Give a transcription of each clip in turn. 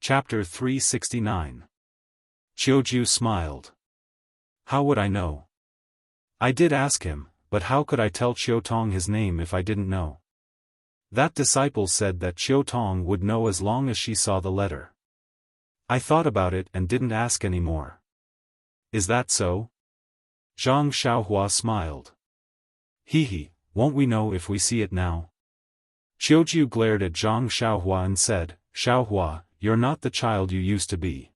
Chapter 369. Qiuju smiled. How would I know? I did ask him, but how could I tell Qiutong his name if I didn't know? That disciple said that Qiutong would know as long as she saw the letter. I thought about it and didn't ask any more. Is that so? Zhang Xiaohua smiled. He, won't we know if we see it now? Qiuju glared at Zhang Xiaohua and said, Xiaohua, you're not the child you used to be.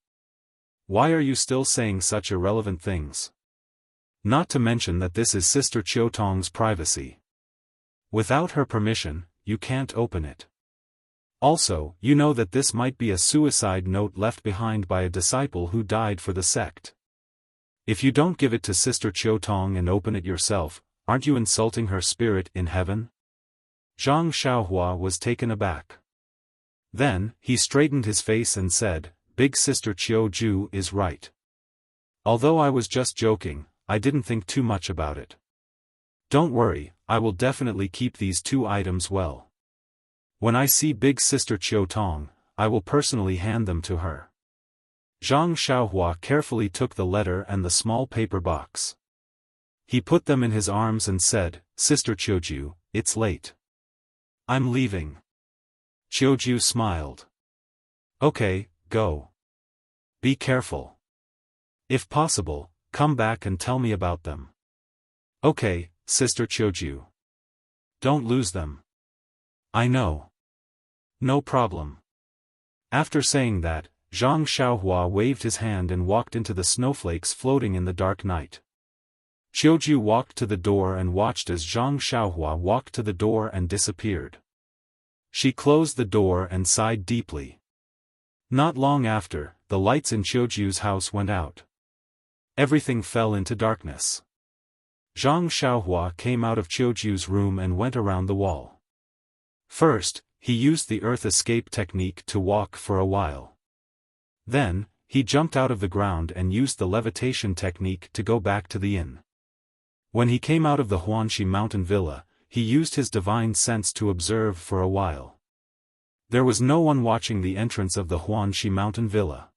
Why are you still saying such irrelevant things? Not to mention that this is Sister Qiutong's privacy. Without her permission, you can't open it. Also, you know that this might be a suicide note left behind by a disciple who died for the sect. If you don't give it to Sister Qiutong and open it yourself, aren't you insulting her spirit in heaven? Zhang Xiaohua was taken aback. Then, he straightened his face and said, Big Sister Qiuju is right. Although I was just joking, I didn't think too much about it. Don't worry, I will definitely keep these two items well. When I see Big Sister Qiutong, I will personally hand them to her. Zhang Xiaohua carefully took the letter and the small paper box. He put them in his arms and said, Sister Qiuju, it's late. I'm leaving. Qiuju smiled. Okay, go. Be careful. If possible, come back and tell me about them. Okay, Sister Qiuju. Don't lose them. I know. No problem. After saying that, Zhang Xiaohua waved his hand and walked into the snowflakes floating in the dark night. Qiuju walked to the door and watched as Zhang Xiaohua walked to the door and disappeared. She closed the door and sighed deeply. Not long after, the lights in Qiuju's house went out. Everything fell into darkness. Zhang Xiaohua came out of Qiuju's room and went around the wall. First, he used the earth escape technique to walk for a while. Then, he jumped out of the ground and used the levitation technique to go back to the inn. When he came out of the Huanxi mountain villa, he used his divine sense to observe for a while. There was no one watching the entrance of the Huanxi mountain villa.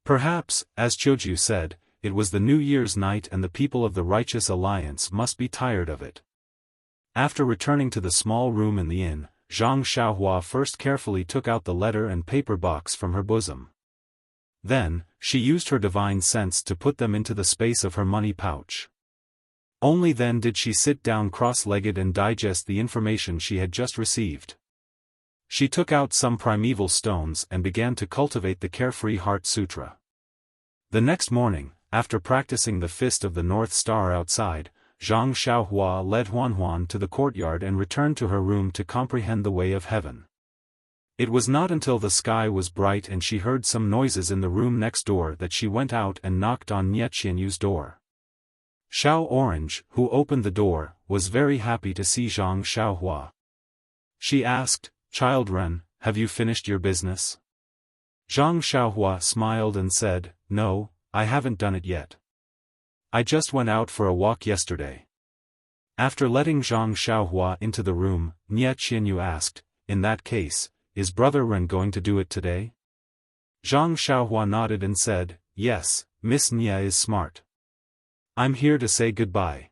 Perhaps, as Qiuju said, it was the New Year's night and the people of the Righteous Alliance must be tired of it. After returning to the small room in the inn, Zhang Xiaohua first carefully took out the letter and paper box from her bosom. Then, she used her divine sense to put them into the space of her money pouch. Only then did she sit down cross-legged and digest the information she had just received. She took out some primeval stones and began to cultivate the Carefree Heart Sutra. The next morning, after practicing the Fist of the North Star outside, Zhang Xiaohua led Huanhuan to the courtyard and returned to her room to comprehend the way of heaven. It was not until the sky was bright and she heard some noises in the room next door that she went out and knocked on Nie Qianyu's door. Xiao Orange, who opened the door, was very happy to see Zhang Xiaohua. She asked, Child Ren, have you finished your business? Zhang Xiaohua smiled and said, No, I haven't done it yet. I just went out for a walk yesterday. After letting Zhang Xiaohua into the room, Nie Qianyu asked, In that case, is Brother Ren going to do it today? Zhang Xiaohua nodded and said, Yes, Miss Nie is smart. I'm here to say goodbye.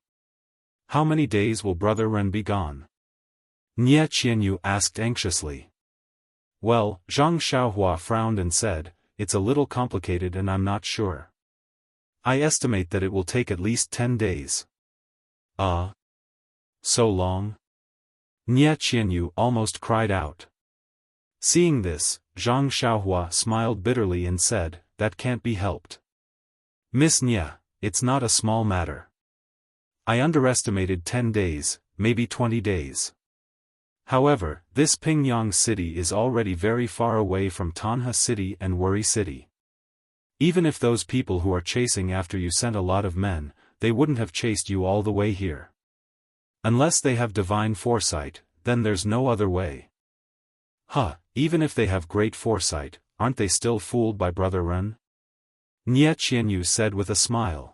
How many days will Brother Ren be gone? Nie Qianyu asked anxiously. Well, Zhang Xiaohua frowned and said, It's a little complicated and I'm not sure. I estimate that it will take at least 10 days. So long? Nie Qianyu almost cried out. Seeing this, Zhang Xiaohua smiled bitterly and said, That can't be helped. Miss Nie, it's not a small matter. I underestimated 10 days, maybe 20 days. However, this Pingyang city is already very far away from Tanha City and Wuri City. Even if those people who are chasing after you sent a lot of men, they wouldn't have chased you all the way here. Unless they have divine foresight, then there's no other way. Even if they have great foresight, aren't they still fooled by Brother Ren? Nie Qianyu said with a smile.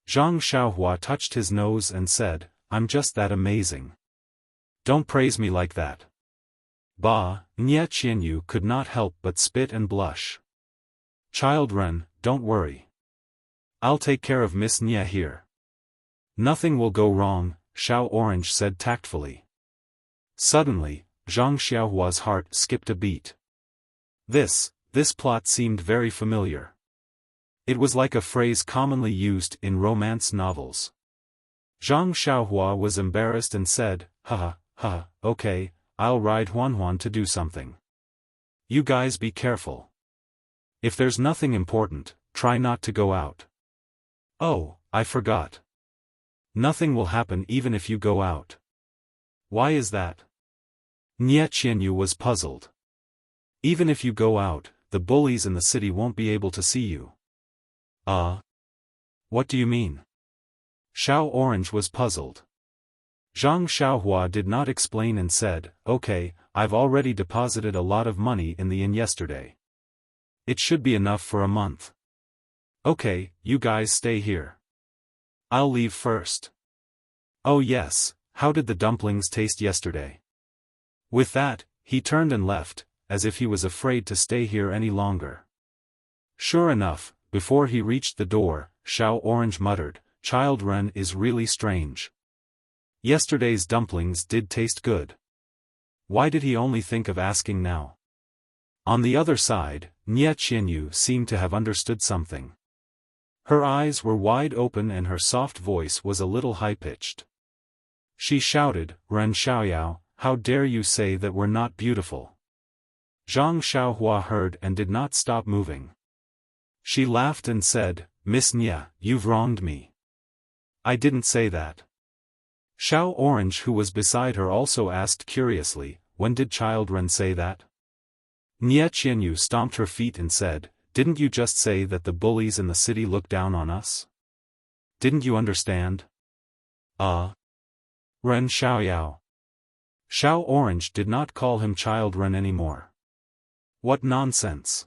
Zhang Xiaohua touched his nose and said, I'm just that amazing. Don't praise me like that. Bah, Nye Qianyu could not help but spit and blush. Child Ren, don't worry. I'll take care of Miss Nye here. Nothing will go wrong, Xiao Orange said tactfully. Suddenly, Zhang Xiaohua's heart skipped a beat. This plot seemed very familiar. It was like a phrase commonly used in romance novels. Zhang Xiaohua was embarrassed and said, okay, I'll ride Huan to do something. You guys be careful. If there's nothing important, try not to go out. Oh, I forgot. Nothing will happen even if you go out. Why is that? Nye Qianyu was puzzled. Even if you go out, the bullies in the city won't be able to see you. What do you mean? Xiao Orange was puzzled. Zhang Xiaohua did not explain and said, okay, I've already deposited a lot of money in the inn yesterday. It should be enough for a month. Okay, you guys stay here. I'll leave first. Oh yes, how did the dumplings taste yesterday? With that, he turned and left, as if he was afraid to stay here any longer. Sure enough, before he reached the door, Xiao Orange muttered, Child Ren is really strange. Yesterday's dumplings did taste good. Why did he only think of asking now? On the other side, Nye Qianyu seemed to have understood something. Her eyes were wide open and her soft voice was a little high-pitched. She shouted, Ren Xiaoyao, how dare you say that we're not beautiful? Zhang Xiaohua heard and did not stop moving. She laughed and said, Miss Nye, you've wronged me. I didn't say that. Xiao Orange who was beside her also asked curiously, when did Child Ren say that? Nye Qianyu stomped her feet and said, didn't you just say that the bullies in the city look down on us? Didn't you understand? Ren Xiaoyao. Xiao Orange did not call him Child Ren anymore. What nonsense.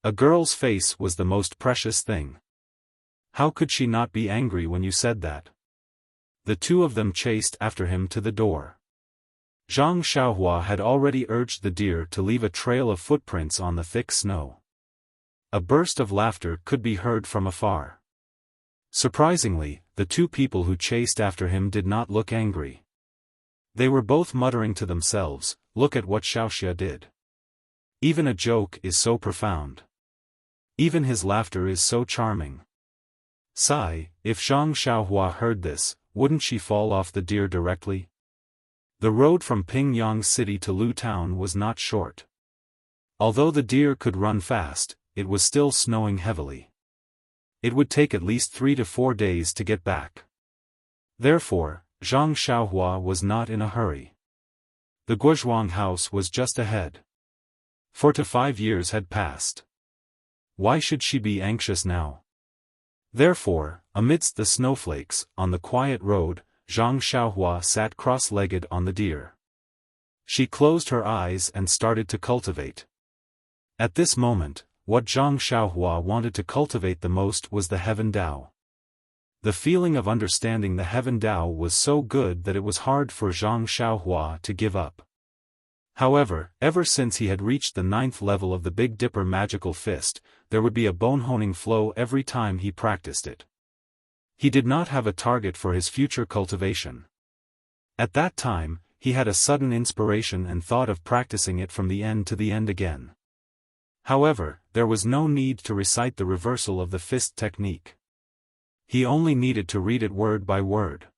A girl's face was the most precious thing. How could she not be angry when you said that? The two of them chased after him to the door. Zhang Xiaohua had already urged the deer to leave a trail of footprints on the thick snow. A burst of laughter could be heard from afar. Surprisingly, the two people who chased after him did not look angry. They were both muttering to themselves, look at what Xiaoxia did. Even a joke is so profound. Even his laughter is so charming. Sigh, if Zhang Xiaohua heard this, wouldn't she fall off the deer directly? The road from Pingyang City to Lu Town was not short. Although the deer could run fast, it was still snowing heavily. It would take at least 3 to 4 days to get back. Therefore, Zhang Xiaohua was not in a hurry. The Guozhuang house was just ahead. 4 to 5 years had passed. Why should she be anxious now? Therefore, amidst the snowflakes, on the quiet road, Zhang Xiaohua sat cross-legged on the deer. She closed her eyes and started to cultivate. At this moment, what Zhang Xiaohua wanted to cultivate the most was the Heaven Dao. The feeling of understanding the Heaven Dao was so good that it was hard for Zhang Xiaohua to give up. However, ever since he had reached the 9th level of the Big Dipper magical fist, there would be a bone-honing flow every time he practiced it. He did not have a target for his future cultivation. At that time, he had a sudden inspiration and thought of practicing it from the end to the end again. However, there was no need to recite the reversal of the fist technique. He only needed to read it word by word.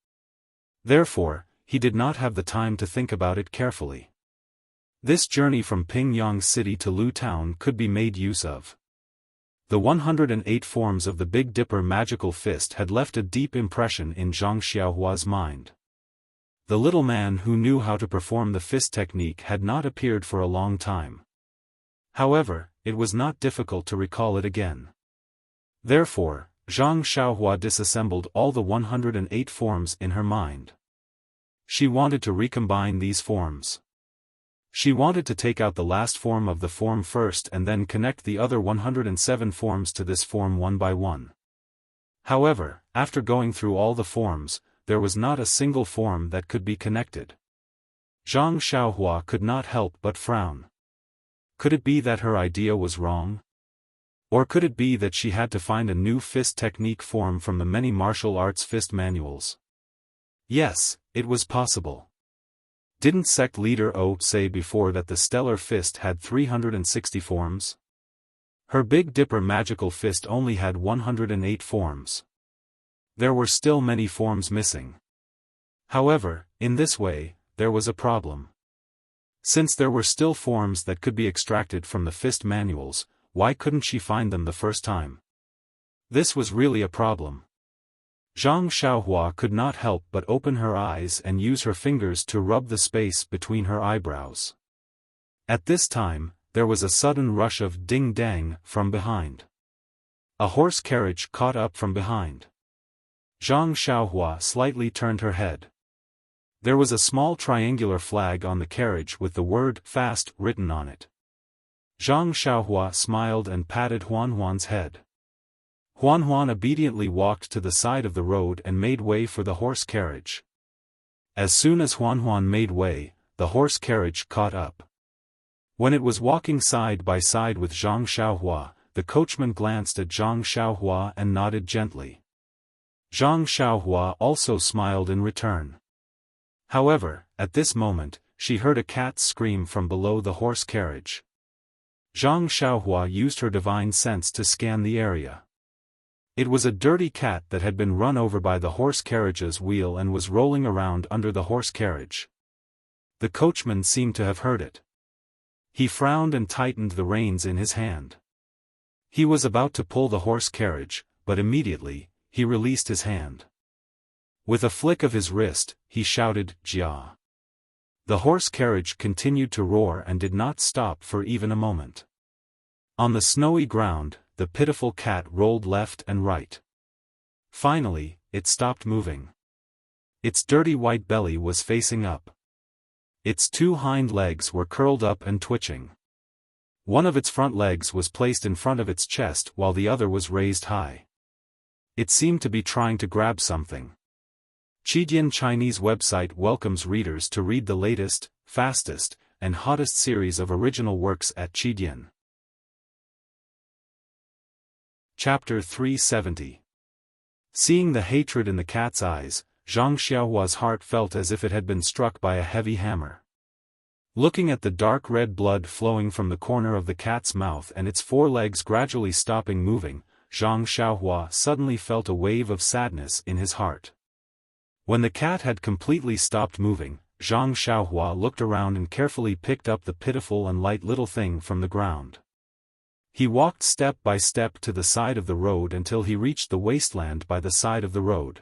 Therefore, he did not have the time to think about it carefully. This journey from Pingyang City to Lu Town could be made use of. The 108 forms of the Big Dipper magical fist had left a deep impression in Zhang Xiaohua's mind. The little man who knew how to perform the fist technique had not appeared for a long time. However, it was not difficult to recall it again. Therefore, Zhang Xiaohua disassembled all the 108 forms in her mind. She wanted to recombine these forms. She wanted to take out the last form of the form first and then connect the other 107 forms to this form one by one. However, after going through all the forms, there was not a single form that could be connected. Zhang Xiaohua could not help but frown. Could it be that her idea was wrong? Or could it be that she had to find a new fist technique form from the many martial arts fist manuals? Yes, it was possible. Didn't sect leader O say before that the stellar fist had 360 forms? Her Big Dipper magical fist only had 108 forms. There were still many forms missing. However, in this way, there was a problem. Since there were still forms that could be extracted from the fist manuals, why couldn't she find them the first time? This was really a problem. Zhang Xiaohua could not help but open her eyes and use her fingers to rub the space between her eyebrows. At this time, there was a sudden rush of ding-dang from behind. A horse carriage caught up from behind. Zhang Xiaohua slightly turned her head. There was a small triangular flag on the carriage with the word "fast" written on it. Zhang Xiaohua smiled and patted Huan's head. Huan obediently walked to the side of the road and made way for the horse carriage. As soon as Huan made way, the horse carriage caught up. When it was walking side by side with Zhang Xiaohua, the coachman glanced at Zhang Xiaohua and nodded gently. Zhang Xiaohua also smiled in return. However, at this moment, she heard a cat scream from below the horse carriage. Zhang Xiaohua used her divine sense to scan the area. It was a dirty cat that had been run over by the horse carriage's wheel and was rolling around under the horse carriage. The coachman seemed to have heard it. He frowned and tightened the reins in his hand. He was about to pull the horse carriage, but immediately, he released his hand. With a flick of his wrist, he shouted, "Jia!" The horse carriage continued to roar and did not stop for even a moment. On the snowy ground, the pitiful cat rolled left and right. Finally, it stopped moving. Its dirty white belly was facing up. Its two hind legs were curled up and twitching. One of its front legs was placed in front of its chest while the other was raised high. It seemed to be trying to grab something. Qidian Chinese website welcomes readers to read the latest, fastest, and hottest series of original works at Qidian. Chapter 370. Seeing the hatred in the cat's eyes, Zhang Xiaohua's heart felt as if it had been struck by a heavy hammer. Looking at the dark red blood flowing from the corner of the cat's mouth and its four legs gradually stopping moving, Zhang Xiaohua suddenly felt a wave of sadness in his heart. When the cat had completely stopped moving, Zhang Xiaohua looked around and carefully picked up the pitiful and light little thing from the ground. He walked step by step to the side of the road until he reached the wasteland by the side of the road.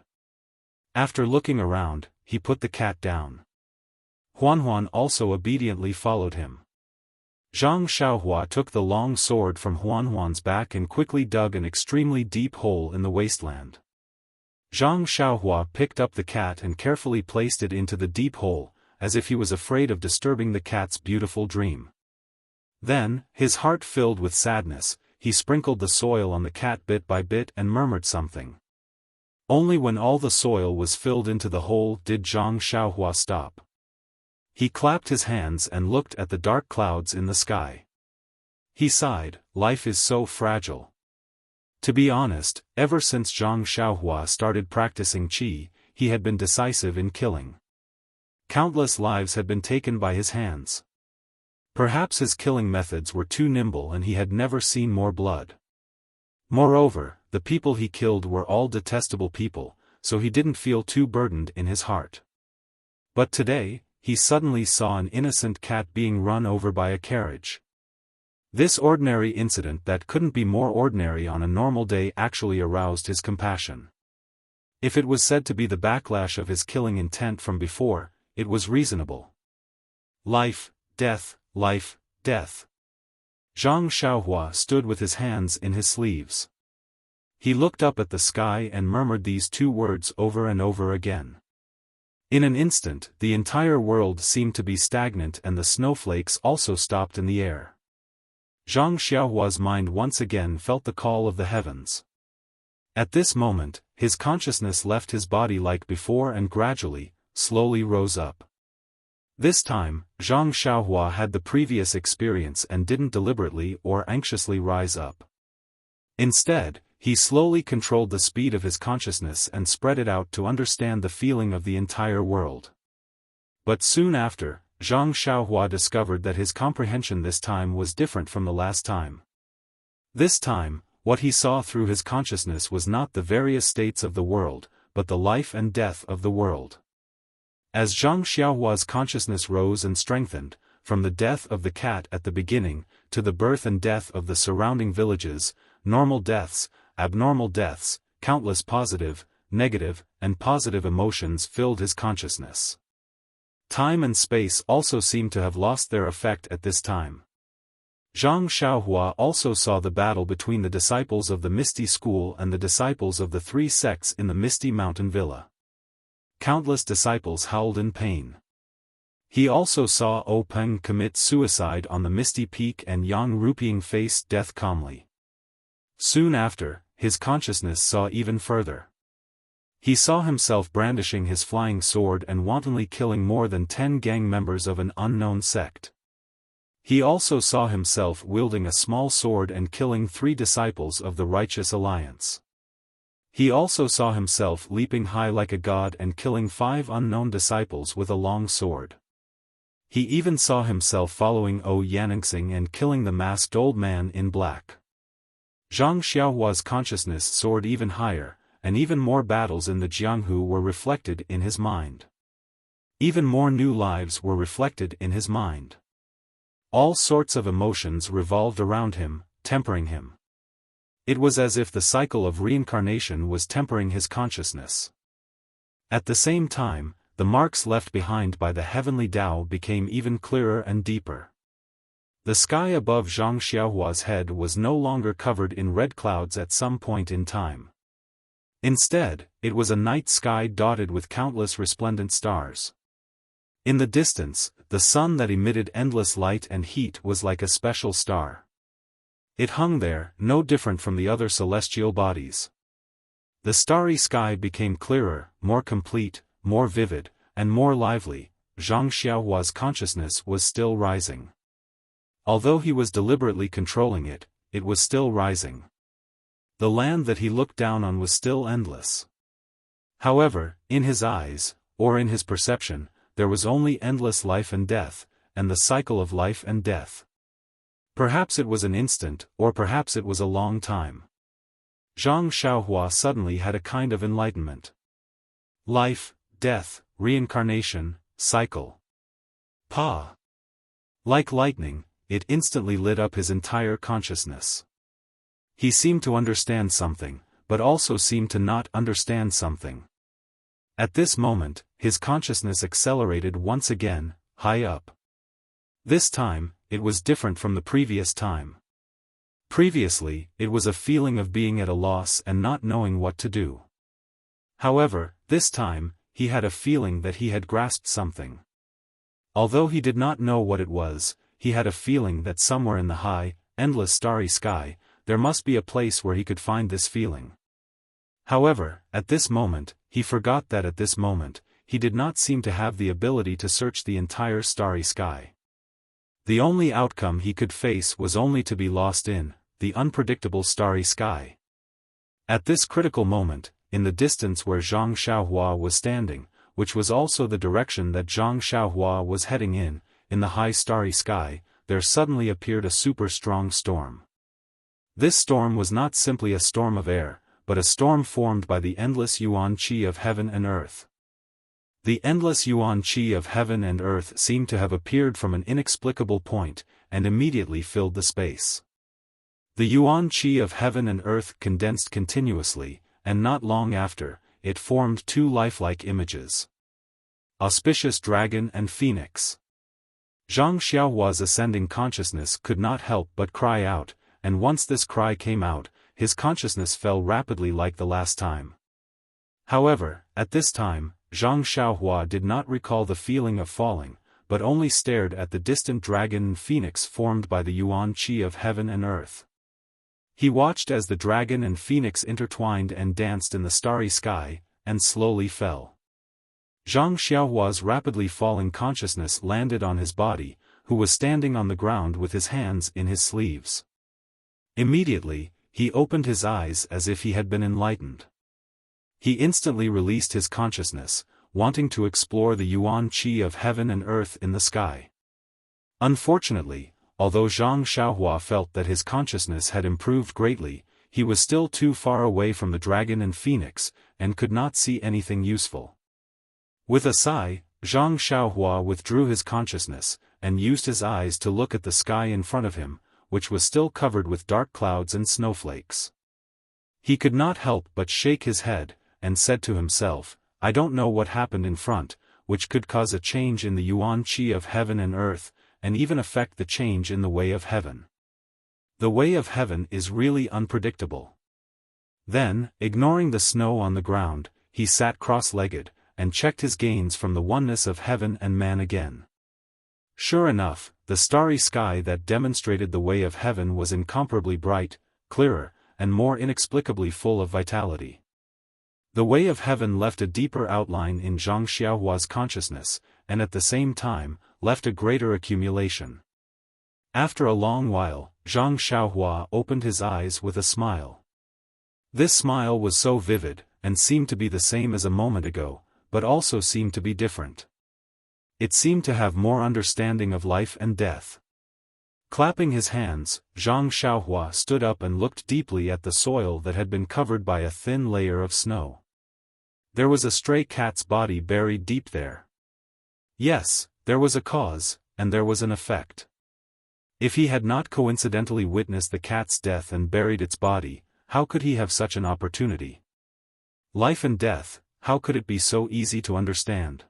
After looking around, he put the cat down. Huan also obediently followed him. Zhang Xiaohua took the long sword from Huan's back and quickly dug an extremely deep hole in the wasteland. Zhang Xiaohua picked up the cat and carefully placed it into the deep hole, as if he was afraid of disturbing the cat's beautiful dream. Then, his heart filled with sadness, he sprinkled the soil on the cat bit by bit and murmured something. Only when all the soil was filled into the hole did Zhang Xiaohua stop. He clapped his hands and looked at the dark clouds in the sky. He sighed, life is so fragile. To be honest, ever since Zhang Xiaohua started practicing qi, he had been decisive in killing. Countless lives had been taken by his hands. Perhaps his killing methods were too nimble and he had never seen more blood. Moreover, the people he killed were all detestable people, so he didn't feel too burdened in his heart. But today, he suddenly saw an innocent cat being run over by a carriage. This ordinary incident that couldn't be more ordinary on a normal day actually aroused his compassion. If it was said to be the backlash of his killing intent from before, it was reasonable. Life, death, life, death. Zhang Xiaohua stood with his hands in his sleeves. He looked up at the sky and murmured these two words over and over again. In an instant, the entire world seemed to be stagnant and the snowflakes also stopped in the air. Zhang Xiaohua's mind once again felt the call of the heavens. At this moment, his consciousness left his body like before and gradually, slowly rose up. This time, Zhang Xiaohua had the previous experience and didn't deliberately or anxiously rise up. Instead, he slowly controlled the speed of his consciousness and spread it out to understand the feeling of the entire world. But soon after, Zhang Xiaohua discovered that his comprehension this time was different from the last time. This time, what he saw through his consciousness was not the various states of the world, but the life and death of the world. As Zhang Xiaohua's consciousness rose and strengthened, from the death of the cat at the beginning, to the birth and death of the surrounding villages, normal deaths, abnormal deaths, countless positive, negative, and positive emotions filled his consciousness. Time and space also seemed to have lost their effect at this time. Zhang Xiaohua also saw the battle between the disciples of the Misty School and the disciples of the three sects in the Misty Mountain Villa. Countless disciples howled in pain. He also saw O Peng commit suicide on the Misty Peak and Yang Ruping face death calmly. Soon after, his consciousness saw even further. He saw himself brandishing his flying sword and wantonly killing more than 10 gang members of an unknown sect. He also saw himself wielding a small sword and killing 3 disciples of the Righteous Alliance. He also saw himself leaping high like a god and killing 5 unknown disciples with a long sword. He even saw himself following O Yanningsing and killing the masked old man in black. Zhang Xiaohua's consciousness soared even higher, and even more battles in the Jianghu were reflected in his mind. Even more new lives were reflected in his mind. All sorts of emotions revolved around him, tempering him. It was as if the cycle of reincarnation was tempering his consciousness. At the same time, the marks left behind by the heavenly Tao became even clearer and deeper. The sky above Zhang Xiaohua's head was no longer covered in red clouds at some point in time. Instead, it was a night sky dotted with countless resplendent stars. In the distance, the sun that emitted endless light and heat was like a special star. It hung there, no different from the other celestial bodies. The starry sky became clearer, more complete, more vivid, and more lively. Zhang Xiaohua's consciousness was still rising. Although he was deliberately controlling it, it was still rising. The land that he looked down on was still endless. However, in his eyes, or in his perception, there was only endless life and death, and the cycle of life and death. Perhaps it was an instant, or perhaps it was a long time. Zhang Xiaohua suddenly had a kind of enlightenment. Life, death, reincarnation, cycle. Pa. Like lightning, it instantly lit up his entire consciousness. He seemed to understand something, but also seemed to not understand something. At this moment, his consciousness accelerated once again, high up. This time, it was different from the previous time. Previously, it was a feeling of being at a loss and not knowing what to do. However, this time, he had a feeling that he had grasped something. Although he did not know what it was, he had a feeling that somewhere in the high, endless starry sky, there must be a place where he could find this feeling. However, at this moment, he forgot that at this moment, he did not seem to have the ability to search the entire starry sky. The only outcome he could face was only to be lost in the unpredictable starry sky. At this critical moment, in the distance where Zhang Xiaohua was standing, which was also the direction that Zhang Xiaohua was heading in the high starry sky, there suddenly appeared a super strong storm. This storm was not simply a storm of air, but a storm formed by the endless yuan qi of heaven and earth. The endless yuan qi of heaven and earth seemed to have appeared from an inexplicable point, and immediately filled the space. The yuan qi of heaven and earth condensed continuously, and not long after, it formed 2 lifelike images. Auspicious Dragon and Phoenix. Zhang Xiaohua's ascending consciousness could not help but cry out, and once this cry came out, his consciousness fell rapidly like the last time. However, at this time, Zhang Xiaohua did not recall the feeling of falling, but only stared at the distant dragon and phoenix formed by the yuan qi of heaven and earth. He watched as the dragon and phoenix intertwined and danced in the starry sky, and slowly fell. Zhang Xiaohua's rapidly falling consciousness landed on his body, who was standing on the ground with his hands in his sleeves. Immediately, he opened his eyes as if he had been enlightened. He instantly released his consciousness, wanting to explore the yuan qi of heaven and earth in the sky. Unfortunately, although Zhang Xiaohua felt that his consciousness had improved greatly, he was still too far away from the dragon and phoenix, and could not see anything useful. With a sigh, Zhang Xiaohua withdrew his consciousness, and used his eyes to look at the sky in front of him, which was still covered with dark clouds and snowflakes. He could not help but shake his head, and said to himself, "I don't know what happened in front, which could cause a change in the yuan qi of heaven and earth, and even affect the change in the way of heaven. The way of heaven is really unpredictable." Then, ignoring the snow on the ground, he sat cross-legged, and checked his gains from the oneness of heaven and man again. Sure enough, the starry sky that demonstrated the way of heaven was incomparably bright, clearer, and more inexplicably full of vitality. The way of heaven left a deeper outline in Zhang Xiaohua's consciousness, and at the same time, left a greater accumulation. After a long while, Zhang Xiaohua opened his eyes with a smile. This smile was so vivid, and seemed to be the same as a moment ago, but also seemed to be different. It seemed to have more understanding of life and death. Clapping his hands, Zhang Xiaohua stood up and looked deeply at the soil that had been covered by a thin layer of snow. There was a stray cat's body buried deep there. Yes, there was a cause, and there was an effect. If he had not coincidentally witnessed the cat's death and buried its body, how could he have such an opportunity? Life and death, how could it be so easy to understand?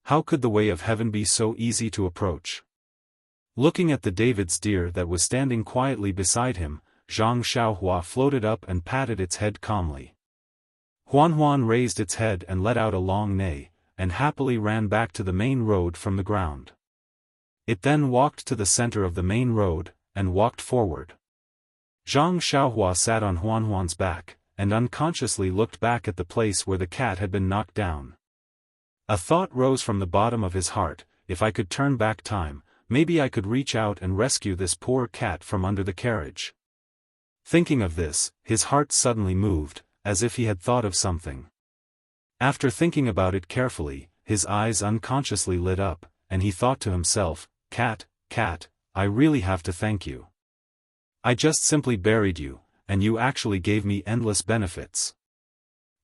How could the way of heaven be so easy to approach? Looking at the David's deer that was standing quietly beside him, Zhang Xiaohua floated up and patted its head calmly. Huan raised its head and let out a long neigh, and happily ran back to the main road from the ground. It then walked to the center of the main road, and walked forward. Zhang Xiaohua sat on Huan's back, and unconsciously looked back at the place where the cat had been knocked down. A thought rose from the bottom of his heart: if I could turn back time, maybe I could reach out and rescue this poor cat from under the carriage. Thinking of this, his heart suddenly moved, as if he had thought of something. After thinking about it carefully, his eyes unconsciously lit up, and he thought to himself, Cat, I really have to thank you. I just simply buried you, and you actually gave me endless benefits.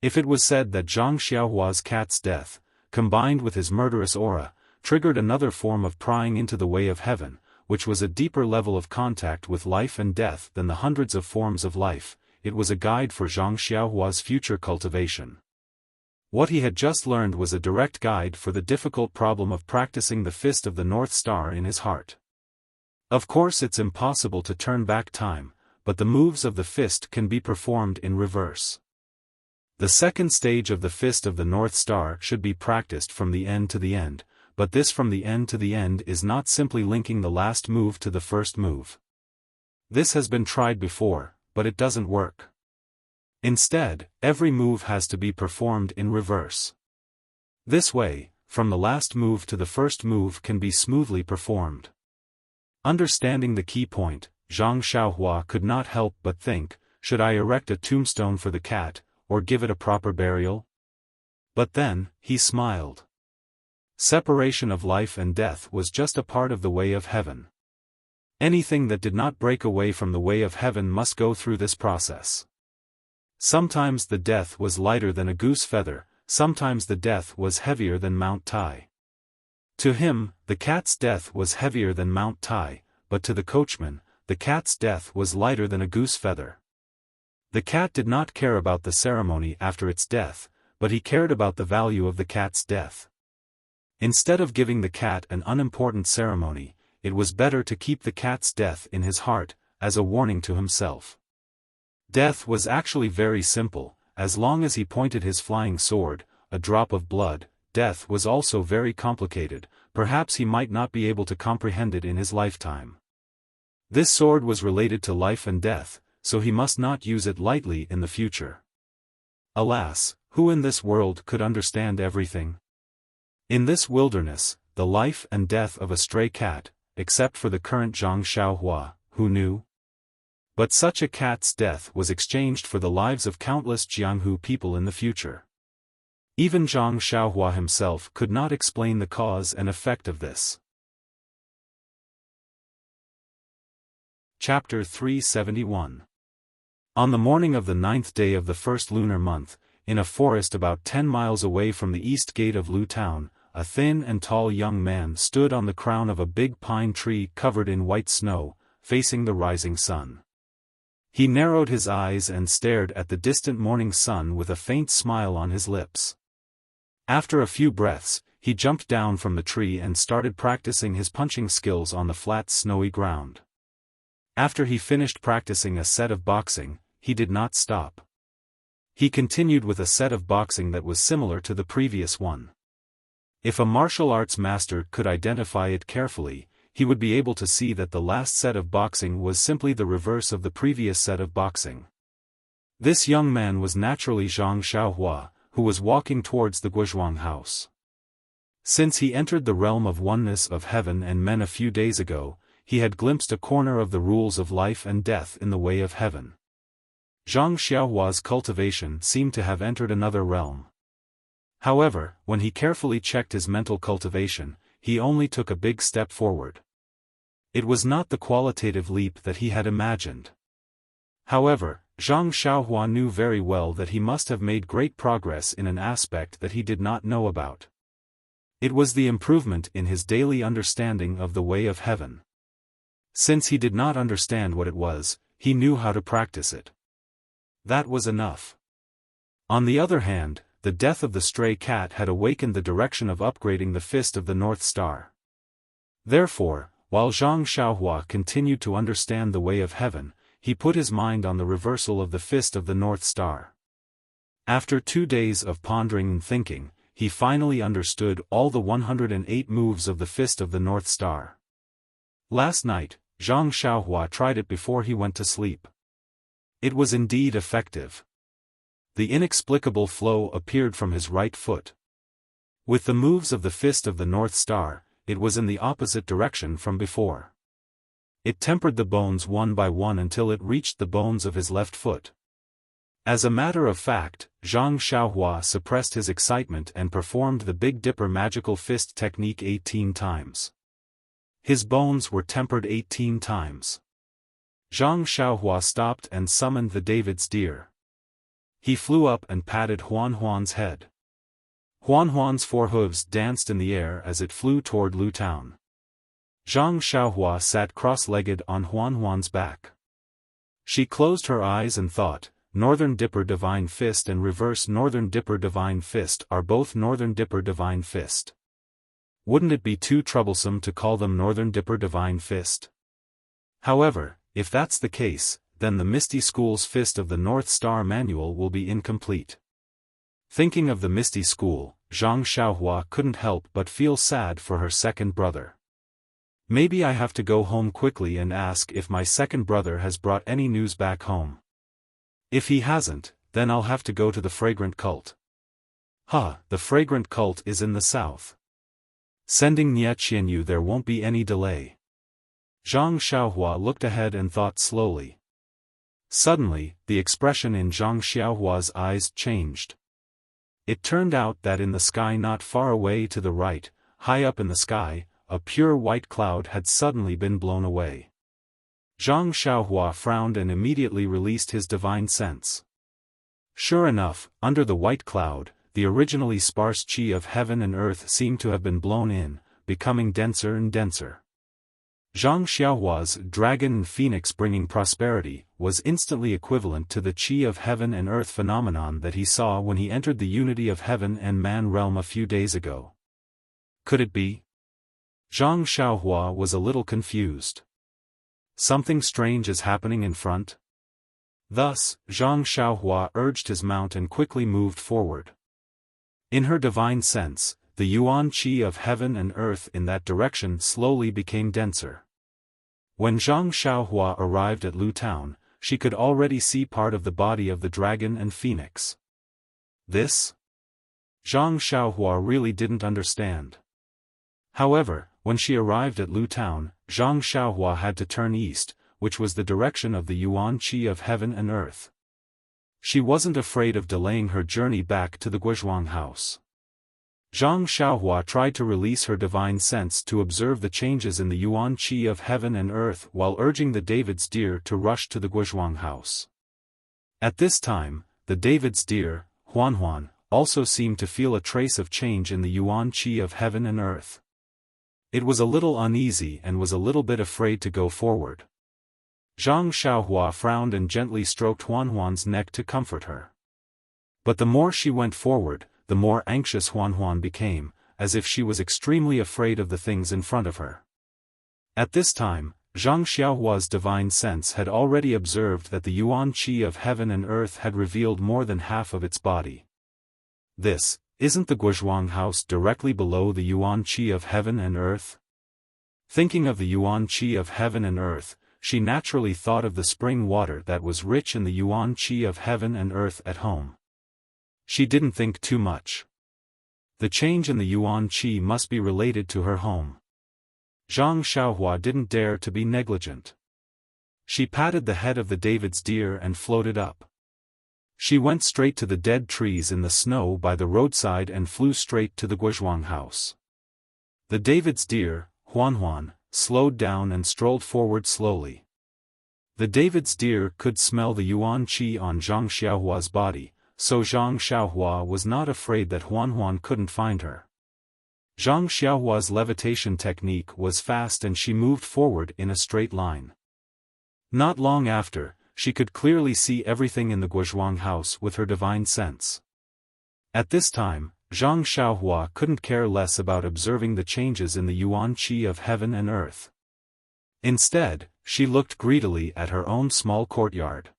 If it was said that Zhang Xiaohua's cat's death, combined with his murderous aura, triggered another form of prying into the way of heaven, which was a deeper level of contact with life and death than the hundreds of forms of life, it was a guide for Zhang Xiaohua's future cultivation. What he had just learned was a direct guide for the difficult problem of practicing the fist of the North Star in his heart. Of course, it's impossible to turn back time, but the moves of the fist can be performed in reverse. The second stage of the fist of the North Star should be practiced from the end to the end, but this from the end to the end is not simply linking the last move to the first move. This has been tried before, but it doesn't work. Instead, every move has to be performed in reverse. This way, from the last move to the first move can be smoothly performed. Understanding the key point, Zhang Xiaohua could not help but think, should I erect a tombstone for the cat, or give it a proper burial? But then, he smiled. Separation of life and death was just a part of the way of heaven. Anything that did not break away from the way of heaven must go through this process. Sometimes the death was lighter than a goose feather, sometimes the death was heavier than Mount Tai. To him, the cat's death was heavier than Mount Tai, but to the coachman, the cat's death was lighter than a goose feather. The cat did not care about the ceremony after its death, but he cared about the value of the cat's death. Instead of giving the cat an unimportant ceremony, it was better to keep the cat's death in his heart, as a warning to himself. Death was actually very simple, as long as he pointed his flying sword, a drop of blood. Death was also very complicated, perhaps he might not be able to comprehend it in his lifetime. This sword was related to life and death, so he must not use it lightly in the future. Alas, who in this world could understand everything? In this wilderness, the life and death of a stray cat, except for the current Zhang Xiaohua, who knew? But such a cat's death was exchanged for the lives of countless Jianghu people in the future. Even Zhang Xiaohua himself could not explain the cause and effect of this. Chapter 371. On the morning of the 9th day of the first lunar month, in a forest about 10 miles away from the east gate of Lu town, a thin and tall young man stood on the crown of a big pine tree covered in white snow, facing the rising sun. He narrowed his eyes and stared at the distant morning sun with a faint smile on his lips. After a few breaths, he jumped down from the tree and started practicing his punching skills on the flat snowy ground. After he finished practicing a set of boxing, he did not stop. He continued with a set of boxing that was similar to the previous one. If a martial arts master could identify it carefully, he would be able to see that the last set of boxing was simply the reverse of the previous set of boxing. This young man was naturally Zhang Xiaohua, who was walking towards the Guozhuang house. Since he entered the realm of oneness of heaven and men a few days ago, he had glimpsed a corner of the rules of life and death in the way of heaven. Zhang Xiaohua's cultivation seemed to have entered another realm. However, when he carefully checked his mental cultivation, he only took a big step forward. It was not the qualitative leap that he had imagined. However, Zhang Xiaohua knew very well that he must have made great progress in an aspect that he did not know about. It was the improvement in his daily understanding of the way of heaven. Since he did not understand what it was, he knew how to practice it. That was enough. On the other hand, the death of the stray cat had awakened the direction of upgrading the Fist of the North Star. Therefore, while Zhang Xiaohua continued to understand the way of heaven, he put his mind on the reversal of the Fist of the North Star. After 2 days of pondering and thinking, he finally understood all the 108 moves of the Fist of the North Star. Last night, Zhang Xiaohua tried it before he went to sleep. It was indeed effective. The inexplicable flow appeared from his right foot. With the moves of the Fist of the North Star, it was in the opposite direction from before. It tempered the bones one by one until it reached the bones of his left foot. As a matter of fact, Zhang Xiaohua suppressed his excitement and performed the Big Dipper magical fist technique 18 times. His bones were tempered 18 times. Zhang Xiaohua stopped and summoned the David's deer. He flew up and patted Huan Huan's head. Huan Huan's 4 hooves danced in the air as it flew toward Lu town. Zhang Xiaohua sat cross-legged on Huan Huan's back. She closed her eyes and thought, Northern Dipper Divine Fist and Reverse Northern Dipper Divine Fist are both Northern Dipper Divine Fist. Wouldn't it be too troublesome to call them Northern Dipper Divine Fist? However, if that's the case, then the Misty School's Fist of the North Star manual will be incomplete. Thinking of the Misty School, Zhang Xiaohua couldn't help but feel sad for her second brother. Maybe I have to go home quickly and ask if my second brother has brought any news back home. If he hasn't, then I'll have to go to the Fragrant Cult. The Fragrant Cult is in the south. Sending Nie Qianyu there won't be any delay. Zhang Xiaohua looked ahead and thought slowly. Suddenly, the expression in Zhang Xiaohua's eyes changed. It turned out that in the sky not far away to the right, high up in the sky, a pure white cloud had suddenly been blown away. Zhang Xiaohua frowned and immediately released his divine sense. Sure enough, under the white cloud, the originally sparse qi of heaven and earth seemed to have been blown in, becoming denser and denser. Zhang Xiaohua's dragon and phoenix bringing prosperity was instantly equivalent to the qi of heaven and earth phenomenon that he saw when he entered the unity of heaven and man realm a few days ago. Could it be? Zhang Xiaohua was a little confused. Something strange is happening in front? Thus, Zhang Xiaohua urged his mount and quickly moved forward. In her divine sense, the yuan qi of heaven and earth in that direction slowly became denser. When Zhang Xiaohua arrived at Lu town, she could already see part of the body of the dragon and phoenix. This? Zhang Xiaohua really didn't understand. However, when she arrived at Lu Town, Zhang Xiaohua had to turn east, which was the direction of the Yuan Qi of heaven and earth. She wasn't afraid of delaying her journey back to the Guizhuang house. Zhang Xiaohua tried to release her divine sense to observe the changes in the Yuan Qi of heaven and earth while urging the David's deer to rush to the Guizhuang house. At this time, the David's deer, Huanhuan, also seemed to feel a trace of change in the Yuan Qi of heaven and earth. It was a little uneasy and was a little bit afraid to go forward. Zhang Xiaohua frowned and gently stroked Huanhuan's neck to comfort her. But the more she went forward, the more anxious Huanhuan became, as if she was extremely afraid of the things in front of her. At this time, Zhang Xiaohua's divine sense had already observed that the Yuan Qi of heaven and earth had revealed more than half of its body. Isn't the Guizhuang house directly below the Yuan Qi of heaven and earth? Thinking of the Yuan Qi of heaven and earth, she naturally thought of the spring water that was rich in the Yuan Qi of heaven and earth at home. She didn't think too much. The change in the Yuan Qi must be related to her home. Zhang Xiaohua didn't dare to be negligent. She patted the head of the David's deer and floated up. She went straight to the dead trees in the snow by the roadside and flew straight to the Guizhuang house. The David's deer, Huanhuan, slowed down and strolled forward slowly. The David's deer could smell the Yuan Qi on Zhang Xiaohua's body, so Zhang Xiaohua was not afraid that Huanhuan couldn't find her. Zhang Xiaohua's levitation technique was fast and she moved forward in a straight line. Not long after, she could clearly see everything in the Guizhuang house with her divine sense. At this time, Zhang Xiaohua couldn't care less about observing the changes in the Yuan Qi of heaven and earth. Instead, she looked greedily at her own small courtyard.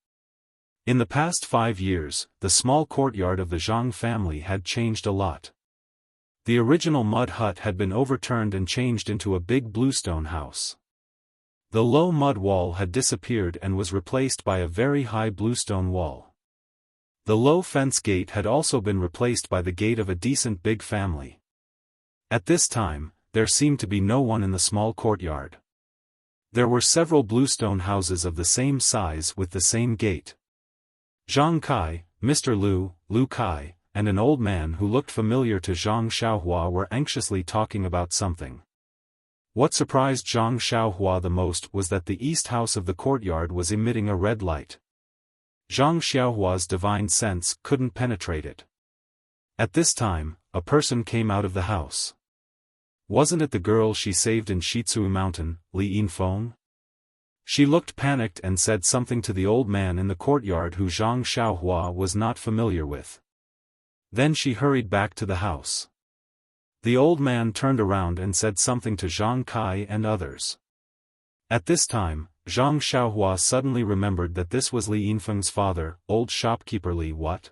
In the past 5 years, the small courtyard of the Zhang family had changed a lot. The original mud hut had been overturned and changed into a big bluestone house. The low mud wall had disappeared and was replaced by a very high bluestone wall. The low fence gate had also been replaced by the gate of a decent big family. At this time, there seemed to be no one in the small courtyard. There were several bluestone houses of the same size with the same gate. Zhang Kai, Mr. Lu Kai, and an old man who looked familiar to Zhang Xiaohua were anxiously talking about something. What surprised Zhang Xiaohua the most was that the east house of the courtyard was emitting a red light. Zhang Xiaohua's divine sense couldn't penetrate it. At this time, a person came out of the house. Wasn't it the girl she saved in Shizhou Mountain, Li Yinfeng? She looked panicked and said something to the old man in the courtyard who Zhang Xiaohua was not familiar with. Then she hurried back to the house. The old man turned around and said something to Zhang Kai and others. At this time, Zhang Xiaohua suddenly remembered that this was Li Yinfeng's father, old shopkeeper Li. What?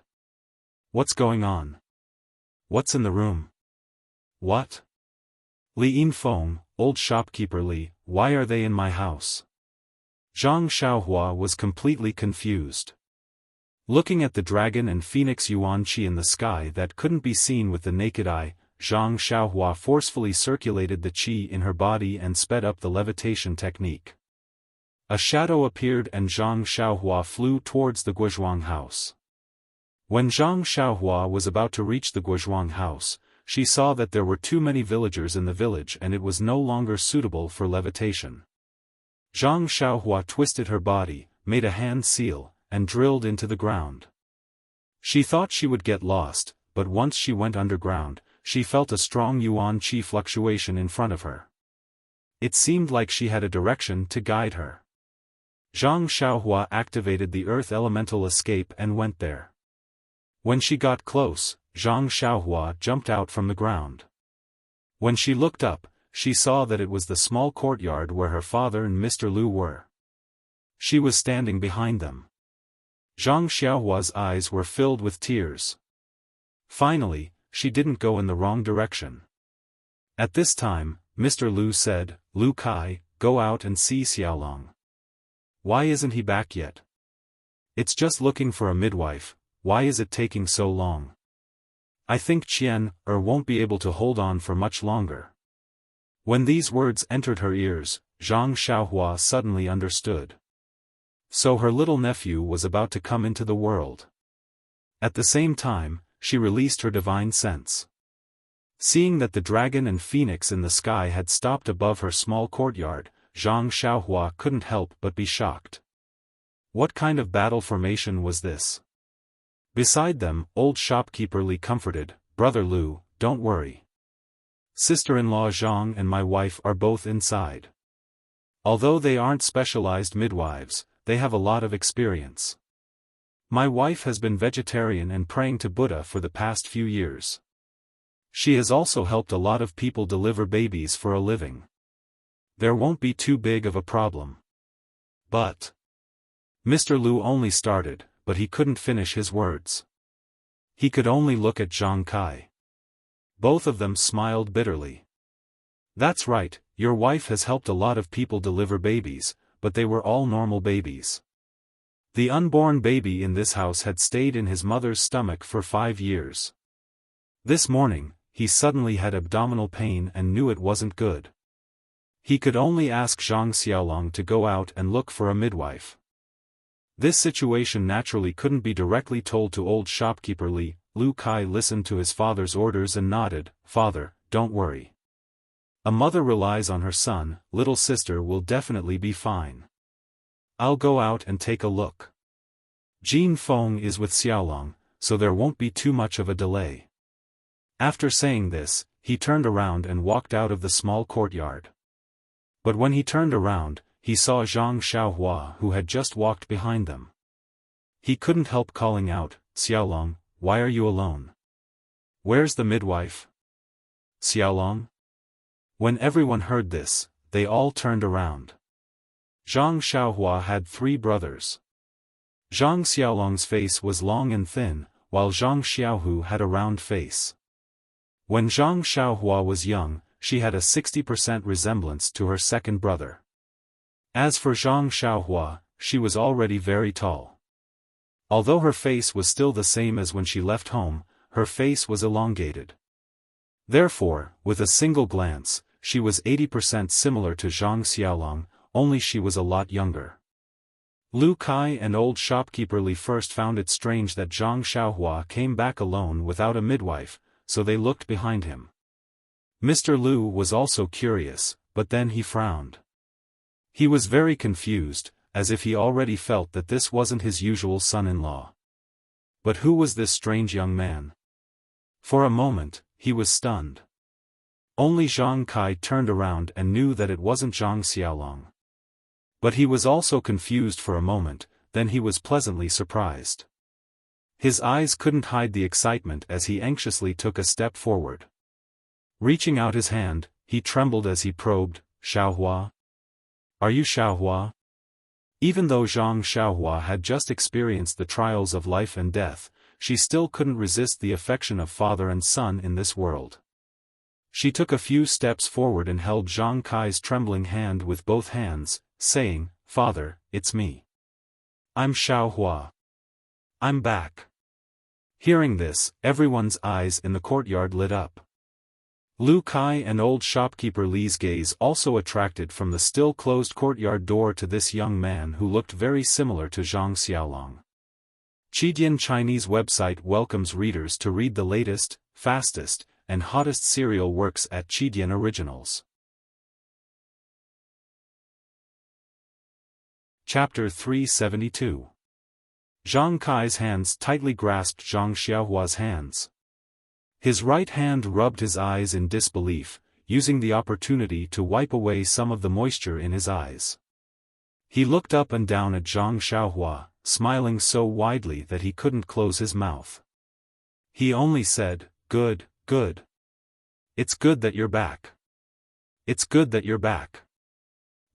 What's going on? What's in the room? What? Li Yinfeng, old shopkeeper Li, why are they in my house? Zhang Xiaohua was completely confused. Looking at the dragon and phoenix Yuan Qi in the sky that couldn't be seen with the naked eye, Zhang Xiaohua forcefully circulated the qi in her body and sped up the levitation technique. A shadow appeared and Zhang Xiaohua flew towards the Guizhuang house. When Zhang Xiaohua was about to reach the Guizhuang house, she saw that there were too many villagers in the village and it was no longer suitable for levitation. Zhang Xiaohua twisted her body, made a hand seal, and drilled into the ground. She thought she would get lost, but once she went underground, she felt a strong Yuan Qi fluctuation in front of her. It seemed like she had a direction to guide her. Zhang Xiaohua activated the earth elemental escape and went there. When she got close, Zhang Xiaohua jumped out from the ground. When she looked up, she saw that it was the small courtyard where her father and Mr. Lu were. She was standing behind them. Zhang Xiaohua's eyes were filled with tears. Finally, she didn't go in the wrong direction. At this time, Mr. Lu said, "Lu Kai, go out and see Xiaolong. Why isn't he back yet? It's just looking for a midwife, why is it taking so long? I think won't be able to hold on for much longer." When these words entered her ears, Zhang Xiaohua suddenly understood. So her little nephew was about to come into the world. At the same time, she released her divine sense. Seeing that the dragon and phoenix in the sky had stopped above her small courtyard, Zhang Xiaohua couldn't help but be shocked. What kind of battle formation was this? Beside them, old shopkeeper Li comforted, "Brother Lu, don't worry. Sister-in-law Zhang and my wife are both inside. Although they aren't specialized midwives, they have a lot of experience. My wife has been vegetarian and praying to Buddha for the past few years. She has also helped a lot of people deliver babies for a living. There won't be too big of a problem." But Mr. Lu only started, but he couldn't finish his words. He could only look at Zhang Kai. Both of them smiled bitterly. "That's right, your wife has helped a lot of people deliver babies, but they were all normal babies. The unborn baby in this house had stayed in his mother's stomach for 5 years. This morning, he suddenly had abdominal pain and knew it wasn't good. He could only ask Zhang Xiaolong to go out and look for a midwife. This situation naturally couldn't be directly told to old shopkeeper Li. Lu Kai listened to his father's orders and nodded, "Father, don't worry. A mother relies on her son, little sister will definitely be fine. I'll go out and take a look. Jin Feng is with Xiaolong, so there won't be too much of a delay." After saying this, he turned around and walked out of the small courtyard. But when he turned around, he saw Zhang Xiaohua who had just walked behind them. He couldn't help calling out, "Xiaolong, why are you alone? Where's the midwife? Xiaolong?" When everyone heard this, they all turned around. Zhang Xiaohua had 3 brothers. Zhang Xiaolong's face was long and thin, while Zhang Xiaohu had a round face. When Zhang Xiaohua was young, she had a 60% resemblance to her second brother. As for Zhang Xiaohua, she was already very tall. Although her face was still the same as when she left home, her face was elongated. Therefore, with a single glance, she was 80% similar to Zhang Xiaolong, only she was a lot younger. Lu Kai and old shopkeeper Li first found it strange that Zhang Xiaohua came back alone without a midwife, so they looked behind him. Mr. Lu was also curious, but then he frowned. He was very confused, as if he already felt that this wasn't his usual son-in-law. But who was this strange young man? For a moment, he was stunned. Only Zhang Kai turned around and knew that it wasn't Zhang Xiaolong. But he was also confused for a moment, then he was pleasantly surprised. His eyes couldn't hide the excitement as he anxiously took a step forward. Reaching out his hand, he trembled as he probed, "Xiaohua? Are you Xiaohua?" Even though Zhang Xiaohua had just experienced the trials of life and death, she still couldn't resist the affection of father and son in this world. She took a few steps forward and held Zhang Kai's trembling hand with both hands, saying, "Father, it's me. I'm Xiaohua. I'm back." Hearing this, everyone's eyes in the courtyard lit up. Lu Kai and old shopkeeper Li's gaze also attracted from the still closed courtyard door to this young man who looked very similar to Zhang Xiaolong. Chidian Chinese website welcomes readers to read the latest, fastest, and hottest serial works at Chidian Originals. Chapter 372. Zhang Kai's hands tightly grasped Zhang Xiaohua's hands. His right hand rubbed his eyes in disbelief, using the opportunity to wipe away some of the moisture in his eyes. He looked up and down at Zhang Xiaohua, smiling so widely that he couldn't close his mouth. He only said, "Good, good. It's good that you're back. It's good that you're back."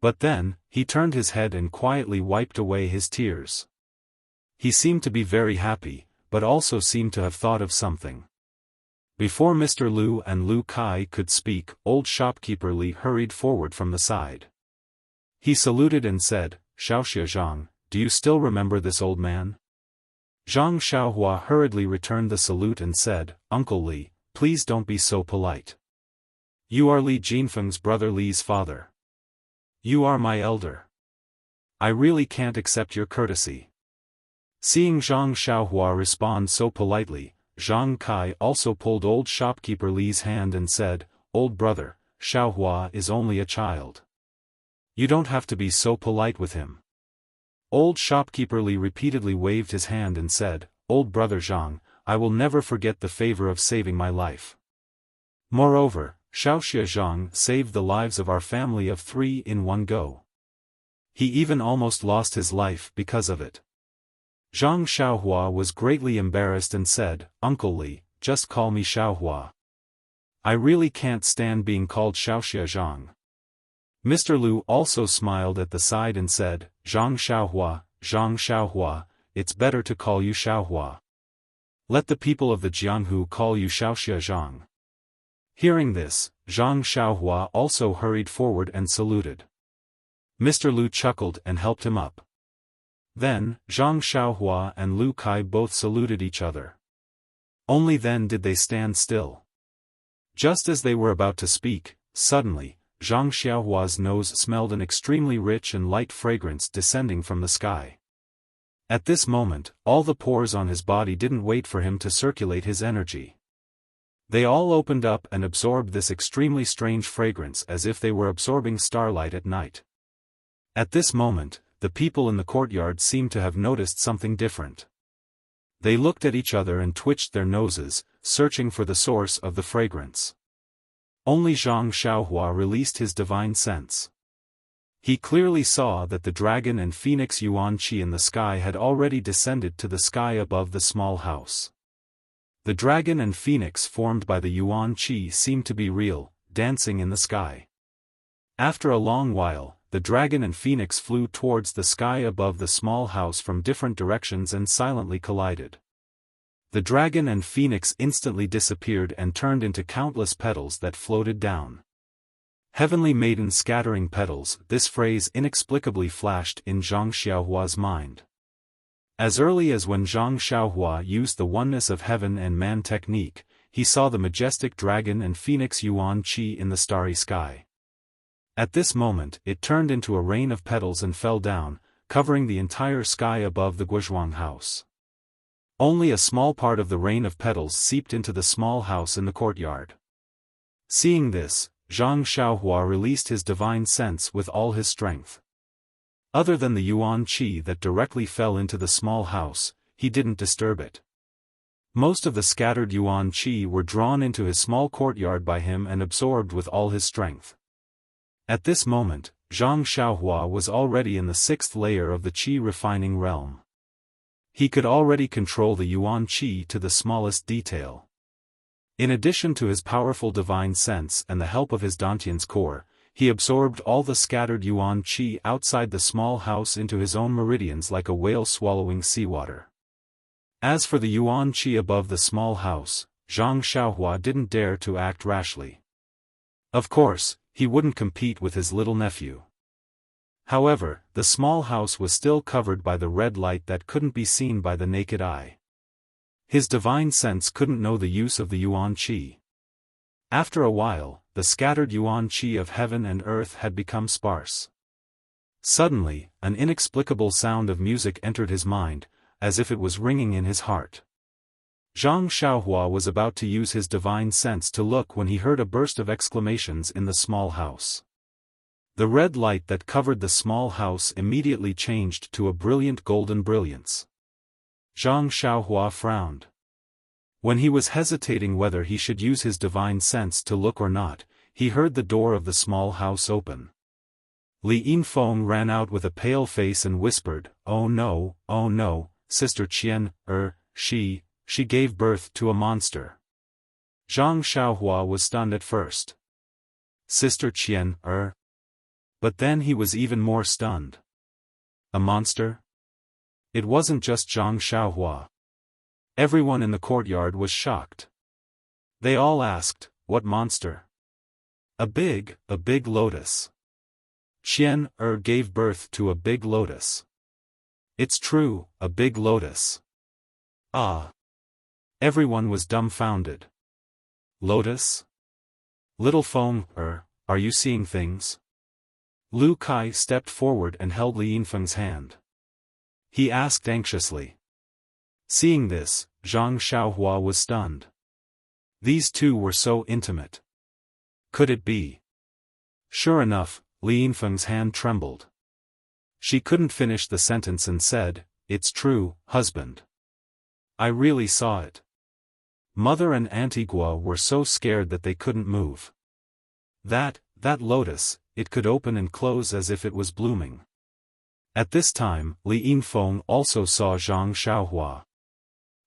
But then, he turned his head and quietly wiped away his tears. He seemed to be very happy, but also seemed to have thought of something. Before Mr. Lu and Lu Kai could speak, old shopkeeper Li hurried forward from the side. He saluted and said, "Xiaoxia Zhang, do you still remember this old man? Zhang Xiaohua hurriedly returned the salute and said, "Uncle Li, please don't be so polite. You are Li Jinfeng's brother Li's father. You are my elder. I really can't accept your courtesy." Seeing Zhang Xiaohua respond so politely, Zhang Kai also pulled old shopkeeper Li's hand and said, "Old brother, Xiaohua is only a child. You don't have to be so polite with him." Old shopkeeper Li repeatedly waved his hand and said, "Old brother Zhang, I will never forget the favor of saving my life. Moreover, Xiaoxia Zhang saved the lives of our family of 3 in one go. He even almost lost his life because of it." Zhang Xiaohua was greatly embarrassed and said, "Uncle Li, just call me Xiaohua. I really can't stand being called Xiaoxia Zhang." Mr. Lu also smiled at the side and said, Zhang Xiaohua, it's better to call you Xiaohua. Let the people of the Jianghu call you Xiaoxia Zhang." Hearing this, Zhang Xiaohua also hurried forward and saluted. Mr. Lu chuckled and helped him up. Then, Zhang Xiaohua and Lu Kai both saluted each other. Only then did they stand still. Just as they were about to speak, suddenly, Zhang Xiaohua's nose smelled an extremely rich and light fragrance descending from the sky. At this moment, all the pores on his body didn't wait for him to circulate his energy. They all opened up and absorbed this extremely strange fragrance as if they were absorbing starlight at night. At this moment, the people in the courtyard seemed to have noticed something different. They looked at each other and twitched their noses, searching for the source of the fragrance. Only Zhang Xiaohua released his divine sense. He clearly saw that the dragon and phoenix Yuan Qi in the sky had already descended to the sky above the small house. The dragon and phoenix formed by the Yuan Qi seemed to be real, dancing in the sky. After a long while, the dragon and phoenix flew towards the sky above the small house from different directions and silently collided. The dragon and phoenix instantly disappeared and turned into countless petals that floated down. "Heavenly maiden scattering petals," this phrase inexplicably flashed in Zhang Xiaohua's mind. As early as when Zhang Xiaohua used the oneness of heaven and man technique, he saw the majestic dragon and phoenix Yuan Qi in the starry sky. At this moment, it turned into a rain of petals and fell down, covering the entire sky above the Guozhuang house. Only a small part of the rain of petals seeped into the small house in the courtyard. Seeing this, Zhang Xiaohua released his divine sense with all his strength. Other than the Yuan Qi that directly fell into the small house, he didn't disturb it. Most of the scattered Yuan Qi were drawn into his small courtyard by him and absorbed with all his strength. At this moment, Zhang Xiaohua was already in the 6th layer of the Qi refining realm. He could already control the Yuan Qi to the smallest detail. In addition to his powerful divine sense and the help of his Dantian's core, he absorbed all the scattered Yuan Qi outside the small house into his own meridians like a whale swallowing seawater. As for the Yuan Qi above the small house, Zhang Xiaohua didn't dare to act rashly. Of course, he wouldn't compete with his little nephew. However, the small house was still covered by the red light that couldn't be seen by the naked eye. His divine sense couldn't know the use of the Yuan Qi. After a while, the scattered Yuan Qi of heaven and earth had become sparse. Suddenly, an inexplicable sound of music entered his mind, as if it was ringing in his heart. Zhang Xiaohua was about to use his divine sense to look when he heard a burst of exclamations in the small house. The red light that covered the small house immediately changed to a brilliant golden brilliance. Zhang Xiaohua frowned. When he was hesitating whether he should use his divine sense to look or not, he heard the door of the small house open. Li Yinfeng ran out with a pale face and whispered, oh no, Sister Qian, she gave birth to a monster." Zhang Xiaohua was stunned at first. Sister Qian, But then he was even more stunned. A monster? It wasn't just Zhang Xiaohua. Everyone in the courtyard was shocked. They all asked, what monster? A big lotus. Qian, gave birth to a big lotus. It's true, a big lotus. Ah! Everyone was dumbfounded. Lotus? Little Feng, are you seeing things? Lu Kai stepped forward and held Li Yinfeng's hand. He asked anxiously. Seeing this, Zhang Xiaohua was stunned. These two were so intimate. Could it be? Sure enough, Li Yinfeng's hand trembled. She couldn't finish the sentence and said, "It's true, husband. I really saw it." Mother and Antigua were so scared that they couldn't move. That lotus, it could open and close as if it was blooming. At this time, Li Yinfeng also saw Zhang Xiaohua.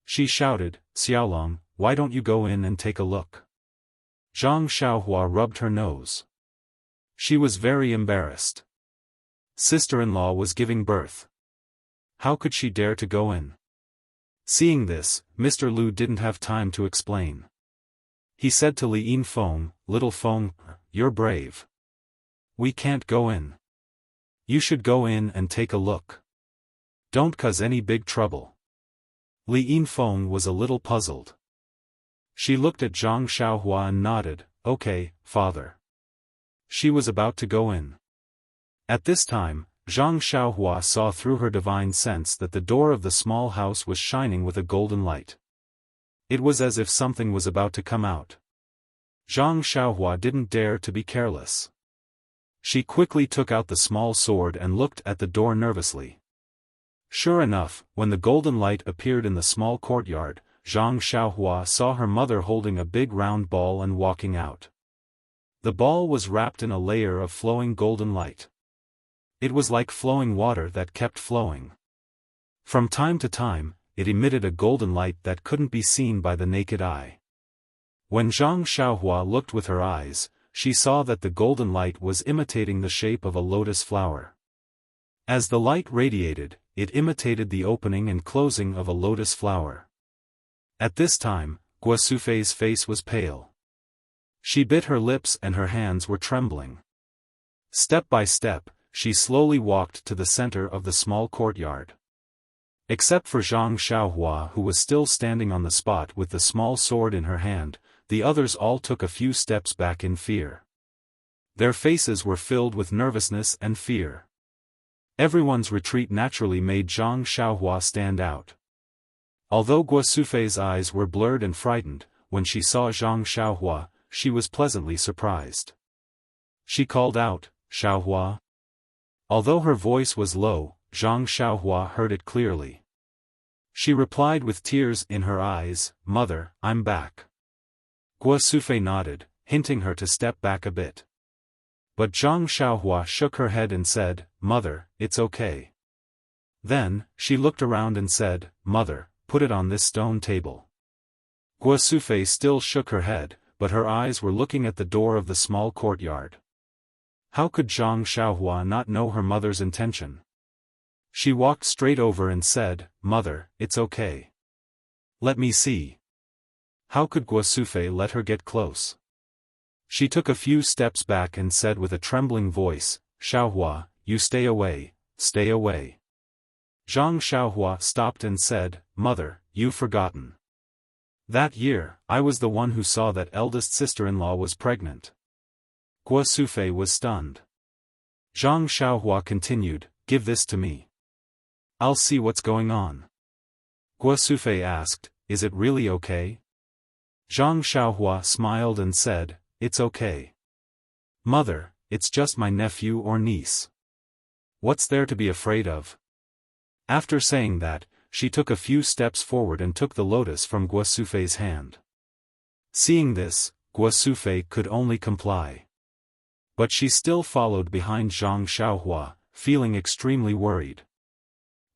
She shouted, "Xiaolong, why don't you go in and take a look?" Zhang Xiaohua rubbed her nose. She was very embarrassed. Sister-in-law was giving birth. How could she dare to go in? Seeing this, Mr. Lu didn't have time to explain. He said to Li Yinfeng, "Little Feng, you're brave. We can't go in. You should go in and take a look. Don't cause any big trouble." Li Yinfeng was a little puzzled. She looked at Zhang Xiaohua and nodded, "Okay, father." She was about to go in. At this time, Zhang Xiaohua saw through her divine sense that the door of the small house was shining with a golden light. It was as if something was about to come out. Zhang Xiaohua didn't dare to be careless. She quickly took out the small sword and looked at the door nervously. Sure enough, when the golden light appeared in the small courtyard, Zhang Xiaohua saw her mother holding a big round ball and walking out. The ball was wrapped in a layer of flowing golden light. It was like flowing water that kept flowing. From time to time, it emitted a golden light that couldn't be seen by the naked eye. When Zhang Xiaohua looked with her eyes, she saw that the golden light was imitating the shape of a lotus flower. As the light radiated, it imitated the opening and closing of a lotus flower. At this time, Guosufei's face was pale. She bit her lips and her hands were trembling. Step by step, she slowly walked to the center of the small courtyard. Except for Zhang Xiaohua, who was still standing on the spot with the small sword in her hand, the others all took a few steps back in fear. Their faces were filled with nervousness and fear. Everyone's retreat naturally made Zhang Xiaohua stand out. Although Guosufei's eyes were blurred and frightened, when she saw Zhang Xiaohua, she was pleasantly surprised. She called out, "Xiaohua." Although her voice was low, Zhang Xiaohua heard it clearly. She replied with tears in her eyes, "Mother, I'm back." Guosufei nodded, hinting her to step back a bit. But Zhang Xiaohua shook her head and said, "Mother, it's okay." Then, she looked around and said, "Mother, put it on this stone table." Guosufei still shook her head, but her eyes were looking at the door of the small courtyard. How could Zhang Xiaohua not know her mother's intention? She walked straight over and said, "Mother, it's okay. Let me see." How could Guosufei let her get close? She took a few steps back and said with a trembling voice, "Xiaohua, you stay away, stay away." Zhang Xiaohua stopped and said, "Mother, you've forgotten. That year, I was the one who saw that eldest sister-in-law was pregnant." Guosufei was stunned. Zhang Xiaohua continued, "Give this to me. I'll see what's going on." Guosufei asked, "Is it really okay?" Zhang Xiaohua smiled and said, "It's okay. Mother, it's just my nephew or niece. What's there to be afraid of?" After saying that, she took a few steps forward and took the lotus from Guosufei's hand. Seeing this, Guosufei could only comply. But she still followed behind Zhang Xiaohua, feeling extremely worried.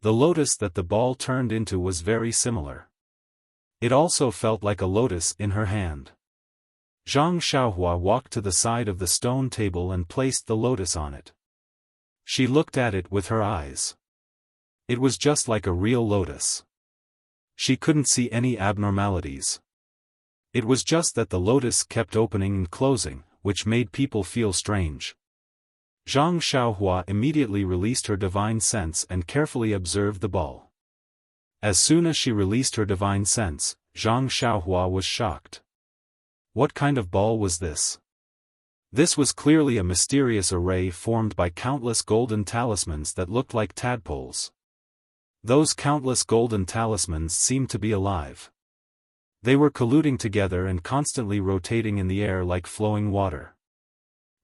The lotus that the ball turned into was very similar. It also felt like a lotus in her hand. Zhang Xiaohua walked to the side of the stone table and placed the lotus on it. She looked at it with her eyes. It was just like a real lotus. She couldn't see any abnormalities. It was just that the lotus kept opening and closing, which made people feel strange. Zhang Xiaohua immediately released her divine sense and carefully observed the ball. As soon as she released her divine sense, Zhang Xiaohua was shocked. What kind of ball was this? This was clearly a mysterious array formed by countless golden talismans that looked like tadpoles. Those countless golden talismans seemed to be alive. They were colluding together and constantly rotating in the air like flowing water.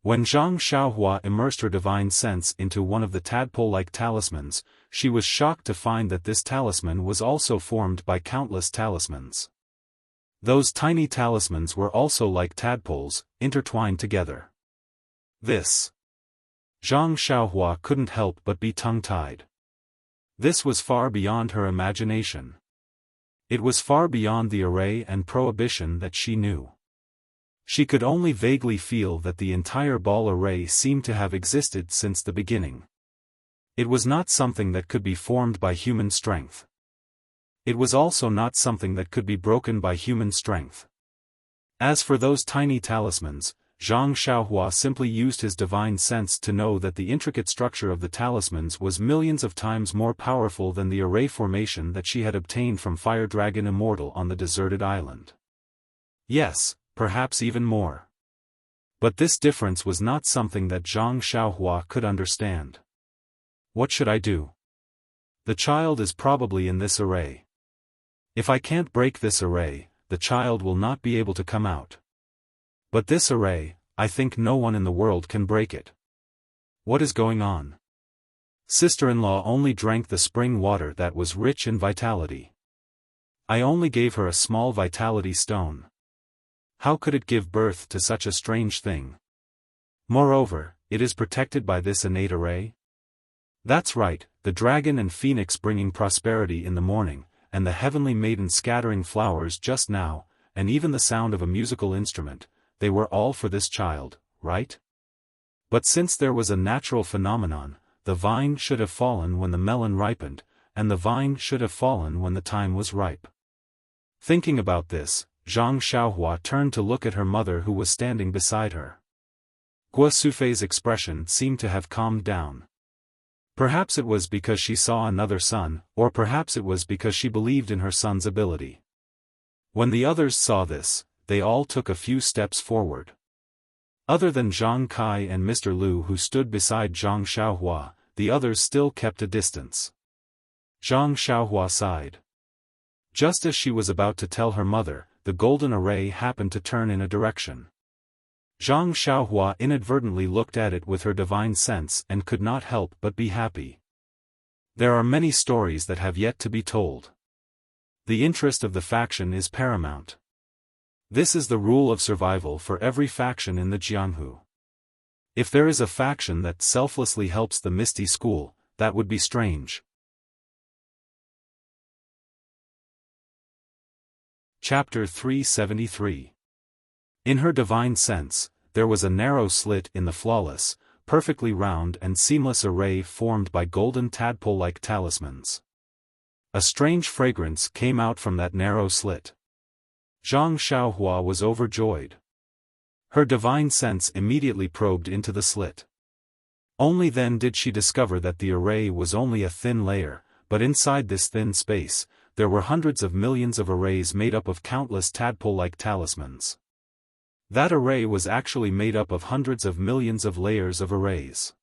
When Zhang Xiaohua immersed her divine sense into one of the tadpole-like talismans, she was shocked to find that this talisman was also formed by countless talismans. Those tiny talismans were also like tadpoles, intertwined together. This. Zhang Xiaohua couldn't help but be tongue-tied. This was far beyond her imagination. It was far beyond the array and prohibition that she knew. She could only vaguely feel that the entire ball array seemed to have existed since the beginning. It was not something that could be formed by human strength. It was also not something that could be broken by human strength. As for those tiny talismans, Zhang Xiaohua simply used his divine sense to know that the intricate structure of the talismans was millions of times more powerful than the array formation that she had obtained from Fire Dragon Immortal on the deserted island. Yes, perhaps even more. But this difference was not something that Zhang Xiaohua could understand. What should I do? The child is probably in this array. If I can't break this array, the child will not be able to come out. But this array, I think no one in the world can break it. What is going on? Sister-in-law only drank the spring water that was rich in vitality. I only gave her a small vitality stone. How could it give birth to such a strange thing? Moreover, it is protected by this innate array? That's right, the dragon and phoenix bringing prosperity in the morning, and the heavenly maiden scattering flowers just now, and even the sound of a musical instrument, they were all for this child, right? But since there was a natural phenomenon, the vine should have fallen when the melon ripened, and the vine should have fallen when the time was ripe. Thinking about this, Zhang Xiaohua turned to look at her mother who was standing beside her. Guo Sufei's expression seemed to have calmed down. Perhaps it was because she saw another son, or perhaps it was because she believed in her son's ability. When the others saw this, they all took a few steps forward. Other than Zhang Kai and Mr. Liu who stood beside Zhang Xiaohua, the others still kept a distance. Zhang Xiaohua sighed. Just as she was about to tell her mother, the golden array happened to turn in a direction. Zhang Xiaohua inadvertently looked at it with her divine sense and could not help but be happy. There are many stories that have yet to be told. The interest of the faction is paramount. This is the rule of survival for every faction in the Jianghu. If there is a faction that selflessly helps the Misty School, that would be strange. Chapter 373. In her divine sense, there was a narrow slit in the flawless, perfectly round and seamless array formed by golden tadpole-like talismans. A strange fragrance came out from that narrow slit. Zhang Xiaohua was overjoyed. Her divine sense immediately probed into the slit. Only then did she discover that the array was only a thin layer, but inside this thin space, there were hundreds of millions of arrays made up of countless tadpole-like talismans. That array was actually made up of hundreds of millions of layers of arrays.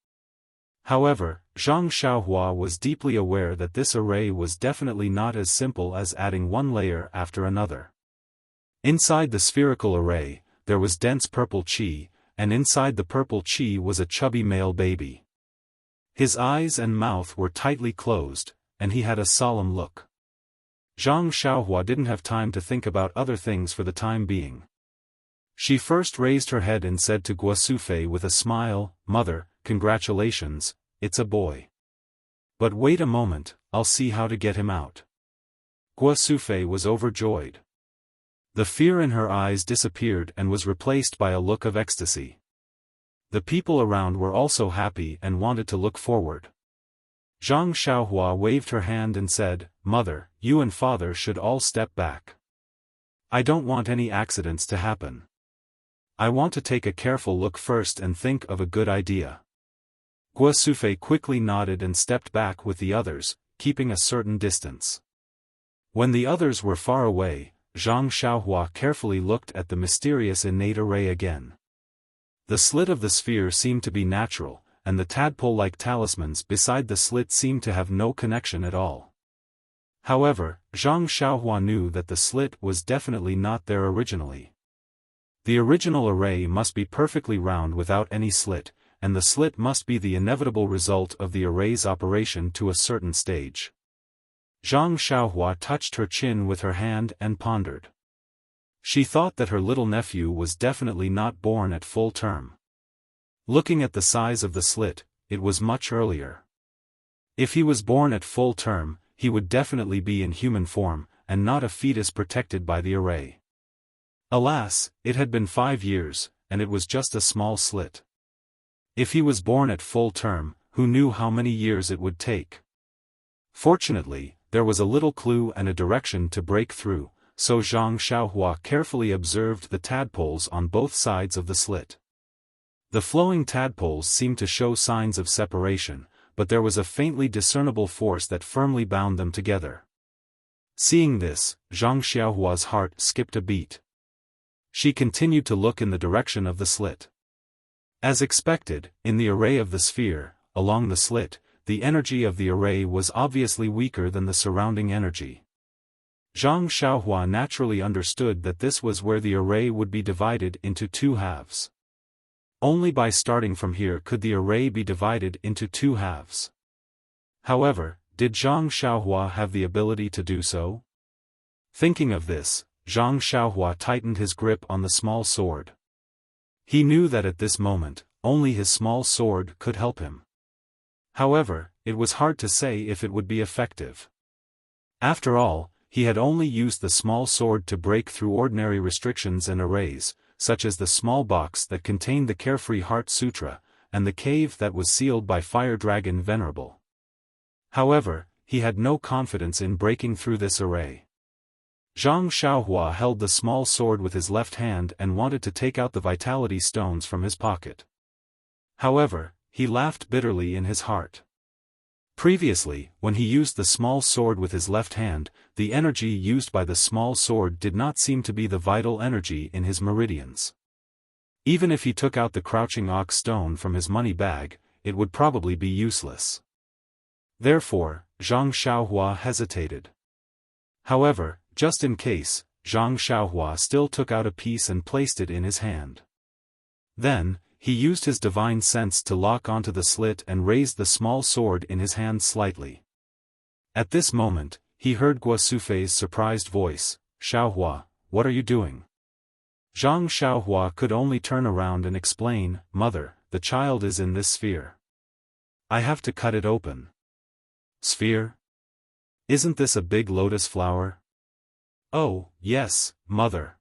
However, Zhang Xiaohua was deeply aware that this array was definitely not as simple as adding one layer after another. Inside the spherical array, there was dense purple qi, and inside the purple qi was a chubby male baby. His eyes and mouth were tightly closed, and he had a solemn look. Zhang Xiaohua didn't have time to think about other things for the time being. She first raised her head and said to Guo Sufei with a smile, "Mother, congratulations, it's a boy. But wait a moment, I'll see how to get him out." Guo Sufei was overjoyed. The fear in her eyes disappeared and was replaced by a look of ecstasy. The people around were also happy and wanted to look forward. Zhang Xiaohua waved her hand and said, "Mother, you and father should all step back. I don't want any accidents to happen. I want to take a careful look first and think of a good idea." Guo Sufei quickly nodded and stepped back with the others, keeping a certain distance. When the others were far away, Zhang Xiaohua carefully looked at the mysterious innate array again. The slit of the sphere seemed to be natural, and the tadpole-like talismans beside the slit seemed to have no connection at all. However, Zhang Xiaohua knew that the slit was definitely not there originally. The original array must be perfectly round without any slit, and the slit must be the inevitable result of the array's operation to a certain stage. Zhang Xiaohua touched her chin with her hand and pondered. She thought that her little nephew was definitely not born at full term. Looking at the size of the slit, it was much earlier. If he was born at full term, he would definitely be in human form, and not a fetus protected by the array. Alas, it had been 5 years, and it was just a small slit. If he was born at full term, who knew how many years it would take? Fortunately, there was a little clue and a direction to break through, so Zhang Xiaohua carefully observed the tadpoles on both sides of the slit. The flowing tadpoles seemed to show signs of separation, but there was a faintly discernible force that firmly bound them together. Seeing this, Zhang Xiaohua's heart skipped a beat. She continued to look in the direction of the slit. As expected, in the array of the sphere, along the slit, the energy of the array was obviously weaker than the surrounding energy. Zhang Xiaohua naturally understood that this was where the array would be divided into 2 halves. Only by starting from here could the array be divided into 2 halves. However, did Zhang Xiaohua have the ability to do so? Thinking of this, Zhang Xiaohua tightened his grip on the small sword. He knew that at this moment, only his small sword could help him. However, it was hard to say if it would be effective. After all, he had only used the small sword to break through ordinary restrictions and arrays, such as the small box that contained the Carefree Heart Sutra, and the cave that was sealed by Fire Dragon Venerable. However, he had no confidence in breaking through this array. Zhang Xiaohua held the small sword with his left hand and wanted to take out the vitality stones from his pocket. However, he laughed bitterly in his heart. Previously, when he used the small sword with his left hand, the energy used by the small sword did not seem to be the vital energy in his meridians. Even if he took out the crouching ox stone from his money bag, it would probably be useless. Therefore, Zhang Xiaohua hesitated. However, just in case, Zhang Xiaohua still took out a piece and placed it in his hand. Then, he used his divine sense to lock onto the slit and raised the small sword in his hand slightly. At this moment, he heard Guo Sufei's surprised voice, "Xiaohua, what are you doing?" Zhang Xiaohua could only turn around and explain, "Mother, the child is in this sphere. I have to cut it open." "Sphere? Isn't this a big lotus flower?" "Oh, yes, mother.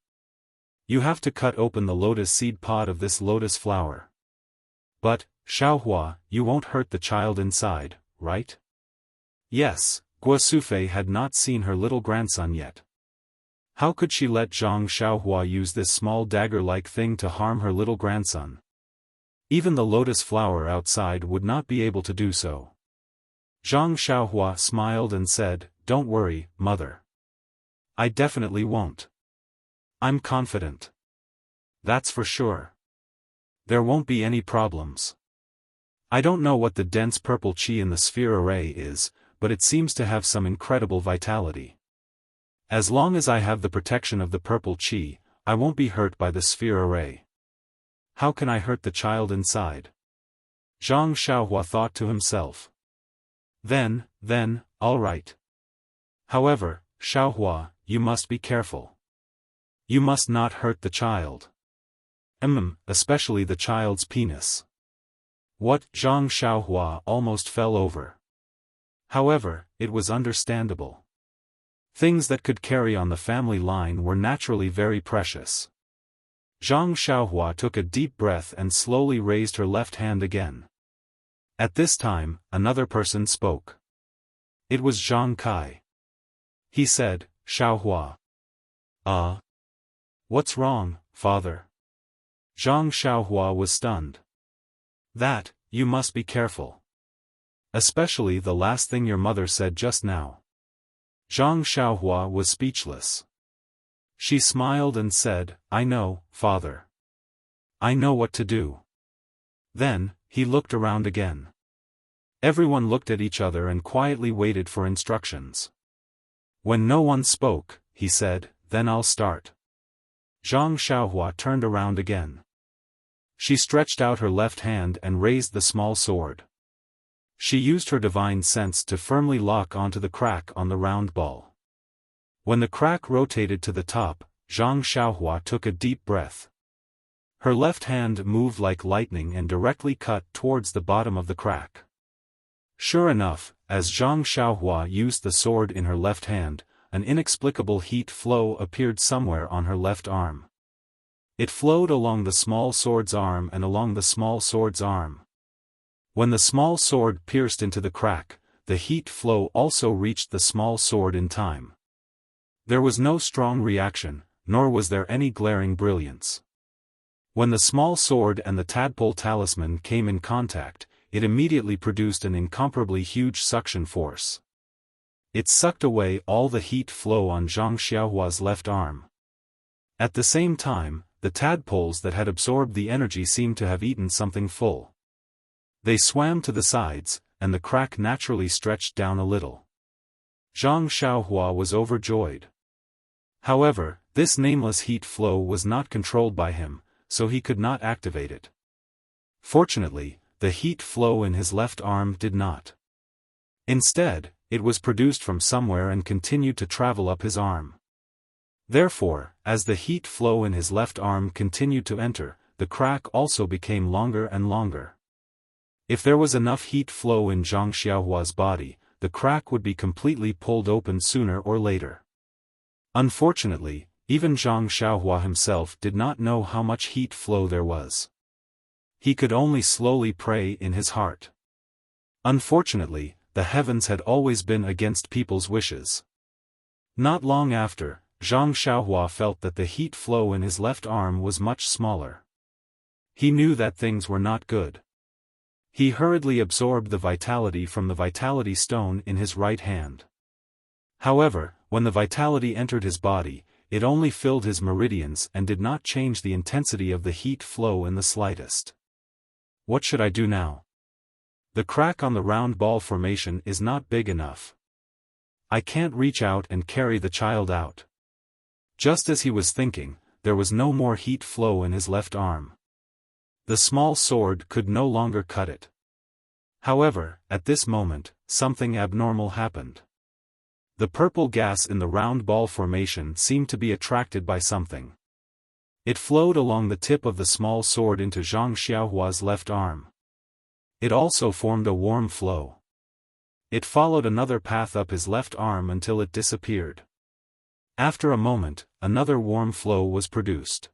You have to cut open the lotus seed pod of this lotus flower." "But, Xiaohua, you won't hurt the child inside, right?" Yes, Guo Sufei had not seen her little grandson yet. How could she let Zhang Xiaohua use this small dagger-like thing to harm her little grandson? Even the lotus flower outside would not be able to do so. Zhang Xiaohua smiled and said, "Don't worry, mother. I definitely won't. I'm confident. That's for sure. There won't be any problems. I don't know what the dense purple chi in the sphere array is, but it seems to have some incredible vitality. As long as I have the protection of the purple chi, I won't be hurt by the sphere array. How can I hurt the child inside?" Zhang Xiaohua thought to himself. Then, all right. However, Xiaohua, you must be careful. You must not hurt the child. Especially the child's penis. What? Zhang Xiaohua almost fell over. However, it was understandable. Things that could carry on the family line were naturally very precious. Zhang Xiaohua took a deep breath and slowly raised her left hand again. At this time, another person spoke. It was Zhang Kai. He said, "Xiaohua. What's wrong, father?" Zhang Xiaohua was stunned. "That, you must be careful. Especially the last thing your mother said just now. Zhang Xiaohua was speechless. She smiled and said, "I know, father. I know what to do." Then, he looked around again. Everyone looked at each other and quietly waited for instructions. When no one spoke, he said, "Then I'll start." Zhang Xiaohua turned around again. She stretched out her left hand and raised the small sword. She used her divine sense to firmly lock onto the crack on the round ball. When the crack rotated to the top, Zhang Xiaohua took a deep breath. Her left hand moved like lightning and directly cut towards the bottom of the crack. Sure enough, as Zhang Xiaohua used the sword in her left hand, an inexplicable heat flow appeared somewhere on her left arm. It flowed along the small sword's arm and along the small sword's arm. When the small sword pierced into the crack, the heat flow also reached the small sword in time. There was no strong reaction, nor was there any glaring brilliance. When the small sword and the tadpole talisman came in contact, it immediately produced an incomparably huge suction force. It sucked away all the heat flow on Zhang Xiaohua's left arm. At the same time, the tadpoles that had absorbed the energy seemed to have eaten something full. They swam to the sides, and the crack naturally stretched down a little. Zhang Xiaohua was overjoyed. However, this nameless heat flow was not controlled by him, so he could not activate it. Fortunately, the heat flow in his left arm did not. Instead, it was produced from somewhere and continued to travel up his arm. Therefore, as the heat flow in his left arm continued to enter, the crack also became longer and longer. If there was enough heat flow in Zhang Xiaohua's body, the crack would be completely pulled open sooner or later. Unfortunately, even Zhang Xiaohua himself did not know how much heat flow there was. He could only slowly pray in his heart. Unfortunately, the heavens had always been against people's wishes. Not long after, Zhang Xiaohua felt that the heat flow in his left arm was much smaller. He knew that things were not good. He hurriedly absorbed the vitality from the vitality stone in his right hand. However, when the vitality entered his body, it only filled his meridians and did not change the intensity of the heat flow in the slightest. What should I do now? The crack on the round ball formation is not big enough. I can't reach out and carry the child out. Just as he was thinking, there was no more heat flow in his left arm. The small sword could no longer cut it. However, at this moment, something abnormal happened. The purple gas in the round ball formation seemed to be attracted by something. It flowed along the tip of the small sword into Zhang Xiaohua's left arm. It also formed a warm flow. It followed another path up his left arm until it disappeared. After a moment, another warm flow was produced.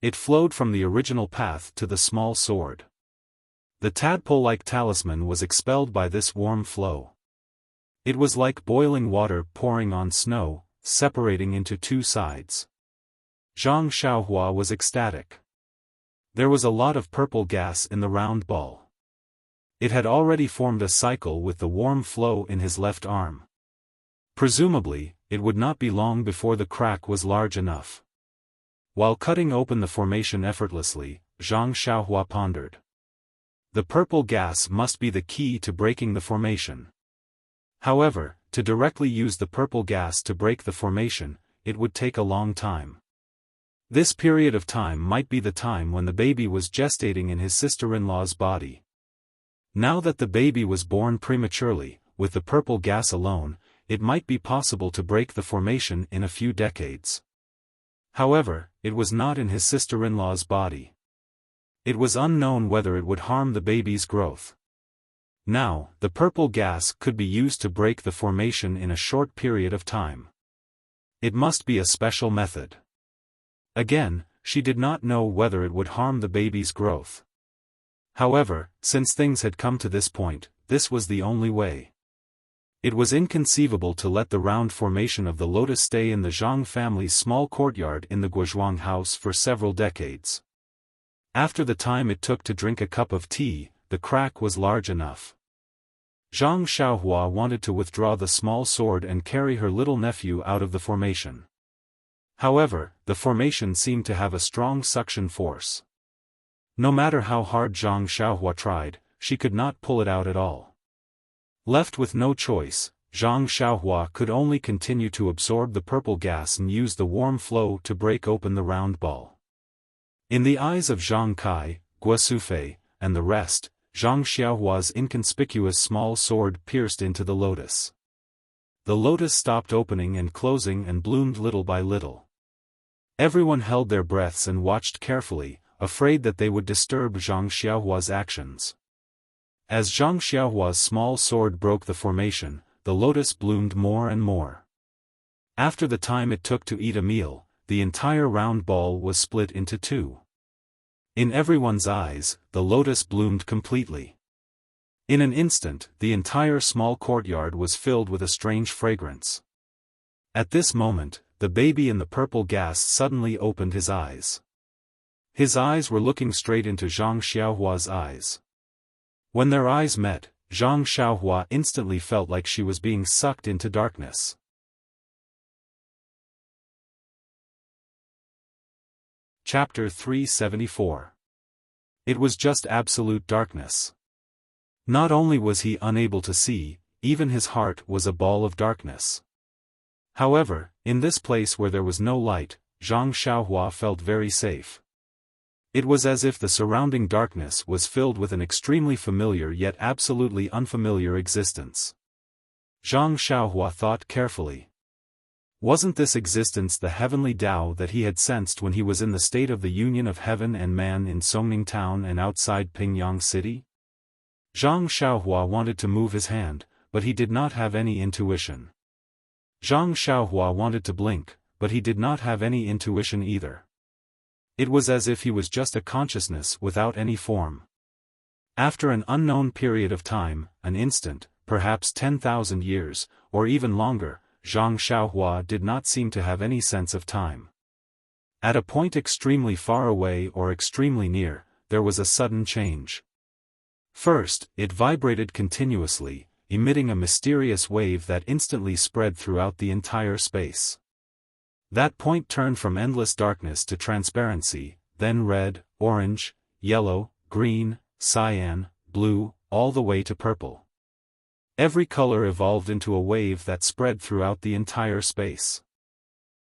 It flowed from the original path to the small sword. The tadpole-like talisman was expelled by this warm flow. It was like boiling water pouring on snow, separating into two sides. Zhang Xiaohua was ecstatic. There was a lot of purple gas in the round ball. It had already formed a cycle with the warm flow in his left arm. Presumably, it would not be long before the crack was large enough. While cutting open the formation effortlessly, Zhang Xiaohua pondered. The purple gas must be the key to breaking the formation. However, to directly use the purple gas to break the formation, it would take a long time. This period of time might be the time when the baby was gestating in his sister-in-law's body. Now that the baby was born prematurely, with the purple gas alone, it might be possible to break the formation in a few decades. However, it was not in his sister-in-law's body. It was unknown whether it would harm the baby's growth. Now, the purple gas could be used to break the formation in a short period of time. It must be a special method. Again, she did not know whether it would harm the baby's growth. However, since things had come to this point, this was the only way. It was inconceivable to let the round formation of the lotus stay in the Zhang family's small courtyard in the Guozhuang house for several decades. After the time it took to drink a cup of tea, the crack was large enough. Zhang Xiaohua wanted to withdraw the small sword and carry her little nephew out of the formation. However, the formation seemed to have a strong suction force. No matter how hard Zhang Xiaohua tried, she could not pull it out at all. Left with no choice, Zhang Xiaohua could only continue to absorb the purple gas and use the warm flow to break open the round ball. In the eyes of Zhang Kai, Guo Sufei, and the rest, Zhang Xiaohua's inconspicuous small sword pierced into the lotus. The lotus stopped opening and closing and bloomed little by little. Everyone held their breaths and watched carefully, afraid that they would disturb Zhang Xiaohua's actions. As Zhang Xiaohua's small sword broke the formation, the lotus bloomed more and more. After the time it took to eat a meal, the entire round ball was split into two. In everyone's eyes, the lotus bloomed completely. In an instant, the entire small courtyard was filled with a strange fragrance. At this moment, the baby in the purple gas suddenly opened his eyes. His eyes were looking straight into Zhang Xiaohua's eyes. When their eyes met, Zhang Xiaohua instantly felt like she was being sucked into darkness. Chapter 374. It was just absolute darkness. Not only was he unable to see, even his heart was a ball of darkness. However, in this place where there was no light, Zhang Xiaohua felt very safe. It was as if the surrounding darkness was filled with an extremely familiar yet absolutely unfamiliar existence. Zhang Xiaohua thought carefully. Wasn't this existence the heavenly Tao that he had sensed when he was in the state of the union of heaven and man in Songning Town and outside Pingyang City? Zhang Xiaohua wanted to move his hand, but he did not have any intuition. Zhang Xiaohua wanted to blink, but he did not have any intuition either. It was as if he was just a consciousness without any form. After an unknown period of time, an instant, perhaps 10,000 years, or even longer, Zhang Xiaohua did not seem to have any sense of time. At a point extremely far away or extremely near, there was a sudden change. First, it vibrated continuously, emitting a mysterious wave that instantly spread throughout the entire space. That point turned from endless darkness to transparency, then red, orange, yellow, green, cyan, blue, all the way to purple. Every color evolved into a wave that spread throughout the entire space.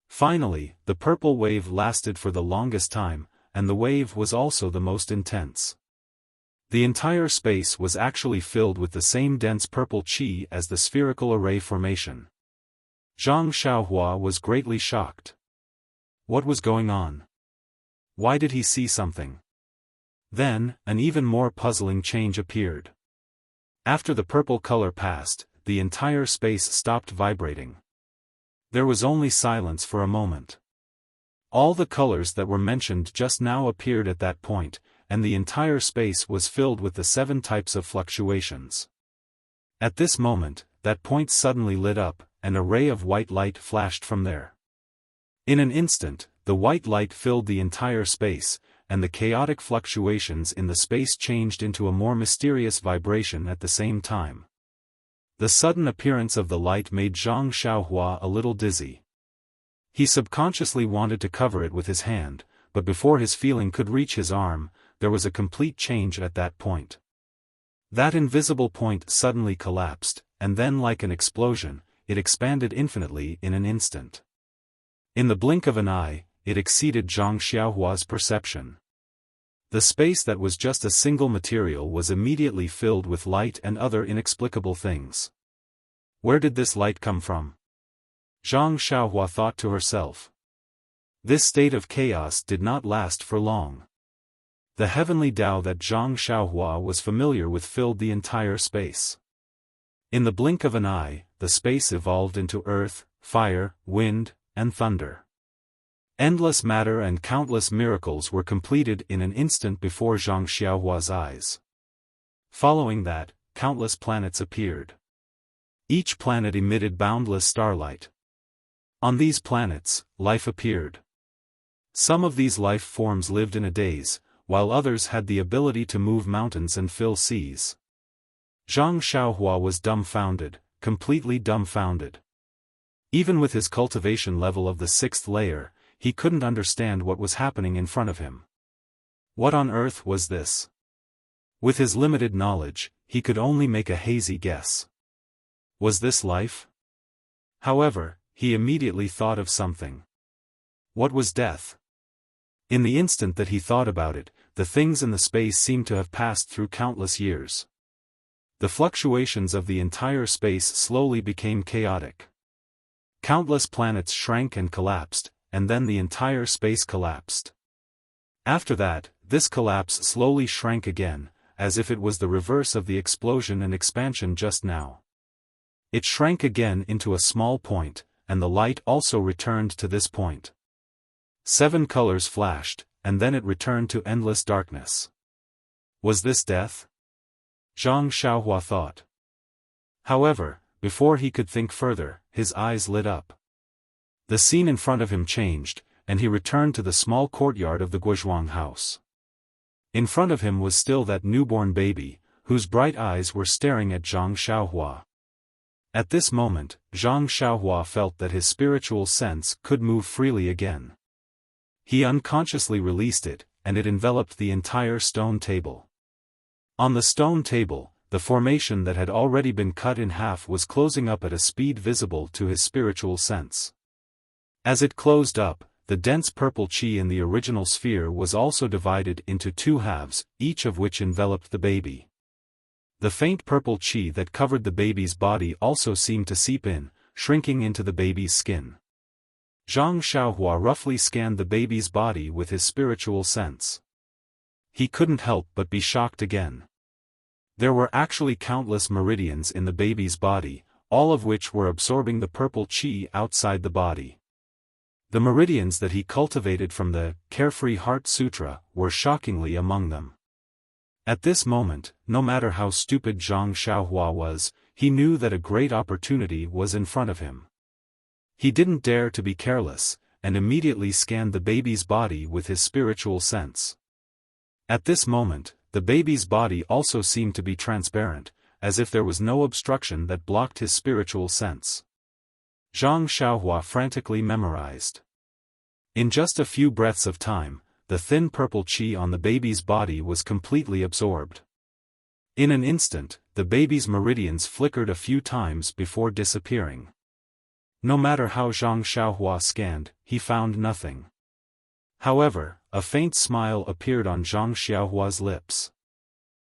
Finally, the purple wave lasted for the longest time, and the wave was also the most intense. The entire space was actually filled with the same dense purple qi as the spherical array formation. Zhang Xiaohua was greatly shocked. What was going on? Why did he see something? Then, an even more puzzling change appeared. After the purple color passed, the entire space stopped vibrating. There was only silence for a moment. All the colors that were mentioned just now appeared at that point, and the entire space was filled with the 7 types of fluctuations. At this moment, that point suddenly lit up, and a ray of white light flashed from there. In an instant, the white light filled the entire space, and the chaotic fluctuations in the space changed into a more mysterious vibration at the same time. The sudden appearance of the light made Zhang Xiaohua a little dizzy. He subconsciously wanted to cover it with his hand, but before his feeling could reach his arm, there was a complete change at that point. That invisible point suddenly collapsed, and then like an explosion, it expanded infinitely in an instant. In the blink of an eye, it exceeded Zhang Xiaohua's perception. The space that was just a single material was immediately filled with light and other inexplicable things. Where did this light come from? Zhang Xiaohua thought to herself. This state of chaos did not last for long. The heavenly Tao that Zhang Xiaohua was familiar with filled the entire space. In the blink of an eye, the space evolved into earth, fire, wind, and thunder. Endless matter and countless miracles were completed in an instant before Zhang Xiaohua's eyes. Following that, countless planets appeared. Each planet emitted boundless starlight. On these planets, life appeared. Some of these life forms lived in a daze, while others had the ability to move mountains and fill seas. Zhang Xiaohua was dumbfounded, completely dumbfounded. Even with his cultivation level of the 6th layer, he couldn't understand what was happening in front of him. What on earth was this? With his limited knowledge, he could only make a hazy guess. Was this life? However, he immediately thought of something. What was death? In the instant that he thought about it, the things in the space seemed to have passed through countless years. The fluctuations of the entire space slowly became chaotic. Countless planets shrank and collapsed, and then the entire space collapsed. After that, this collapse slowly shrank again, as if it was the reverse of the explosion and expansion just now. It shrank again into a small point, and the light also returned to this point. 7 colors flashed, and then it returned to endless darkness. Was this death? Zhang Xiaohua thought. However, before he could think further, his eyes lit up. The scene in front of him changed, and he returned to the small courtyard of the Guozhuang house. In front of him was still that newborn baby, whose bright eyes were staring at Zhang Xiaohua. At this moment, Zhang Xiaohua felt that his spiritual sense could move freely again. He unconsciously released it, and it enveloped the entire stone table. On the stone table, the formation that had already been cut in half was closing up at a speed visible to his spiritual sense. As it closed up, the dense purple qi in the original sphere was also divided into 2 halves, each of which enveloped the baby. The faint purple qi that covered the baby's body also seemed to seep in, shrinking into the baby's skin. Zhang Xiaohua roughly scanned the baby's body with his spiritual sense. He couldn't help but be shocked again. There were actually countless meridians in the baby's body, all of which were absorbing the purple qi outside the body. The meridians that he cultivated from the Carefree Heart Sutra were shockingly among them. At this moment, no matter how stupid Zhang Xiaohua was, he knew that a great opportunity was in front of him. He didn't dare to be careless, and immediately scanned the baby's body with his spiritual sense. At this moment, the baby's body also seemed to be transparent, as if there was no obstruction that blocked his spiritual sense. Zhang Xiaohua frantically memorized. In just a few breaths of time, the thin purple qi on the baby's body was completely absorbed. In an instant, the baby's meridians flickered a few times before disappearing. No matter how Zhang Xiaohua scanned, he found nothing. However, a faint smile appeared on Zhang Xiaohua's lips.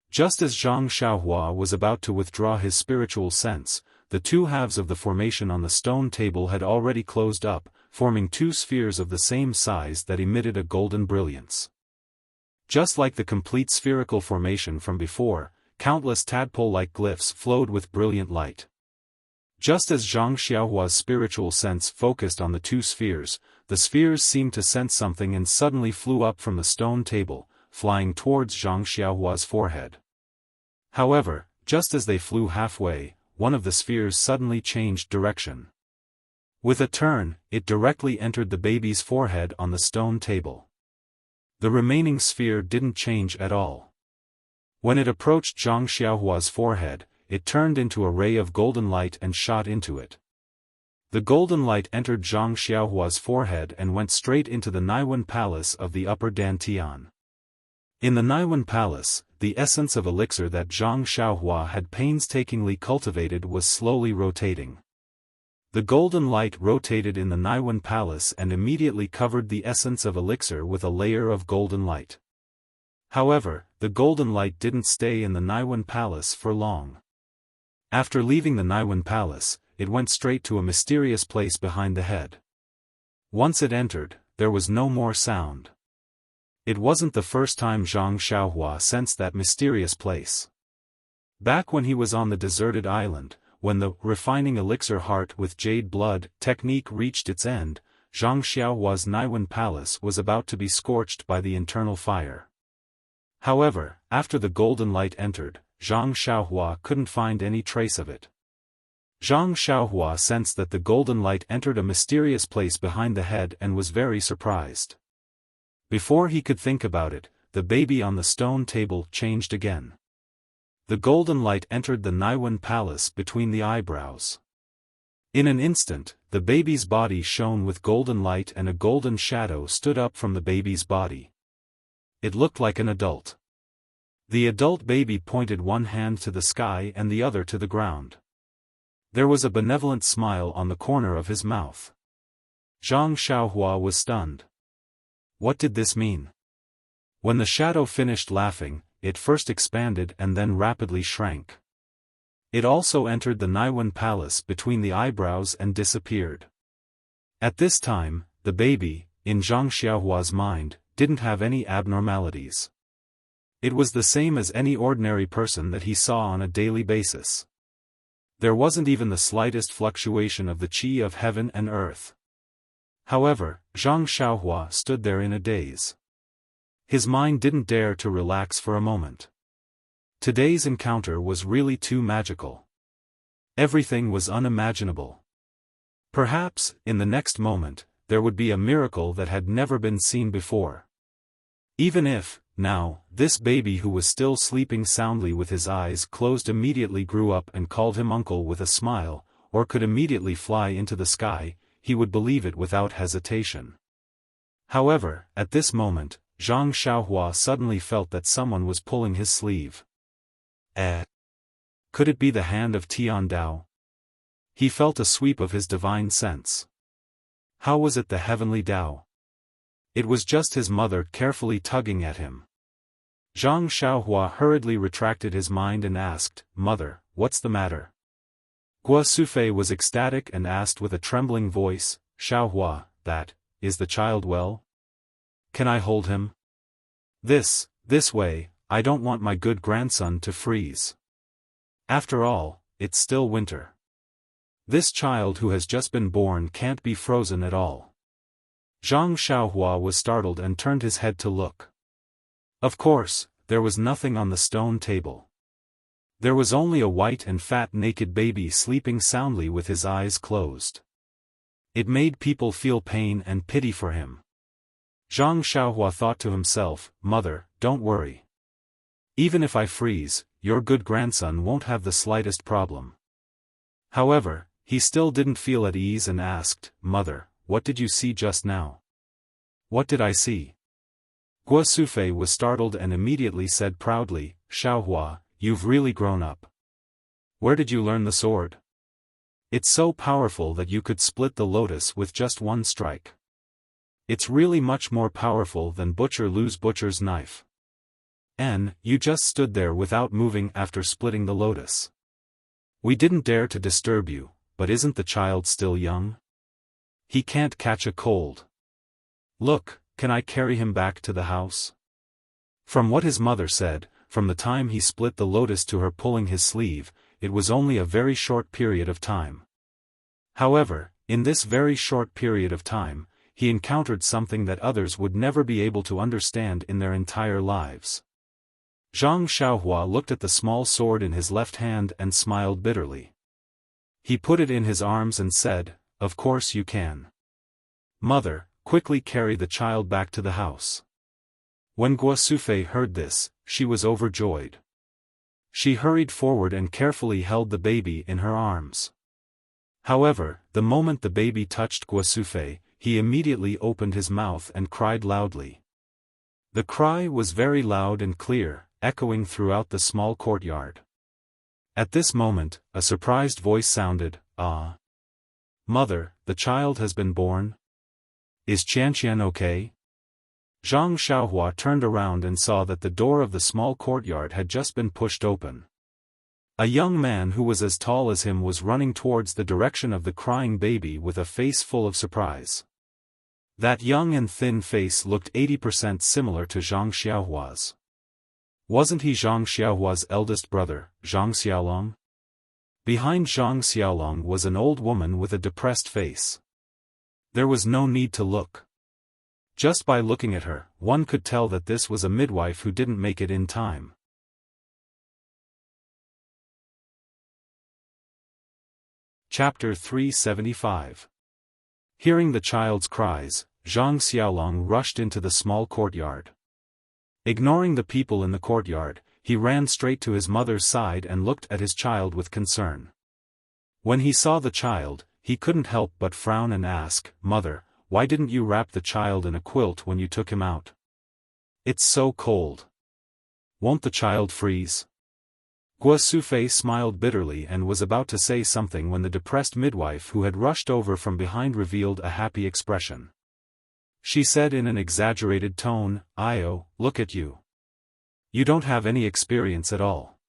Just as Zhang Xiaohua was about to withdraw his spiritual sense, the 2 halves of the formation on the stone table had already closed up, forming 2 spheres of the same size that emitted a golden brilliance. Just like the complete spherical formation from before, countless tadpole-like glyphs flowed with brilliant light. Just as Zhang Xiaohua's spiritual sense focused on the 2 spheres, the spheres seemed to sense something and suddenly flew up from the stone table, flying towards Zhang Xiaohua's forehead. However, just as they flew halfway, one of the spheres suddenly changed direction. With a turn, it directly entered the baby's forehead on the stone table. The remaining sphere didn't change at all. When it approached Zhang Xiaohua's forehead, it turned into a ray of golden light and shot into it. The golden light entered Zhang Xiaohua's forehead and went straight into the Naiwen Palace of the Upper Dantian. In the Naiwen Palace, the essence of elixir that Zhang Xiaohua had painstakingly cultivated was slowly rotating. The golden light rotated in the Naiwen Palace and immediately covered the essence of elixir with a layer of golden light. However, the golden light didn't stay in the Naiwen Palace for long. After leaving the Naiwen Palace, it went straight to a mysterious place behind the head. Once it entered, there was no more sound. It wasn't the first time Zhang Xiaohua sensed that mysterious place. Back when he was on the deserted island, when the refining elixir heart with jade blood technique reached its end, Zhang Xiaohua's Naiwen Palace was about to be scorched by the internal fire. However, after the golden light entered, Zhang Xiaohua couldn't find any trace of it. Zhang Xiaohua sensed that the golden light entered a mysterious place behind the head and was very surprised. Before he could think about it, the baby on the stone table changed again. The golden light entered the Naiwan palace between the eyebrows. In an instant, the baby's body shone with golden light and a golden shadow stood up from the baby's body. It looked like an adult. The adult baby pointed one hand to the sky and the other to the ground. There was a benevolent smile on the corner of his mouth. Zhang Xiaohua was stunned. What did this mean? When the shadow finished laughing, it first expanded and then rapidly shrank. It also entered the Naiwan palace between the eyebrows and disappeared. At this time, the baby, in Zhang Xiaohua's mind, didn't have any abnormalities. It was the same as any ordinary person that he saw on a daily basis. There wasn't even the slightest fluctuation of the qi of heaven and earth. However, Zhang Xiaohua stood there in a daze. His mind didn't dare to relax for a moment. Today's encounter was really too magical. Everything was unimaginable. Perhaps, in the next moment, there would be a miracle that had never been seen before. Even if, now, this baby who was still sleeping soundly with his eyes closed immediately grew up and called him uncle with a smile, or could immediately fly into the sky, he would believe it without hesitation. However, at this moment, Zhang Xiaohua suddenly felt that someone was pulling his sleeve. Could it be the hand of Tian Dao? He felt a sweep of his divine sense. How was it the heavenly Dao? It was just his mother carefully tugging at him. Zhang Xiaohua hurriedly retracted his mind and asked, "Mother, what's the matter?" Guo Sufei was ecstatic and asked with a trembling voice, "Xiaohua, is the child well? Can I hold him? This way, I don't want my good grandson to freeze. After all, it's still winter. This child who has just been born can't be frozen at all." Zhang Xiaohua was startled and turned his head to look. Of course, there was nothing on the stone table. There was only a white and fat naked baby sleeping soundly with his eyes closed. It made people feel pain and pity for him. Zhang Xiaohua thought to himself, "Mother, don't worry. Even if I freeze, your good grandson won't have the slightest problem." However, he still didn't feel at ease and asked, "Mother, what did you see just now?" "What did I see?" Guo Sufei was startled and immediately said proudly, "Xiaohua, you've really grown up. Where did you learn the sword? It's so powerful that you could split the lotus with just one strike. It's really much more powerful than Butcher Lu's butcher's knife. And, you just stood there without moving after splitting the lotus. We didn't dare to disturb you, but isn't the child still young? He can't catch a cold. Look, can I carry him back to the house?" From what his mother said, from the time he split the lotus to her pulling his sleeve, it was only a very short period of time. However, in this very short period of time, he encountered something that others would never be able to understand in their entire lives. Zhang Xiaohua looked at the small sword in his left hand and smiled bitterly. He put it in his arms and said, "Of course you can. Mother, quickly carry the child back to the house." When Guo Sufei heard this, she was overjoyed. She hurried forward and carefully held the baby in her arms. However, the moment the baby touched Guo Sufei, he immediately opened his mouth and cried loudly. The cry was very loud and clear, echoing throughout the small courtyard. At this moment, a surprised voice sounded, "Ah! Mother, the child has been born? Is Qianqian okay?" Zhang Xiaohua turned around and saw that the door of the small courtyard had just been pushed open. A young man who was as tall as him was running towards the direction of the crying baby with a face full of surprise. That young and thin face looked 80% similar to Zhang Xiaohua's. Wasn't he Zhang Xiaohua's eldest brother, Zhang Xiaolong? Behind Zhang Xiaolong was an old woman with a depressed face. There was no need to look. Just by looking at her, one could tell that this was a midwife who didn't make it in time. Chapter 375. Hearing the child's cries, Zhang Xiaolong rushed into the small courtyard. Ignoring the people in the courtyard, he ran straight to his mother's side and looked at his child with concern. When he saw the child, he couldn't help but frown and ask, "Mother, why didn't you wrap the child in a quilt when you took him out? It's so cold. Won't the child freeze?" Guo Sufei smiled bitterly and was about to say something when the depressed midwife who had rushed over from behind revealed a happy expression. She said in an exaggerated tone, "Io, look at you. You don't have any experience at all.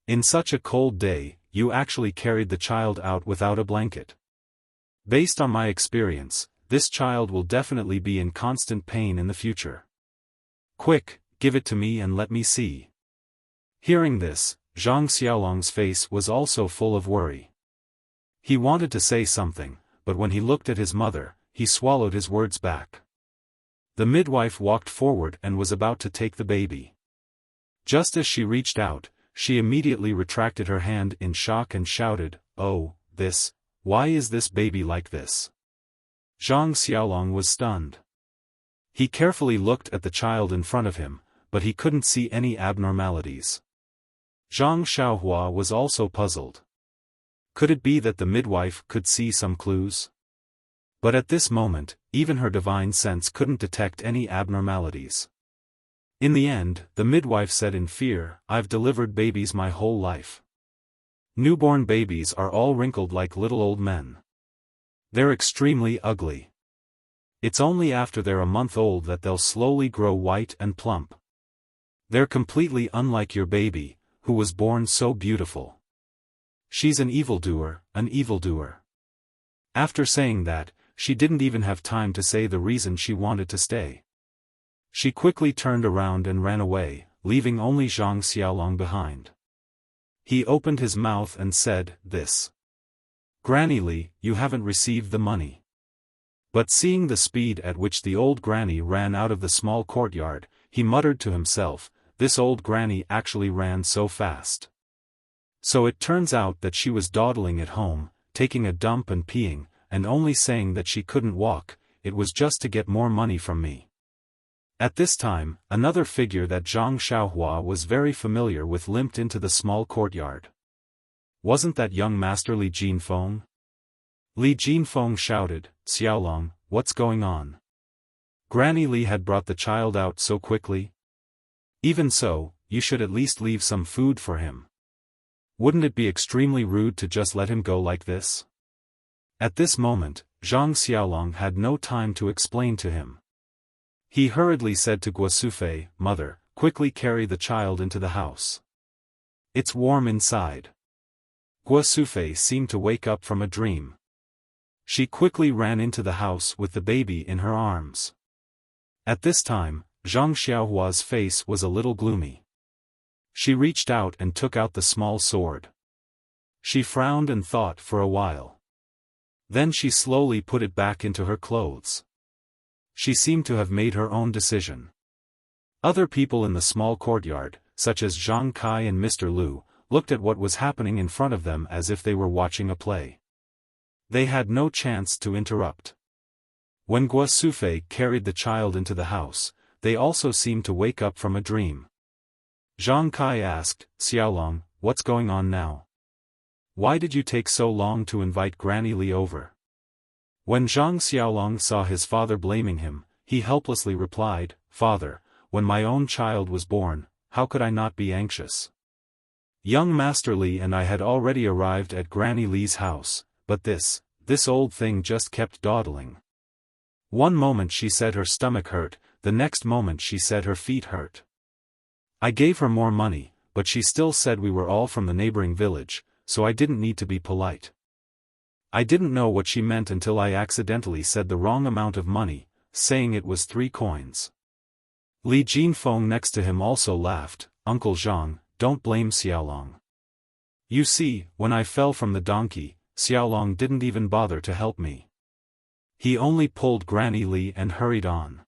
In such a cold day, you actually carried the child out without a blanket. Based on my experience, this child will definitely be in constant pain in the future. Quick, give it to me and let me see." Hearing this, Zhang Xiaolong's face was also full of worry. He wanted to say something, but when he looked at his mother, he swallowed his words back. The midwife walked forward and was about to take the baby. Just as she reached out, she immediately retracted her hand in shock and shouted, "Oh, why is this baby like this?" Zhang Xiaolong was stunned. He carefully looked at the child in front of him, but he couldn't see any abnormalities. Zhang Xiaohua was also puzzled. Could it be that the midwife could see some clues? But at this moment, even her divine sense couldn't detect any abnormalities. In the end, the midwife said in fear, "I've delivered babies my whole life. Newborn babies are all wrinkled like little old men. They're extremely ugly. It's only after they're a month old that they'll slowly grow white and plump. They're completely unlike your baby, who was born so beautiful. She's an evildoer, an evildoer." After saying that, she didn't even have time to say the reason she wanted to stay. She quickly turned around and ran away, leaving only Zhang Xiaolong behind. He opened his mouth and said, "Granny Li, you haven't received the money." But seeing the speed at which the old granny ran out of the small courtyard, he muttered to himself, "This old granny actually ran so fast. So it turns out that she was dawdling at home, taking a dump and peeing, and only saying that she couldn't walk, it was just to get more money from me." At this time, another figure that Zhang Xiaohua was very familiar with limped into the small courtyard. Wasn't that young master Li Jinfeng? Li Jinfeng shouted, "Xiaolong, what's going on? Granny Li had brought the child out so quickly? Even so, you should at least leave some food for him. Wouldn't it be extremely rude to just let him go like this?" At this moment, Zhang Xiaolong had no time to explain to him. He hurriedly said to Guo Sufei, "Mother, quickly carry the child into the house. It's warm inside." Guo Sufei seemed to wake up from a dream. She quickly ran into the house with the baby in her arms. At this time, Zhang Xiaohua's face was a little gloomy. She reached out and took out the small sword. She frowned and thought for a while. Then she slowly put it back into her clothes. She seemed to have made her own decision. Other people in the small courtyard, such as Zhang Kai and Mr. Lu, looked at what was happening in front of them as if they were watching a play. They had no chance to interrupt. When Guo Sufei carried the child into the house, they also seemed to wake up from a dream. Zhang Kai asked, "Xiaolong, what's going on now? Why did you take so long to invite Granny Li over?" When Zhang Xiaolong saw his father blaming him, he helplessly replied, "Father, when my own child was born, how could I not be anxious? Young Master Li and I had already arrived at Granny Li's house, but this old thing just kept dawdling. One moment she said her stomach hurt, the next moment she said her feet hurt. I gave her more money, but she still said we were all from the neighboring village, so I didn't need to be polite. I didn't know what she meant until I accidentally said the wrong amount of money, saying it was 3 coins. Li Jinfeng next to him also laughed, "Uncle Zhang, don't blame Xiaolong. You see, when I fell from the donkey, Xiaolong didn't even bother to help me. He only pulled Granny Li and hurried on."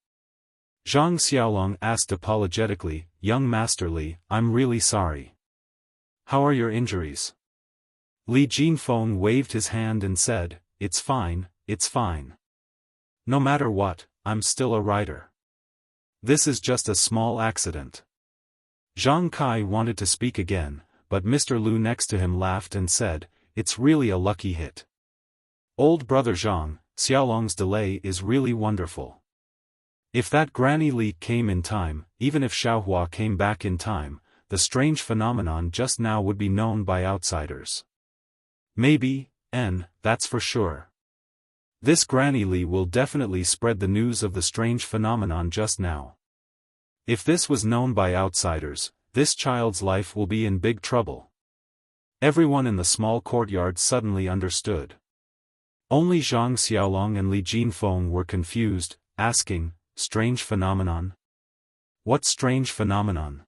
Zhang Xiaolong asked apologetically, "Young Master Li, I'm really sorry. How are your injuries?" Li Jinfeng waved his hand and said, it's fine. No matter what, I'm still a rider. This is just a small accident. Zhang Kai wanted to speak again, but Mr. Lu next to him laughed and said, "It's really a lucky hit. Old brother Zhang, Xiaolong's delay is really wonderful. If that granny leak came in time, even if Xiaohua came back in time, the strange phenomenon just now would be known by outsiders. Maybe, that's for sure. This Granny Li will definitely spread the news of the strange phenomenon just now. If this was known by outsiders, this child's life will be in big trouble." Everyone in the small courtyard suddenly understood. Only Zhang Xiaolong and Li Jinfeng were confused, asking, "Strange phenomenon? What strange phenomenon?"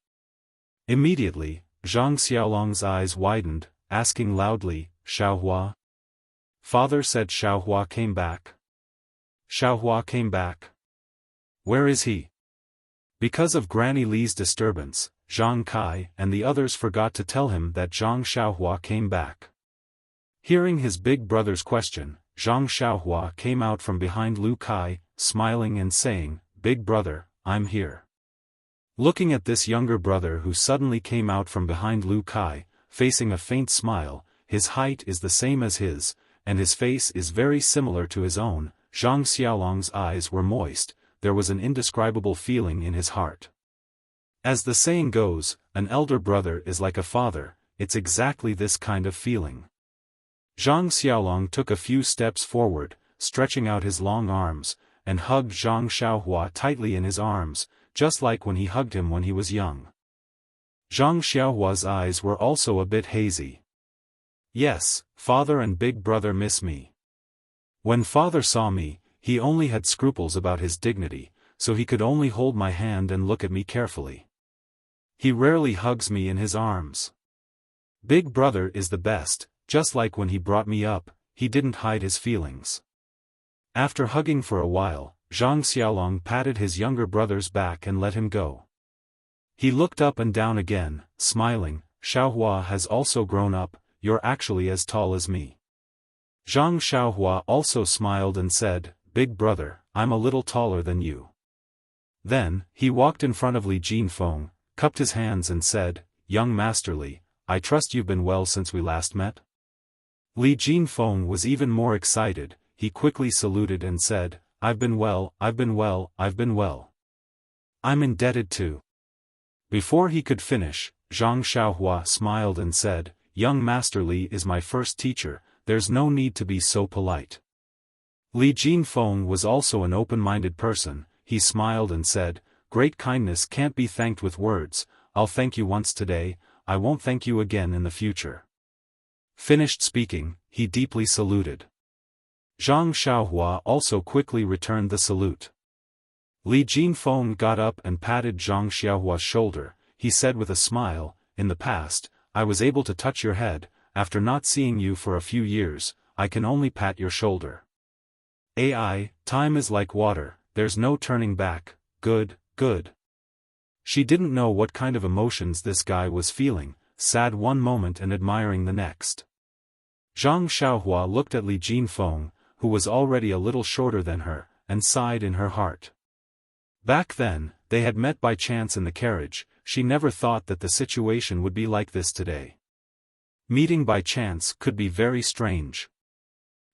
Immediately, Zhang Xiaolong's eyes widened, asking loudly, "Xiaohua?" Father said Xiaohua came back. Xiaohua came back. Where is he? Because of Granny Li's disturbance, Zhang Kai and the others forgot to tell him that Zhang Xiaohua came back. Hearing his big brother's question, Zhang Xiaohua came out from behind Lu Kai, smiling and saying, "Big brother, I'm here." Looking at this younger brother who suddenly came out from behind Lu Kai, facing a faint smile, his height is the same as his, and his face is very similar to his own, Zhang Xiaolong's eyes were moist, there was an indescribable feeling in his heart. As the saying goes, an elder brother is like a father, it's exactly this kind of feeling. Zhang Xiaolong took a few steps forward, stretching out his long arms, and hugged Zhang Xiaohua tightly in his arms, just like when he hugged him when he was young. Zhang Xiaohua's eyes were also a bit hazy. "Yes, father and big brother miss me. When father saw me, he only had scruples about his dignity, so he could only hold my hand and look at me carefully. He rarely hugs me in his arms. Big brother is the best, just like when he brought me up, he didn't hide his feelings." After hugging for a while, Zhang Xiaolong patted his younger brother's back and let him go. He looked up and down again, smiling, "Xiaohua has also grown up, you're actually as tall as me." Zhang Xiaohua also smiled and said, "Big brother, I'm a little taller than you." Then, he walked in front of Li Jinfeng, cupped his hands and said, "Young Master Li, I trust you've been well since we last met?" Li Jinfeng was even more excited, he quickly saluted and said, "I've been well, I've been well, I've been well. I'm indebted to." Before he could finish, Zhang Xiaohua smiled and said, "Young Master Li is my first teacher, there's no need to be so polite." Li Jinfeng was also an open-minded person, he smiled and said, "Great kindness can't be thanked with words, I'll thank you once today, I won't thank you again in the future." Finished speaking, he deeply saluted. Zhang Xiaohua also quickly returned the salute. Li Jinfeng got up and patted Zhang Xiaohua's shoulder, he said with a smile, "In the past, I was able to touch your head, after not seeing you for a few years, I can only pat your shoulder. Time is like water, there's no turning back, good, good." She didn't know what kind of emotions this guy was feeling, sad one moment and admiring the next. Zhang Xiaohua looked at Li Jinfeng, who was already a little shorter than her, and sighed in her heart. Back then, they had met by chance in the carriage, she never thought that the situation would be like this today. Meeting by chance could be very strange.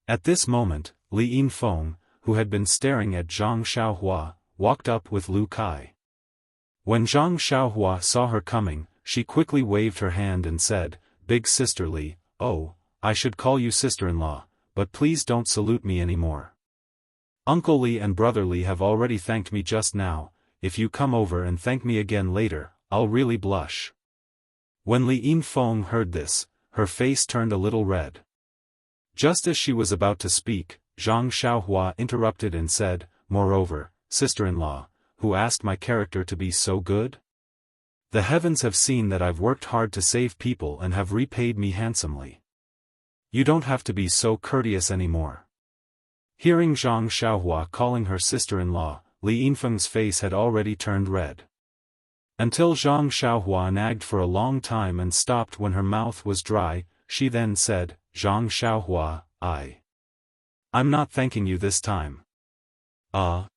At this moment, Li Jinfeng, who had been staring at Zhang Xiaohua, walked up with Lu Kai. When Zhang Xiaohua saw her coming, she quickly waved her hand and said, "Big sister Li, oh, I should call you sister-in-law, but please don't salute me anymore. Uncle Li and Brother Li have already thanked me just now, if you come over and thank me again later, I'll really blush." When Li Jinfeng heard this, her face turned a little red. Just as she was about to speak, Zhang Xiaohua interrupted and said, "Moreover, sister-in-law, who asked my character to be so good? The heavens have seen that I've worked hard to save people and have repaid me handsomely. You don't have to be so courteous anymore." Hearing Zhang Xiaohua calling her sister-in-law, Li Jinfeng's face had already turned red. Until Zhang Xiaohua nagged for a long time and stopped when her mouth was dry, she then said, "Zhang Xiaohua, I'm not thanking you this time." Zhang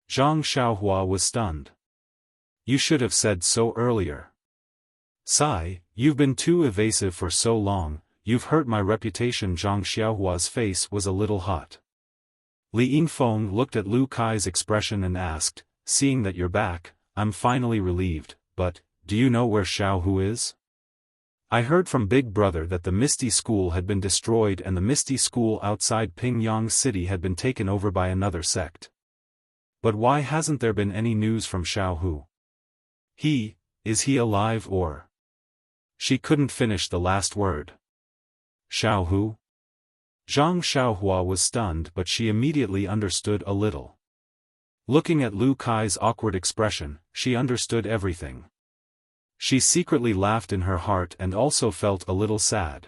Xiaohua was stunned. "You should have said so earlier." Sigh, you've been too evasive for so long, you've hurt my reputation. Zhang Xiaohua's face was a little hot. Li Yingfeng looked at Lu Kai's expression and asked, seeing that you're back, I'm finally relieved, but, do you know where Xiaohu is? I heard from Big Brother that the Misty School had been destroyed and the Misty School outside Pingyang City had been taken over by another sect. But why hasn't there been any news from Xiaohu? Is he alive or? She couldn't finish the last word. Xiaohu? Zhang Xiaohua was stunned, but she immediately understood a little. Looking at Lu Kai's awkward expression, she understood everything. She secretly laughed in her heart and also felt a little sad.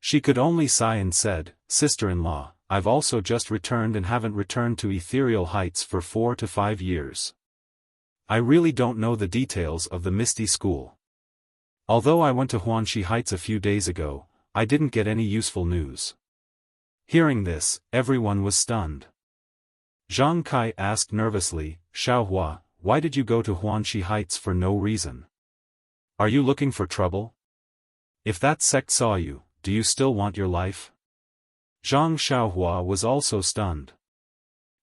She could only sigh and said, Sister-in-law, I've also just returned and haven't returned to Ethereal Heights for 4 to 5 years. I really don't know the details of the Misty School. Although I went to Huanxi Heights a few days ago, I didn't get any useful news. Hearing this, everyone was stunned. Zhang Kai asked nervously, Xiaohua, why did you go to Huanxi Heights for no reason? Are you looking for trouble? If that sect saw you, do you still want your life? Zhang Xiaohua was also stunned.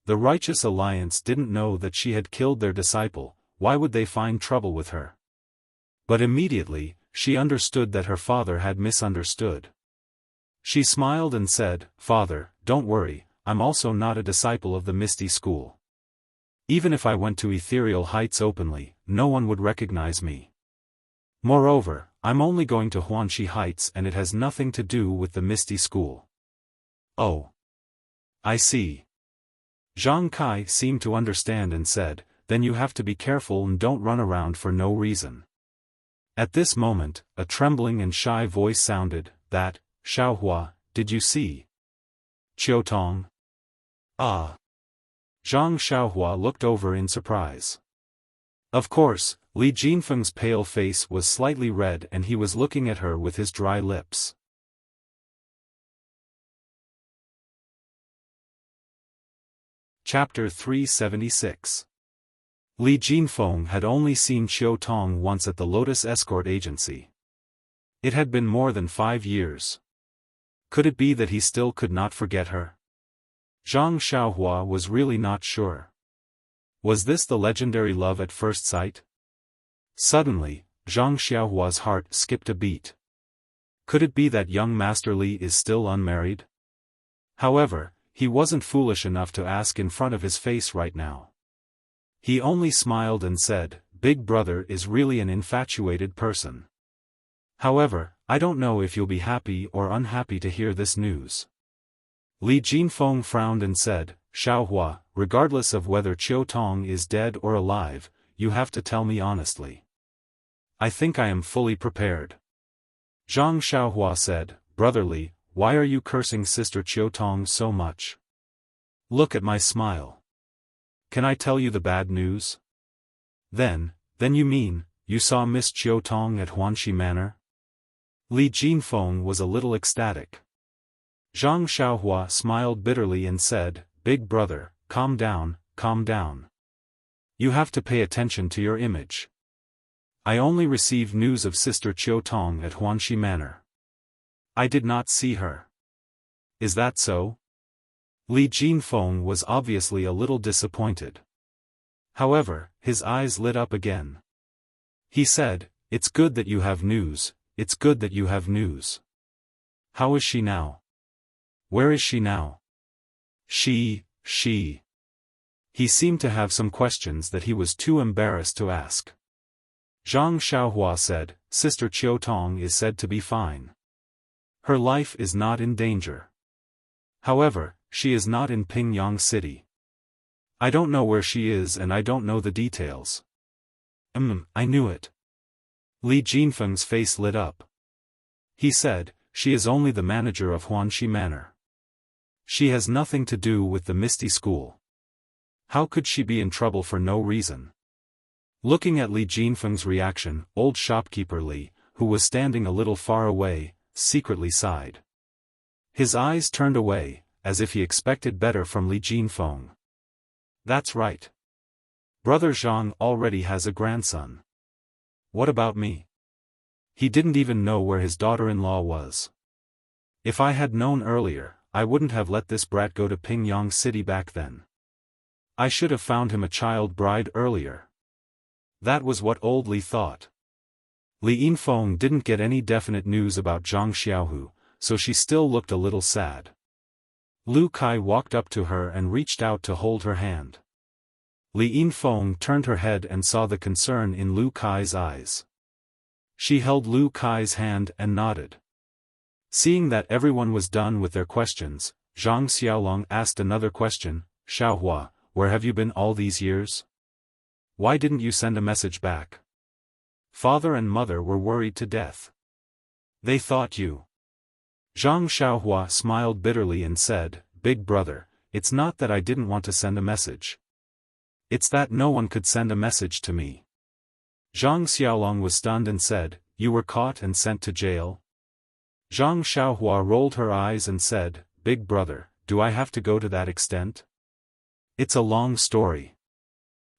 The Righteous Alliance didn't know that she had killed their disciple, why would they find trouble with her? But immediately, she understood that her father had misunderstood. She smiled and said, Father, don't worry, I'm also not a disciple of the Misty School. Even if I went to Ethereal Heights openly, no one would recognize me. Moreover, I'm only going to Huanxi Heights and it has nothing to do with the Misty School. Oh. I see. Zhang Kai seemed to understand and said, then you have to be careful and don't run around for no reason. At this moment, a trembling and shy voice sounded, that, Xiaohua, did you see Qiutong? Ah. Zhang Xiaohua looked over in surprise. Of course, Li Jinfeng's pale face was slightly red and he was looking at her with his dry lips. Chapter 376. Li Jinfeng had only seen Qiutong once at the Lotus Escort Agency. It had been more than 5 years. Could it be that he still could not forget her? Zhang Xiaohua was really not sure. Was this the legendary love at first sight? Suddenly, Zhang Xiaohua's heart skipped a beat. Could it be that young Master Li is still unmarried? However, he wasn't foolish enough to ask in front of his face right now. He only smiled and said, Big Brother is really an infatuated person. However, I don't know if you'll be happy or unhappy to hear this news. Li Jinfeng frowned and said, Xiaohua, regardless of whether Qiutong is dead or alive, you have to tell me honestly. I think I am fully prepared. Zhang Xiaohua said, Brotherly, why are you cursing Sister Qiutong so much? Look at my smile. Can I tell you the bad news? Then you mean, you saw Miss Qiutong at Huanxi Manor? Li Jinfeng was a little ecstatic. Zhang Xiaohua smiled bitterly and said, Big Brother, calm down, calm down. You have to pay attention to your image. I only received news of Sister Qiutong at Huanxi Manor. I did not see her. Is that so? Li Jinfeng was obviously a little disappointed. However, his eyes lit up again. He said, It's good that you have news, it's good that you have news. How is she now? Where is she now? She. He seemed to have some questions that he was too embarrassed to ask. Zhang Xiaohua said, Sister Qiutong is said to be fine. Her life is not in danger. However, she is not in Pingyang City. I don't know where she is and I don't know the details. I knew it. Li Jinfeng's face lit up. He said, she is only the manager of Huanxi Manor. She has nothing to do with the Misty School. How could she be in trouble for no reason? Looking at Li Jinfeng's reaction, old shopkeeper Li, who was standing a little far away, secretly sighed. His eyes turned away, as if he expected better from Li Jinfeng. That's right. Brother Zhang already has a grandson. What about me? He didn't even know where his daughter-in-law was. If I had known earlier, I wouldn't have let this brat go to Pingyang City back then. I should have found him a child bride earlier. That was what old Li thought. Li Yinfeng didn't get any definite news about Zhang Xiaohu, so she still looked a little sad. Lu Kai walked up to her and reached out to hold her hand. Li Yinfeng turned her head and saw the concern in Lu Kai's eyes. She held Lu Kai's hand and nodded. Seeing that everyone was done with their questions, Zhang Xiaolong asked another question, Xiaohua, where have you been all these years? Why didn't you send a message back? Father and mother were worried to death. They thought you. Zhang Xiaohua smiled bitterly and said, Big brother, it's not that I didn't want to send a message. It's that no one could send a message to me. Zhang Xiaolong was stunned and said, You were caught and sent to jail? Zhang Xiaohua rolled her eyes and said, Big brother, do I have to go to that extent? It's a long story.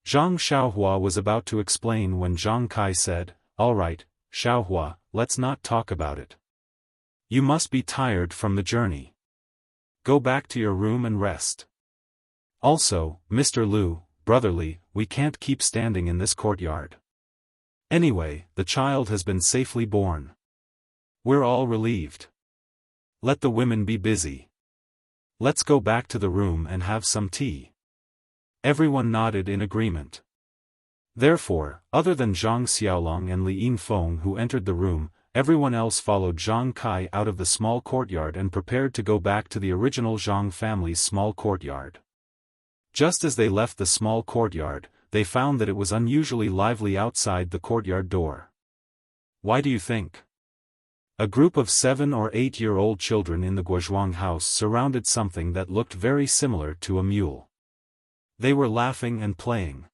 Zhang Xiaohua was about to explain when Zhang Kai said, All right, Xiaohua, let's not talk about it. You must be tired from the journey. Go back to your room and rest. Also, Mr. Lu, brotherly, we can't keep standing in this courtyard. Anyway, the child has been safely born. We're all relieved. Let the women be busy. Let's go back to the room and have some tea. Everyone nodded in agreement. Therefore, other than Zhang Xiaolong and Li Yinfeng who entered the room, everyone else followed Zhang Kai out of the small courtyard and prepared to go back to the original Zhang family's small courtyard. Just as they left the small courtyard, they found that it was unusually lively outside the courtyard door. Why do you think? A group of 7 or 8-year-old children in the Guozhuang house surrounded something that looked very similar to a mule. They were laughing and playing.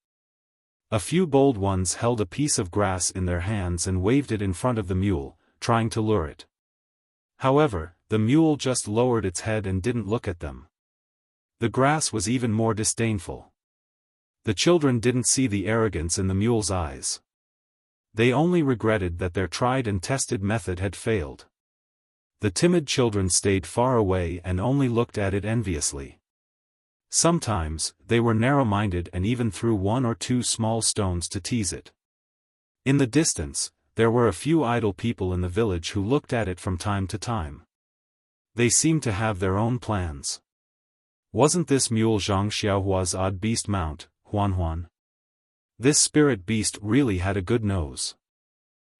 A few bold ones held a piece of grass in their hands and waved it in front of the mule, trying to lure it. However, the mule just lowered its head and didn't look at them. The grass was even more disdainful. The children didn't see the arrogance in the mule's eyes. They only regretted that their tried and tested method had failed. The timid children stayed far away and only looked at it enviously. Sometimes, they were narrow-minded and even threw 1 or 2 small stones to tease it. In the distance, there were a few idle people in the village who looked at it from time to time. They seemed to have their own plans. Wasn't this mule Zhang Xiaohua's odd beast mount, Huan? This spirit beast really had a good nose.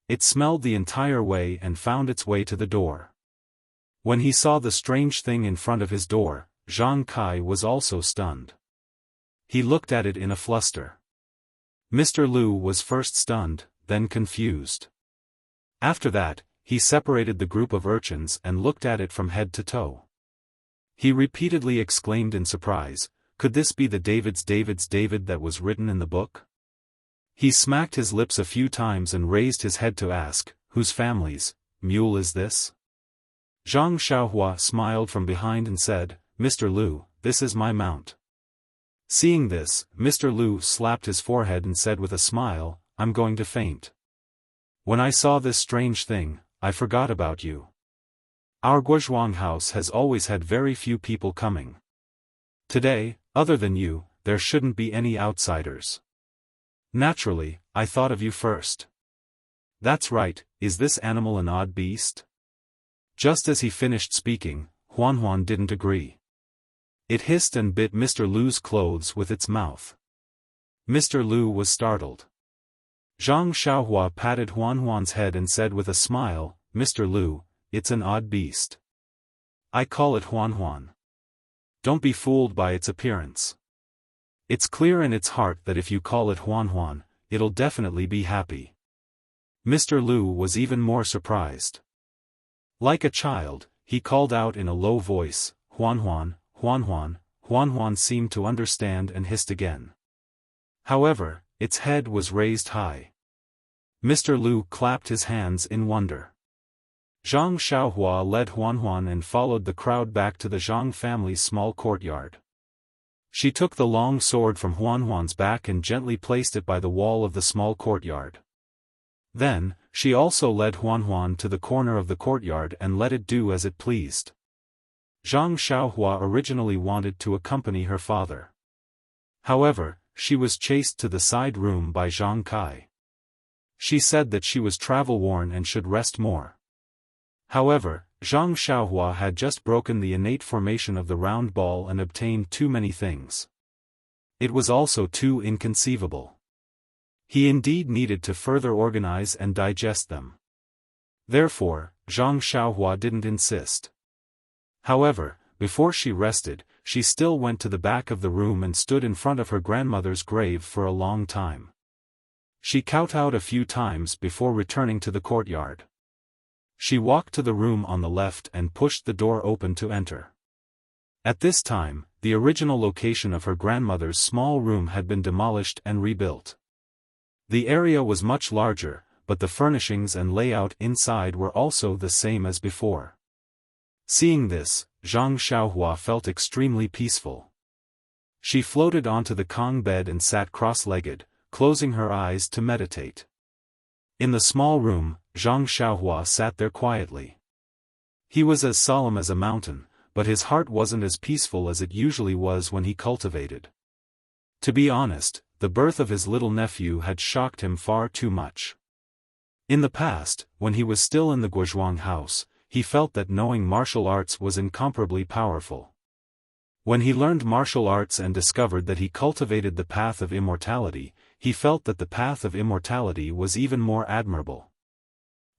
It smelled the entire way and found its way to the door. When he saw the strange thing in front of his door, Zhang Kai was also stunned. He looked at it in a fluster. Mr. Lu was first stunned, then confused. After that, he separated the group of urchins and looked at it from head to toe. He repeatedly exclaimed in surprise, Could this be the David's David that was written in the book? He smacked his lips a few times and raised his head to ask, Whose family's mule is this? Zhang Xiaohua smiled from behind and said, Mr. Lu, this is my mount. Seeing this, Mr. Lu slapped his forehead and said with a smile, I'm going to faint. When I saw this strange thing, I forgot about you. Our Guozhuang house has always had very few people coming. Today, other than you, there shouldn't be any outsiders. Naturally, I thought of you first. That's right, is this animal an odd beast? Just as he finished speaking, Huan didn't agree. It hissed and bit Mr. Lu's clothes with its mouth. Mr. Lu was startled. Zhang Xiaohua patted Huan's head and said with a smile, Mr. Lu, it's an odd beast. I call it Huan. Don't be fooled by its appearance. It's clear in its heart that if you call it Huan, it'll definitely be happy. Mr. Lu was even more surprised. Like a child, he called out in a low voice, Huan. Huan seemed to understand and hissed again. However, its head was raised high. Mr. Lu clapped his hands in wonder. Zhang Xiaohua led Huan and followed the crowd back to the Zhang family's small courtyard. She took the long sword from Huan's back and gently placed it by the wall of the small courtyard. Then, she also led Huanhuan to the corner of the courtyard and let it do as it pleased. Zhang Xiaohua originally wanted to accompany her father. However, she was chased to the side room by Zhang Kai. She said that she was travel-worn and should rest more. However, Zhang Xiaohua had just broken the innate formation of the round ball and obtained too many things. It was also too inconceivable. He indeed needed to further organize and digest them. Therefore, Zhang Xiaohua didn't insist. However, before she rested, she still went to the back of the room and stood in front of her grandmother's grave for a long time. She kowtowed a few times before returning to the courtyard. She walked to the room on the left and pushed the door open to enter. At this time, the original location of her grandmother's small room had been demolished and rebuilt. The area was much larger, but the furnishings and layout inside were also the same as before. Seeing this, Zhang Xiaohua felt extremely peaceful. She floated onto the Kong bed and sat cross-legged, closing her eyes to meditate. In the small room, Zhang Xiaohua sat there quietly. He was as solemn as a mountain, but his heart wasn't as peaceful as it usually was when he cultivated. To be honest, the birth of his little nephew had shocked him far too much. In the past, when he was still in the Guozhuang house, he felt that knowing martial arts was incomparably powerful. When he learned martial arts and discovered that he cultivated the path of immortality, he felt that the path of immortality was even more admirable.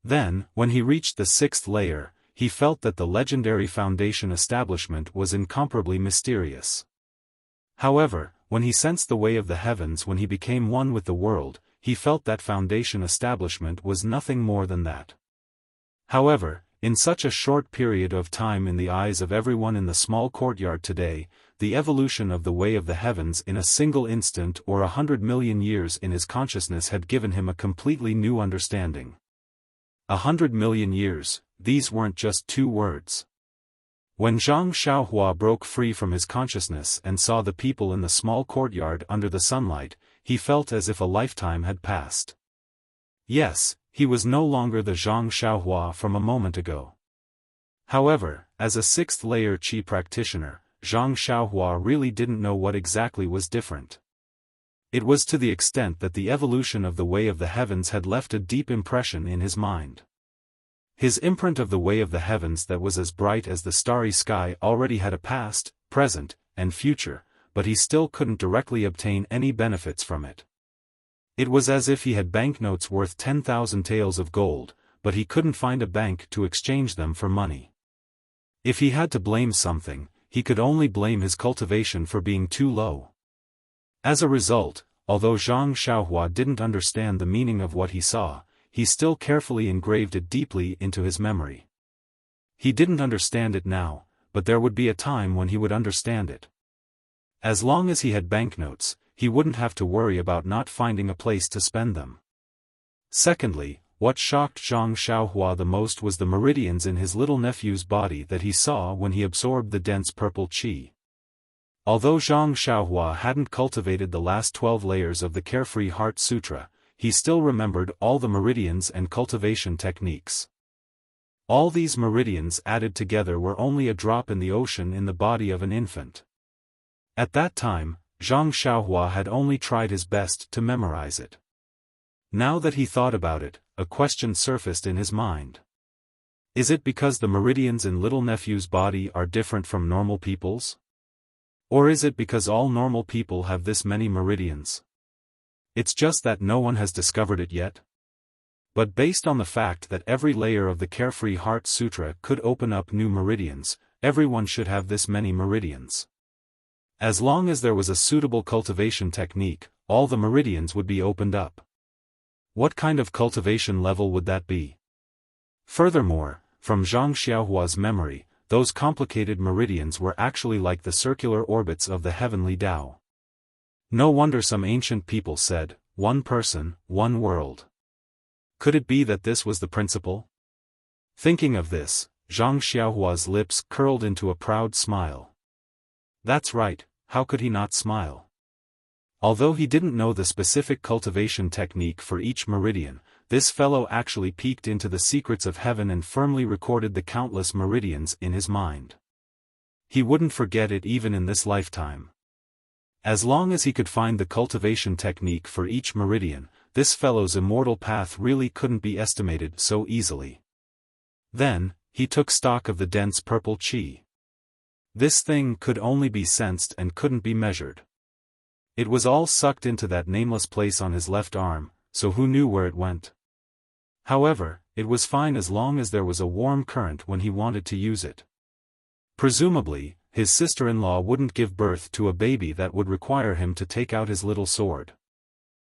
Then, when he reached the 6th layer, he felt that the legendary foundation establishment was incomparably mysterious. However, when he sensed the way of the heavens when he became one with the world, he felt that foundation establishment was nothing more than that. However, in such a short period of time in the eyes of everyone in the small courtyard today, the evolution of the way of the heavens in a single instant or 100 million years in his consciousness had given him a completely new understanding. 100 million years, these weren't just two words. When Zhang Xiaohua broke free from his consciousness and saw the people in the small courtyard under the sunlight, he felt as if a lifetime had passed. Yes, he was no longer the Zhang Xiaohua from a moment ago. However, as a 6th layer Qi practitioner, Zhang Xiaohua really didn't know what exactly was different. It was to the extent that the evolution of the way of the heavens had left a deep impression in his mind. His imprint of the way of the heavens that was as bright as the starry sky already had a past, present, and future, but he still couldn't directly obtain any benefits from it. It was as if he had banknotes worth 10,000 taels of gold, but he couldn't find a bank to exchange them for money. If he had to blame something, he could only blame his cultivation for being too low. As a result, although Zhang Xiaohua didn't understand the meaning of what he saw, he still carefully engraved it deeply into his memory. He didn't understand it now, but there would be a time when he would understand it. As long as he had banknotes, he wouldn't have to worry about not finding a place to spend them. Secondly, what shocked Zhang Xiaohua the most was the meridians in his little nephew's body that he saw when he absorbed the dense purple qi. Although Zhang Xiaohua hadn't cultivated the last 12 layers of the Carefree Heart Sutra, he still remembered all the meridians and cultivation techniques. All these meridians added together were only a drop in the ocean in the body of an infant. At that time, Zhang Xiaohua had only tried his best to memorize it. Now that he thought about it, a question surfaced in his mind. Is it because the meridians in little nephew's body are different from normal people's? Or is it because all normal people have this many meridians? It's just that no one has discovered it yet? But based on the fact that every layer of the Carefree Heart Sutra could open up new meridians, everyone should have this many meridians. As long as there was a suitable cultivation technique, all the meridians would be opened up. What kind of cultivation level would that be? Furthermore, from Zhang Xiaohua's memory, those complicated meridians were actually like the circular orbits of the heavenly Tao. No wonder some ancient people said, one person, one world. Could it be that this was the principle? Thinking of this, Zhang Xiaohua's lips curled into a proud smile. That's right, how could he not smile? Although he didn't know the specific cultivation technique for each meridian, this fellow actually peeked into the secrets of heaven and firmly recorded the countless meridians in his mind. He wouldn't forget it even in this lifetime. As long as he could find the cultivation technique for each meridian, this fellow's immortal path really couldn't be estimated so easily. Then, he took stock of the dense purple qi. This thing could only be sensed and couldn't be measured. It was all sucked into that nameless place on his left arm, so who knew where it went? However, it was fine as long as there was a warm current when he wanted to use it. Presumably, his sister-in-law wouldn't give birth to a baby that would require him to take out his little sword.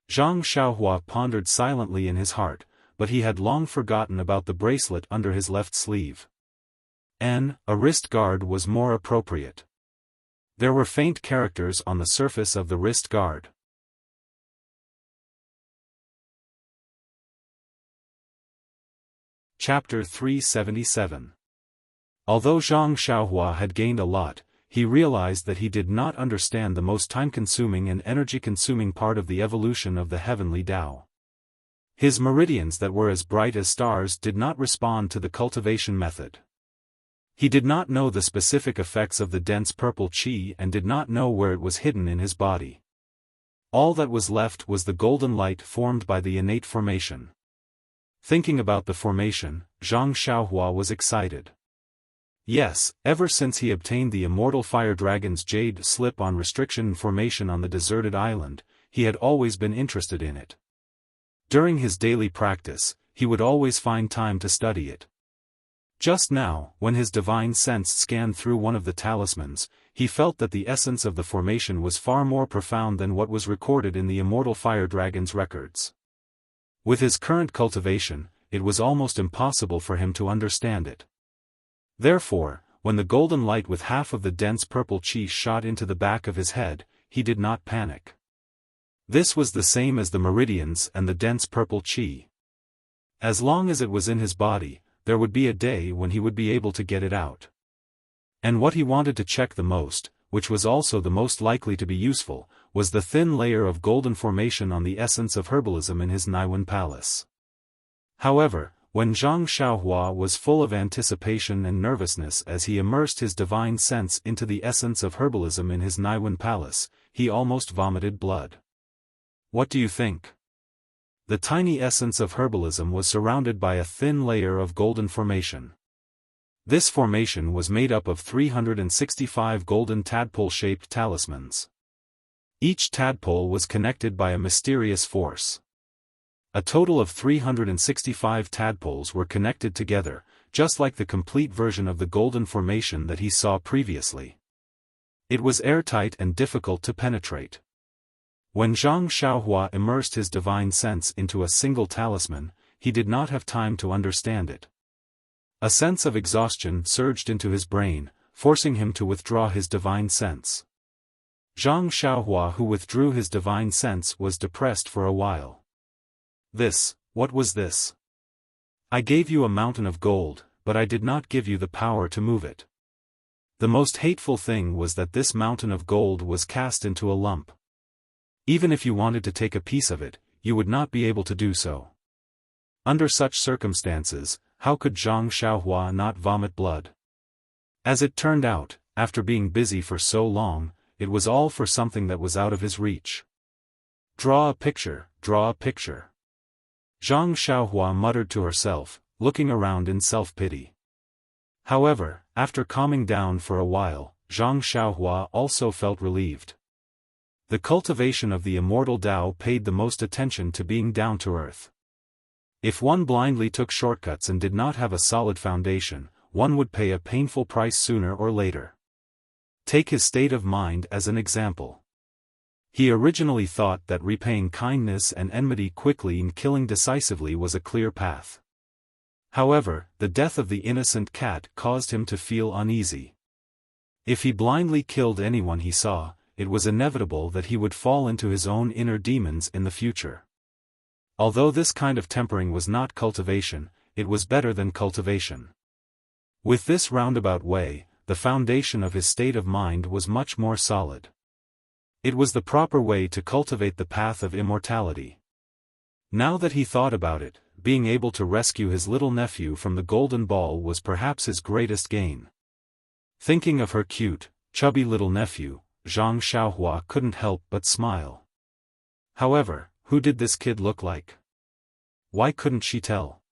Zhang Xiaohua pondered silently in his heart, but he had long forgotten about the bracelet under his left sleeve. A wrist guard was more appropriate. There were faint characters on the surface of the wrist guard. Chapter 377. Although Zhang Xiaohua had gained a lot, he realized that he did not understand the most time-consuming and energy-consuming part of the evolution of the heavenly Tao. His meridians that were as bright as stars did not respond to the cultivation method. He did not know the specific effects of the dense purple qi and did not know where it was hidden in his body. All that was left was the golden light formed by the innate formation. Thinking about the formation, Zhang Xiaohua was excited. Yes, ever since he obtained the immortal fire dragon's jade slip-on restriction formation on the deserted island, he had always been interested in it. During his daily practice, he would always find time to study it. Just now, when his divine sense scanned through one of the talismans, he felt that the essence of the formation was far more profound than what was recorded in the immortal fire dragon's records. With his current cultivation, it was almost impossible for him to understand it. Therefore, when the golden light with half of the dense purple qi shot into the back of his head, he did not panic. This was the same as the meridians and the dense purple qi. As long as it was in his body, there would be a day when he would be able to get it out. And what he wanted to check the most, which was also the most likely to be useful, was the thin layer of golden formation on the essence of herbalism in his Naiwan palace. However, when Zhang Xiaohua was full of anticipation and nervousness as he immersed his divine sense into the essence of herbalism in his Naiwan palace, he almost vomited blood. What do you think? The tiny essence of herbalism was surrounded by a thin layer of golden formation. This formation was made up of 365 golden tadpole-shaped talismans. Each tadpole was connected by a mysterious force. A total of 365 tadpoles were connected together, just like the complete version of the golden formation that he saw previously. It was airtight and difficult to penetrate. When Zhang Xiaohua immersed his divine sense into a single talisman, he did not have time to understand it. A sense of exhaustion surged into his brain, forcing him to withdraw his divine sense. Zhang Xiaohua, who withdrew his divine sense, was depressed for a while. What was this? I gave you a mountain of gold, but I did not give you the power to move it. The most hateful thing was that this mountain of gold was cast into a lump. Even if you wanted to take a piece of it, you would not be able to do so. Under such circumstances, how could Zhang Xiaohua not vomit blood? As it turned out, after being busy for so long, it was all for something that was out of his reach. Draw a picture, draw a picture. Zhang Xiaohua muttered to herself, looking around in self-pity. However, after calming down for a while, Zhang Xiaohua also felt relieved. The cultivation of the immortal Tao paid the most attention to being down to earth. If one blindly took shortcuts and did not have a solid foundation, one would pay a painful price sooner or later. Take his state of mind as an example. He originally thought that repaying kindness and enmity quickly and killing decisively was a clear path. However, the death of the innocent cat caused him to feel uneasy. If he blindly killed anyone he saw, it was inevitable that he would fall into his own inner demons in the future. Although this kind of tempering was not cultivation, it was better than cultivation. With this roundabout way, the foundation of his state of mind was much more solid. It was the proper way to cultivate the path of immortality. Now that he thought about it, being able to rescue his little nephew from the golden ball was perhaps his greatest gain. Thinking of her cute, chubby little nephew, Zhang Xiaohua couldn't help but smile. However, who did this kid look like? Why couldn't she tell?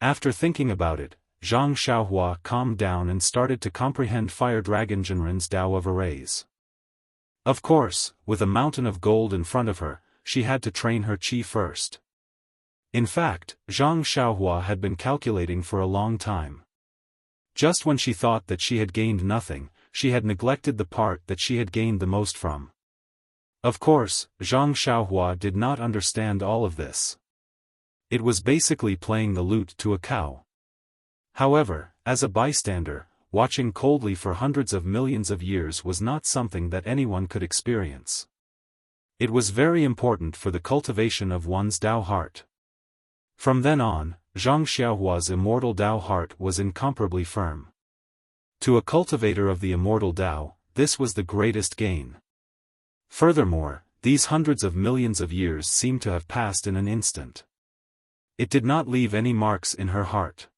After thinking about it, Zhang Xiaohua calmed down and started to comprehend Fire Dragon Jinren's Tao of Arrays. Of course, with a mountain of gold in front of her, she had to train her qi first. In fact, Zhang Xiaohua had been calculating for a long time. Just when she thought that she had gained nothing, she had neglected the part that she had gained the most from. Of course, Zhang Xiaohua did not understand all of this. It was basically playing the lute to a cow. However, as a bystander, watching coldly for hundreds of millions of years was not something that anyone could experience. It was very important for the cultivation of one's Tao heart. From then on, Zhang Xiaohua's immortal Tao heart was incomparably firm. To a cultivator of the immortal Tao, this was the greatest gain. Furthermore, these hundreds of millions of years seemed to have passed in an instant. It did not leave any marks in her heart.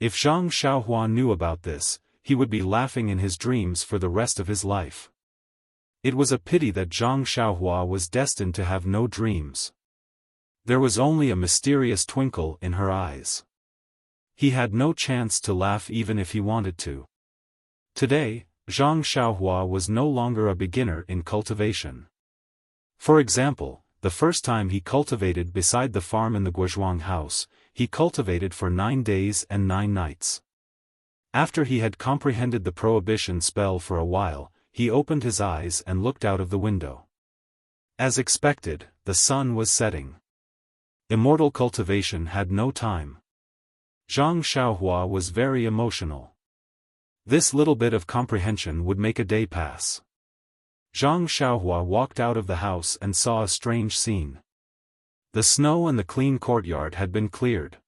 If Zhang Xiaohua knew about this, he would be laughing in his dreams for the rest of his life. It was a pity that Zhang Xiaohua was destined to have no dreams. There was only a mysterious twinkle in her eyes. He had no chance to laugh even if he wanted to. Today, Zhang Xiaohua was no longer a beginner in cultivation. For example, the first time he cultivated beside the farm in the Guozhuang house, he cultivated for 9 days and 9 nights. After he had comprehended the prohibition spell for a while, he opened his eyes and looked out of the window. As expected, the sun was setting. Immortal cultivation had no time. Zhang Xiaohua was very emotional. This little bit of comprehension would make a day pass. Zhang Xiaohua walked out of the house and saw a strange scene. The snow and the clean courtyard had been cleared.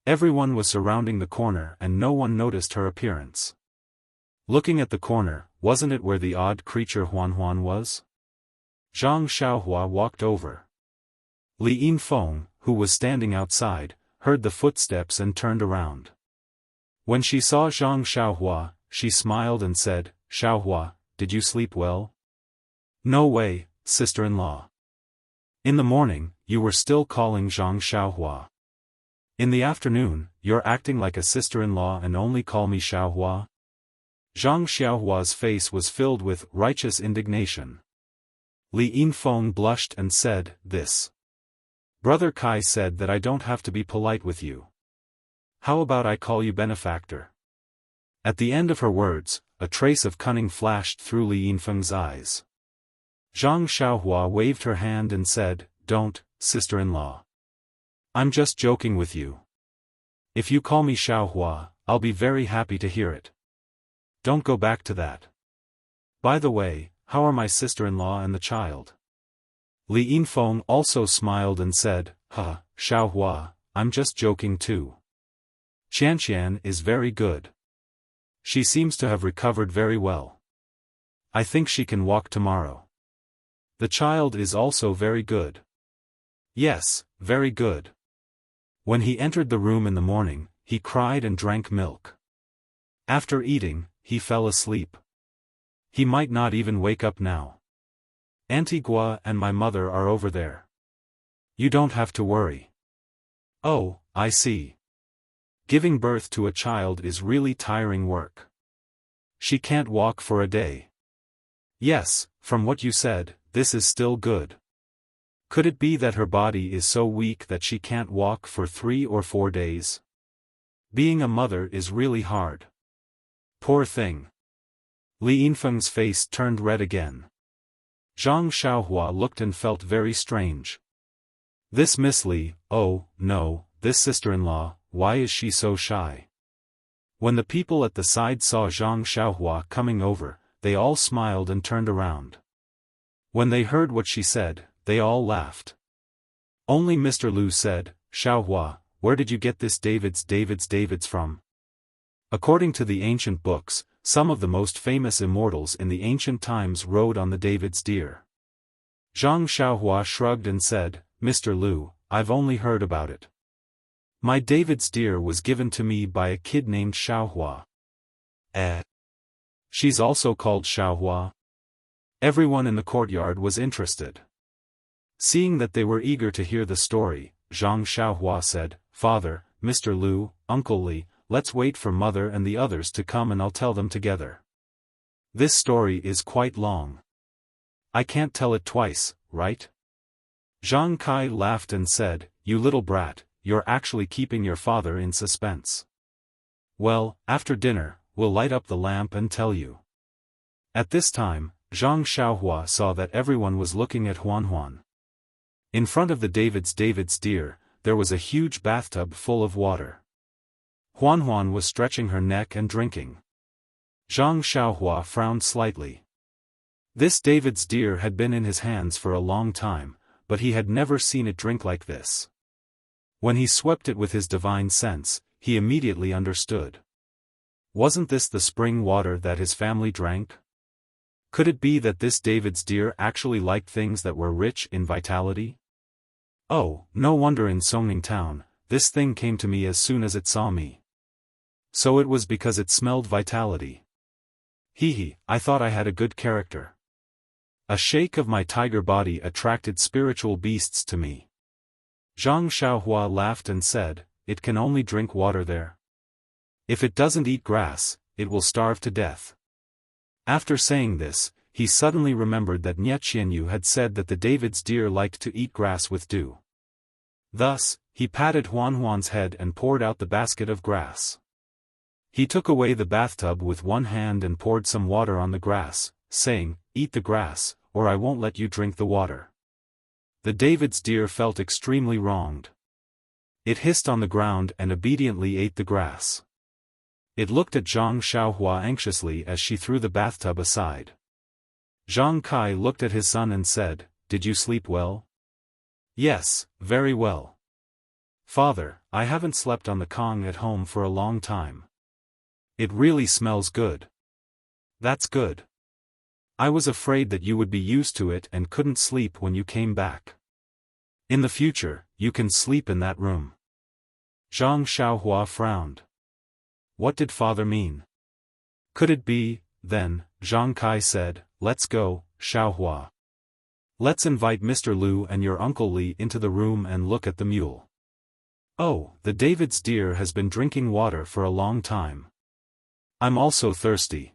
Everyone was surrounding the corner and no one noticed her appearance. Looking at the corner, wasn't it where the odd creature Huan Huan was? Zhang Xiaohua walked over. Li Yinfeng, who was standing outside, heard the footsteps and turned around. When she saw Zhang Xiaohua, she smiled and said, "Xiaohua, did you sleep well?" "No way, sister-in-law. In the morning, you were still calling Zhang Xiaohua. In the afternoon, you're acting like a sister-in-law and only call me Xiaohua?" Zhang Xiaohua's face was filled with righteous indignation. Li Yinfeng blushed and said, "This. Brother Kai said that I don't have to be polite with you. How about I call you benefactor?" At the end of her words, a trace of cunning flashed through Li Yinfeng's eyes. Zhang Xiaohua waved her hand and said, "Don't, sister-in-law. I'm just joking with you. If you call me Xiaohua, I'll be very happy to hear it. Don't go back to that. By the way, how are my sister-in-law and the child?" Li Yinfeng also smiled and said, Xiaohua, I'm just joking too. Qianqian is very good. She seems to have recovered very well. I think she can walk tomorrow. The child is also very good. Yes, very good. When he entered the room in the morning, he cried and drank milk. After eating, he fell asleep. He might not even wake up now. Antigua and my mother are over there. You don't have to worry. Oh, I see. Giving birth to a child is really tiring work. She can't walk for a day. Yes, from what you said, this is still good. Could it be that her body is so weak that she can't walk for 3 or 4 days? Being a mother is really hard. Poor thing. Li Yinfeng's face turned red again. Zhang Xiaohua looked and felt very strange. This Miss Li, oh, no, this sister-in-law, why is she so shy? When the people at the side saw Zhang Xiaohua coming over, they all smiled and turned around. When they heard what she said, they all laughed. Only Mr. Lu said, "Xiaohua, where did you get this Davids from?" According to the ancient books, some of the most famous immortals in the ancient times rode on the David's deer. Zhang Xiaohua shrugged and said, Mr. Liu, I've only heard about it. My David's deer was given to me by a kid named Xiaohua. She's also called Xiaohua? Everyone in the courtyard was interested. Seeing that they were eager to hear the story, Zhang Xiaohua said, Father, Mr. Liu, Uncle Li, let's wait for Mother and the others to come and I'll tell them together. This story is quite long. I can't tell it twice, right? Zhang Kai laughed and said, You little brat, you're actually keeping your father in suspense. Well, after dinner, we'll light up the lamp and tell you. At this time, Zhang Xiaohua saw that everyone was looking at Huan. In front of the David's deer, there was a huge bathtub full of water. Huan was stretching her neck and drinking. Zhang Xiaohua frowned slightly. This David's deer had been in his hands for a long time, but he had never seen it drink like this. When he swept it with his divine sense, he immediately understood. Wasn't this the spring water that his family drank? Could it be that this David's deer actually liked things that were rich in vitality? Oh, no wonder in Songning town, this thing came to me as soon as it saw me. So it was because it smelled vitality. I thought I had a good character. A shake of my tiger body attracted spiritual beasts to me. Zhang Xiaohua laughed and said, It can only drink water there. If it doesn't eat grass, it will starve to death. After saying this, he suddenly remembered that Nye Qianyu had said that the David's deer liked to eat grass with dew. Thus, he patted Huan's head and poured out the basket of grass. He took away the bathtub with one hand and poured some water on the grass, saying, Eat the grass, or I won't let you drink the water. The David's deer felt extremely wronged. It hissed on the ground and obediently ate the grass. It looked at Zhang Xiaohua anxiously as she threw the bathtub aside. Zhang Kai looked at his son and said, Did you sleep well? Yes, very well. Father, I haven't slept on the Kong at home for a long time. It really smells good. That's good. I was afraid that you would be used to it and couldn't sleep when you came back. In the future, you can sleep in that room. Zhang Xiaohua frowned. What did father mean? Could it be, then, Zhang Kai said, Let's go, Xiaohua. Let's invite Mr. Liu and your Uncle Li into the room and look at the mule. Oh, the David's deer has been drinking water for a long time. I'm also thirsty.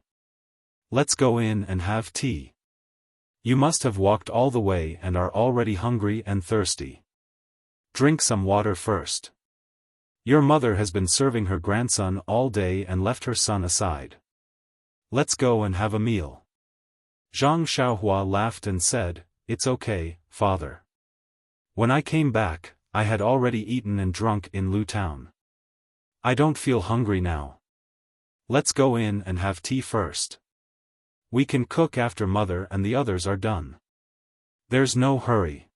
Let's go in and have tea. You must have walked all the way and are already hungry and thirsty. Drink some water first. Your mother has been serving her grandson all day and left her son aside. Let's go and have a meal. Zhang Xiaohua laughed and said, It's okay, father. When I came back, I had already eaten and drunk in Lu Town. I don't feel hungry now. Let's go in and have tea first. We can cook after mother and the others are done. There's no hurry.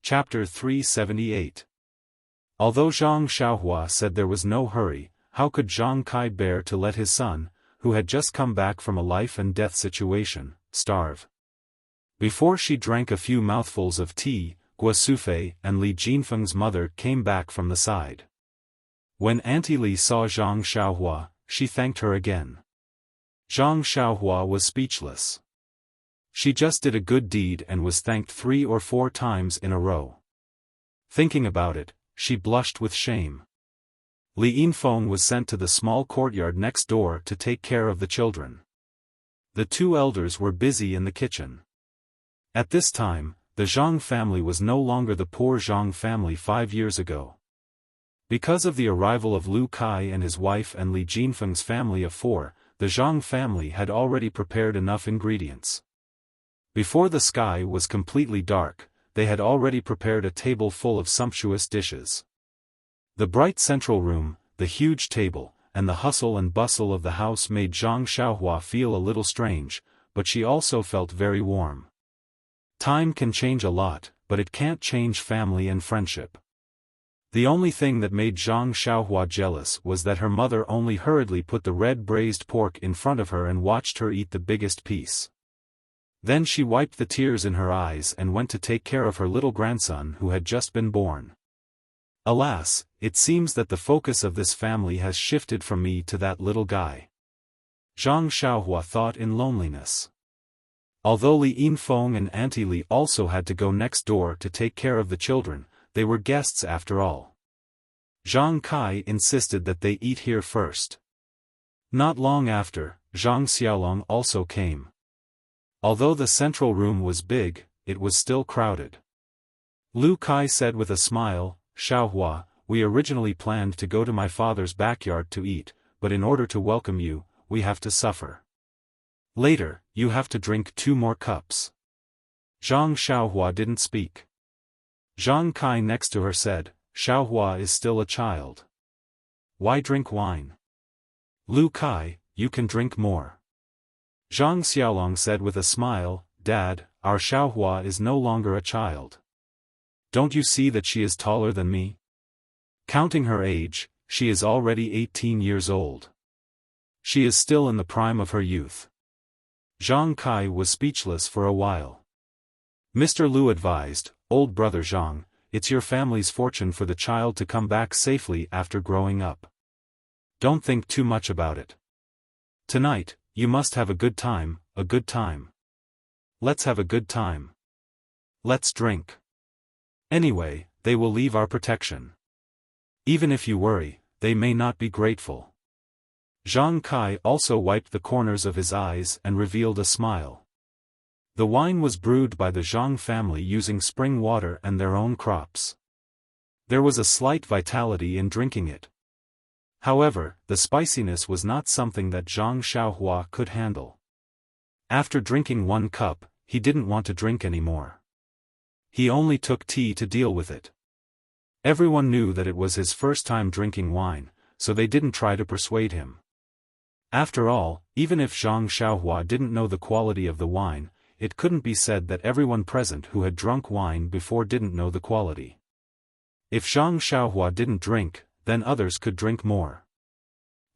Chapter 378. Although Zhang Xiaohua said there was no hurry, how could Zhang Kai bear to let his son, who had just come back from a life-and-death situation, starve? Before she drank a few mouthfuls of tea, Guo Sufei and Li Jinfeng's mother came back from the side. When Auntie Li saw Zhang Xiaohua, she thanked her again. Zhang Xiaohua was speechless. She just did a good deed and was thanked 3 or 4 times in a row. Thinking about it, she blushed with shame. Li Yinfeng was sent to the small courtyard next door to take care of the children. The 2 elders were busy in the kitchen. At this time, the Zhang family was no longer the poor Zhang family 5 years ago. Because of the arrival of Lu Kai and his wife and Li Jinfeng's family of 4, the Zhang family had already prepared enough ingredients. Before the sky was completely dark, they had already prepared a table full of sumptuous dishes. The bright central room, the huge table, and the hustle and bustle of the house made Zhang Xiaohua feel a little strange, but she also felt very warm. Time can change a lot, but it can't change family and friendship. The only thing that made Zhang Xiaohua jealous was that her mother only hurriedly put the red braised pork in front of her and watched her eat the biggest piece. Then she wiped the tears in her eyes and went to take care of her little grandson who had just been born. Alas, it seems that the focus of this family has shifted from me to that little guy. Zhang Xiaohua thought in loneliness. Although Li Yinfeng and Auntie Li also had to go next door to take care of the children, they were guests after all. Zhang Kai insisted that they eat here first. Not long after, Zhang Xiaolong also came. Although the central room was big, it was still crowded. Lu Kai said with a smile, "Xiaohua, we originally planned to go to my father's backyard to eat, but in order to welcome you, we have to suffer. Later, you have to drink 2 more cups." Zhang Xiaohua didn't speak. Zhang Kai next to her said, "Xiaohua is still a child. Why drink wine? Lu Kai, you can drink more." Zhang Xiaolong said with a smile, "Dad, our Xiaohua is no longer a child. Don't you see that she is taller than me? Counting her age, she is already 18 years old. She is still in the prime of her youth." Zhang Kai was speechless for a while. Mr. Lu advised, "Old brother Zhang, it's your family's fortune for the child to come back safely after growing up. Don't think too much about it. Tonight, you must have a good time, a good time. Let's have a good time. Let's drink. Anyway, they will leave our protection. Even if you worry, they may not be grateful." Zhang Kai also wiped the corners of his eyes and revealed a smile. The wine was brewed by the Zhang family using spring water and their own crops. There was a slight vitality in drinking it. However, the spiciness was not something that Zhang Xiaohua could handle. After drinking 1 cup, he didn't want to drink anymore. He only took tea to deal with it. Everyone knew that it was his first time drinking wine, so they didn't try to persuade him. After all, even if Zhang Xiaohua didn't know the quality of the wine, it couldn't be said that everyone present who had drunk wine before didn't know the quality. If Zhang Xiaohua didn't drink, then others could drink more.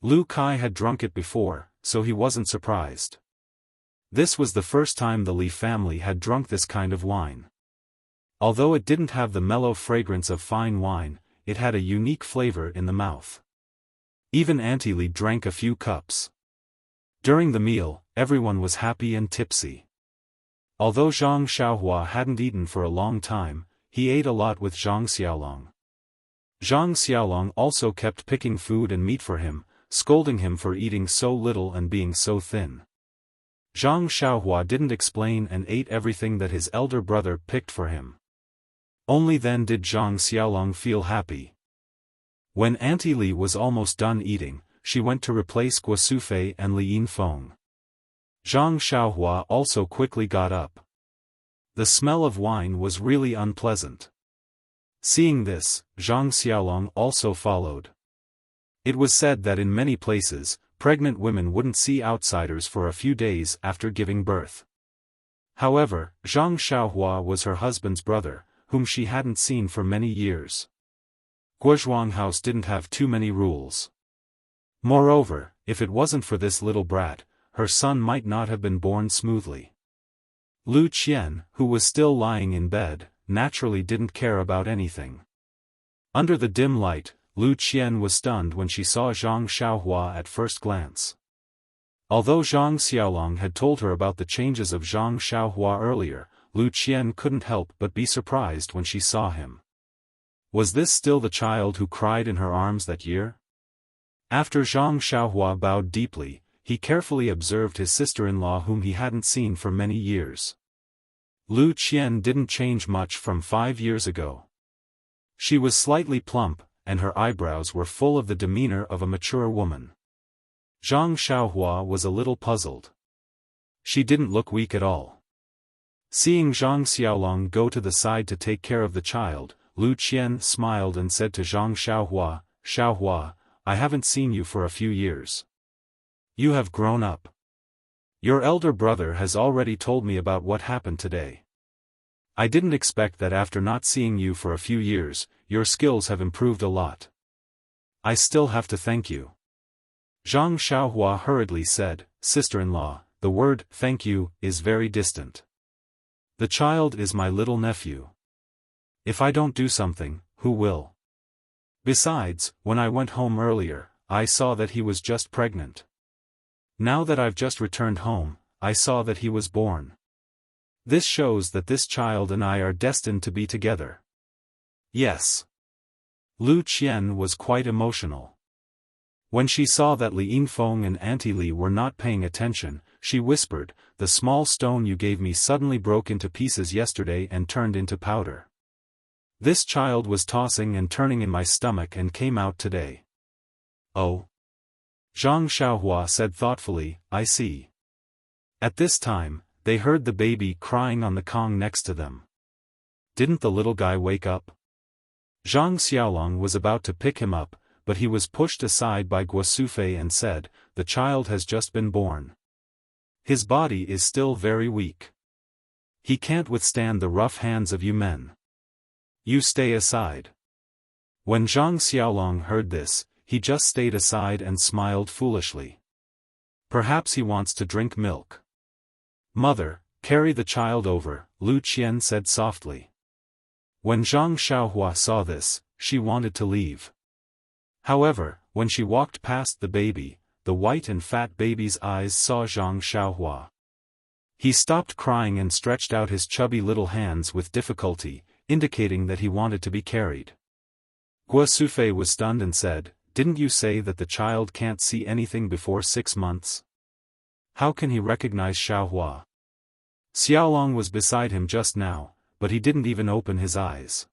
Lu Kai had drunk it before, so he wasn't surprised. This was the first time the Li family had drunk this kind of wine. Although it didn't have the mellow fragrance of fine wine, it had a unique flavor in the mouth. Even Auntie Li drank a few cups. During the meal, everyone was happy and tipsy. Although Zhang Xiaohua hadn't eaten for a long time, he ate a lot with Zhang Xiaolong. Zhang Xiaolong also kept picking food and meat for him, scolding him for eating so little and being so thin. Zhang Xiaohua didn't explain and ate everything that his elder brother picked for him. Only then did Zhang Xiaolong feel happy. When Auntie Li was almost done eating, she went to replace Guosufei and Li Yinfeng. Zhang Xiaohua also quickly got up. The smell of wine was really unpleasant. Seeing this, Zhang Xiaolong also followed. It was said that in many places, pregnant women wouldn't see outsiders for a few days after giving birth. However, Zhang Xiaohua was her husband's brother, whom she hadn't seen for many years. Guozhuang House didn't have too many rules. Moreover, if it wasn't for this little brat, her son might not have been born smoothly. Lu Qian, who was still lying in bed, naturally didn't care about anything. Under the dim light, Lu Qian was stunned when she saw Zhang Xiaohua at first glance. Although Zhang Xiaolong had told her about the changes of Zhang Xiaohua earlier, Lu Qian couldn't help but be surprised when she saw him. Was this still the child who cried in her arms that year? After Zhang Xiaohua bowed deeply, he carefully observed his sister-in-law whom he hadn't seen for many years. Lu Qian didn't change much from 5 years ago. She was slightly plump, and her eyebrows were full of the demeanor of a mature woman. Zhang Xiaohua was a little puzzled. She didn't look weak at all. Seeing Zhang Xiaolong go to the side to take care of the child, Lu Qian smiled and said to Zhang Xiaohua, "Xiaohua, I haven't seen you for a few years. You have grown up. Your elder brother has already told me about what happened today. I didn't expect that after not seeing you for a few years, your skills have improved a lot. I still have to thank you. Zhang Xiaohua hurriedly said, Sister-in-law, the word, thank you, is very distant. The child is my little nephew. If I don't do something, who will? Besides, when I went home earlier, I saw that he was just pregnant. Now that I've just returned home, I saw that he was born. This shows that this child and I are destined to be together. Yes. Lu Qian was quite emotional. When she saw that Li Yingfeng and Auntie Li were not paying attention, she whispered, the small stone you gave me suddenly broke into pieces yesterday and turned into powder. This child was tossing and turning in my stomach and came out today. Oh. Zhang Xiaohua said thoughtfully, I see. At this time, they heard the baby crying on the Kong next to them. Didn't the little guy wake up? Zhang Xiaolong was about to pick him up, but he was pushed aside by Guo Sufei and said, the child has just been born. His body is still very weak. He can't withstand the rough hands of you men. You stay aside. When Zhang Xiaolong heard this, he just stayed aside and smiled foolishly. Perhaps he wants to drink milk. Mother, carry the child over, Lu Qian said softly. When Zhang Xiaohua saw this, she wanted to leave. However, when she walked past the baby, the white and fat baby's eyes saw Zhang Xiaohua. He stopped crying and stretched out his chubby little hands with difficulty, indicating that he wanted to be carried. Guo Sufei was stunned and said, didn't you say that the child can't see anything before 6 months? How can he recognize Xiaohua? Xiaolong was beside him just now, but he didn't even open his eyes.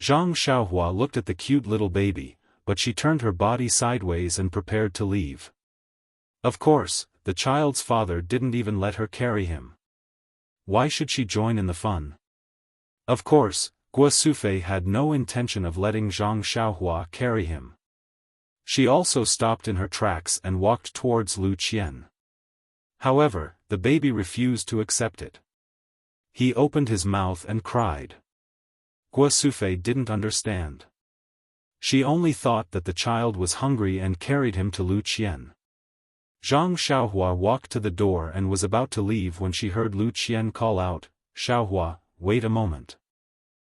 Zhang Xiaohua looked at the cute little baby, but she turned her body sideways and prepared to leave. Of course, the child's father didn't even let her carry him. Why should she join in the fun? Of course, Guo Sufei had no intention of letting Zhang Xiaohua carry him. She also stopped in her tracks and walked towards Lu Qian. However, the baby refused to accept it. He opened his mouth and cried. Guo Sufei didn't understand. She only thought that the child was hungry and carried him to Lu Qian. Zhang Xiaohua walked to the door and was about to leave when she heard Lu Qian call out, Xiaohua, wait a moment.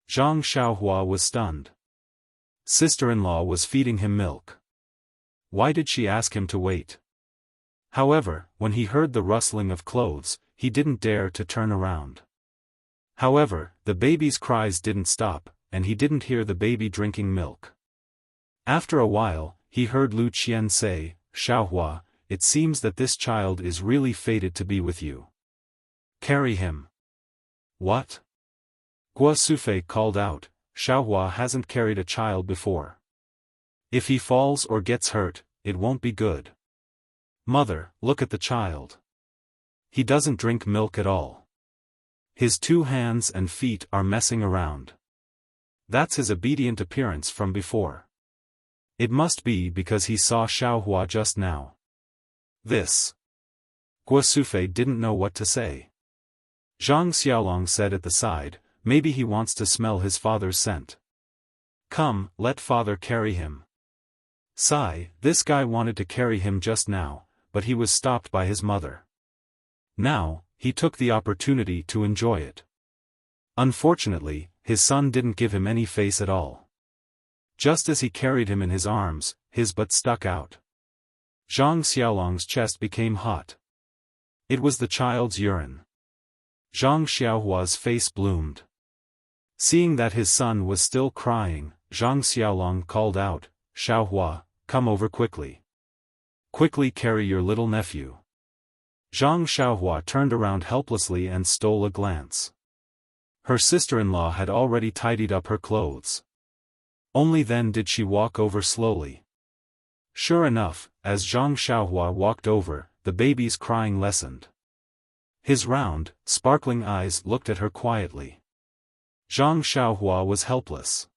Zhang Xiaohua was stunned. Sister-in-law was feeding him milk. Why did she ask him to wait? However, when he heard the rustling of clothes, he didn't dare to turn around. However, the baby's cries didn't stop, and he didn't hear the baby drinking milk. After a while, he heard Lu Qian say, Xiaohua, it seems that this child is really fated to be with you. Carry him. What? Guo Sufei called out, Xiaohua hasn't carried a child before. If he falls or gets hurt, it won't be good. Mother, look at the child. He doesn't drink milk at all. His 2 hands and feet are messing around. That's his obedient appearance from before. It must be because he saw Xiaohua just now. This. Guo Sufei didn't know what to say. Zhang Xiaolong said at the side, maybe he wants to smell his father's scent. Come, let father carry him. Sigh, this guy wanted to carry him just now, but he was stopped by his mother. Now, he took the opportunity to enjoy it. Unfortunately, his son didn't give him any face at all. Just as he carried him in his arms, his butt stuck out. Zhang Xiaolong's chest became hot. It was the child's urine. Zhang Xiaohua's face bloomed. Seeing that his son was still crying, Zhang Xiaolong called out, Xiaohua, come over quickly. Quickly carry your little nephew. Zhang Xiaohua turned around helplessly and stole a glance. Her sister-in-law had already tidied up her clothes. Only then did she walk over slowly. Sure enough, as Zhang Xiaohua walked over, the baby's crying lessened. His round, sparkling eyes looked at her quietly. Zhang Xiaohua was helpless.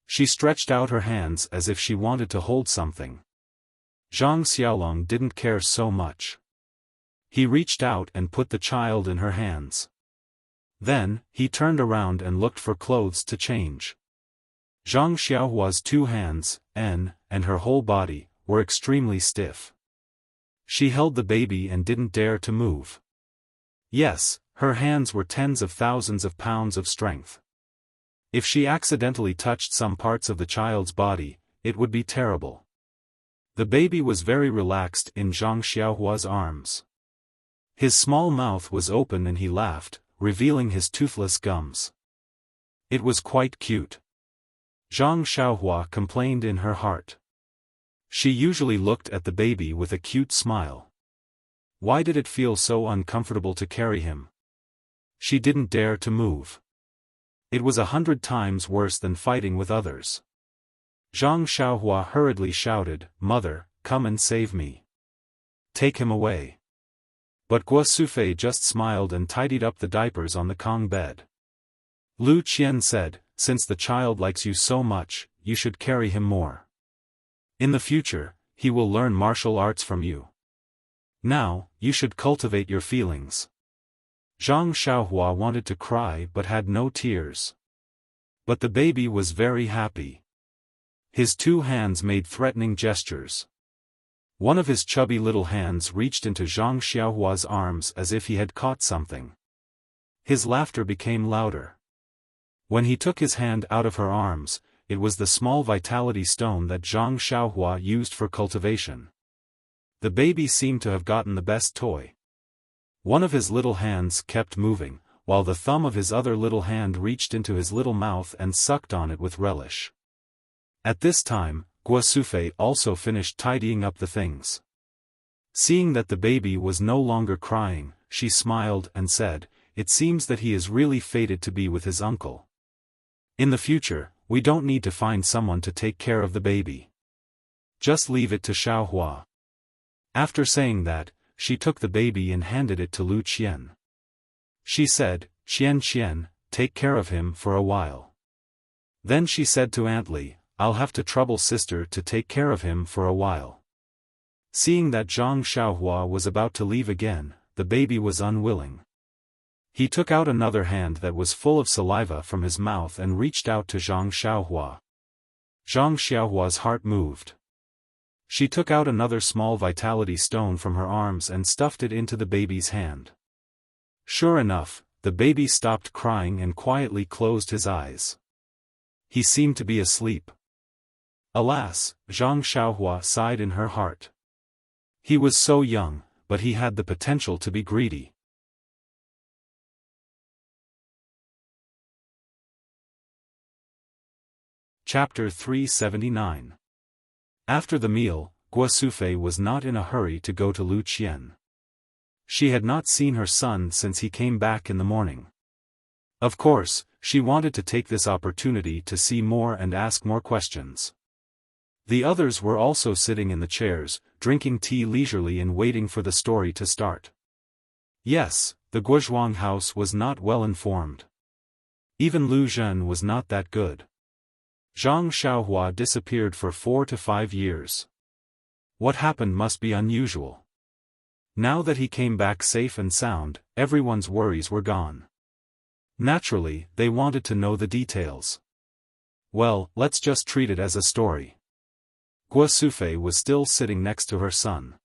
She stretched out her hands as if she wanted to hold something. Zhang Xiaolong didn't care so much. He reached out and put the child in her hands. Then, he turned around and looked for clothes to change. Zhang Xiaohua's 2 hands, and her whole body, were extremely stiff. She held the baby and didn't dare to move. Yes, her hands were tens of thousands of pounds of strength. If she accidentally touched some parts of the child's body, it would be terrible. The baby was very relaxed in Zhang Xiaohua's arms. His small mouth was open and he laughed, revealing his toothless gums. It was quite cute. Zhang Xiaohua complained in her heart. She usually looked at the baby with a cute smile. Why did it feel so uncomfortable to carry him? She didn't dare to move. It was 100 times worse than fighting with others. Zhang Xiaohua hurriedly shouted, "Mother, come and save me. Take him away." But Guo Sufei just smiled and tidied up the diapers on the Kong bed. Lu Qian said, "Since the child likes you so much, you should carry him more. In the future, he will learn martial arts from you. Now, you should cultivate your feelings." Zhang Xiaohua wanted to cry but had no tears. But the baby was very happy. His 2 hands made threatening gestures. One of his chubby little hands reached into Zhang Xiaohua's arms as if he had caught something. His laughter became louder. When he took his hand out of her arms, it was the small vitality stone that Zhang Xiaohua used for cultivation. The baby seemed to have gotten the best toy. One of his little hands kept moving, while the thumb of his other little hand reached into his little mouth and sucked on it with relish. At this time, Guo Sufei also finished tidying up the things. Seeing that the baby was no longer crying, she smiled and said, "It seems that he is really fated to be with his uncle. In the future, we don't need to find someone to take care of the baby. Just leave it to Xiaohua." After saying that, she took the baby and handed it to Lu Qian. She said, "Qian, take care of him for a while." Then she said to Aunt Li, "I'll have to trouble sister to take care of him for a while." Seeing that Zhang Xiaohua was about to leave again, the baby was unwilling. He took out another hand that was full of saliva from his mouth and reached out to Zhang Xiaohua. Zhang Xiaohua's heart moved. She took out another small vitality stone from her arms and stuffed it into the baby's hand. Sure enough, the baby stopped crying and quietly closed his eyes. He seemed to be asleep. Alas, Zhang Xiaohua sighed in her heart. He was so young, but he had the potential to be greedy. Chapter 379. After the meal, Guo Sufei was not in a hurry to go to Lu Qian. She had not seen her son since he came back in the morning. Of course, she wanted to take this opportunity to see more and ask more questions. The others were also sitting in the chairs, drinking tea leisurely and waiting for the story to start. Yes, the Guozhuang house was not well informed. Even Lu Zhen was not that good. Zhang Xiaohua disappeared for 4 to 5 years. What happened must be unusual. Now that he came back safe and sound, everyone's worries were gone. Naturally, they wanted to know the details. Well, let's just treat it as a story. Guo Sufei was still sitting next to her son.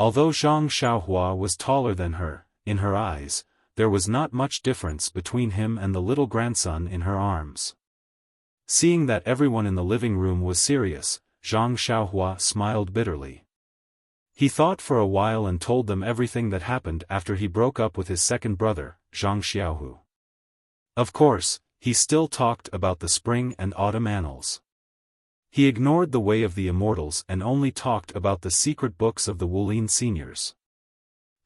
Although Zhang Xiaohua was taller than her, in her eyes, there was not much difference between him and the little grandson in her arms. Seeing that everyone in the living room was serious, Zhang Xiaohua smiled bitterly. He thought for a while and told them everything that happened after he broke up with his second brother, Zhang Xiaohu. Of course, he still talked about the spring and autumn annals. He ignored the way of the immortals and only talked about the secret books of the Wulin seniors.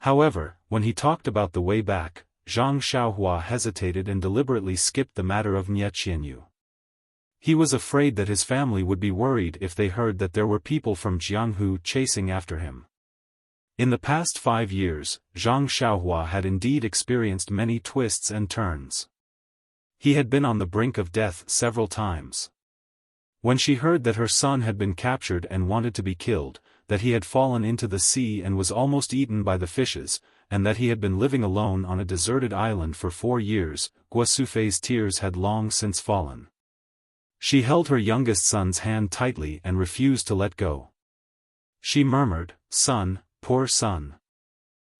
However, when he talked about the way back, Zhang Xiaohua hesitated and deliberately skipped the matter of Nie Qianyu. He was afraid that his family would be worried if they heard that there were people from Jianghu chasing after him. In the past 5 years, Zhang Xiaohua had indeed experienced many twists and turns. He had been on the brink of death several times. When she heard that her son had been captured and wanted to be killed, that he had fallen into the sea and was almost eaten by the fishes, and that he had been living alone on a deserted island for 4 years, Guosufei's tears had long since fallen. She held her youngest son's hand tightly and refused to let go. She murmured, "Son, poor son.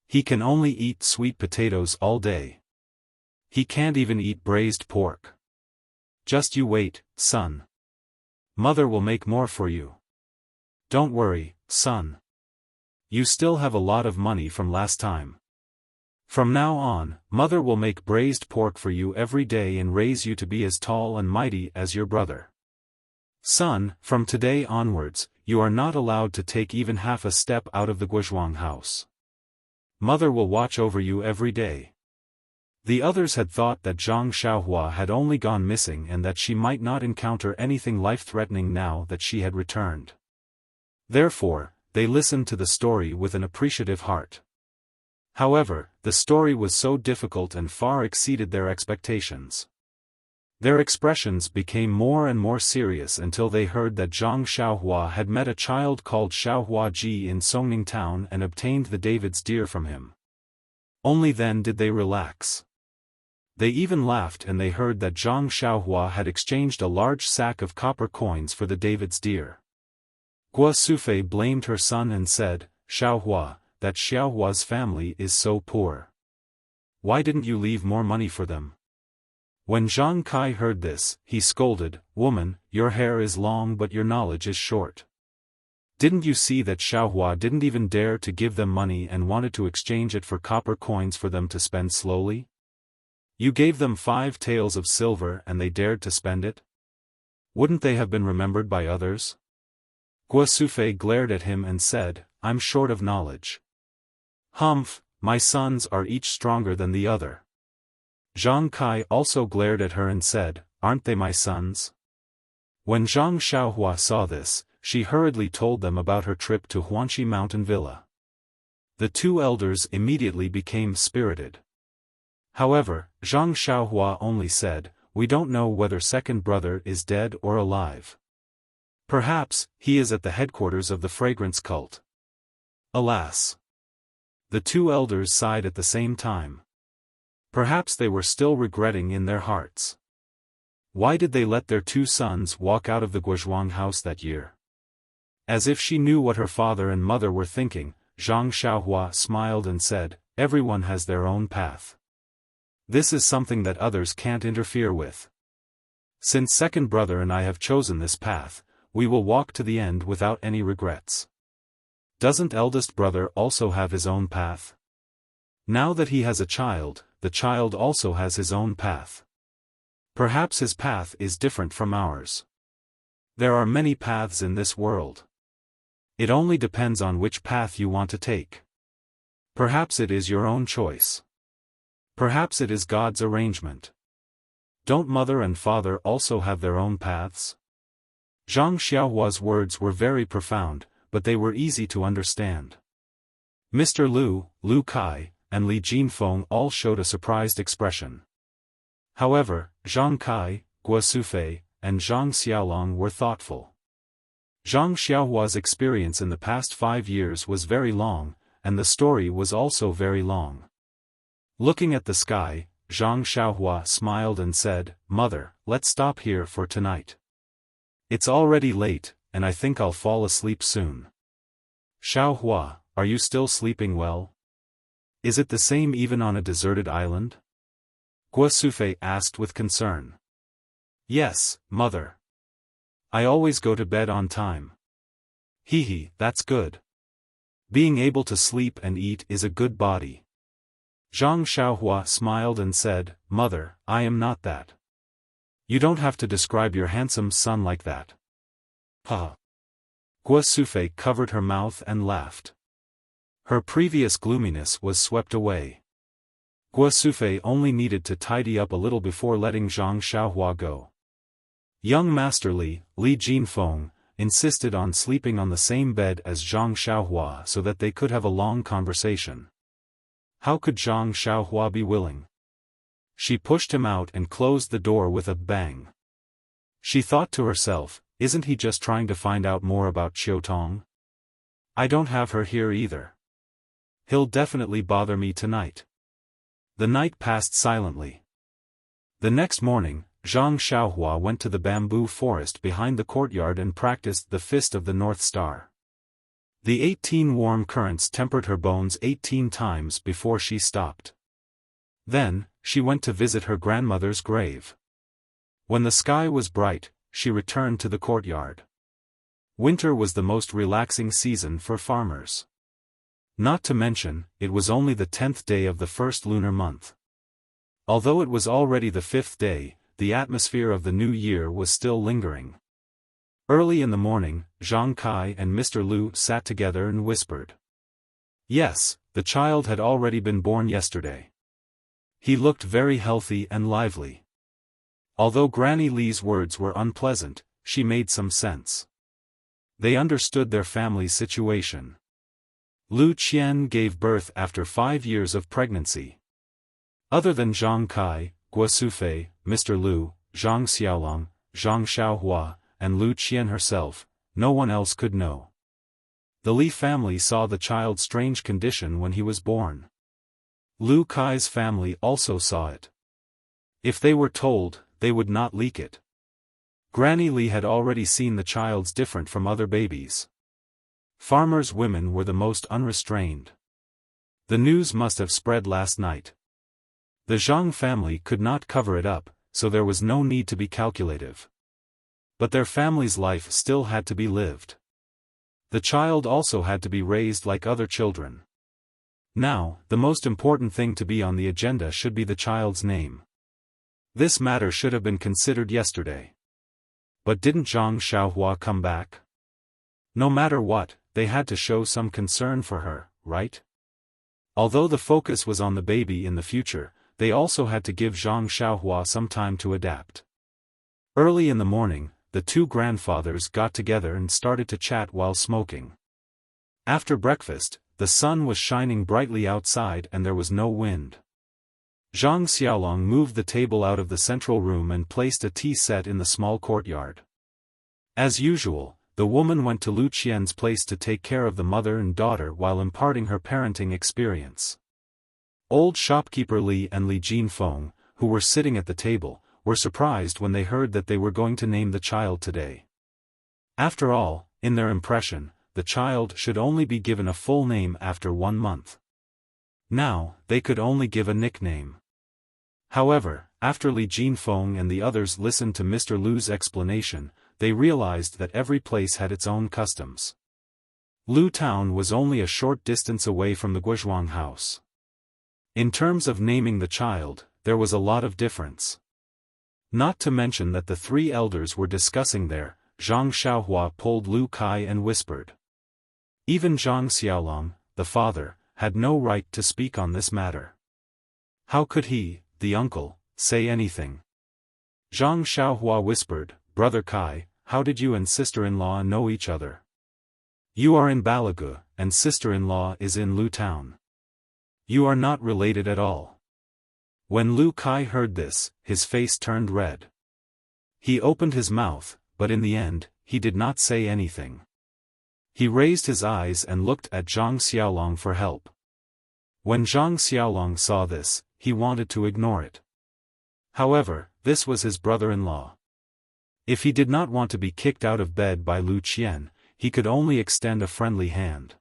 He can only eat sweet potatoes all day. He can't even eat braised pork. Just you wait, son. Mother will make more for you. Don't worry, son. You still have a lot of money from last time. From now on, Mother will make braised pork for you every day and raise you to be as tall and mighty as your brother. Son, from today onwards, you are not allowed to take even half a step out of the Guozhuang house. Mother will watch over you every day." The others had thought that Zhang Xiaohua had only gone missing and that she might not encounter anything life-threatening now that she had returned. Therefore, they listened to the story with an appreciative heart. However, the story was so difficult and far exceeded their expectations. Their expressions became more and more serious until they heard that Zhang Xiaohua had met a child called Xiaohua Ji in Songning town and obtained the David's deer from him. Only then did they relax. They even laughed and they heard that Zhang Xiaohua had exchanged a large sack of copper coins for the David's deer. Guo Sufei blamed her son and said, "Xiaohua, that Xiaohua's family is so poor. Why didn't you leave more money for them?" When Zhang Kai heard this, he scolded, "Woman, your hair is long but your knowledge is short. Didn't you see that Xiaohua didn't even dare to give them money and wanted to exchange it for copper coins for them to spend slowly? You gave them 5 taels of silver and they dared to spend it? Wouldn't they have been remembered by others?" Guo Sufei glared at him and said, "I'm short of knowledge." "Humph, my sons are each stronger than the other." Zhang Kai also glared at her and said, "Aren't they my sons?" When Zhang Xiaohua saw this, she hurriedly told them about her trip to Huanxi Mountain Villa. The 2 elders immediately became spirited. However, Zhang Xiaohua only said, "We don't know whether second brother is dead or alive. Perhaps, he is at the headquarters of the fragrance cult." Alas! The 2 elders sighed at the same time. Perhaps they were still regretting in their hearts. Why did they let their 2 sons walk out of the Guozhuang house that year? As if she knew what her father and mother were thinking, Zhang Xiaohua smiled and said, "Everyone has their own path. This is something that others can't interfere with. Since second brother and I have chosen this path, we will walk to the end without any regrets. Doesn't eldest brother also have his own path? Now that he has a child, the child also has his own path. Perhaps his path is different from ours. There are many paths in this world. It only depends on which path you want to take. Perhaps it is your own choice. Perhaps it is God's arrangement. Don't mother and father also have their own paths?" Zhang Xiaohua's words were very profound, but they were easy to understand. Mr. Lu Kai, and Li Jinfeng all showed a surprised expression. However, Zhang Kai, Guo Sufei, and Zhang Xiaolong were thoughtful. Zhang Xiaohua's experience in the past 5 years was very long, and the story was also very long. Looking at the sky, Zhang Xiaohua smiled and said, "Mother, let's stop here for tonight. It's already late, and I think I'll fall asleep soon." "Xiaohua, are you still sleeping well? Is it the same even on a deserted island?" Guo Sufei asked with concern. "Yes, mother. I always go to bed on time." "Hee, that's good. Being able to sleep and eat is a good body." Zhang Xiaohua smiled and said, "Mother, I am not that. You don't have to describe your handsome son like that." "Ha." Guo Sufei covered her mouth and laughed. Her previous gloominess was swept away. Guo Sufei only needed to tidy up a little before letting Zhang Xiaohua go. Young Master Li Jinfeng, insisted on sleeping on the same bed as Zhang Xiaohua so that they could have a long conversation. How could Zhang Xiaohua be willing? She pushed him out and closed the door with a bang. She thought to herself, isn't he just trying to find out more about Qiutong? I don't have her here either. He'll definitely bother me tonight. The night passed silently. The next morning, Zhang Xiaohua went to the bamboo forest behind the courtyard and practiced the Fist of the North Star. The 18 warm currents tempered her bones 18 times before she stopped. Then, she went to visit her grandmother's grave. When the sky was bright, she returned to the courtyard. Winter was the most relaxing season for farmers. Not to mention, it was only the 10th day of the first lunar month. Although it was already the 5th day, the atmosphere of the new year was still lingering. Early in the morning, Zhang Kai and Mr. Lu sat together and whispered. Yes, the child had already been born yesterday. He looked very healthy and lively. Although Granny Li's words were unpleasant, she made some sense. They understood their family's situation. Lu Qian gave birth after 5 years of pregnancy. Other than Zhang Kai, Guo Sufei, Mr. Lu, Zhang Xiaolong, Zhang Xiaohua, and Lu Qian herself, no one else could know. The Li family saw the child's strange condition when he was born. Lu Kai's family also saw it. If they were told, they would not leak it. Granny Li had already seen the child's different from other babies. Farmers' women were the most unrestrained. The news must have spread last night. The Zhang family could not cover it up, so there was no need to be calculative. But their family's life still had to be lived. The child also had to be raised like other children. Now, the most important thing to be on the agenda should be the child's name. This matter should have been considered yesterday. But didn't Zhang Xiaohua come back? No matter what, they had to show some concern for her, right? Although the focus was on the baby in the future, they also had to give Zhang Xiaohua some time to adapt. Early in the morning, the two grandfathers got together and started to chat while smoking. After breakfast, the sun was shining brightly outside and there was no wind. Zhang Xiaolong moved the table out of the central room and placed a tea set in the small courtyard. As usual, the woman went to Lu Qian's place to take care of the mother and daughter while imparting her parenting experience. Old shopkeeper Li and Li Jinfeng, who were sitting at the table, were surprised when they heard that they were going to name the child today. After all, in their impression, the child should only be given a full name after 1 month. Now, they could only give a nickname. However, after Li Jinfeng and the others listened to Mr. Lu's explanation, they realized that every place had its own customs. Lu Town was only a short distance away from the Guozhuang house. In terms of naming the child, there was a lot of difference. Not to mention that the 3 elders were discussing there. Zhang Xiaohua pulled Lu Kai and whispered. Even Zhang Xiaolong, the father, had no right to speak on this matter. How could he, the uncle, say anything? Zhang Xiaohua whispered, Brother Kai, how did you and sister-in-law know each other? You are in Balagu, and sister-in-law is in Lu Town. You are not related at all. When Lu Kai heard this, his face turned red. He opened his mouth, but in the end, he did not say anything. He raised his eyes and looked at Zhang Xiaolong for help. When Zhang Xiaolong saw this, he wanted to ignore it. However, this was his brother-in-law. If he did not want to be kicked out of bed by Lu Qian, he could only extend a friendly hand.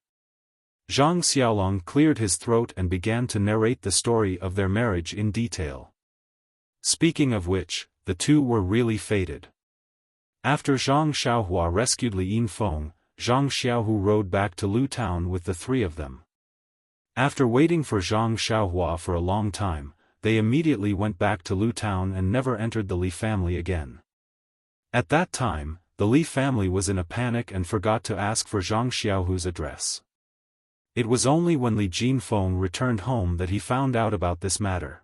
Zhang Xiaolong cleared his throat and began to narrate the story of their marriage in detail. Speaking of which, the two were really fated. After Zhang Xiaohua rescued Li Yinfeng, Zhang Xiaohu rode back to Lu Town with the 3 of them. After waiting for Zhang Xiaohua for a long time, they immediately went back to Lu Town and never entered the Li family again. At that time, the Li family was in a panic and forgot to ask for Zhang Xiaohu's address. It was only when Li Jinfeng returned home that he found out about this matter.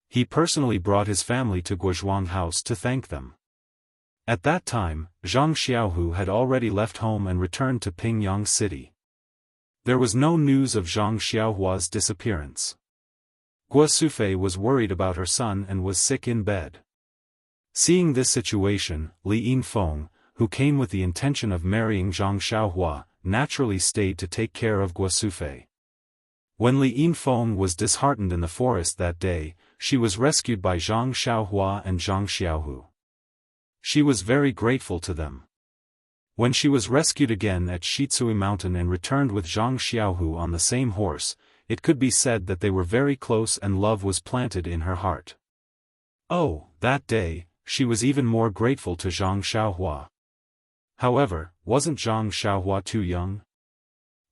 He personally brought his family to Guozhuang House to thank them. At that time, Zhang Xiaohu had already left home and returned to Pingyang City. There was no news of Zhang Xiaohua's disappearance. Guo Sufei was worried about her son and was sick in bed. Seeing this situation, Li Yinfeng, who came with the intention of marrying Zhang Xiaohua, naturally stayed to take care of Guosufei. When Li Yinfeng was disheartened in the forest that day, she was rescued by Zhang Xiaohua and Zhang Xiaohu. She was very grateful to them. When she was rescued again at Shitsui Mountain and returned with Zhang Xiaohu on the same horse, it could be said that they were very close and love was planted in her heart. Oh, that day, she was even more grateful to Zhang Xiaohua. However, wasn't Zhang Xiaohua too young?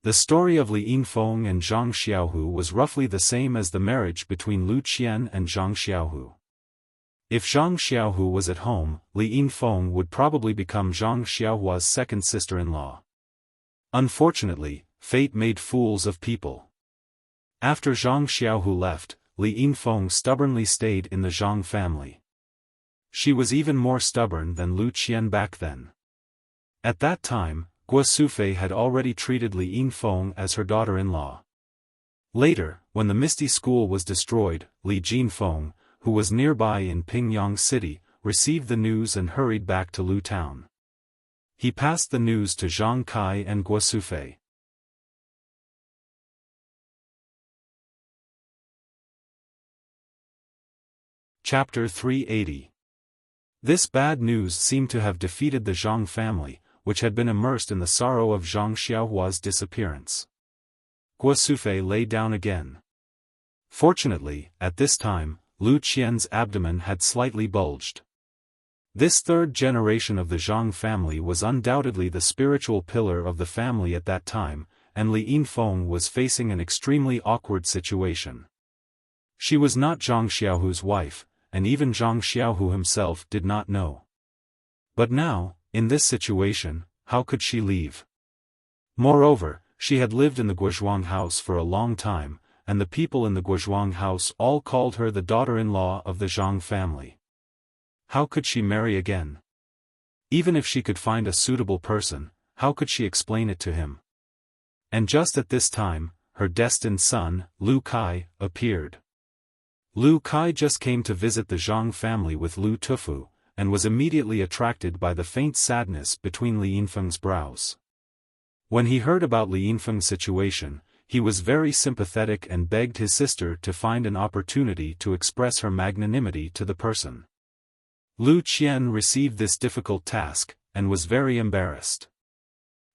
The story of Li Yinfeng and Zhang Xiaohu was roughly the same as the marriage between Lu Qian and Zhang Xiaohu. If Zhang Xiaohu was at home, Li Yinfeng would probably become Zhang Xiaohua's second sister-in-law. Unfortunately, fate made fools of people. After Zhang Xiaohu left, Li Yinfeng stubbornly stayed in the Zhang family. She was even more stubborn than Lu Qian back then. At that time, Guosufei had already treated Li Yinfeng as her daughter-in-law. Later, when the Misty School was destroyed, Li Jinfeng, who was nearby in Pingyang City, received the news and hurried back to Lu Town. He passed the news to Zhang Kai and Guosufei. Chapter 380. This bad news seemed to have defeated the Zhang family, which had been immersed in the sorrow of Zhang Xiaohua's disappearance. Guosufei lay down again. Fortunately, at this time, Lu Qian's abdomen had slightly bulged. This third generation of the Zhang family was undoubtedly the spiritual pillar of the family at that time, and Li Yinfeng was facing an extremely awkward situation. She was not Zhang Xiaohu's wife, and even Zhang Xiaohu himself did not know. But now, in this situation, how could she leave? Moreover, she had lived in the Guozhuang house for a long time, and the people in the Guozhuang house all called her the daughter-in-law of the Zhang family. How could she marry again? Even if she could find a suitable person, how could she explain it to him? And just at this time, her destined son, Lu Kai, appeared. Lu Kai just came to visit the Zhang family with Lu Tufu, and was immediately attracted by the faint sadness between Li Yinfeng's brows. When he heard about Li Yinfeng's situation, he was very sympathetic and begged his sister to find an opportunity to express her magnanimity to the person. Lu Qian received this difficult task, and was very embarrassed.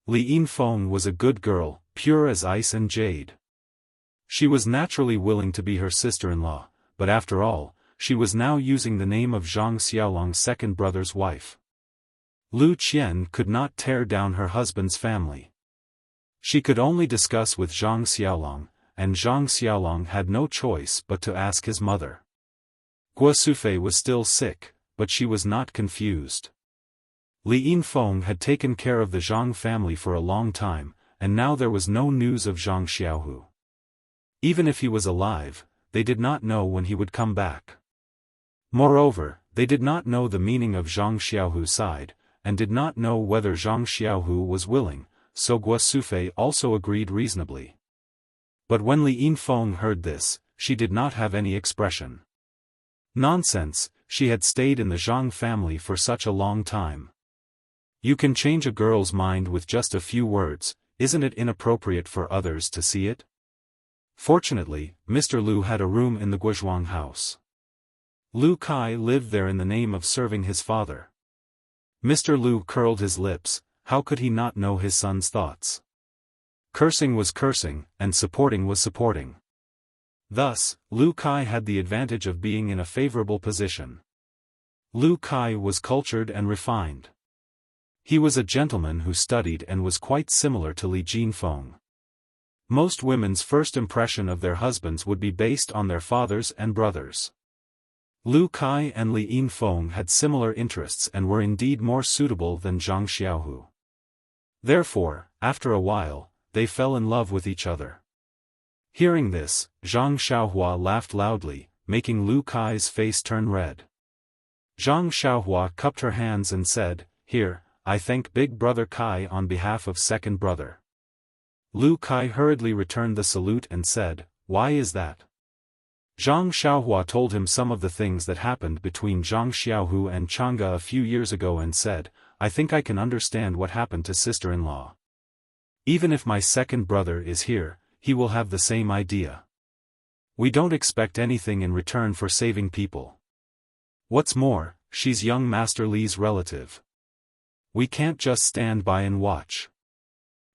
Li Yinfeng was a good girl, pure as ice and jade. She was naturally willing to be her sister-in-law, but after all, she was now using the name of Zhang Xiaolong's second brother's wife. Lu Qian could not tear down her husband's family. She could only discuss with Zhang Xiaolong, and Zhang Xiaolong had no choice but to ask his mother. Guosufei was still sick, but she was not confused. Li Yinfeng had taken care of the Zhang family for a long time, and now there was no news of Zhang Xiaohu. Even if he was alive, they did not know when he would come back. Moreover, they did not know the meaning of Zhang Xiaohu's side, and did not know whether Zhang Xiaohu was willing, so Guosufei also agreed reasonably. But when Li Yinfeng heard this, she did not have any expression. Nonsense, she had stayed in the Zhang family for such a long time. You can change a girl's mind with just a few words, isn't it inappropriate for others to see it? Fortunately, Mr. Lu had a room in the Guozhuang house. Lu Kai lived there in the name of serving his father. Mr. Lu curled his lips. How could he not know his son's thoughts? Cursing was cursing, and supporting was supporting. Thus, Lu Kai had the advantage of being in a favorable position. Lu Kai was cultured and refined. He was a gentleman who studied and was quite similar to Li Jinfeng. Most women's first impression of their husbands would be based on their fathers and brothers. Lu Kai and Li Yinfeng had similar interests and were indeed more suitable than Zhang Xiaohu. Therefore, after a while, they fell in love with each other. Hearing this, Zhang Xiaohua laughed loudly, making Lu Kai's face turn red. Zhang Xiaohua cupped her hands and said, "Here, I thank big brother Kai on behalf of second brother." Lu Kai hurriedly returned the salute and said, "Why is that?" Zhang Xiaohua told him some of the things that happened between Zhang Xiaohu and Chang'e a few years ago and said, "I think I can understand what happened to sister-in-law." Even if my second brother is here, he will have the same idea. We don't expect anything in return for saving people. What's more, she's young Master Li's relative. We can't just stand by and watch.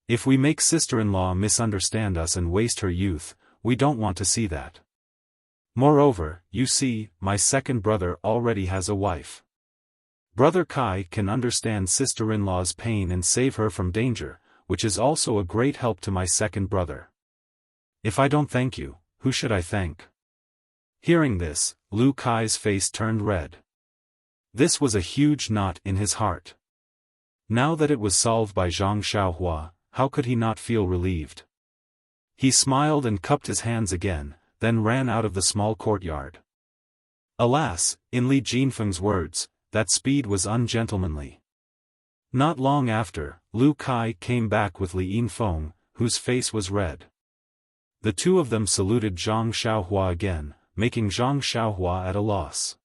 If we make sister-in-law misunderstand us and waste her youth, we don't want to see that. Moreover, you see, my second brother already has a wife. Brother Kai can understand sister-in-law's pain and save her from danger, which is also a great help to my second brother. If I don't thank you, who should I thank? Hearing this, Lu Kai's face turned red. This was a huge knot in his heart. Now that it was solved by Zhang Xiaohua, how could he not feel relieved? He smiled and cupped his hands again, then ran out of the small courtyard. Alas, in Li Jinfeng's words, that speed was ungentlemanly. Not long after, Lu Kai came back with Li Yinfeng, whose face was red. The two of them saluted Zhang Xiaohua again, making Zhang Xiaohua at a loss.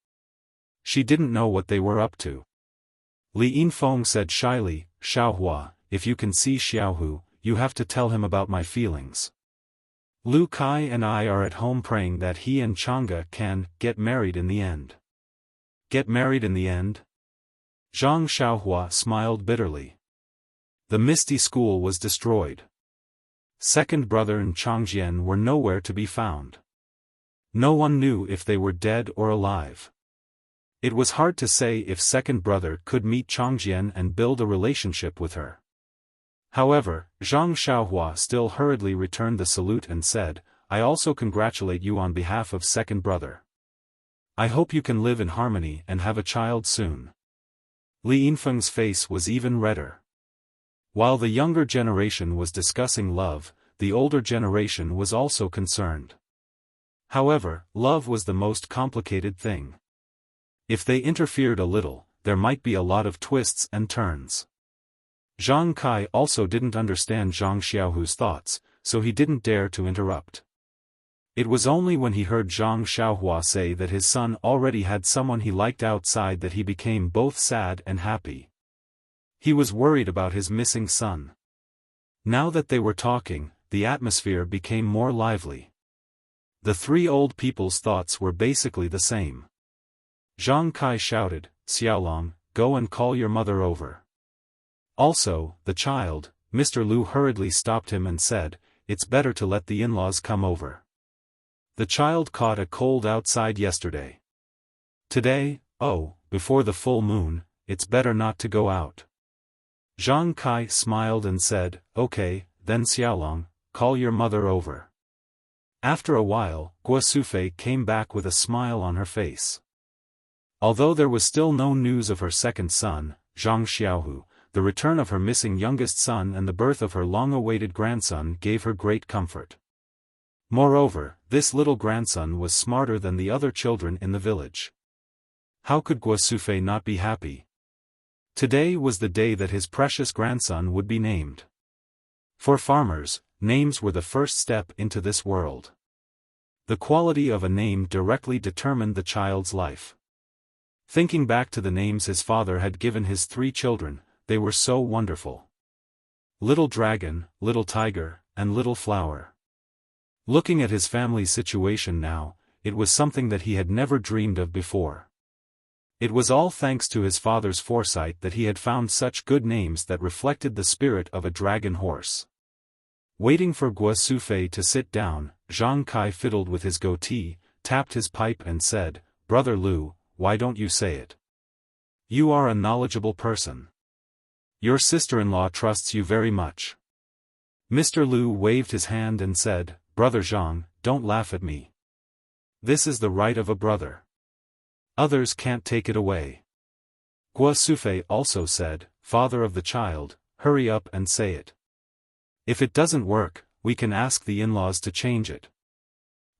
She didn't know what they were up to. Li Yinfeng said shyly, Xiaohua, if you can see Xiaohu, you have to tell him about my feelings. Lu Kai and I are at home praying that he and Chang'e can get married in the end. Get married in the end? Zhang Xiaohua smiled bitterly. The Misty School was destroyed. Second brother and Changjian were nowhere to be found. No one knew if they were dead or alive. It was hard to say if second brother could meet Changjian and build a relationship with her. However, Zhang Xiaohua still hurriedly returned the salute and said, I also congratulate you on behalf of second brother. I hope you can live in harmony and have a child soon. Li Yinfeng's face was even redder. While the younger generation was discussing love, the older generation was also concerned. However, love was the most complicated thing. If they interfered a little, there might be a lot of twists and turns. Zhang Kai also didn't understand Zhang Xiaohu's thoughts, so he didn't dare to interrupt. It was only when he heard Zhang Xiaohua say that his son already had someone he liked outside that he became both sad and happy. He was worried about his missing son. Now that they were talking, the atmosphere became more lively. The three old people's thoughts were basically the same. Zhang Kai shouted, Xiaolong, go and call your mother over. Also, the child, Mr. Lu hurriedly stopped him and said, it's better to let the in-laws come over. The child caught a cold outside yesterday. Today, before the full moon, it's better not to go out. Zhang Kai smiled and said, okay, then Xiaolong, call your mother over. After a while, Guo Sufei came back with a smile on her face. Although there was still no news of her second son, Zhang Xiaohu, the return of her missing youngest son and the birth of her long-awaited grandson gave her great comfort. Moreover, this little grandson was smarter than the other children in the village. How could Guo Sufei not be happy? Today was the day that his precious grandson would be named. For farmers, names were the first step into this world. The quality of a name directly determined the child's life. Thinking back to the names his father had given his three children, they were so wonderful. Little Dragon, Little Tiger, and Little Flower. Looking at his family's situation now, it was something that he had never dreamed of before. It was all thanks to his father's foresight that he had found such good names that reflected the spirit of a dragon horse. Waiting for Guo Sufei to sit down, Zhang Kai fiddled with his goatee, tapped his pipe and said, Brother Lu, why don't you say it? You are a knowledgeable person. Your sister-in-law trusts you very much. Mr. Lu waved his hand and said, Brother Zhang, don't laugh at me. This is the right of a brother. Others can't take it away. Guo Sufei also said, Father of the child, hurry up and say it. If it doesn't work, we can ask the in-laws to change it.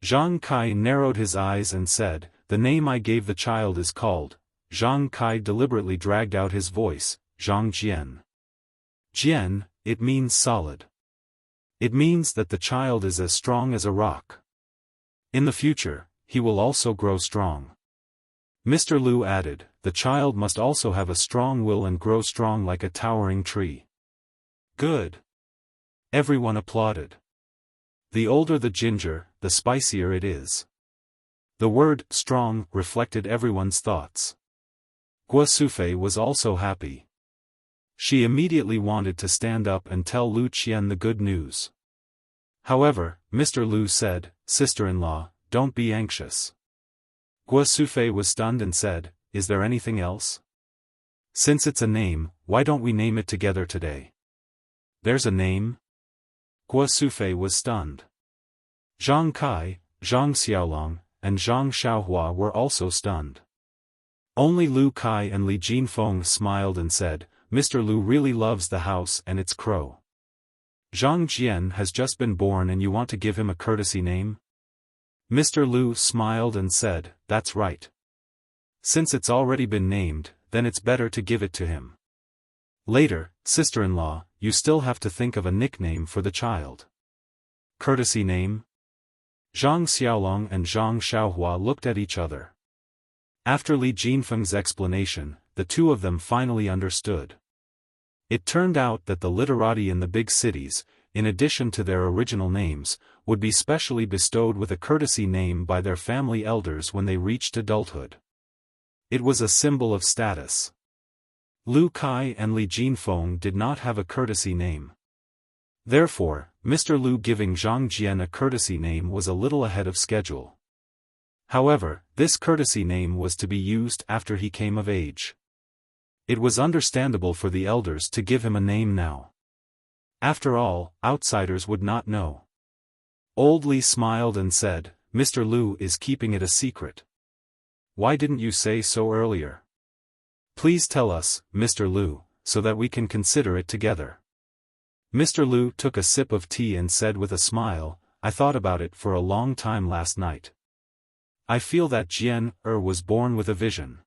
Zhang Kai narrowed his eyes and said, the name I gave the child is called. Zhang Kai deliberately dragged out his voice, Zhang Jian. Jian, it means solid. It means that the child is as strong as a rock. In the future, he will also grow strong. Mr. Lu added, the child must also have a strong will and grow strong like a towering tree. Good. Everyone applauded. The older the ginger, the spicier it is. The word strong reflected everyone's thoughts. Guo Sufei was also happy. She immediately wanted to stand up and tell Lu Qian the good news. However, Mr. Lu said, "Sister-in-law, don't be anxious." Guo Sufei was stunned and said, "Is there anything else? Since it's a name, why don't we name it together today?" "There's a name?" Guo Sufei was stunned. Zhang Kai, Zhang Xiaolong, and Zhang Xiaohua were also stunned. Only Lu Kai and Li Jinfeng smiled and said, "Mr. Lu really loves the house and its crow. Zhang Jian has just been born and you want to give him a courtesy name?" Mr. Lu smiled and said, "That's right. Since it's already been named, then it's better to give it to him. Later, sister-in-law, you still have to think of a nickname for the child." "Courtesy name?" Zhang Xiaolong and Zhang Xiaohua looked at each other. After Li Jinfeng's explanation, the two of them finally understood. It turned out that the literati in the big cities, in addition to their original names, would be specially bestowed with a courtesy name by their family elders when they reached adulthood. It was a symbol of status. Lu Kai and Li Jinfeng did not have a courtesy name. Therefore, Mr. Lu giving Zhang Jian a courtesy name was a little ahead of schedule. However, this courtesy name was to be used after he came of age. It was understandable for the elders to give him a name now. After all, outsiders would not know. Old Li smiled and said, "Mr. Lu is keeping it a secret. Why didn't you say so earlier? Please tell us, Mr. Lu, so that we can consider it together." Mr. Lu took a sip of tea and said with a smile, "I thought about it for a long time last night. I feel that Jian was born with a vision.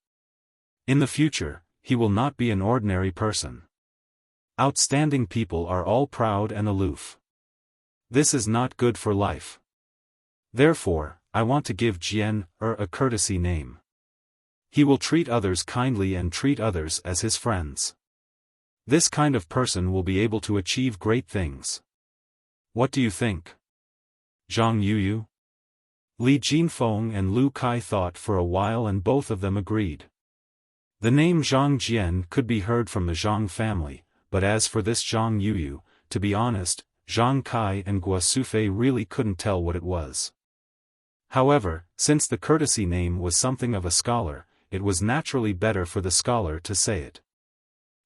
In the future, he will not be an ordinary person. Outstanding people are all proud and aloof. This is not good for life. Therefore, I want to give Jian a courtesy name. He will treat others kindly and treat others as his friends. This kind of person will be able to achieve great things. What do you think?" "Zhang Yuyu?" Li Jinfeng and Lu Kai thought for a while and both of them agreed. The name Zhang Jian could be heard from the Zhang family, but as for this Zhang Yuyu, to be honest, Zhang Kai and Guo Sufei really couldn't tell what it was. However, since the courtesy name was something of a scholar, it was naturally better for the scholar to say it.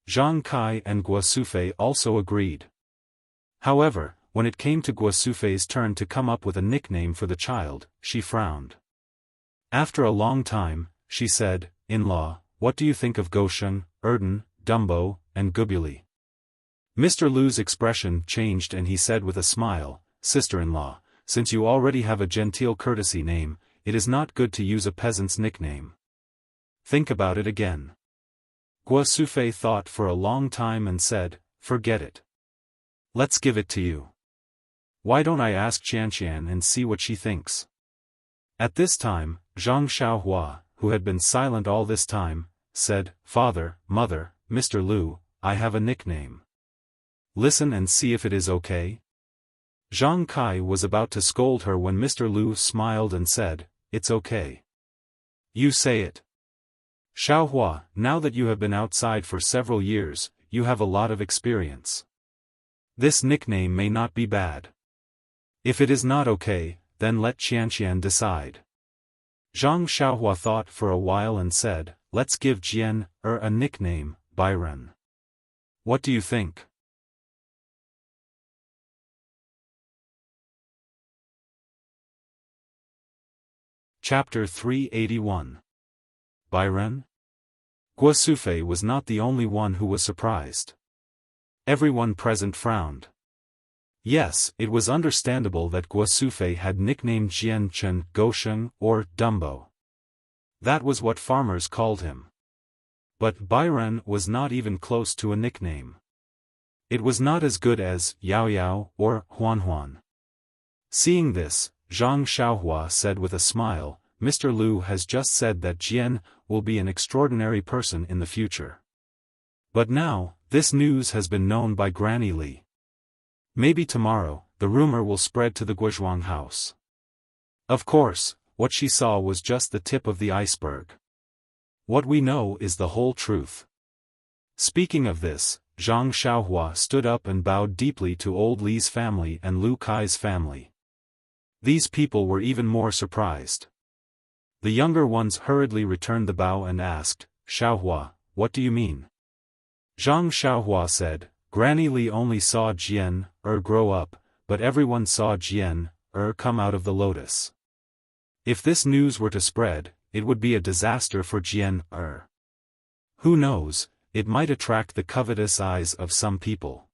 Zhang Kai and Guo Sufei also agreed. However, when it came to Guo Sufei's turn to come up with a nickname for the child, she frowned. After a long time, she said, "In-law, what do you think of Gosheng, Erden, Dumbo, and Gubuli?" Mr. Lu's expression changed and he said with a smile, "Sister-in-law, since you already have a genteel courtesy name, it is not good to use a peasant's nickname. Think about it again." Guo Sufei thought for a long time and said, "Forget it. Let's give it to you. Why don't I ask Qianqian and see what she thinks?" At this time, Zhang Xiaohua, who had been silent all this time, said, "Father, Mother, Mr. Lu, I have a nickname. Listen and see if it is okay." Zhang Kai was about to scold her when Mr. Lu smiled and said, "It's okay. You say it. Xiaohua, now that you have been outside for several years, you have a lot of experience. This nickname may not be bad. If it is not okay, then let Qianqian decide." Zhang Xiaohua thought for a while and said, "Let's give Jian a nickname, Byron. What do you think?" Chapter 381. Byron? Guo Sufei was not the only one who was surprised. Everyone present frowned. Yes, it was understandable that Guo Sufei had nicknamed Jian Chen Gosheng or Dumbo. That was what farmers called him. But Byron was not even close to a nickname. It was not as good as Yao Yao or Huan Huan. Seeing this, Zhang Xiaohua said with a smile, "Mr. Lu has just said that Jian will be an extraordinary person in the future. But now, this news has been known by Granny Li. Maybe tomorrow, the rumor will spread to the Guozhuang house. Of course, what she saw was just the tip of the iceberg. What we know is the whole truth. Speaking of this, Zhang Xiaohua stood up and bowed deeply to old Li's family and Lu Kai's family. These people were even more surprised. The younger ones hurriedly returned the bow and asked, "Xiaohua, what do you mean?" Zhang Xiaohua said, "Granny Li only saw Jian grow up, but everyone saw Jian come out of the lotus. If this news were to spread, it would be a disaster for Jian Who knows, it might attract the covetous eyes of some people.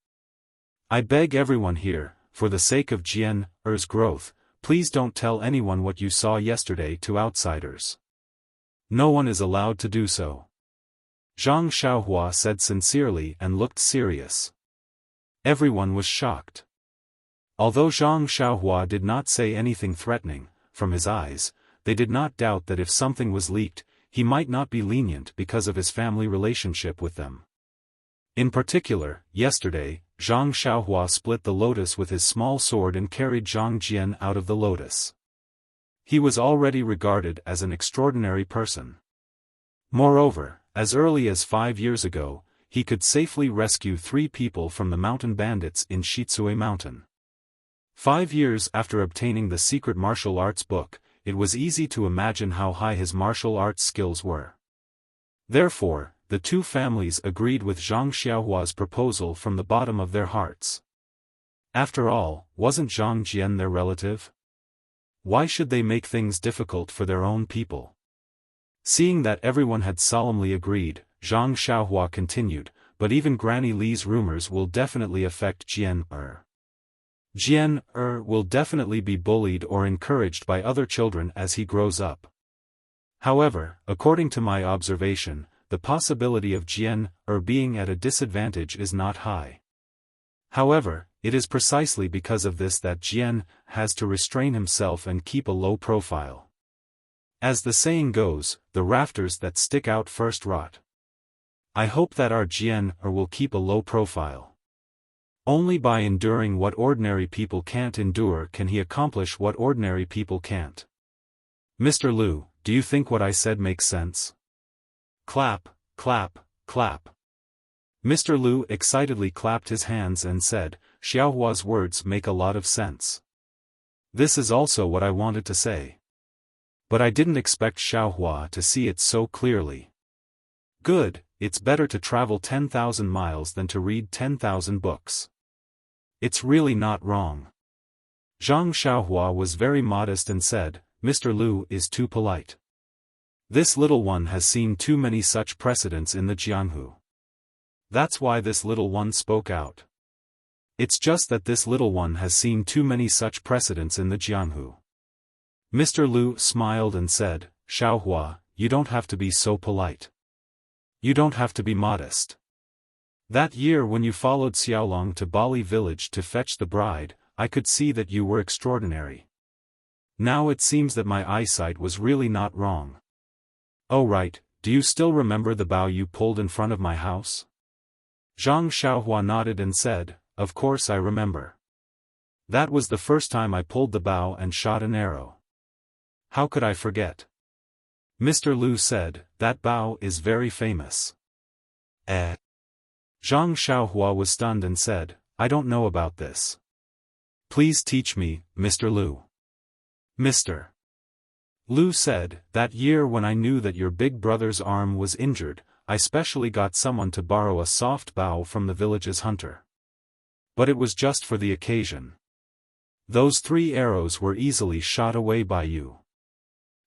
I beg everyone here, for the sake of Jian's growth, please don't tell anyone what you saw yesterday to outsiders. No one is allowed to do so." Zhang Xiaohua said sincerely and looked serious. Everyone was shocked. Although Zhang Xiaohua did not say anything threatening, from his eyes, they did not doubt that if something was leaked, he might not be lenient because of his family relationship with them. In particular, yesterday, Zhang Xiaohua split the lotus with his small sword and carried Zhang Jian out of the lotus. He was already regarded as an extraordinary person. Moreover, as early as 5 years ago, he could safely rescue 3 people from the mountain bandits in Shitsue Mountain. 5 years after obtaining the secret martial arts book, it was easy to imagine how high his martial arts skills were. Therefore, the two families agreed with Zhang Xiaohua's proposal from the bottom of their hearts. After all, wasn't Zhang Jian their relative? Why should they make things difficult for their own people? Seeing that everyone had solemnly agreed, Zhang Xiaohua continued, "But even Granny Li's rumors will definitely affect Jian Jian will definitely be bullied or encouraged by other children as he grows up. However, according to my observation, the possibility of Jian being at a disadvantage is not high. However, it is precisely because of this that Jian has to restrain himself and keep a low profile. As the saying goes, the rafters that stick out first rot. I hope that our Jian will keep a low profile. Only by enduring what ordinary people can't endure can he accomplish what ordinary people can't. Mr. Lu, do you think what I said makes sense?" Clap, clap, clap. Mr. Lu excitedly clapped his hands and said, "Xiaohua's words make a lot of sense. This is also what I wanted to say. But I didn't expect Xiaohua to see it so clearly. Good, it's better to travel 10,000 miles than to read 10,000 books. It's really not wrong." Zhang Xiaohua was very modest and said, "Mr. Lu is too polite. This little one has seen too many such precedents in the Jianghu. That's why this little one spoke out. It's just that this little one has seen too many such precedents in the Jianghu." Mr. Lu smiled and said, "Xiaohua, you don't have to be so polite. You don't have to be modest. That year when you followed Xiaolong to Bali village to fetch the bride, I could see that you were extraordinary. Now it seems that my eyesight was really not wrong. Oh right, do you still remember the bow you pulled in front of my house?" Zhang Xiaohua nodded and said, "Of course I remember. That was the first time I pulled the bow and shot an arrow. How could I forget?" Mr. Lu said, "That bow is very famous." Zhang Xiaohua was stunned and said, "I don't know about this. Please teach me, Mr. Lu." Mr. Lu said, "That year when I knew that your big brother's arm was injured, I specially got someone to borrow a soft bow from the village's hunter. But it was just for the occasion. Those 3 arrows were easily shot away by you.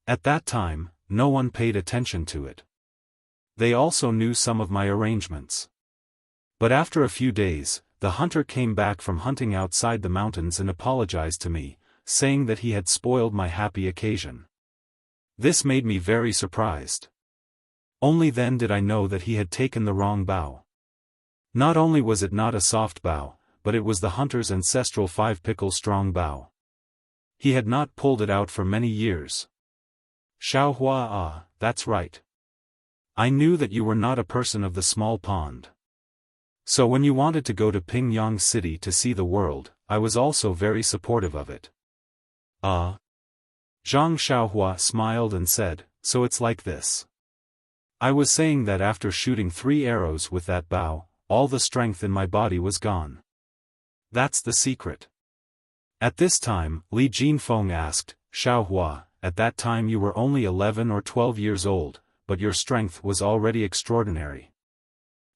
At that time, no one paid attention to it. They also knew some of my arrangements. But after a few days, the hunter came back from hunting outside the mountains and apologized to me, saying that he had spoiled my happy occasion. This made me very surprised. Only then did I know that he had taken the wrong bow. Not only was it not a soft bow, but it was the hunter's ancestral 5-pickle strong bow. He had not pulled it out for many years." Xiaohua, that's right. I knew that you were not a person of the small pond. So when you wanted to go to Pingyang City to see the world, I was also very supportive of it. Ah. Zhang Xiaohua smiled and said, so it's like this. I was saying that after shooting 3 arrows with that bow, all the strength in my body was gone. That's the secret. At this time, Li Jinfeng asked, Xiaohua, at that time you were only 11 or 12 years old, but your strength was already extraordinary.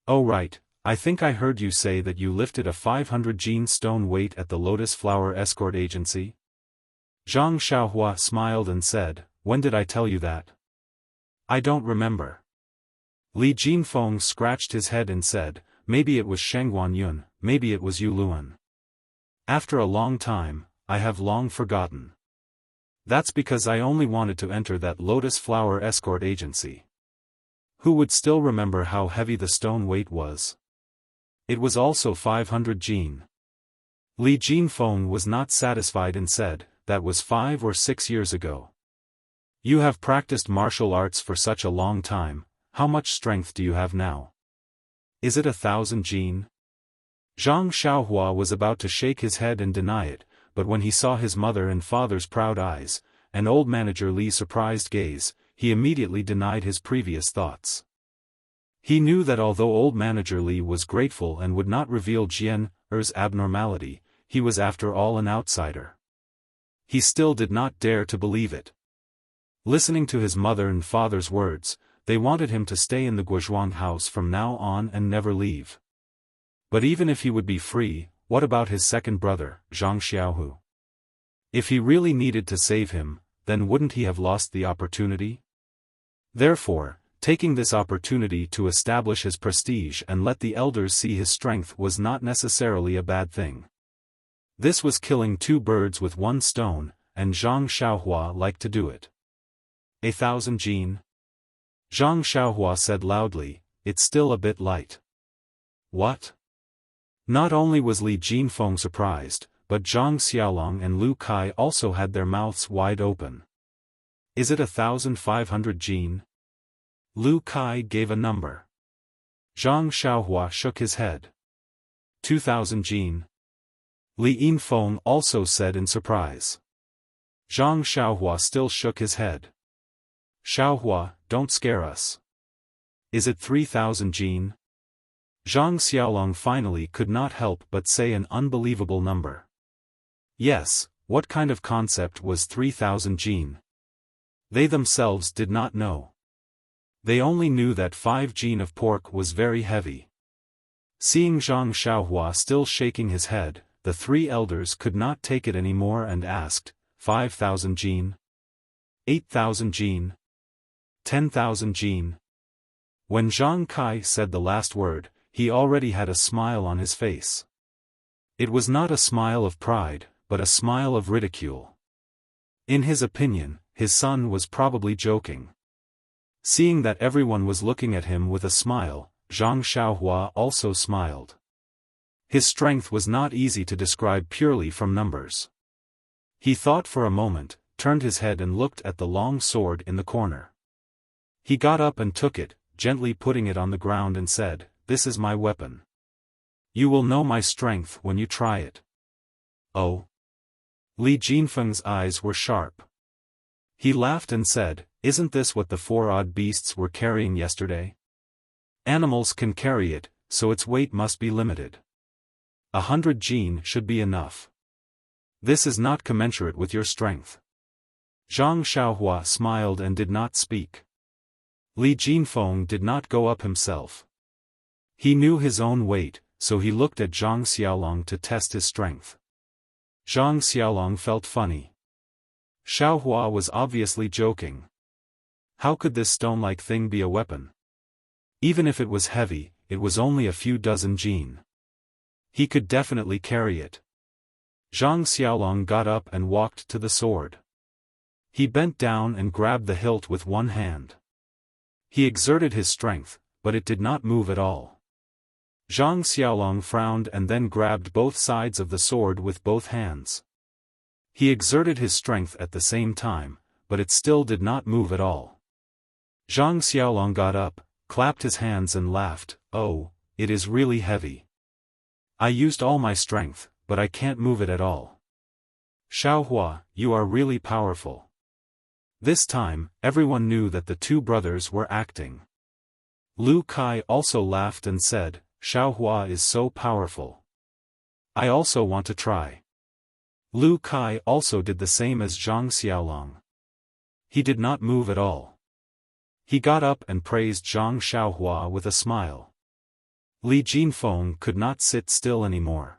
Oh right, I think I heard you say that you lifted a 500 jin stone weight at the Lotus Flower Escort Agency? Zhang Xiaohua smiled and said, when did I tell you that? I don't remember. Li Jinfeng scratched his head and said, maybe it was Shengguan Yun, maybe it was Yu Luan. After a long time, I have long forgotten. That's because I only wanted to enter that Lotus Flower Escort Agency. Who would still remember how heavy the stone weight was? It was also 500 jin. Li Jinfeng was not satisfied and said, that was 5 or 6 years ago. You have practiced martial arts for such a long time, how much strength do you have now? Is it 1,000 jin? Zhang Xiaohua was about to shake his head and deny it, but when he saw his mother and father's proud eyes, and old manager Li's surprised gaze, he immediately denied his previous thoughts. He knew that although old manager Li was grateful and would not reveal Jian Er's abnormality, he was after all an outsider. He still did not dare to believe it. Listening to his mother and father's words, they wanted him to stay in the Guozhuang house from now on and never leave. But even if he would be free, what about his second brother, Zhang Xiaohu? If he really needed to save him, then wouldn't he have lost the opportunity? Therefore, taking this opportunity to establish his prestige and let the elders see his strength was not necessarily a bad thing. This was killing 2 birds with 1 stone, and Zhang Xiaohua liked to do it. 1,000 jin? Zhang Xiaohua said loudly, it's still a bit light. What? Not only was Li Jinfeng surprised, but Zhang Xiaolong and Lu Kai also had their mouths wide open. Is it 1,500 jin? Lu Kai gave a number. Zhang Xiaohua shook his head. 2,000 jin. Li Yinfeng also said in surprise. Zhang Xiaohua still shook his head. Xiaohua, don't scare us. Is it 3,000 jin? Zhang Xiaolong finally could not help but say an unbelievable number. Yes, what kind of concept was 3,000 jin? They themselves did not know. They only knew that 5 jin of pork was very heavy. Seeing Zhang Xiaohua still shaking his head, the 3 elders could not take it anymore and asked, 5,000 jin? 8,000 jin? 10,000 jin? When Zhang Kai said the last word, he already had a smile on his face. It was not a smile of pride, but a smile of ridicule. In his opinion, his son was probably joking. Seeing that everyone was looking at him with a smile, Zhang Xiaohua also smiled. His strength was not easy to describe purely from numbers. He thought for a moment, turned his head and looked at the long sword in the corner. He got up and took it, gently putting it on the ground and said, this is my weapon. You will know my strength when you try it. Oh. Li Jinfeng's eyes were sharp. He laughed and said, isn't this what the 4 odd beasts were carrying yesterday? Animals can carry it, so its weight must be limited. 100 jin should be enough. This is not commensurate with your strength. Zhang Xiaohua smiled and did not speak. Li Jinfeng did not go up himself. He knew his own weight, so he looked at Zhang Xiaolong to test his strength. Zhang Xiaolong felt funny. Xiaohua was obviously joking. How could this stone-like thing be a weapon? Even if it was heavy, it was only a few dozen jin. He could definitely carry it. Zhang Xiaolong got up and walked to the sword. He bent down and grabbed the hilt with one hand. He exerted his strength, but it did not move at all. Zhang Xiaolong frowned and then grabbed both sides of the sword with both hands. He exerted his strength at the same time, but it still did not move at all. Zhang Xiaolong got up, clapped his hands and laughed, oh, it is really heavy. I used all my strength, but I can't move it at all. Xiaohua, you are really powerful. This time, everyone knew that the two brothers were acting. Lu Kai also laughed and said, Xiaohua is so powerful. I also want to try. Lu Kai also did the same as Zhang Xiaolong. He did not move at all. He got up and praised Zhang Xiaohua with a smile. Li Jinfeng could not sit still anymore.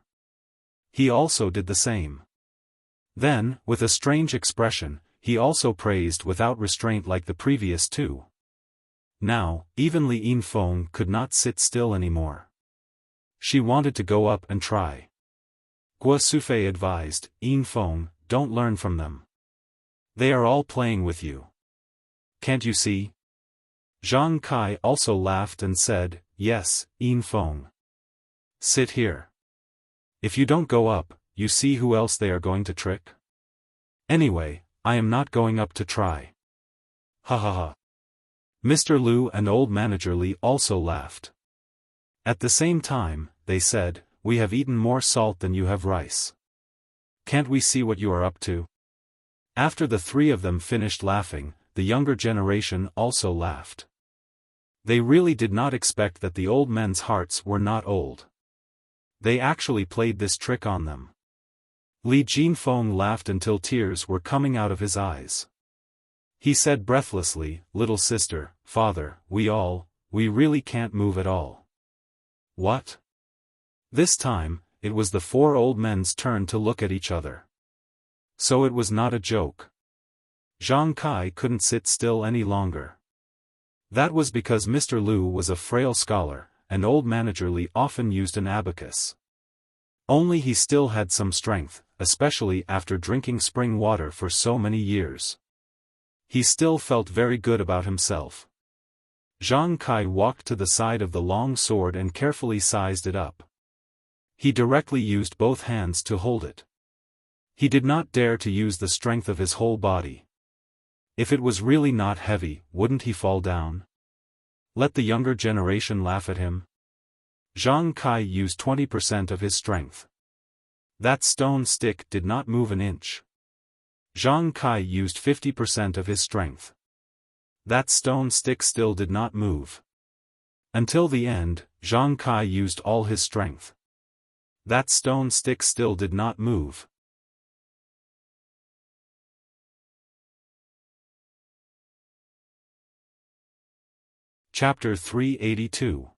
He also did the same. Then, with a strange expression, he also praised without restraint like the previous two. Now, even Li Jinfeng could not sit still anymore. She wanted to go up and try. Guo Sufei advised, Jinfeng, don't learn from them. They are all playing with you. Can't you see? Zhang Kai also laughed and said, yes, Jinfeng. Sit here. If you don't go up, you see who else they are going to trick? Anyway, I am not going up to try. Ha ha ha. Mr. Lu and old manager Li also laughed. At the same time, they said, we have eaten more salt than you have rice. Can't we see what you are up to? After the three of them finished laughing, the younger generation also laughed. They really did not expect that the old men's hearts were not old. They actually played this trick on them. Li Jinfeng laughed until tears were coming out of his eyes. He said breathlessly, little sister, father, we really can't move at all. What? This time, it was the four old men's turn to look at each other. So it was not a joke. Zhang Kai couldn't sit still any longer. That was because Mr. Lu was a frail scholar, and old manager Li often used an abacus. Only he still had some strength, especially after drinking spring water for so many years. He still felt very good about himself. Zhang Kai walked to the side of the long sword and carefully sized it up. He directly used both hands to hold it. He did not dare to use the strength of his whole body. If it was really not heavy, wouldn't he fall down? Let the younger generation laugh at him. Zhang Kai used 20% of his strength. That stone stick did not move an inch. Zhang Kai used 50% of his strength. That stone stick still did not move. Until the end, Zhang Kai used all his strength. That stone stick still did not move. Chapter 382.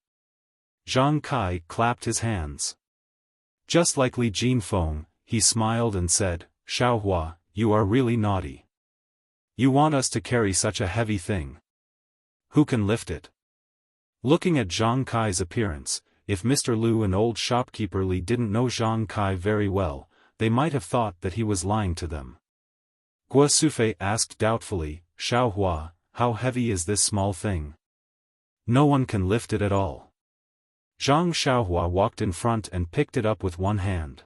Zhang Kai clapped his hands. Just like Li Jinfeng, he smiled and said, Xiaohua, you are really naughty. You want us to carry such a heavy thing. Who can lift it? Looking at Zhang Kai's appearance, if Mr. Lu and old shopkeeper Li didn't know Zhang Kai very well, they might have thought that he was lying to them. Guo Sufei asked doubtfully, Xiaohua, how heavy is this small thing? No one can lift it at all. Zhang Xiaohua walked in front and picked it up with one hand.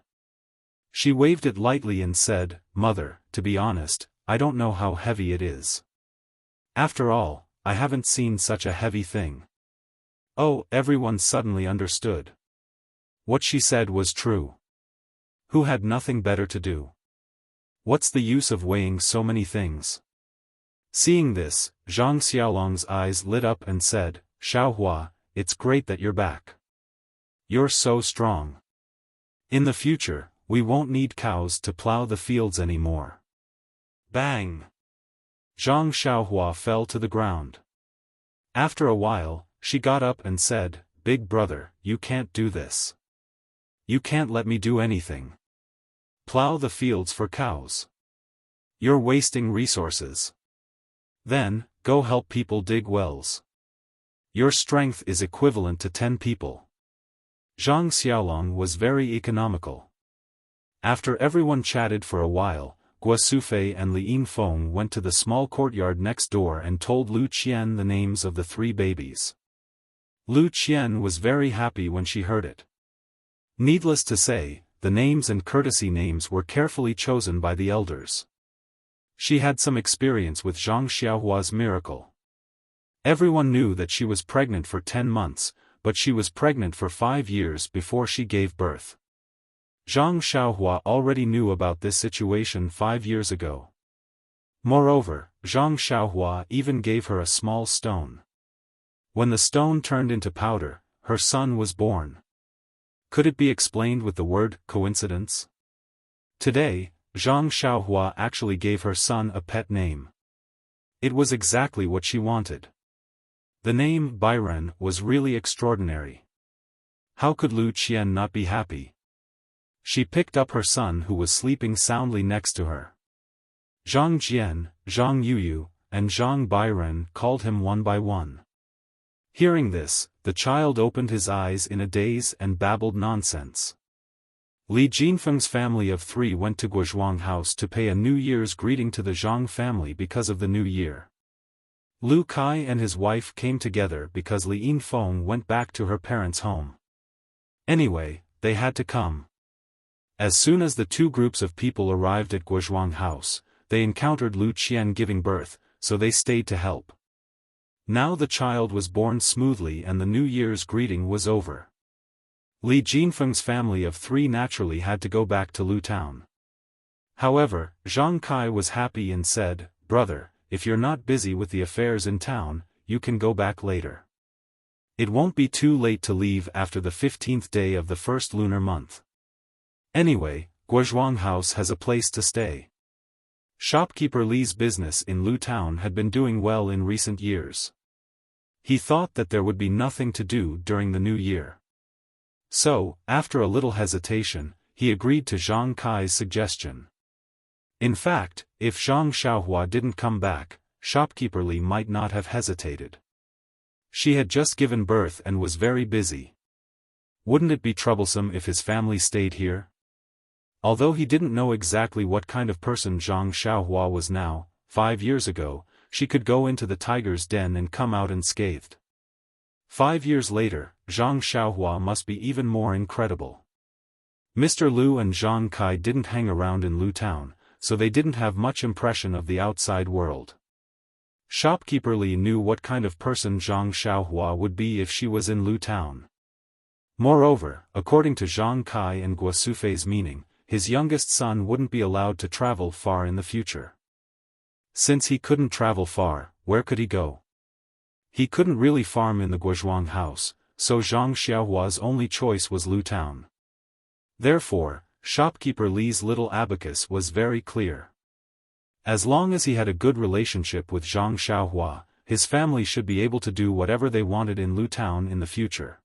She waved it lightly and said, Mother, to be honest, I don't know how heavy it is. After all, I haven't seen such a heavy thing. Oh, everyone suddenly understood. What she said was true. Who had nothing better to do? What's the use of weighing so many things? Seeing this, Zhang Xiaolong's eyes lit up and said, Xiaohua, it's great that you're back. You're so strong. In the future, we won't need cows to plow the fields anymore. Bang! Zhang Xiaohua fell to the ground. After a while, she got up and said, Big brother, you can't do this. You can't let me do anything. Plow the fields for cows. You're wasting resources. Then, go help people dig wells. Your strength is equivalent to 10 people. Zhang Xiaolong was very economical. After everyone chatted for a while, Guo Sufei and Li Jinfeng went to the small courtyard next door and told Lu Qian the names of the 3 babies. Lu Qian was very happy when she heard it. Needless to say, the names and courtesy names were carefully chosen by the elders. She had some experience with Zhang Xiaohua's miracle. Everyone knew that she was pregnant for 10 months, but she was pregnant for 5 years before she gave birth. Zhang Xiaohua already knew about this situation 5 years ago. Moreover, Zhang Xiaohua even gave her a small stone. When the stone turned into powder, her son was born. Could it be explained with the word coincidence? Today, Zhang Xiaohua actually gave her son a pet name. It was exactly what she wanted. The name Byron was really extraordinary. How could Lu Qian not be happy? She picked up her son who was sleeping soundly next to her. Zhang Jian, Zhang Yuyu, and Zhang Byron called him one by one. Hearing this, the child opened his eyes in a daze and babbled nonsense. Li Jinfeng's family of 3 went to Guozhuang House to pay a New Year's greeting to the Zhang family because of the new year. Lu Kai and his wife came together because Li Yinfeng went back to her parents' home. Anyway, they had to come. As soon as the 2 groups of people arrived at Guozhuang House, they encountered Lu Qian giving birth, so they stayed to help. Now the child was born smoothly and the New Year's greeting was over. Li Jinfeng's family of 3 naturally had to go back to Lu Town. However, Zhang Kai was happy and said, "Brother, if you're not busy with the affairs in town, you can go back later. It won't be too late to leave after the 15th day of the first lunar month. Anyway, Guozhuang House has a place to stay." Shopkeeper Li's business in Lu Town had been doing well in recent years. He thought that there would be nothing to do during the new year. So, after a little hesitation, he agreed to Zhang Kai's suggestion. In fact, if Zhang Xiaohua didn't come back, Shopkeeper Li might not have hesitated. She had just given birth and was very busy. Wouldn't it be troublesome if his family stayed here? Although he didn't know exactly what kind of person Zhang Xiaohua was now, 5 years ago, she could go into the tiger's den and come out unscathed. 5 years later, Zhang Xiaohua must be even more incredible. Mr. Lu and Zhang Kai didn't hang around in Lu Town, so they didn't have much impression of the outside world. Shopkeeper Li knew what kind of person Zhang Xiaohua would be if she was in Lu Town. Moreover, according to Zhang Kai and Guo Sufei's meaning, his youngest son wouldn't be allowed to travel far in the future. Since he couldn't travel far, where could he go? He couldn't really farm in the Guozhuang House, so Zhang Xiaohua's only choice was Lu Town. Therefore, Shopkeeper Li's little abacus was very clear. As long as he had a good relationship with Zhang Xiaohua, his family should be able to do whatever they wanted in Lu Town in the future.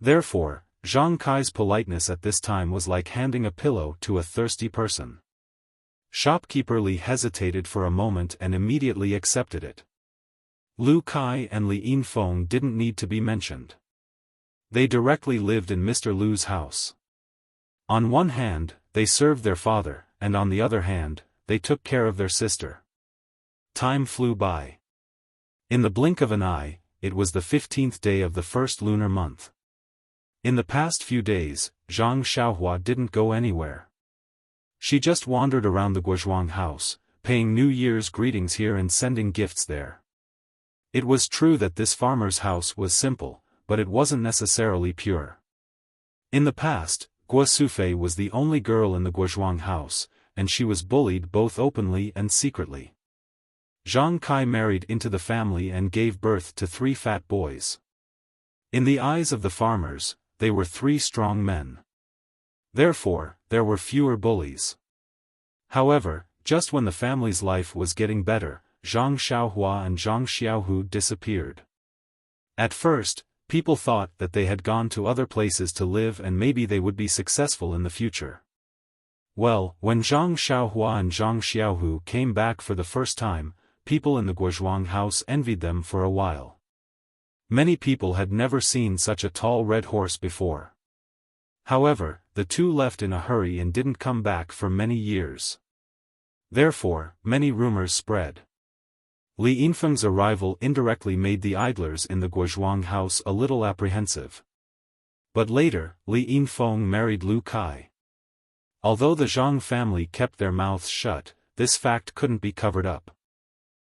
Therefore, Zhang Kai's politeness at this time was like handing a pillow to a thirsty person. Shopkeeper Li hesitated for a moment and immediately accepted it. Lu Kai and Li Yinfeng didn't need to be mentioned. They directly lived in Mr. Lu's house. On one hand, they served their father, and on the other hand, they took care of their sister. Time flew by. In the blink of an eye, it was the 15th day of the first lunar month. In the past few days, Zhang Xiaohua didn't go anywhere. She just wandered around the Guozhuang House, paying New Year's greetings here and sending gifts there. It was true that this farmer's house was simple, but it wasn't necessarily pure. In the past, Guo Sufei was the only girl in the Guozhuang House, and she was bullied both openly and secretly. Zhang Kai married into the family and gave birth to 3 fat boys. In the eyes of the farmers, they were 3 strong men. Therefore, there were fewer bullies. However, just when the family's life was getting better, Zhang Xiaohua and Zhang Xiaohu disappeared. At first, people thought that they had gone to other places to live and maybe they would be successful in the future. Well, when Zhang Xiaohua and Zhang Xiaohu came back for the first time, people in the Guozhuang House envied them for a while. Many people had never seen such a tall red horse before. However, the 2 left in a hurry and didn't come back for many years. Therefore, many rumors spread. Li Yinfeng's arrival indirectly made the idlers in the Guozhuang House a little apprehensive. But later, Li Yinfeng married Lu Kai. Although the Zhang family kept their mouths shut, this fact couldn't be covered up.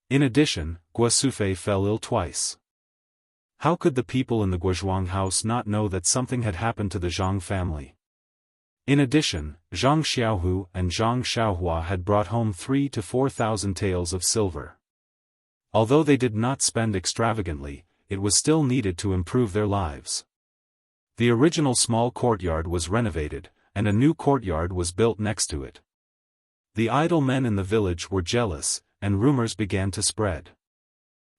In addition, Guo Sufei fell ill twice. How could the people in the Guozhuang house not know that something had happened to the Zhang family? In addition, Zhang Xiaohu and Zhang Xiaohua had brought home 3,000 to 4,000 taels of silver. Although they did not spend extravagantly, it was still needed to improve their lives. The original small courtyard was renovated, and a new courtyard was built next to it. The idle men in the village were jealous, and rumors began to spread.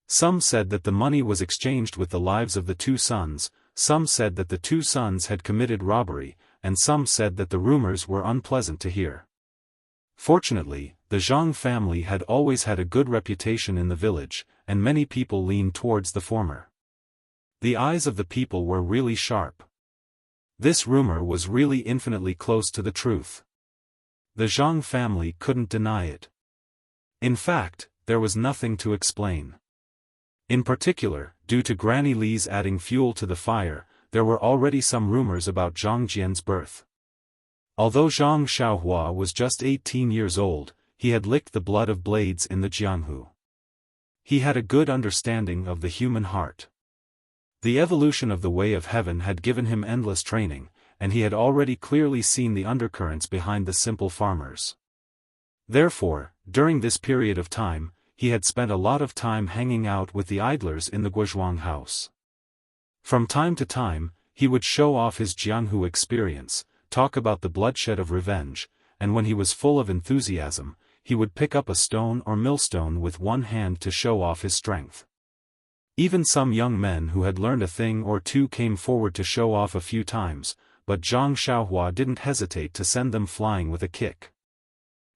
Some said that the money was exchanged with the lives of the two sons, some said that the two sons had committed robbery, and some said that the rumors were unpleasant to hear. Fortunately, the Zhang family had always had a good reputation in the village, and many people leaned towards the former. The eyes of the people were really sharp. This rumor was really infinitely close to the truth. The Zhang family couldn't deny it. In fact, there was nothing to explain. In particular, due to Granny Li's adding fuel to the fire, there were already some rumors about Zhang Jian's birth. Although Zhang Xiaohua was just 18 years old, he had licked the blood of blades in the Jianghu. He had a good understanding of the human heart. The evolution of the way of heaven had given him endless training, and he had already clearly seen the undercurrents behind the simple farmers. Therefore, during this period of time, he had spent a lot of time hanging out with the idlers in the Guozhuang house. From time to time, he would show off his Jianghu experience, talk about the bloodshed of revenge, and when he was full of enthusiasm, he would pick up a stone or millstone with one hand to show off his strength. Even some young men who had learned a thing or two came forward to show off a few times, but Zhang Xiaohua didn't hesitate to send them flying with a kick.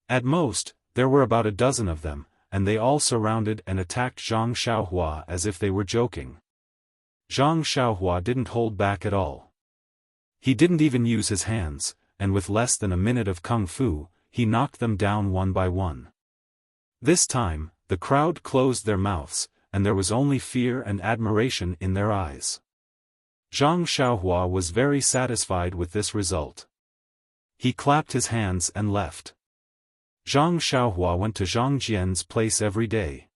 At most, there were about a dozen of them, and they all surrounded and attacked Zhang Xiaohua as if they were joking. Zhang Xiaohua didn't hold back at all. He didn't even use his hands, and with less than a minute of kung fu, he knocked them down one by one. This time, the crowd closed their mouths, and there was only fear and admiration in their eyes. Zhang Xiaohua was very satisfied with this result. He clapped his hands and left. Zhang Xiaohua went to Zhang Jian's place every day.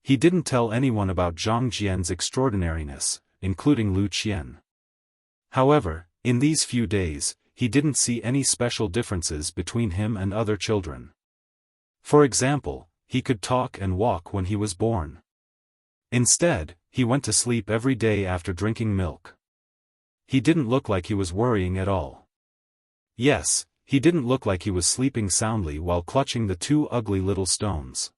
He didn't tell anyone about Zhang Jian's extraordinariness, including Lu Qian. However, in these few days, he didn't see any special differences between him and other children. For example, he could talk and walk when he was born. Instead, he went to sleep every day after drinking milk. He didn't look like he was worrying at all. Yes, he didn't look like he was sleeping soundly while clutching the two ugly little stones.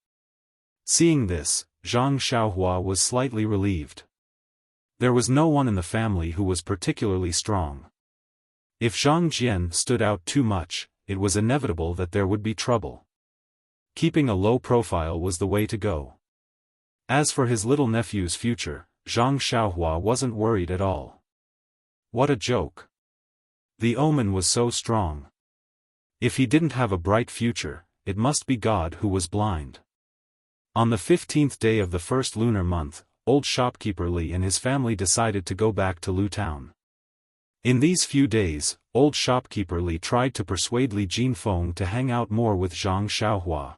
Seeing this, Zhang Xiaohua was slightly relieved. There was no one in the family who was particularly strong. If Zhang Jian stood out too much, it was inevitable that there would be trouble. Keeping a low profile was the way to go. As for his little nephew's future, Zhang Xiaohua wasn't worried at all. What a joke. The omen was so strong. If he didn't have a bright future, it must be God who was blind. On the 15th day of the first lunar month, old shopkeeper Li and his family decided to go back to Lu Town. In these few days, old shopkeeper Li tried to persuade Li Jinfeng to hang out more with Zhang Xiaohua.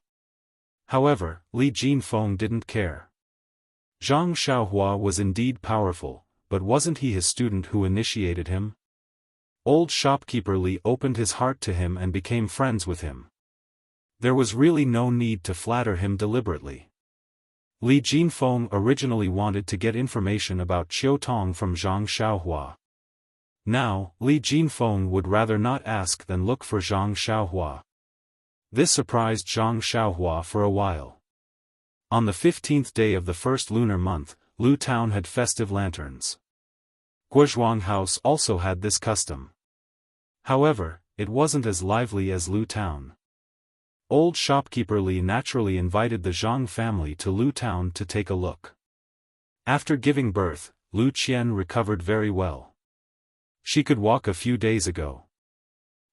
However, Li Jinfeng didn't care. Zhang Xiaohua was indeed powerful, but wasn't he his student who initiated him? Old shopkeeper Li opened his heart to him and became friends with him. There was really no need to flatter him deliberately. Li Jinfeng originally wanted to get information about Qiu Tong from Zhang Xiaohua. Now, Li Jinfeng would rather not ask than look for Zhang Xiaohua. This surprised Zhang Xiaohua for a while. On the 15th day of the first lunar month, Lu Town had festive lanterns. Guozhuang House also had this custom. However, it wasn't as lively as Lu Town. Old shopkeeper Li naturally invited the Zhang family to Lu Town to take a look. After giving birth, Lu Qian recovered very well. She could walk a few days ago.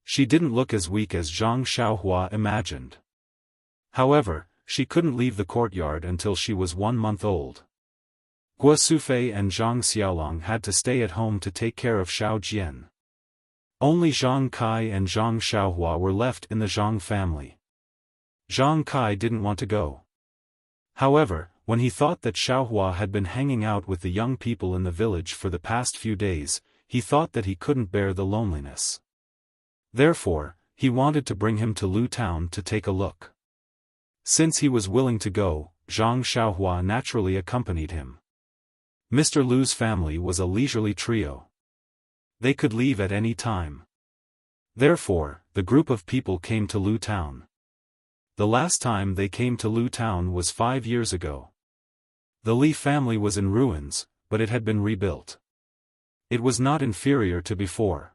She didn't look as weak as Zhang Xiaohua imagined. However, she couldn't leave the courtyard until she was 1 month old. Guo Sufei and Zhang Xiaolong had to stay at home to take care of Xiao Jian. Only Zhang Kai and Zhang Xiaohua were left in the Zhang family. Zhang Kai didn't want to go. However, When he thought that Xiaohua had been hanging out with the young people in the village for the past few days, he thought that he couldn't bear the loneliness. Therefore, he wanted to bring him to Lu town to take a look. Since he was willing to go, Zhang Xiaohua naturally accompanied him. Mr. Lu's family was a leisurely trio. They could leave at any time. Therefore, the group of people came to Lu town. The last time they came to Lu town was 5 years ago. The Li family was in ruins, but it had been rebuilt. It was not inferior to before.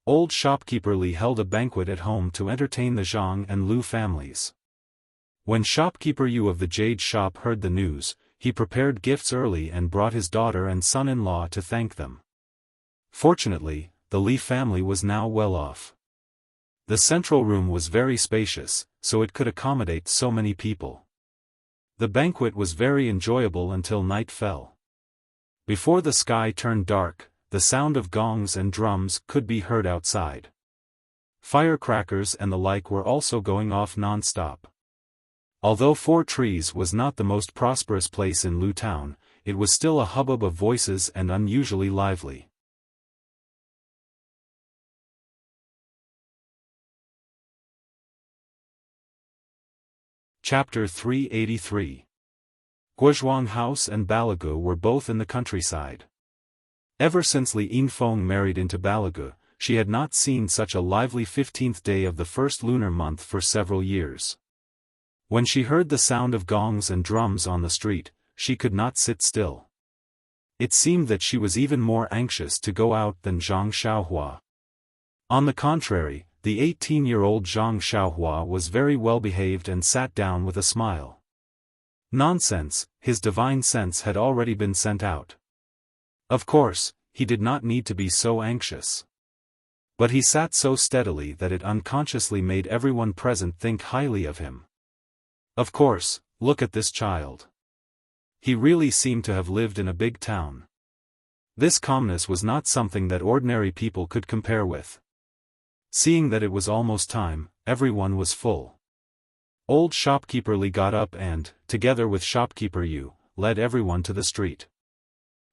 Old shopkeeper Li held a banquet at home to entertain the Zhang and Lu families. When shopkeeper Yu of the Jade shop heard the news, he prepared gifts early and brought his daughter and son-in-law to thank them. Fortunately, the Li family was now well off. The central room was very spacious, so it could accommodate so many people. The banquet was very enjoyable until night fell. Before the sky turned dark, the sound of gongs and drums could be heard outside. Firecrackers and the like were also going off non-stop. Although Four Trees was not the most prosperous place in Lu town, it was still a hubbub of voices and unusually lively. Chapter 383. Guozhuang House and Balagu were both in the countryside. Ever since Li Yinfeng married into Balagu, she had not seen such a lively 15th day of the first lunar month for several years. When she heard the sound of gongs and drums on the street, she could not sit still. It seemed that she was even more anxious to go out than Zhang Xiaohua. On the contrary, the 18-year-old Zhang Xiaohua was very well behaved and sat down with a smile. Nonsense, his divine sense had already been sent out. Of course, he did not need to be so anxious. But he sat so steadily that it unconsciously made everyone present think highly of him. Of course, look at this child. He really seemed to have lived in a big town. This calmness was not something that ordinary people could compare with. Seeing that it was almost time, everyone was full. Old shopkeeper Li got up and, together with shopkeeper Yu, led everyone to the street.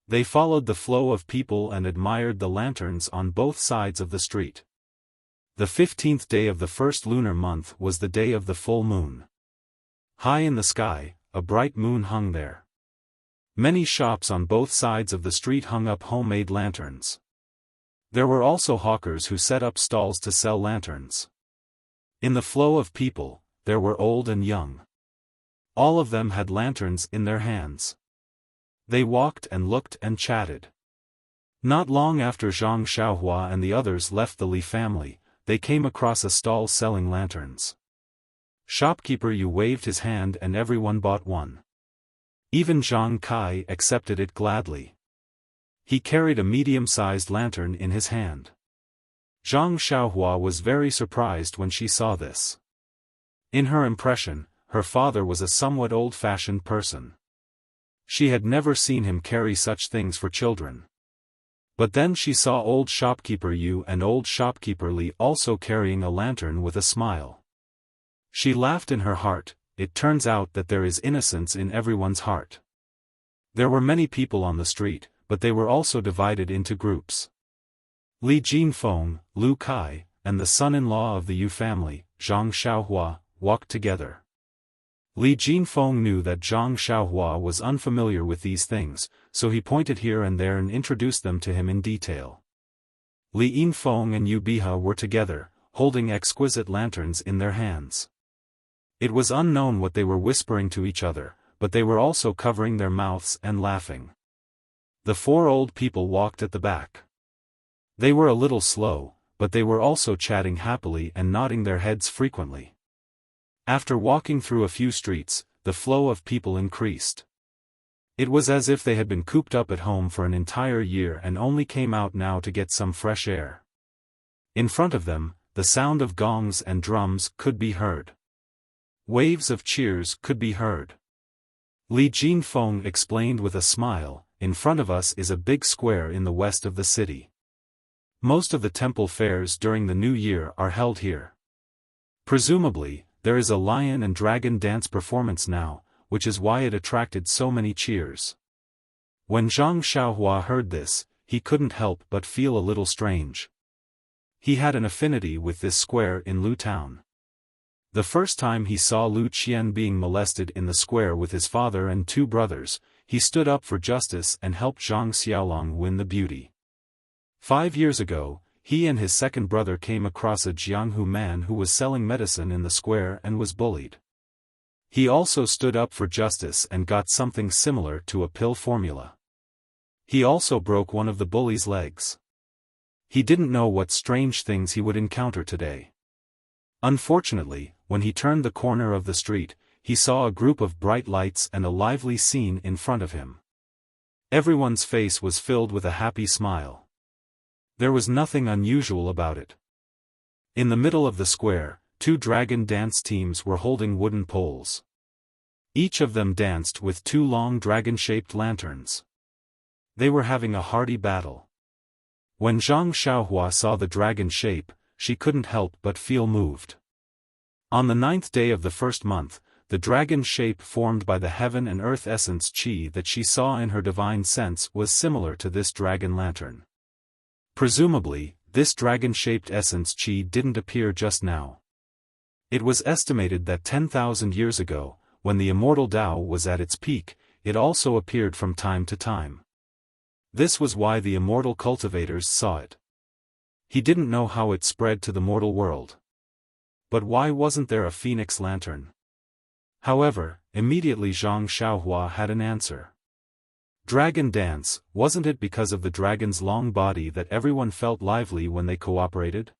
They followed the flow of people and admired the lanterns on both sides of the street. The 15th day of the first lunar month was the day of the full moon. High in the sky, a bright moon hung there. Many shops on both sides of the street hung up homemade lanterns. There were also hawkers who set up stalls to sell lanterns. In the flow of people, there were old and young. All of them had lanterns in their hands. They walked and looked and chatted. Not long after Zhang Xiaohua and the others left the Li family, they came across a stall selling lanterns. Shopkeeper Yu waved his hand and everyone bought one. Even Zhang Kai accepted it gladly. He carried a medium-sized lantern in his hand. Zhang Xiaohua was very surprised when she saw this. In her impression, her father was a somewhat old-fashioned person. She had never seen him carry such things for children. But then she saw old shopkeeper Yu and old shopkeeper Li also carrying a lantern with a smile. She laughed in her heart. It turns out that there is innocence in everyone's heart. There were many people on the street, but they were also divided into groups. Li Jinfeng, Lu Kai, and the son-in-law of the Yu family, Zhang Xiaohua, walked together. Li Jinfeng knew that Zhang Xiaohua was unfamiliar with these things, so he pointed here and there and introduced them to him in detail. Li Yinfeng and Yu Biha were together, holding exquisite lanterns in their hands. It was unknown what they were whispering to each other, but they were also covering their mouths and laughing. The four old people walked at the back. They were a little slow, but they were also chatting happily and nodding their heads frequently. After walking through a few streets, the flow of people increased. It was as if they had been cooped up at home for an entire year and only came out now to get some fresh air. In front of them, the sound of gongs and drums could be heard. Waves of cheers could be heard. Li Jinfeng explained with a smile, "In front of us is a big square in the west of the city. Most of the temple fairs during the new year are held here. Presumably, there is a lion and dragon dance performance now, which is why it attracted so many cheers. When Zhang Xiaohua heard this, he couldn't help but feel a little strange. He had an affinity with this square in Lu Town. The first time he saw Lu Qian being molested in the square with his father and two brothers, he stood up for justice and helped Zhang Xiaolong win the beauty. 5 years ago, he and his second brother came across a Jianghu man who was selling medicine in the square and was bullied. He also stood up for justice and got something similar to a pill formula. He also broke one of the bully's legs. He didn't know what strange things he would encounter today. Unfortunately, when he turned the corner of the street, he saw a group of bright lights and a lively scene in front of him. Everyone's face was filled with a happy smile. There was nothing unusual about it. In the middle of the square, 2 dragon dance teams were holding wooden poles. Each of them danced with 2 long dragon-shaped lanterns. They were having a hearty battle. When Zhang Xiaohua saw the dragon shape, she couldn't help but feel moved. On the 9th day of the first month, the dragon shape formed by the heaven and earth essence qi that she saw in her divine sense was similar to this dragon lantern. Presumably, this dragon-shaped essence qi didn't appear just now. It was estimated that 10,000 years ago, when the immortal Tao was at its peak, it also appeared from time to time. This was why the immortal cultivators saw it. He didn't know how it spread to the mortal world. But why wasn't there a phoenix lantern? However, immediately Zhang Xiaohua had an answer. Dragon dance, wasn't it because of the dragon's long body that everyone felt lively when they cooperated?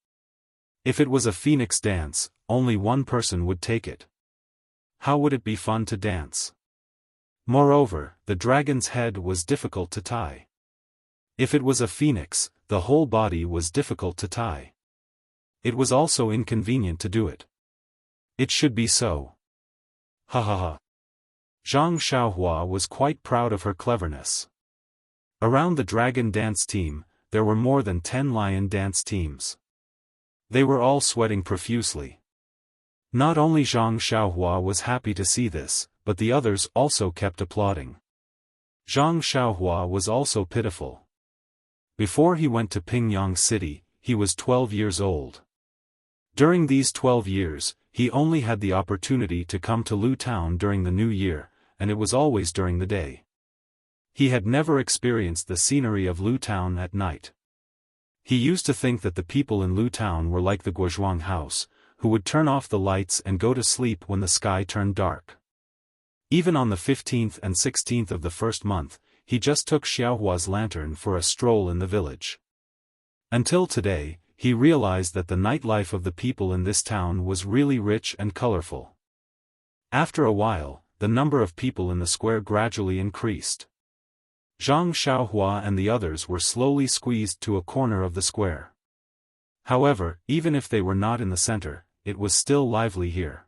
If it was a phoenix dance, only one person would take it. How would it be fun to dance? Moreover, the dragon's head was difficult to tie. If it was a phoenix, the whole body was difficult to tie. It was also inconvenient to do it. It should be so. Ha ha ha. Zhang Xiaohua was quite proud of her cleverness. Around the dragon dance team, there were more than 10 lion dance teams. They were all sweating profusely. Not only Zhang Xiaohua was happy to see this, but the others also kept applauding. Zhang Xiaohua was also pitiful. Before he went to Pingyang City, he was 12 years old. During these 12 years, he only had the opportunity to come to Lu Town during the New Year, and it was always during the day. He had never experienced the scenery of Lu Town at night. He used to think that the people in Lu Town were like the Guozhuang house, who would turn off the lights and go to sleep when the sky turned dark. Even on the 15th and 16th of the first month, he just took Xiaohua's lantern for a stroll in the village. Until today, he realized that the nightlife of the people in this town was really rich and colorful. After a while, the number of people in the square gradually increased. Zhang Xiaohua and the others were slowly squeezed to a corner of the square. However, even if they were not in the center, it was still lively here.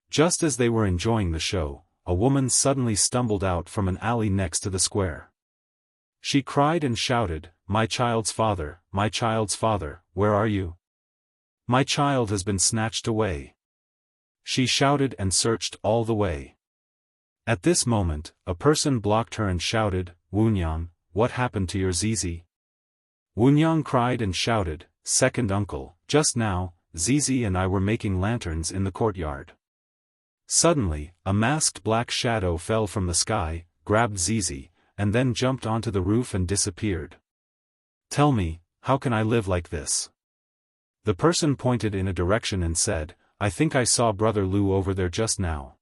Just as they were enjoying the show, a woman suddenly stumbled out from an alley next to the square. She cried and shouted, my child's father, where are you? My child has been snatched away." She shouted and searched all the way. At this moment, a person blocked her and shouted, "Wunyang, what happened to your Zizi?" Wunyang cried and shouted, "Second uncle, just now, Zizi and I were making lanterns in the courtyard." Suddenly, a masked black shadow fell from the sky, grabbed Zizi, and then jumped onto the roof and disappeared. "Tell me, how can I live like this?" The person pointed in a direction and said, "I think I saw Brother Lu over there just now.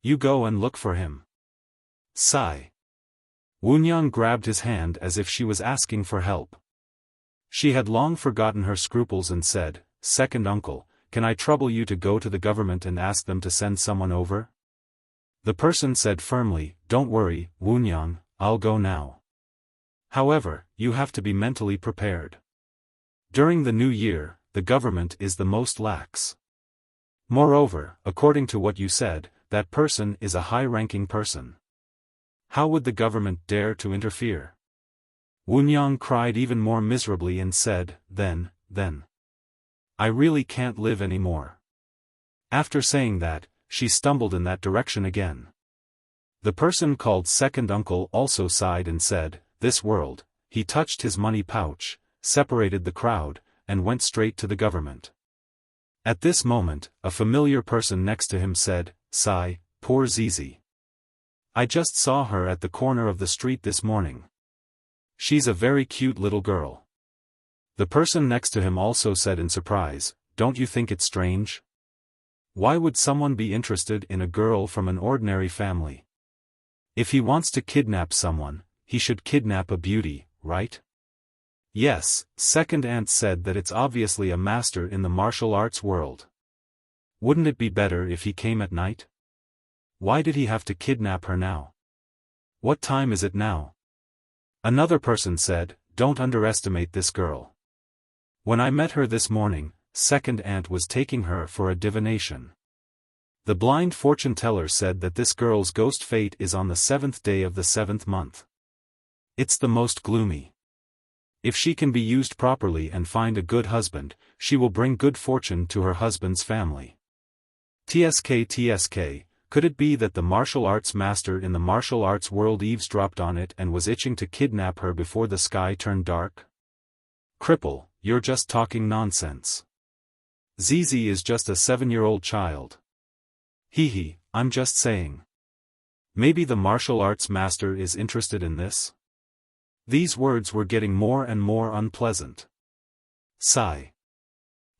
You go and look for him." Sigh. Wunyang grabbed his hand as if she was asking for help. She had long forgotten her scruples and said, "Second uncle, can I trouble you to go to the government and ask them to send someone over?" The person said firmly, "Don't worry, Wunyang, I'll go now. However, you have to be mentally prepared. During the new year, the government is the most lax. Moreover, according to what you said, that person is a high-ranking person. How would the government dare to interfere?" Wunyang cried even more miserably and said, then, I really can't live anymore." After saying that, she stumbled in that direction again. The person called second uncle also sighed and said, "This world." He touched his money pouch, separated the crowd, and went straight to the government. At this moment, a familiar person next to him said, "Sigh, poor Zizi. I just saw her at the corner of the street this morning. She's a very cute little girl." The person next to him also said in surprise, "Don't you think it's strange? Why would someone be interested in a girl from an ordinary family? If he wants to kidnap someone, he should kidnap a beauty, right?" "Yes," second aunt said, "that it's obviously a master in the martial arts world. Wouldn't it be better if he came at night? Why did he have to kidnap her now? What time is it now?" Another person said, "Don't underestimate this girl. When I met her this morning, second aunt was taking her for a divination. The blind fortune teller said that this girl's ghost fate is on the 7th day of the 7th month. It's the most gloomy. If she can be used properly and find a good husband, she will bring good fortune to her husband's family." TSK, could it be that the martial arts master in the martial arts world eavesdropped on it and was itching to kidnap her before the sky turned dark? "Cripple, you're just talking nonsense. Zizi is just a 7-year-old child. Hee, I'm just saying. Maybe the martial arts master is interested in this?" These words were getting more and more unpleasant. Sigh.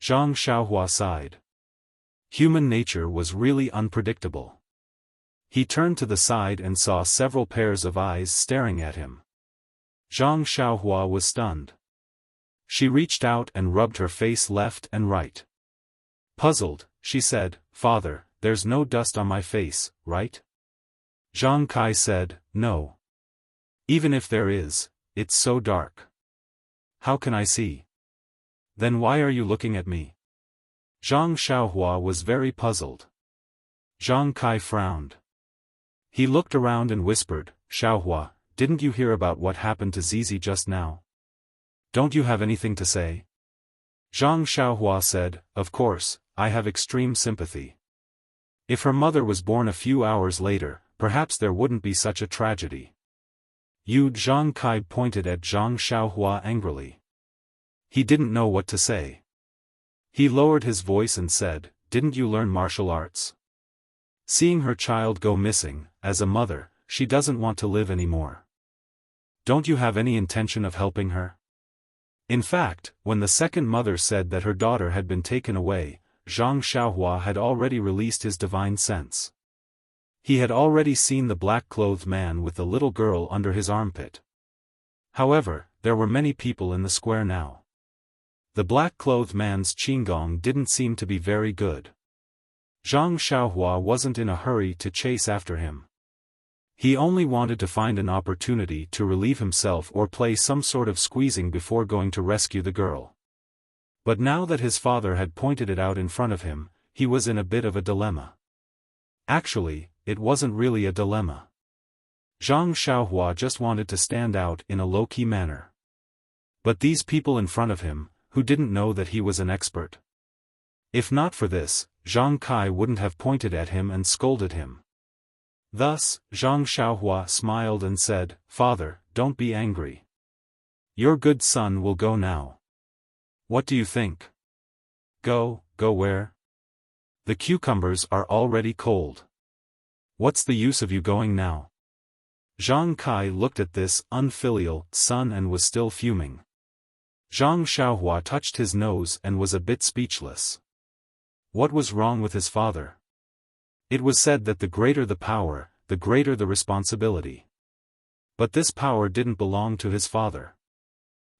Zhang Xiaohua sighed. Human nature was really unpredictable. He turned to the side and saw several pairs of eyes staring at him. Zhang Xiaohua was stunned. She reached out and rubbed her face left and right. Puzzled, she said, "Father, there's no dust on my face, right?" Zhang Kai said, "No. Even if there is, it's so dark. How can I see?" "Then why are you looking at me?" Zhang Xiaohua was very puzzled. Zhang Kai frowned. He looked around and whispered, "Xiaohua, didn't you hear about what happened to Zizi just now? Don't you have anything to say?" Zhang Xiaohua said, "Of course, I have extreme sympathy. If her mother was born a few hours later, perhaps there wouldn't be such a tragedy." Zhang Kai pointed at Zhang Xiaohua angrily. He didn't know what to say. He lowered his voice and said, "Didn't you learn martial arts? Seeing her child go missing, as a mother, she doesn't want to live anymore. Don't you have any intention of helping her?" In fact, when the second mother said that her daughter had been taken away, Zhang Xiaohua had already released his divine sense. He had already seen the black-clothed man with the little girl under his armpit. However, there were many people in the square now. The black-clothed man's qigong didn't seem to be very good. Zhang Xiaohua wasn't in a hurry to chase after him. He only wanted to find an opportunity to relieve himself or play some sort of squeezing before going to rescue the girl. But now that his father had pointed it out in front of him, he was in a bit of a dilemma. Actually, it wasn't really a dilemma. Zhang Xiaohua just wanted to stand out in a low-key manner. But these people in front of him, who didn't know that he was an expert. If not for this, Zhang Kai wouldn't have pointed at him and scolded him. Thus, Zhang Xiaohua smiled and said, "Father, don't be angry. Your good son will go now. What do you think?" Go where? The cucumbers are already cold. What's the use of you going now?" Zhang Kai looked at this unfilial son and was still fuming. Zhang Xiaohua touched his nose and was a bit speechless. What was wrong with his father? It was said that the greater the power, the greater the responsibility. But this power didn't belong to his father.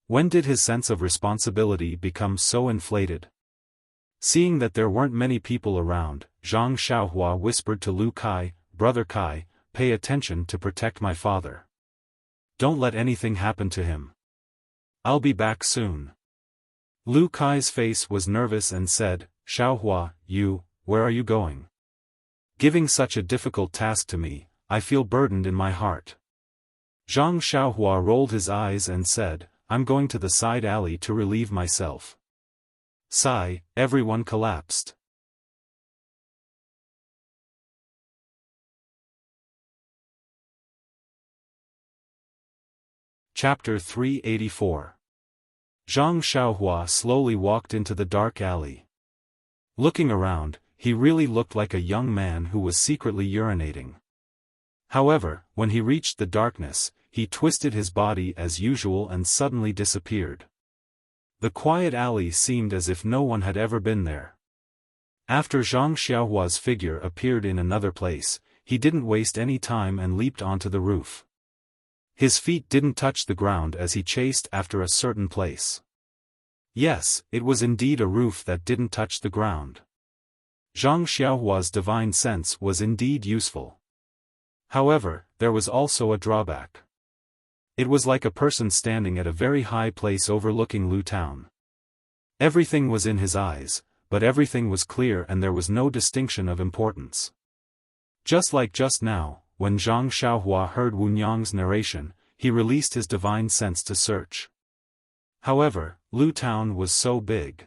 When did his sense of responsibility become so inflated? Seeing that there weren't many people around, Zhang Xiaohua whispered to Lu Kai, "Brother Kai, pay attention to protect my father. Don't let anything happen to him. I'll be back soon." Lu Kai's face was nervous and said, "Xiaohua, where are you going? Giving such a difficult task to me, I feel burdened in my heart." Zhang Xiaohua rolled his eyes and said, "I'm going to the side alley to relieve myself." Sigh, everyone collapsed. Chapter 384. Zhang Xiaohua slowly walked into the dark alley. Looking around, he really looked like a young man who was secretly urinating. However, when he reached the darkness, he twisted his body as usual and suddenly disappeared. The quiet alley seemed as if no one had ever been there. After Zhang Xiaohua's figure appeared in another place, he didn't waste any time and leaped onto the roof. His feet didn't touch the ground as he chased after a certain place. Yes, it was indeed a roof that didn't touch the ground. Zhang Xiaohua's divine sense was indeed useful. However, there was also a drawback. It was like a person standing at a very high place overlooking Lu Town. Everything was in his eyes, but everything was clear and there was no distinction of importance. Just like just now, when Zhang Xiaohua heard Wu Nyang's narration, he released his divine sense to search. However, Lu Town was so big.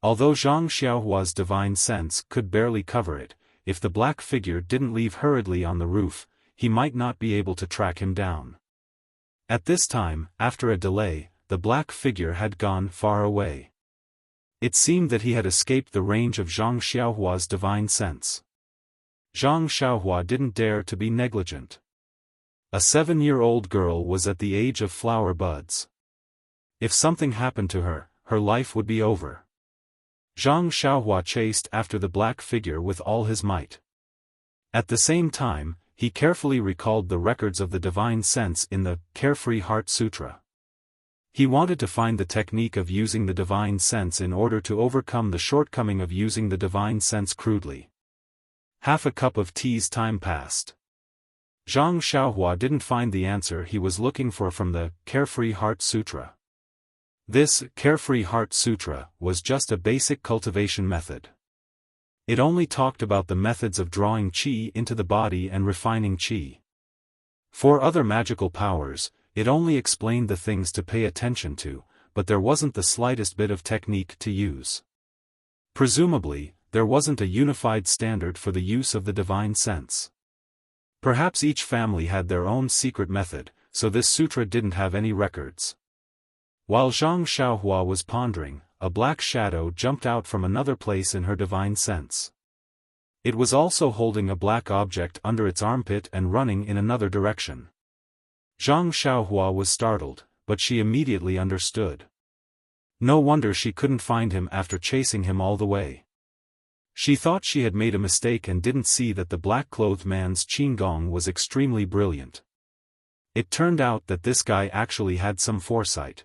Although Zhang Xiaohua's divine sense could barely cover it, if the black figure didn't leave hurriedly on the roof, he might not be able to track him down. At this time, after a delay, the black figure had gone far away. It seemed that he had escaped the range of Zhang Xiaohua's divine sense. Zhang Xiaohua didn't dare to be negligent. A 7-year-old girl was at the age of flower buds. If something happened to her, her life would be over. Zhang Xiaohua chased after the black figure with all his might. At the same time, he carefully recalled the records of the divine sense in the Carefree Heart Sutra. He wanted to find the technique of using the divine sense in order to overcome the shortcoming of using the divine sense crudely. Half a cup of tea's time passed. Zhang Xiaohua didn't find the answer he was looking for from the Carefree Heart Sutra. This Carefree Heart Sutra was just a basic cultivation method. It only talked about the methods of drawing qi into the body and refining qi. For other magical powers, it only explained the things to pay attention to, but there wasn't the slightest bit of technique to use. Presumably, there wasn't a unified standard for the use of the divine sense. Perhaps each family had their own secret method, so this sutra didn't have any records. While Zhang Xiaohua was pondering, a black shadow jumped out from another place in her divine sense. It was also holding a black object under its armpit and running in another direction. Zhang Xiaohua was startled, but she immediately understood. No wonder she couldn't find him after chasing him all the way. She thought she had made a mistake and didn't see that the black-clothed man's qigong was extremely brilliant. It turned out that this guy actually had some foresight.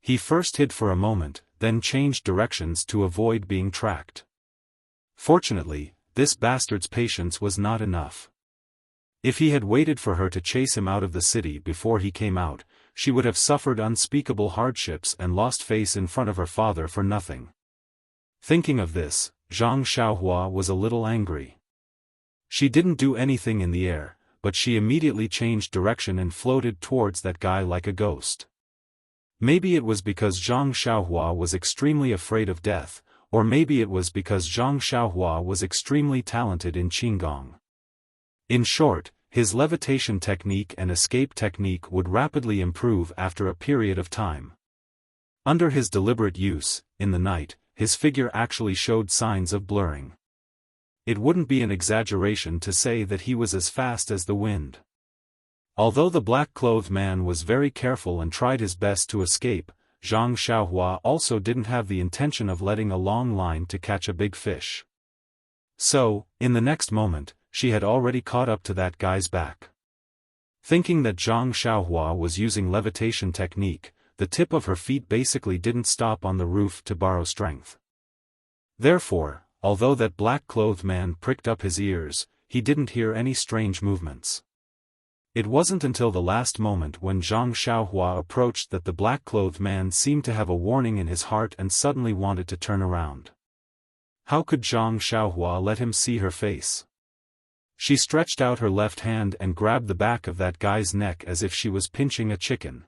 He first hid for a moment, then changed directions to avoid being tracked. Fortunately, this bastard's patience was not enough. If he had waited for her to chase him out of the city before he came out, she would have suffered unspeakable hardships and lost face in front of her father for nothing. Thinking of this, Zhang Xiaohua was a little angry. She didn't do anything in the air, but she immediately changed direction and floated towards that guy like a ghost. Maybe it was because Zhang Xiaohua was extremely afraid of death, or maybe it was because Zhang Xiaohua was extremely talented in qigong. In short, his levitation technique and escape technique would rapidly improve after a period of time. Under his deliberate use, in the night, his figure actually showed signs of blurring. It wouldn't be an exaggeration to say that he was as fast as the wind. Although the black-clothed man was very careful and tried his best to escape, Zhang Xiaohua also didn't have the intention of letting a long line to catch a big fish. So, in the next moment, she had already caught up to that guy's back. Thinking that Zhang Xiaohua was using levitation technique, the tip of her feet basically didn't stop on the roof to borrow strength. Therefore, although that black-clothed man pricked up his ears, he didn't hear any strange movements. It wasn't until the last moment when Zhang Xiaohua approached that the black-clothed man seemed to have a warning in his heart and suddenly wanted to turn around. How could Zhang Xiaohua let him see her face? She stretched out her left hand and grabbed the back of that guy's neck as if she was pinching a chicken.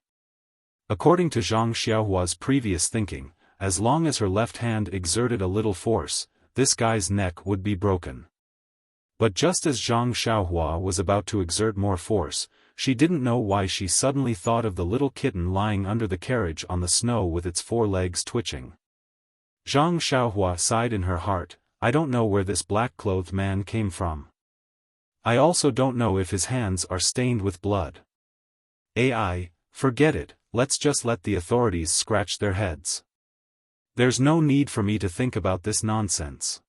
According to Zhang Xiaohua's previous thinking, as long as her left hand exerted a little force, this guy's neck would be broken. But just as Zhang Xiaohua was about to exert more force, she didn't know why she suddenly thought of the little kitten lying under the carriage on the snow with its 4 legs twitching. Zhang Xiaohua sighed in her heart, I don't know where this black-clothed man came from. I also don't know if his hands are stained with blood. AI, forget it, let's just let the authorities scratch their heads. There's no need for me to think about this nonsense.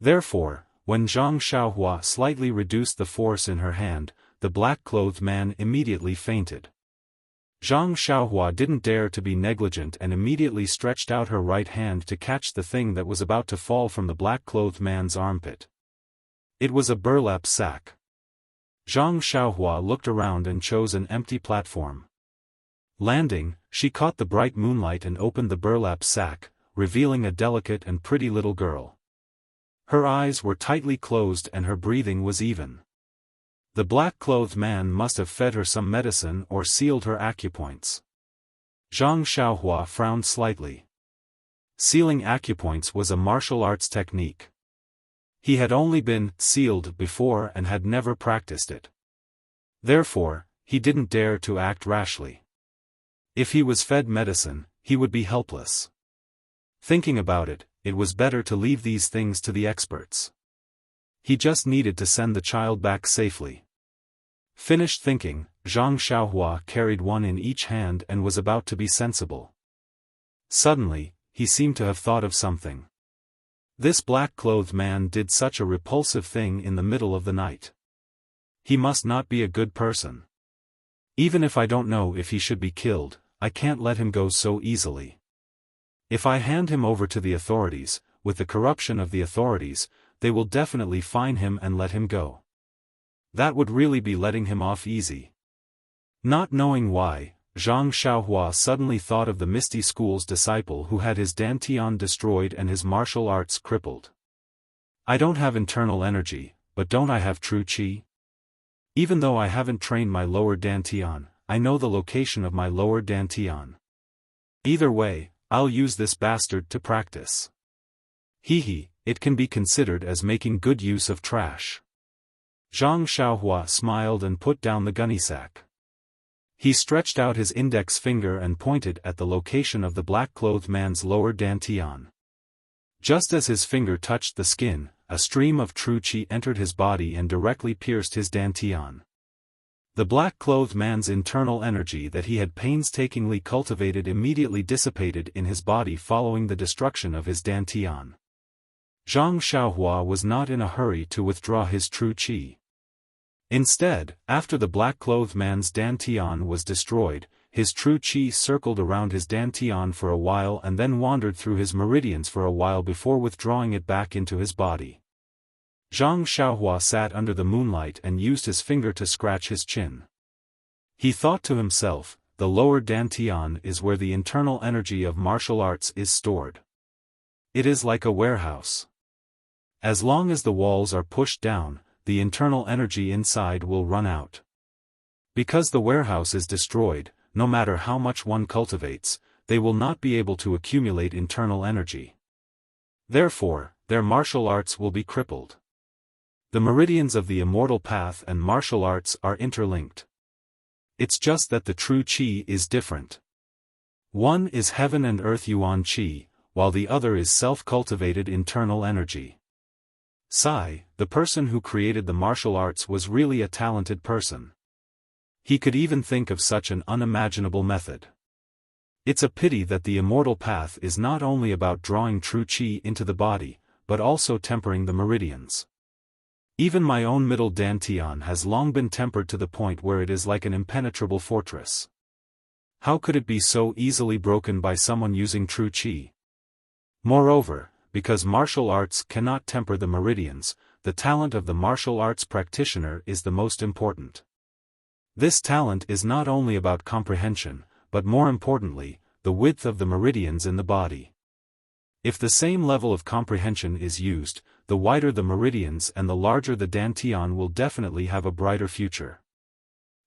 Therefore, when Zhang Xiaohua slightly reduced the force in her hand, the black-clothed man immediately fainted. Zhang Xiaohua didn't dare to be negligent and immediately stretched out her right hand to catch the thing that was about to fall from the black-clothed man's armpit. It was a burlap sack. Zhang Xiaohua looked around and chose an empty platform. Landing, she caught the bright moonlight and opened the burlap sack, revealing a delicate and pretty little girl. Her eyes were tightly closed and her breathing was even. The black-clothed man must have fed her some medicine or sealed her acupoints. Zhang Xiaohua frowned slightly. Sealing acupoints was a martial arts technique. He had only been sealed before and had never practiced it. Therefore, he didn't dare to act rashly. If he was fed medicine, he would be helpless. Thinking about it, it was better to leave these things to the experts. He just needed to send the child back safely. Finished thinking, Zhang Xiaohua carried one in each hand and was about to be sensible. Suddenly, he seemed to have thought of something. This black-clothed man did such a repulsive thing in the middle of the night. He must not be a good person. Even if I don't know if he should be killed, I can't let him go so easily. If I hand him over to the authorities, with the corruption of the authorities, they will definitely fine him and let him go. That would really be letting him off easy. Not knowing why, Zhang Xiaohua suddenly thought of the Misty School's disciple who had his dantian destroyed and his martial arts crippled. I don't have internal energy, but don't I have true qi? Even though I haven't trained my lower dantian, I know the location of my lower dantian. Either way, I'll use this bastard to practice. Hehe, it can be considered as making good use of trash. Zhang Xiaohua smiled and put down the gunny sack. He stretched out his index finger and pointed at the location of the black-clothed man's lower dantian. Just as his finger touched the skin, a stream of true qi entered his body and directly pierced his dantian. The black-clothed man's internal energy that he had painstakingly cultivated immediately dissipated in his body following the destruction of his dantian. Zhang Xiaohua was not in a hurry to withdraw his true qi. Instead, after the black-clothed man's dantian was destroyed, his true qi circled around his dantian for a while and then wandered through his meridians for a while before withdrawing it back into his body. Zhang Xiaohua sat under the moonlight and used his finger to scratch his chin. He thought to himself, the lower dantian is where the internal energy of martial arts is stored. It is like a warehouse. As long as the walls are pushed down, the internal energy inside will run out. Because the warehouse is destroyed, no matter how much one cultivates, they will not be able to accumulate internal energy. Therefore, their martial arts will be crippled. The meridians of the immortal path and martial arts are interlinked. It's just that the true qi is different. One is heaven and earth yuan qi, while the other is self-cultivated internal energy. Sai, the person who created the martial arts, was really a talented person. He could even think of such an unimaginable method. It's a pity that the immortal path is not only about drawing true qi into the body, but also tempering the meridians. Even my own middle dantian has long been tempered to the point where it is like an impenetrable fortress. How could it be so easily broken by someone using true qi? Moreover, because martial arts cannot temper the meridians, the talent of the martial arts practitioner is the most important. This talent is not only about comprehension, but more importantly, the width of the meridians in the body. If the same level of comprehension is used, the wider the meridians and the larger the dantian will definitely have a brighter future.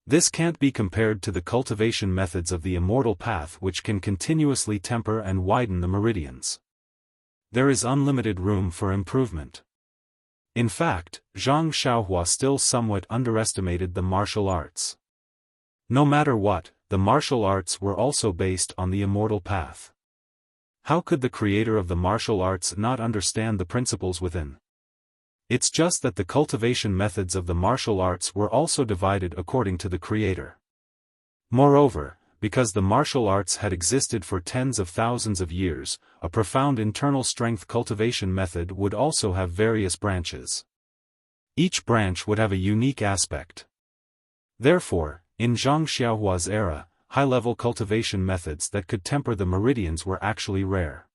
This can't be compared to the cultivation methods of the immortal path, which can continuously temper and widen the meridians. There is unlimited room for improvement. In fact, Zhang Xiaohua still somewhat underestimated the martial arts. No matter what, the martial arts were also based on the immortal path. How could the creator of the martial arts not understand the principles within? It's just that the cultivation methods of the martial arts were also divided according to the creator. Moreover, because the martial arts had existed for tens of thousands of years, a profound internal strength cultivation method would also have various branches. Each branch would have a unique aspect. Therefore, in Zhang Xiaohua's era, high-level cultivation methods that could temper the meridians were actually rare.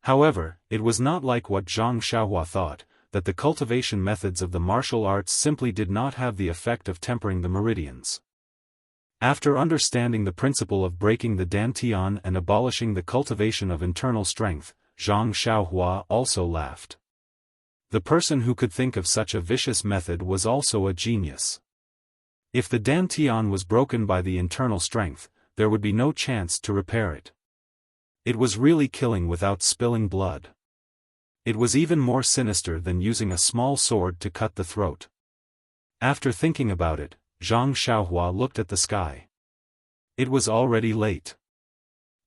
However, it was not like what Zhang Xiaohua thought, that the cultivation methods of the martial arts simply did not have the effect of tempering the meridians. After understanding the principle of breaking the dantian and abolishing the cultivation of internal strength, Zhang Xiaohua also laughed. The person who could think of such a vicious method was also a genius. If the dantian was broken by the internal strength, there would be no chance to repair it. It was really killing without spilling blood. It was even more sinister than using a small sword to cut the throat. After thinking about it, Zhang Xiaohua looked at the sky. It was already late.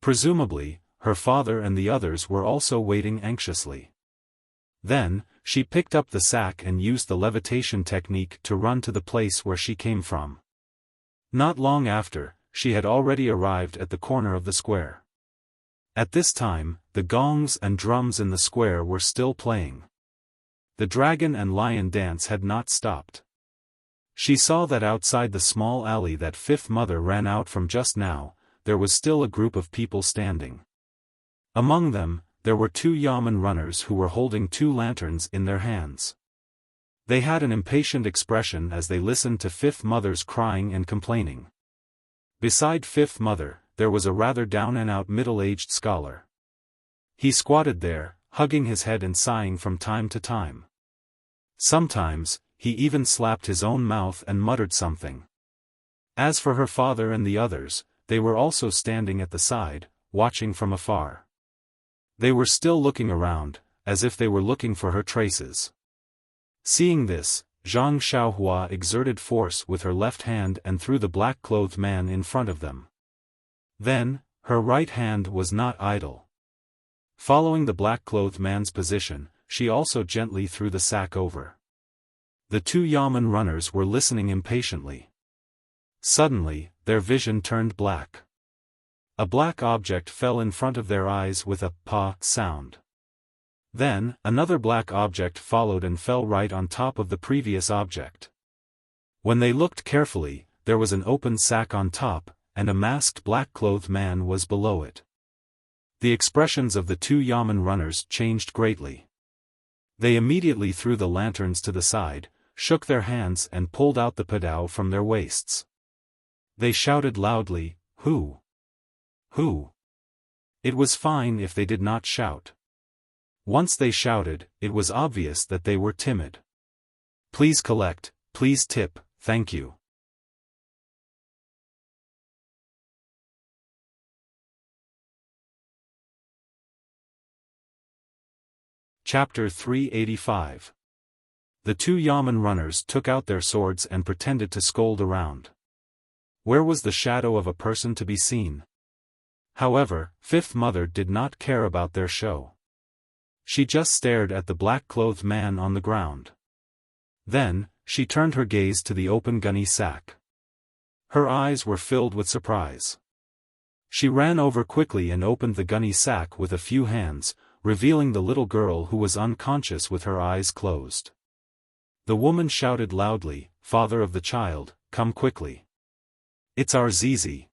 Presumably, her father and the others were also waiting anxiously. Then, she picked up the sack and used the levitation technique to run to the place where she came from. Not long after, she had already arrived at the corner of the square. At this time, the gongs and drums in the square were still playing. The dragon and lion dance had not stopped. She saw that outside the small alley that Fifth Mother ran out from just now, there was still a group of people standing. Among them, there were two yamen runners who were holding two lanterns in their hands. They had an impatient expression as they listened to Fifth Mother's crying and complaining. Beside Fifth Mother, there was a rather down-and-out middle-aged scholar. He squatted there, hugging his head and sighing from time to time. Sometimes, he even slapped his own mouth and muttered something. As for her father and the others, they were also standing at the side, watching from afar. They were still looking around, as if they were looking for her traces. Seeing this, Zhang Xiaohua exerted force with her left hand and threw the black-clothed man in front of them. Then, her right hand was not idle. Following the black-clothed man's position, she also gently threw the sack over. The two yamen runners were listening impatiently. Suddenly, their vision turned black. A black object fell in front of their eyes with a "pa" sound. Then, another black object followed and fell right on top of the previous object. When they looked carefully, there was an open sack on top, and a masked black-clothed man was below it. The expressions of the two yamen runners changed greatly. They immediately threw the lanterns to the side, shook their hands and pulled out the padao from their waists. They shouted loudly, "Who? Who?" It was fine if they did not shout. Once they shouted, it was obvious that they were timid. "Please collect, please tip, thank you." Chapter 385. The two yamen runners took out their swords and pretended to scold around. Where was the shadow of a person to be seen? However, Fifth Mother did not care about their show. She just stared at the black-clothed man on the ground. Then, she turned her gaze to the open gunny sack. Her eyes were filled with surprise. She ran over quickly and opened the gunny sack with a few hands, revealing the little girl who was unconscious with her eyes closed. The woman shouted loudly, "Father of the child, come quickly. It's our Zizi.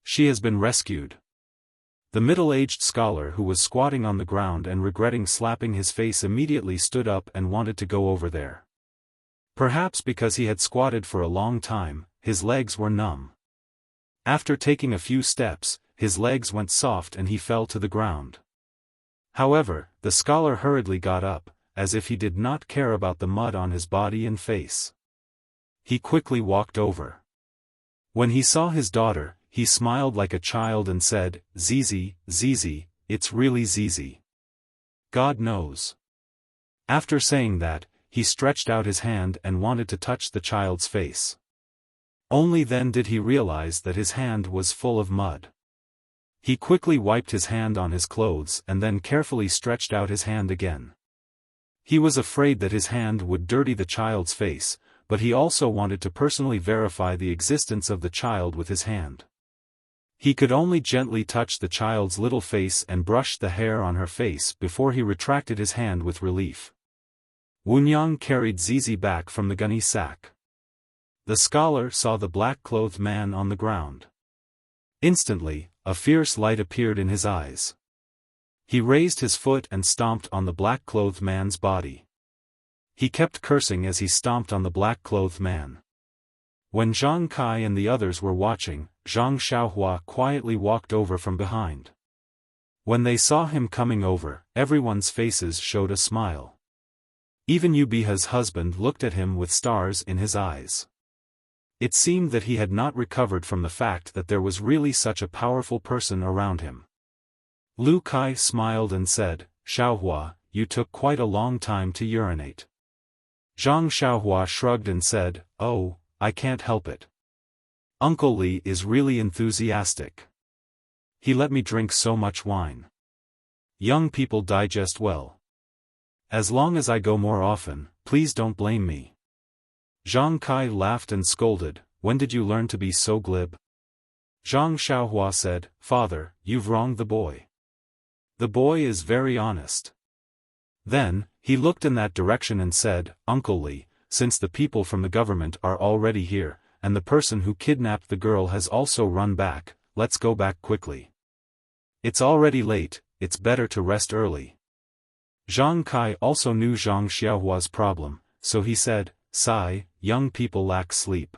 She has been rescued." The middle-aged scholar who was squatting on the ground and regretting slapping his face immediately stood up and wanted to go over there. Perhaps because he had squatted for a long time, his legs were numb. After taking a few steps, his legs went soft and he fell to the ground. However, the scholar hurriedly got up, as if he did not care about the mud on his body and face. He quickly walked over. When he saw his daughter, he smiled like a child and said, "Zizi, Zizi, it's really Zizi. God knows." After saying that, he stretched out his hand and wanted to touch the child's face. Only then did he realize that his hand was full of mud. He quickly wiped his hand on his clothes and then carefully stretched out his hand again. He was afraid that his hand would dirty the child's face, but he also wanted to personally verify the existence of the child with his hand. He could only gently touch the child's little face and brush the hair on her face before he retracted his hand with relief. Wunyang carried Zizi back from the gunny sack. The scholar saw the black-clothed man on the ground. Instantly, a fierce light appeared in his eyes. He raised his foot and stomped on the black-clothed man's body. He kept cursing as he stomped on the black-clothed man. When Zhang Kai and the others were watching, Zhang Xiaohua quietly walked over from behind. When they saw him coming over, everyone's faces showed a smile. Even Yubiha's husband looked at him with stars in his eyes. It seemed that he had not recovered from the fact that there was really such a powerful person around him. Lu Kai smiled and said, "Xiaohua, you took quite a long time to urinate." Zhang Xiaohua shrugged and said, "Oh, I can't help it. Uncle Li is really enthusiastic. He let me drink so much wine. Young people digest well. As long as I go more often, please don't blame me." Zhang Kai laughed and scolded, "When did you learn to be so glib?" Zhang Xiaohua said, "Father, you've wronged the boy. The boy is very honest." Then, he looked in that direction and said, "Uncle Li, since the people from the government are already here, and the person who kidnapped the girl has also run back, let's go back quickly. It's already late, it's better to rest early." Zhang Kai also knew Zhang Xiaohua's problem, so he said, "Sigh, young people lack sleep.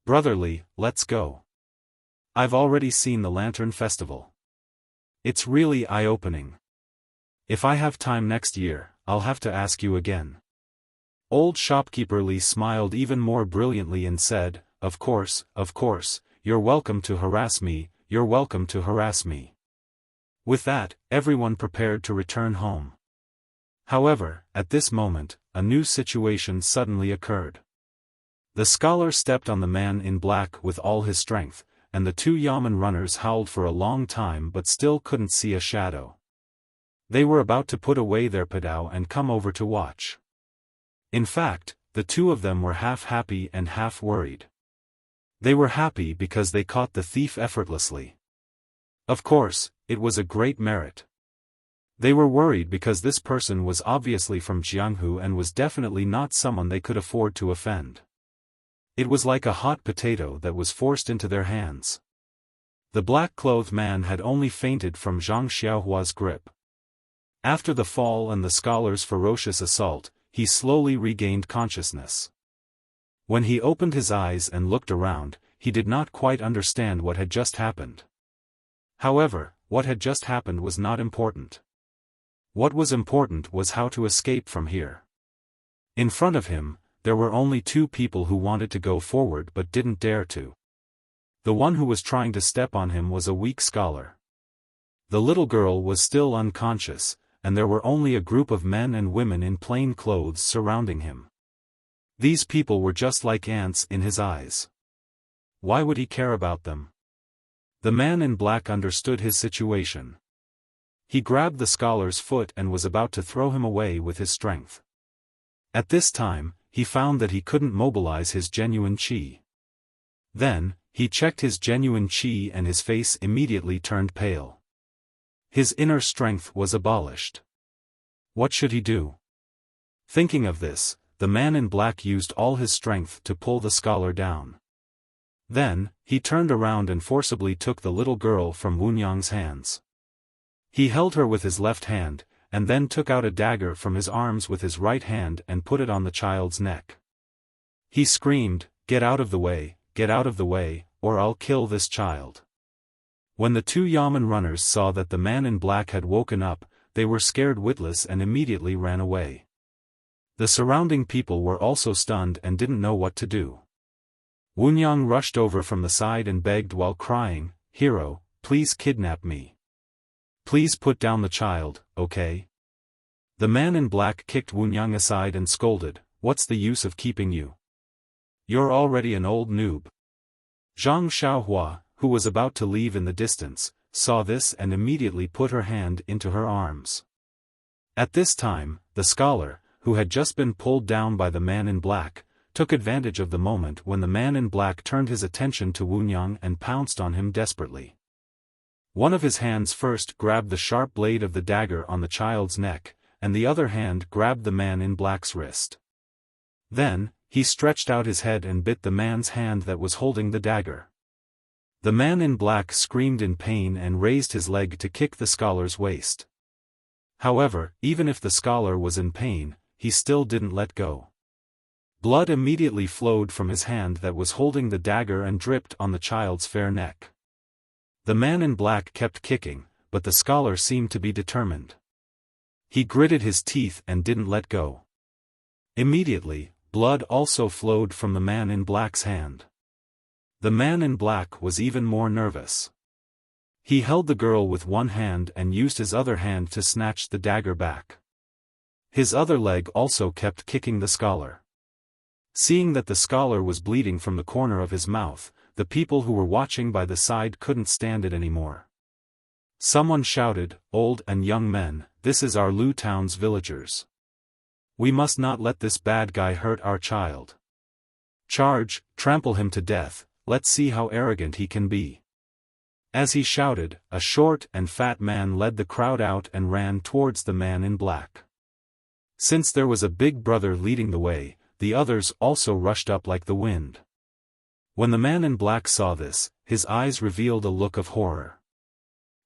Brotherly, let's go. I've already seen the Lantern Festival. It's really eye-opening. If I have time next year, I'll have to ask you again." Old shopkeeper Li smiled even more brilliantly and said, of course, you're welcome to harass me, you're welcome to harass me." With that, everyone prepared to return home. However, at this moment, a new situation suddenly occurred. The scholar stepped on the man in black with all his strength, and the two yamen runners howled for a long time but still couldn't see a shadow. They were about to put away their padao and come over to watch. In fact, the two of them were half happy and half worried. They were happy because they caught the thief effortlessly. Of course, it was a great merit. They were worried because this person was obviously from Jianghu and was definitely not someone they could afford to offend. It was like a hot potato that was forced into their hands. The black-clothed man had only fainted from Zhang Xiaohua's grip. After the fall and the scholar's ferocious assault, he slowly regained consciousness. When he opened his eyes and looked around, he did not quite understand what had just happened. However, what had just happened was not important. What was important was how to escape from here. In front of him, there were only two people who wanted to go forward but didn't dare to. The one who was trying to step on him was a weak scholar. The little girl was still unconscious, and there were only a group of men and women in plain clothes surrounding him. These people were just like ants in his eyes. Why would he care about them? The man in black understood his situation. He grabbed the scholar's foot and was about to throw him away with his strength. At this time, he found that he couldn't mobilize his genuine qi. Then, he checked his genuine qi and his face immediately turned pale. His inner strength was abolished. What should he do? Thinking of this, the man in black used all his strength to pull the scholar down. Then, he turned around and forcibly took the little girl from Wunyang's hands. He held her with his left hand, and then took out a dagger from his arms with his right hand and put it on the child's neck. He screamed, get out of the way, or I'll kill this child." When the two yamen runners saw that the man in black had woken up, they were scared witless and immediately ran away. The surrounding people were also stunned and didn't know what to do. Wunyang rushed over from the side and begged while crying, "Hero, please kidnap me. Please put down the child, okay?" The man in black kicked Wunyang aside and scolded, "What's the use of keeping you? You're already an old noob. Zhang Xiaohua, who was about to leave in the distance, saw this and immediately put her hand into her arms. At this time, the scholar, who had just been pulled down by the man in black, took advantage of the moment when the man in black turned his attention to Wunyang and pounced on him desperately. One of his hands first grabbed the sharp blade of the dagger on the child's neck, and the other hand grabbed the man in black's wrist. Then, he stretched out his head and bit the man's hand that was holding the dagger. The man in black screamed in pain and raised his leg to kick the scholar's waist. However, even if the scholar was in pain, he still didn't let go. Blood immediately flowed from his hand that was holding the dagger and dripped on the child's fair neck. The man in black kept kicking, but the scholar seemed to be determined. He gritted his teeth and didn't let go. Immediately, blood also flowed from the man in black's hand. The man in black was even more nervous. He held the girl with one hand and used his other hand to snatch the dagger back. His other leg also kept kicking the scholar. Seeing that the scholar was bleeding from the corner of his mouth, the people who were watching by the side couldn't stand it anymore. Someone shouted, "Old and young men, this is our Lu town's villagers. We must not let this bad guy hurt our child. Charge, trample him to death, let's see how arrogant he can be." As he shouted, a short and fat man led the crowd out and ran towards the man in black. Since there was a big brother leading the way, the others also rushed up like the wind. When the man in black saw this, his eyes revealed a look of horror.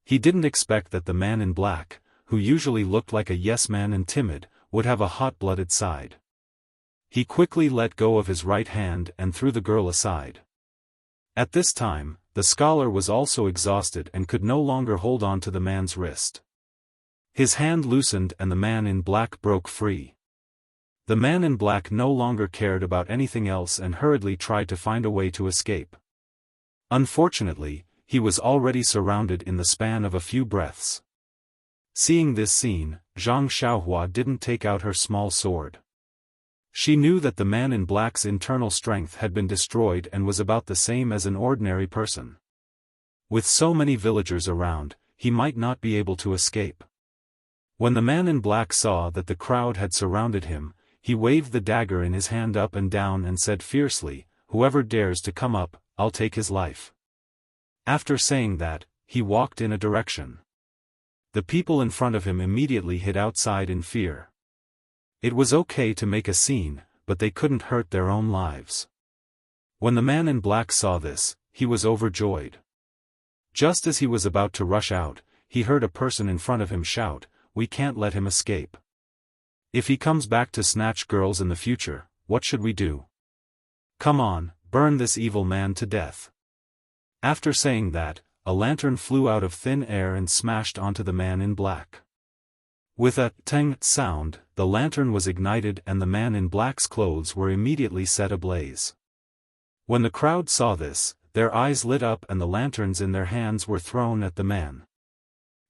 He didn't expect that the man in black, who usually looked like a yes-man and timid, would have a hot-blooded side. He quickly let go of his right hand and threw the girl aside. At this time, the scholar was also exhausted and could no longer hold on to the man's wrist. His hand loosened and the man in black broke free. The man in black no longer cared about anything else and hurriedly tried to find a way to escape. Unfortunately, he was already surrounded in the span of a few breaths. Seeing this scene, Zhang Xiaohua didn't take out her small sword. She knew that the man in black's internal strength had been destroyed and was about the same as an ordinary person. With so many villagers around, he might not be able to escape. When the man in black saw that the crowd had surrounded him, he waved the dagger in his hand up and down and said fiercely, "Whoever dares to come up, I'll take his life." After saying that, he walked in a direction. The people in front of him immediately hid outside in fear. It was okay to make a scene, but they couldn't hurt their own lives. When the man in black saw this, he was overjoyed. Just as he was about to rush out, he heard a person in front of him shout, "We can't let him escape. If he comes back to snatch girls in the future, what should we do? Come on, burn this evil man to death." After saying that, a lantern flew out of thin air and smashed onto the man in black. With a tang sound, the lantern was ignited and the man in black's clothes were immediately set ablaze. When the crowd saw this, their eyes lit up and the lanterns in their hands were thrown at the man.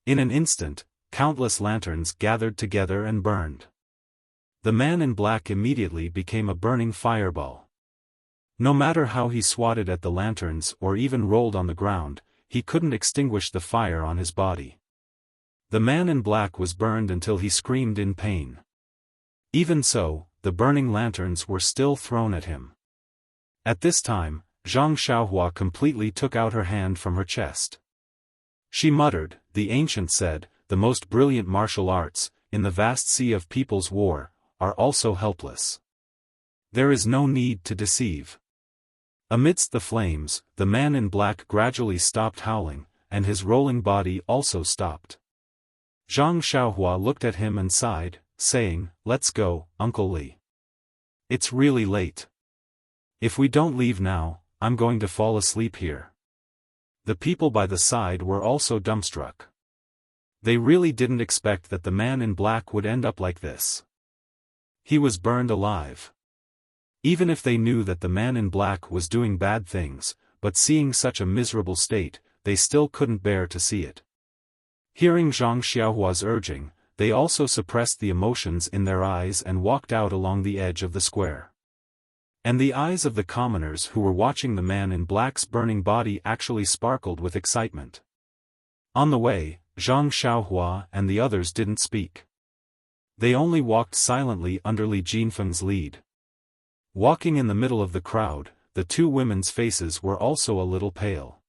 In an instant, countless lanterns gathered together and burned. The man in black immediately became a burning fireball. No matter how he swatted at the lanterns or even rolled on the ground, he couldn't extinguish the fire on his body. The man in black was burned until he screamed in pain. Even so, the burning lanterns were still thrown at him. At this time, Zhang Xiaohua completely took out her hand from her chest. She muttered, "The ancient said, the most brilliant martial arts, in the vast sea of people's war, are also helpless. There is no need to deceive." Amidst the flames, the man in black gradually stopped howling, and his rolling body also stopped. Zhang Xiaohua looked at him and sighed, saying, "Let's go, Uncle Li. It's really late. If we don't leave now, I'm going to fall asleep here." The people by the side were also dumbstruck. They really didn't expect that the man in black would end up like this. He was burned alive. Even if they knew that the man in black was doing bad things, but seeing such a miserable state, they still couldn't bear to see it. Hearing Zhang Xiaohua's urging, they also suppressed the emotions in their eyes and walked out along the edge of the square. And the eyes of the commoners who were watching the man in black's burning body actually sparkled with excitement. On the way, Zhang Xiaohua and the others didn't speak. They only walked silently under Li Jinfeng's lead. Walking in the middle of the crowd, the two women's faces were also a little pale.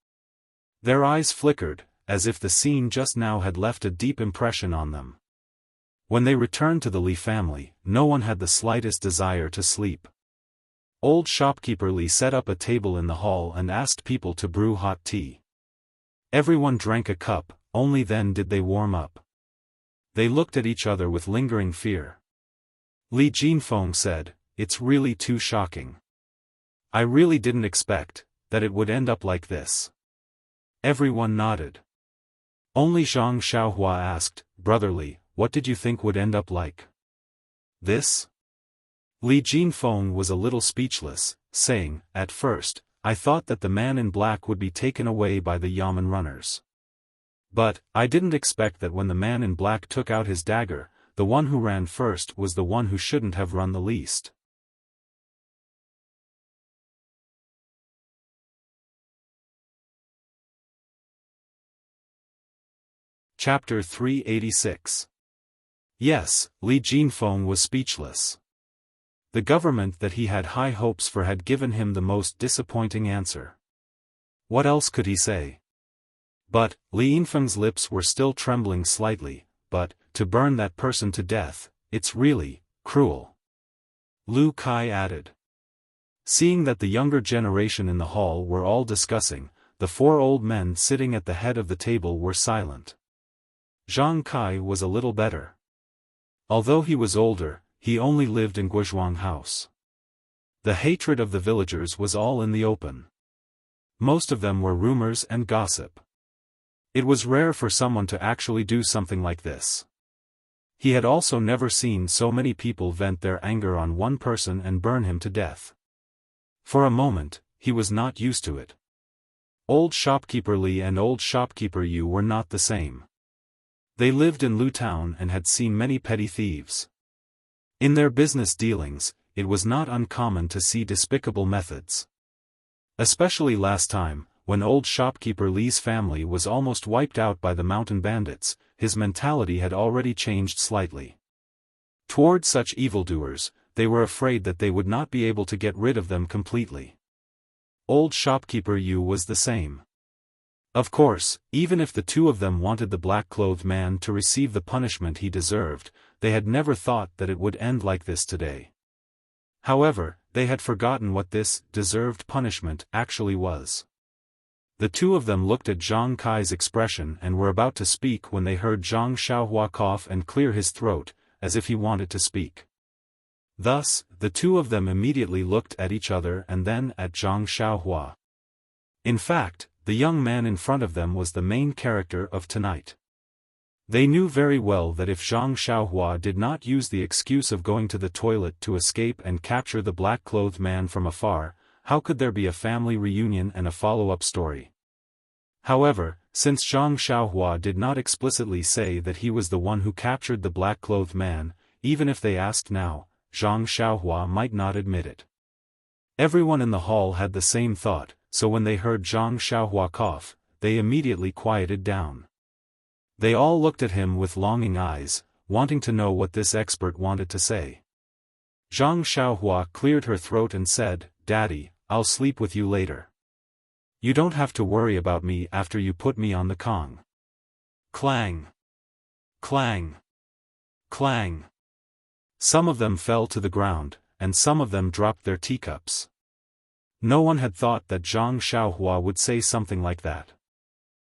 Their eyes flickered, as if the scene just now had left a deep impression on them. When they returned to the Li family, no one had the slightest desire to sleep. Old shopkeeper Li set up a table in the hall and asked people to brew hot tea. Everyone drank a cup, only then did they warm up. They looked at each other with lingering fear. Li Jinfeng said, "It's really too shocking. I really didn't expect that it would end up like this." Everyone nodded. Only Zhang Xiaohua asked, "Brother Li, what did you think would end up like this?" Li Jinfeng was a little speechless, saying, "At first, I thought that the man in black would be taken away by the yamen runners. But, I didn't expect that when the man in black took out his dagger, the one who ran first was the one who shouldn't have run the least." Chapter 386. Yes, Li Jinfeng was speechless. The government that he had high hopes for had given him the most disappointing answer. What else could he say? But, Li Jinfeng's lips were still trembling slightly, "But, to burn that person to death, it's really cruel," Lu Kai added. Seeing that the younger generation in the hall were all discussing, the four old men sitting at the head of the table were silent. Zhang Kai was a little better. Although he was older, he only lived in Guozhuang House. The hatred of the villagers was all in the open. Most of them were rumors and gossip. It was rare for someone to actually do something like this. He had also never seen so many people vent their anger on one person and burn him to death. For a moment, he was not used to it. Old shopkeeper Li and old shopkeeper Yu were not the same. They lived in Lu Town and had seen many petty thieves. In their business dealings, it was not uncommon to see despicable methods. Especially last time, when old shopkeeper Li's family was almost wiped out by the mountain bandits, his mentality had already changed slightly. Toward such evildoers, they were afraid that they would not be able to get rid of them completely. Old shopkeeper Yu was the same. Of course, even if the two of them wanted the black-clothed man to receive the punishment he deserved, they had never thought that it would end like this today. However, they had forgotten what this deserved punishment actually was. The two of them looked at Zhang Kai's expression and were about to speak when they heard Zhang Xiaohua cough and clear his throat, as if he wanted to speak. Thus, the two of them immediately looked at each other and then at Zhang Xiaohua. In fact, the young man in front of them was the main character of tonight. They knew very well that if Zhang Xiaohua did not use the excuse of going to the toilet to escape and capture the black-clothed man from afar, how could there be a family reunion and a follow-up story? However, since Zhang Xiaohua did not explicitly say that he was the one who captured the black-clothed man, even if they asked now, Zhang Xiaohua might not admit it. Everyone in the hall had the same thought, so when they heard Zhang Xiaohua cough, they immediately quieted down. They all looked at him with longing eyes, wanting to know what this expert wanted to say. Zhang Xiaohua cleared her throat and said, "Daddy, I'll sleep with you later. You don't have to worry about me after you put me on the Kong." Clang! Clang! Clang! Some of them fell to the ground, and some of them dropped their teacups. No one had thought that Zhang Xiaohua would say something like that.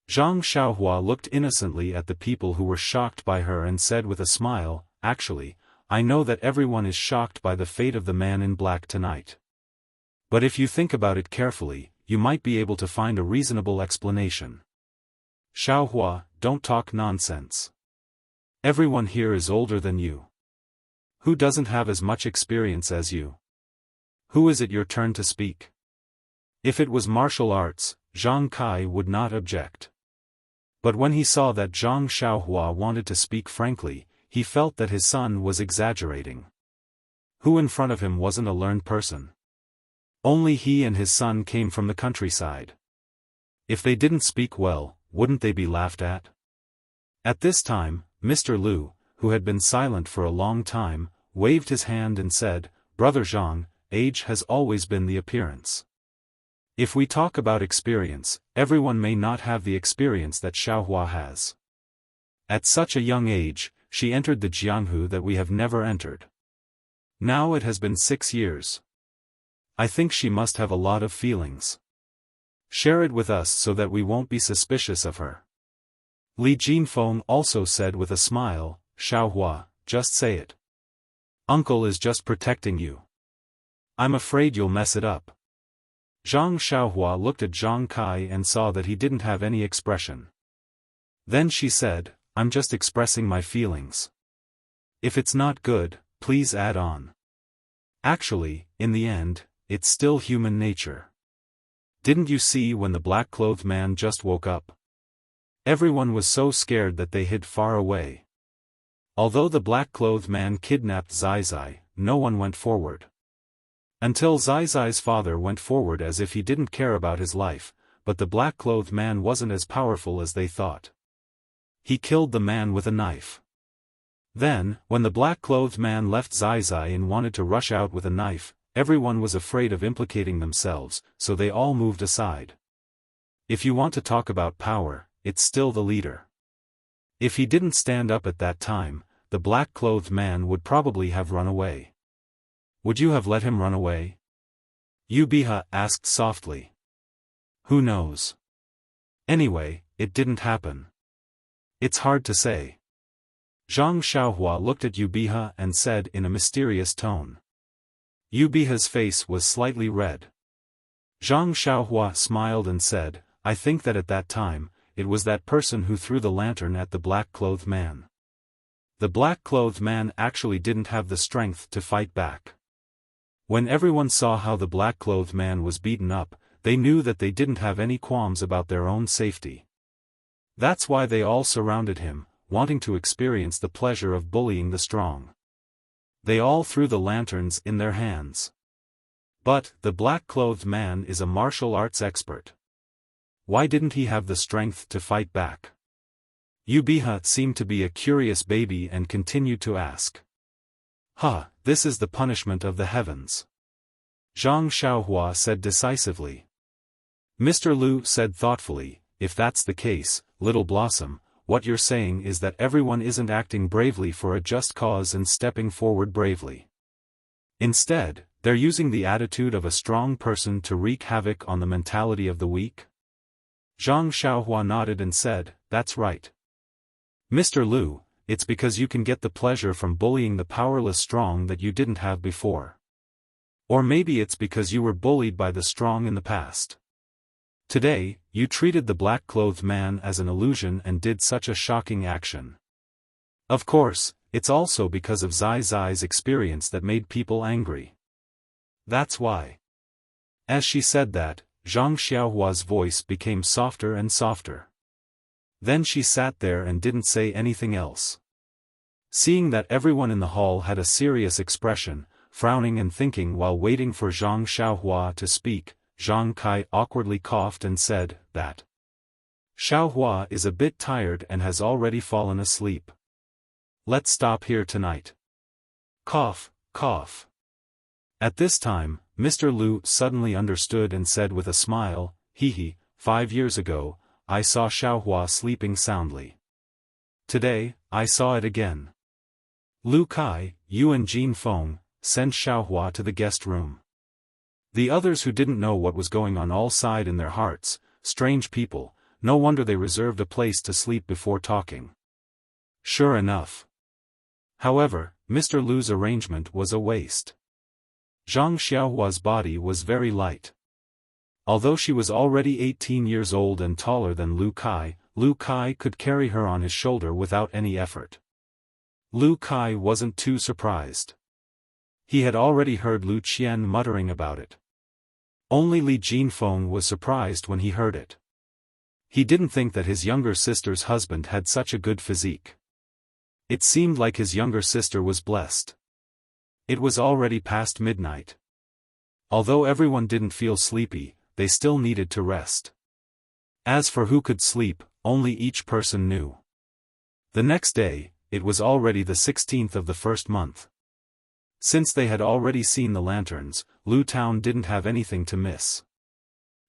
Zhang Xiaohua looked innocently at the people who were shocked by her and said with a smile, "Actually, I know that everyone is shocked by the fate of the man in black tonight. But if you think about it carefully, you might be able to find a reasonable explanation. Xiaohua, don't talk nonsense. Everyone here is older than you. Who doesn't have as much experience as you? Who is it your turn to speak?" If it was martial arts, Zhang Kai would not object. But when he saw that Zhang Xiaohua wanted to speak frankly, he felt that his son was exaggerating. Who in front of him wasn't a learned person? Only he and his son came from the countryside. If they didn't speak well, wouldn't they be laughed at? At this time, Mr. Lu, who had been silent for a long time, waved his hand and said, "Brother Zhang, age has always been the appearance. If we talk about experience, everyone may not have the experience that Xiaohua has. At such a young age, she entered the Jianghu that we have never entered. Now it has been 6 years. I think she must have a lot of feelings. Share it with us so that we won't be suspicious of her." Li Jinfeng also said with a smile, "Xiaohua, just say it. Uncle is just protecting you. I'm afraid you'll mess it up." Zhang Xiaohua looked at Zhang Kai and saw that he didn't have any expression. Then she said, "I'm just expressing my feelings. If it's not good, please add on. Actually, in the end, it's still human nature. Didn't you see when the black-clothed man just woke up? Everyone was so scared that they hid far away. Although the black-clothed man kidnapped Zai Zai, no one went forward. Until Zai Zai's father went forward as if he didn't care about his life, but the black-clothed man wasn't as powerful as they thought. He killed the man with a knife. Then, when the black-clothed man left Zai Zai and wanted to rush out with a knife, everyone was afraid of implicating themselves, so they all moved aside. If you want to talk about power, it's still the leader. If he didn't stand up at that time, the black-clothed man would probably have run away. Would you have let him run away?" Yubiha asked softly. "Who knows? Anyway, it didn't happen. It's hard to say." Zhang Xiaohua looked at Yubiha and said in a mysterious tone. Yubiha's face was slightly red. Zhang Xiaohua smiled and said, "I think that at that time, it was that person who threw the lantern at the black-clothed man. The black-clothed man actually didn't have the strength to fight back. When everyone saw how the black-clothed man was beaten up, they knew that they didn't have any qualms about their own safety. That's why they all surrounded him, wanting to experience the pleasure of bullying the strong. They all threw the lanterns in their hands. But, the black-clothed man is a martial arts expert. Why didn't he have the strength to fight back?" Yubiha seemed to be a curious baby and continued to ask. This is the punishment of the heavens," Zhang Xiaohua said decisively. Mr. Lu said thoughtfully, "If that's the case, Little Blossom, what you're saying is that everyone isn't acting bravely for a just cause and stepping forward bravely. Instead, they're using the attitude of a strong person to wreak havoc on the mentality of the weak?" Zhang Xiaohua nodded and said, "That's right. Mr. Lu, it's because you can get the pleasure from bullying the powerless strong that you didn't have before. Or maybe it's because you were bullied by the strong in the past. Today, you treated the black-clothed man as an illusion and did such a shocking action. Of course, it's also because of Zai Zai's experience that made people angry. That's why." As she said that, Zhang Xiaohua's voice became softer and softer. Then she sat there and didn't say anything else. Seeing that everyone in the hall had a serious expression, frowning and thinking while waiting for Zhang Xiaohua to speak, Zhang Kai awkwardly coughed and said, "That Xiaohua is a bit tired and has already fallen asleep. Let's stop here tonight." Cough, cough. At this time, Mr. Lu suddenly understood and said with a smile, "Hee, 5 years ago, I saw Xiaohua sleeping soundly. Today, I saw it again. Lu Kai, you and Jin Feng, send Xiaohua to the guest room." The others who didn't know what was going on all sighed in their hearts, strange people, no wonder they reserved a place to sleep before talking. Sure enough. However, Mr. Lu's arrangement was a waste. Zhang Xiaohua's body was very light. Although she was already 18 years old and taller than Lu Kai could carry her on his shoulder without any effort. Lu Kai wasn't too surprised. He had already heard Lu Qian muttering about it. Only Li Jinfeng was surprised when he heard it. He didn't think that his younger sister's husband had such a good physique. It seemed like his younger sister was blessed. It was already past midnight. Although everyone didn't feel sleepy, they still needed to rest. As for who could sleep, only each person knew. The next day, it was already the 16th of the first month. Since they had already seen the lanterns, Lu Town didn't have anything to miss.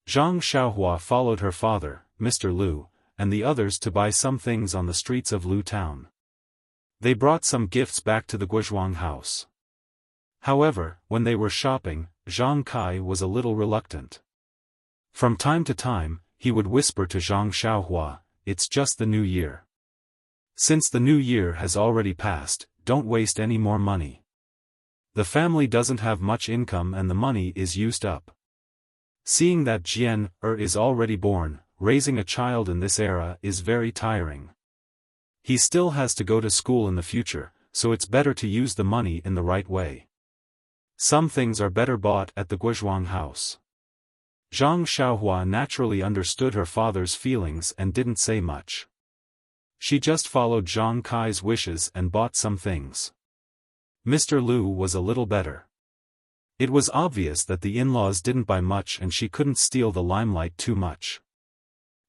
Zhang Xiaohua followed her father, Mr. Lu, and the others to buy some things on the streets of Lu Town. They brought some gifts back to the Guizhuang house. However, when they were shopping, Zhang Kai was a little reluctant. From time to time, he would whisper to Zhang Xiaohua, "It's just the new year. Since the new year has already passed, don't waste any more money. The family doesn't have much income and the money is used up." Seeing that Jian is already born, raising a child in this era is very tiring. He still has to go to school in the future, so it's better to use the money in the right way. Some things are better bought at the Guizhuang house. Zhang Xiaohua naturally understood her father's feelings and didn't say much. She just followed Zhang Kai's wishes and bought some things. Mr. Lu was a little better. It was obvious that the in-laws didn't buy much and she couldn't steal the limelight too much.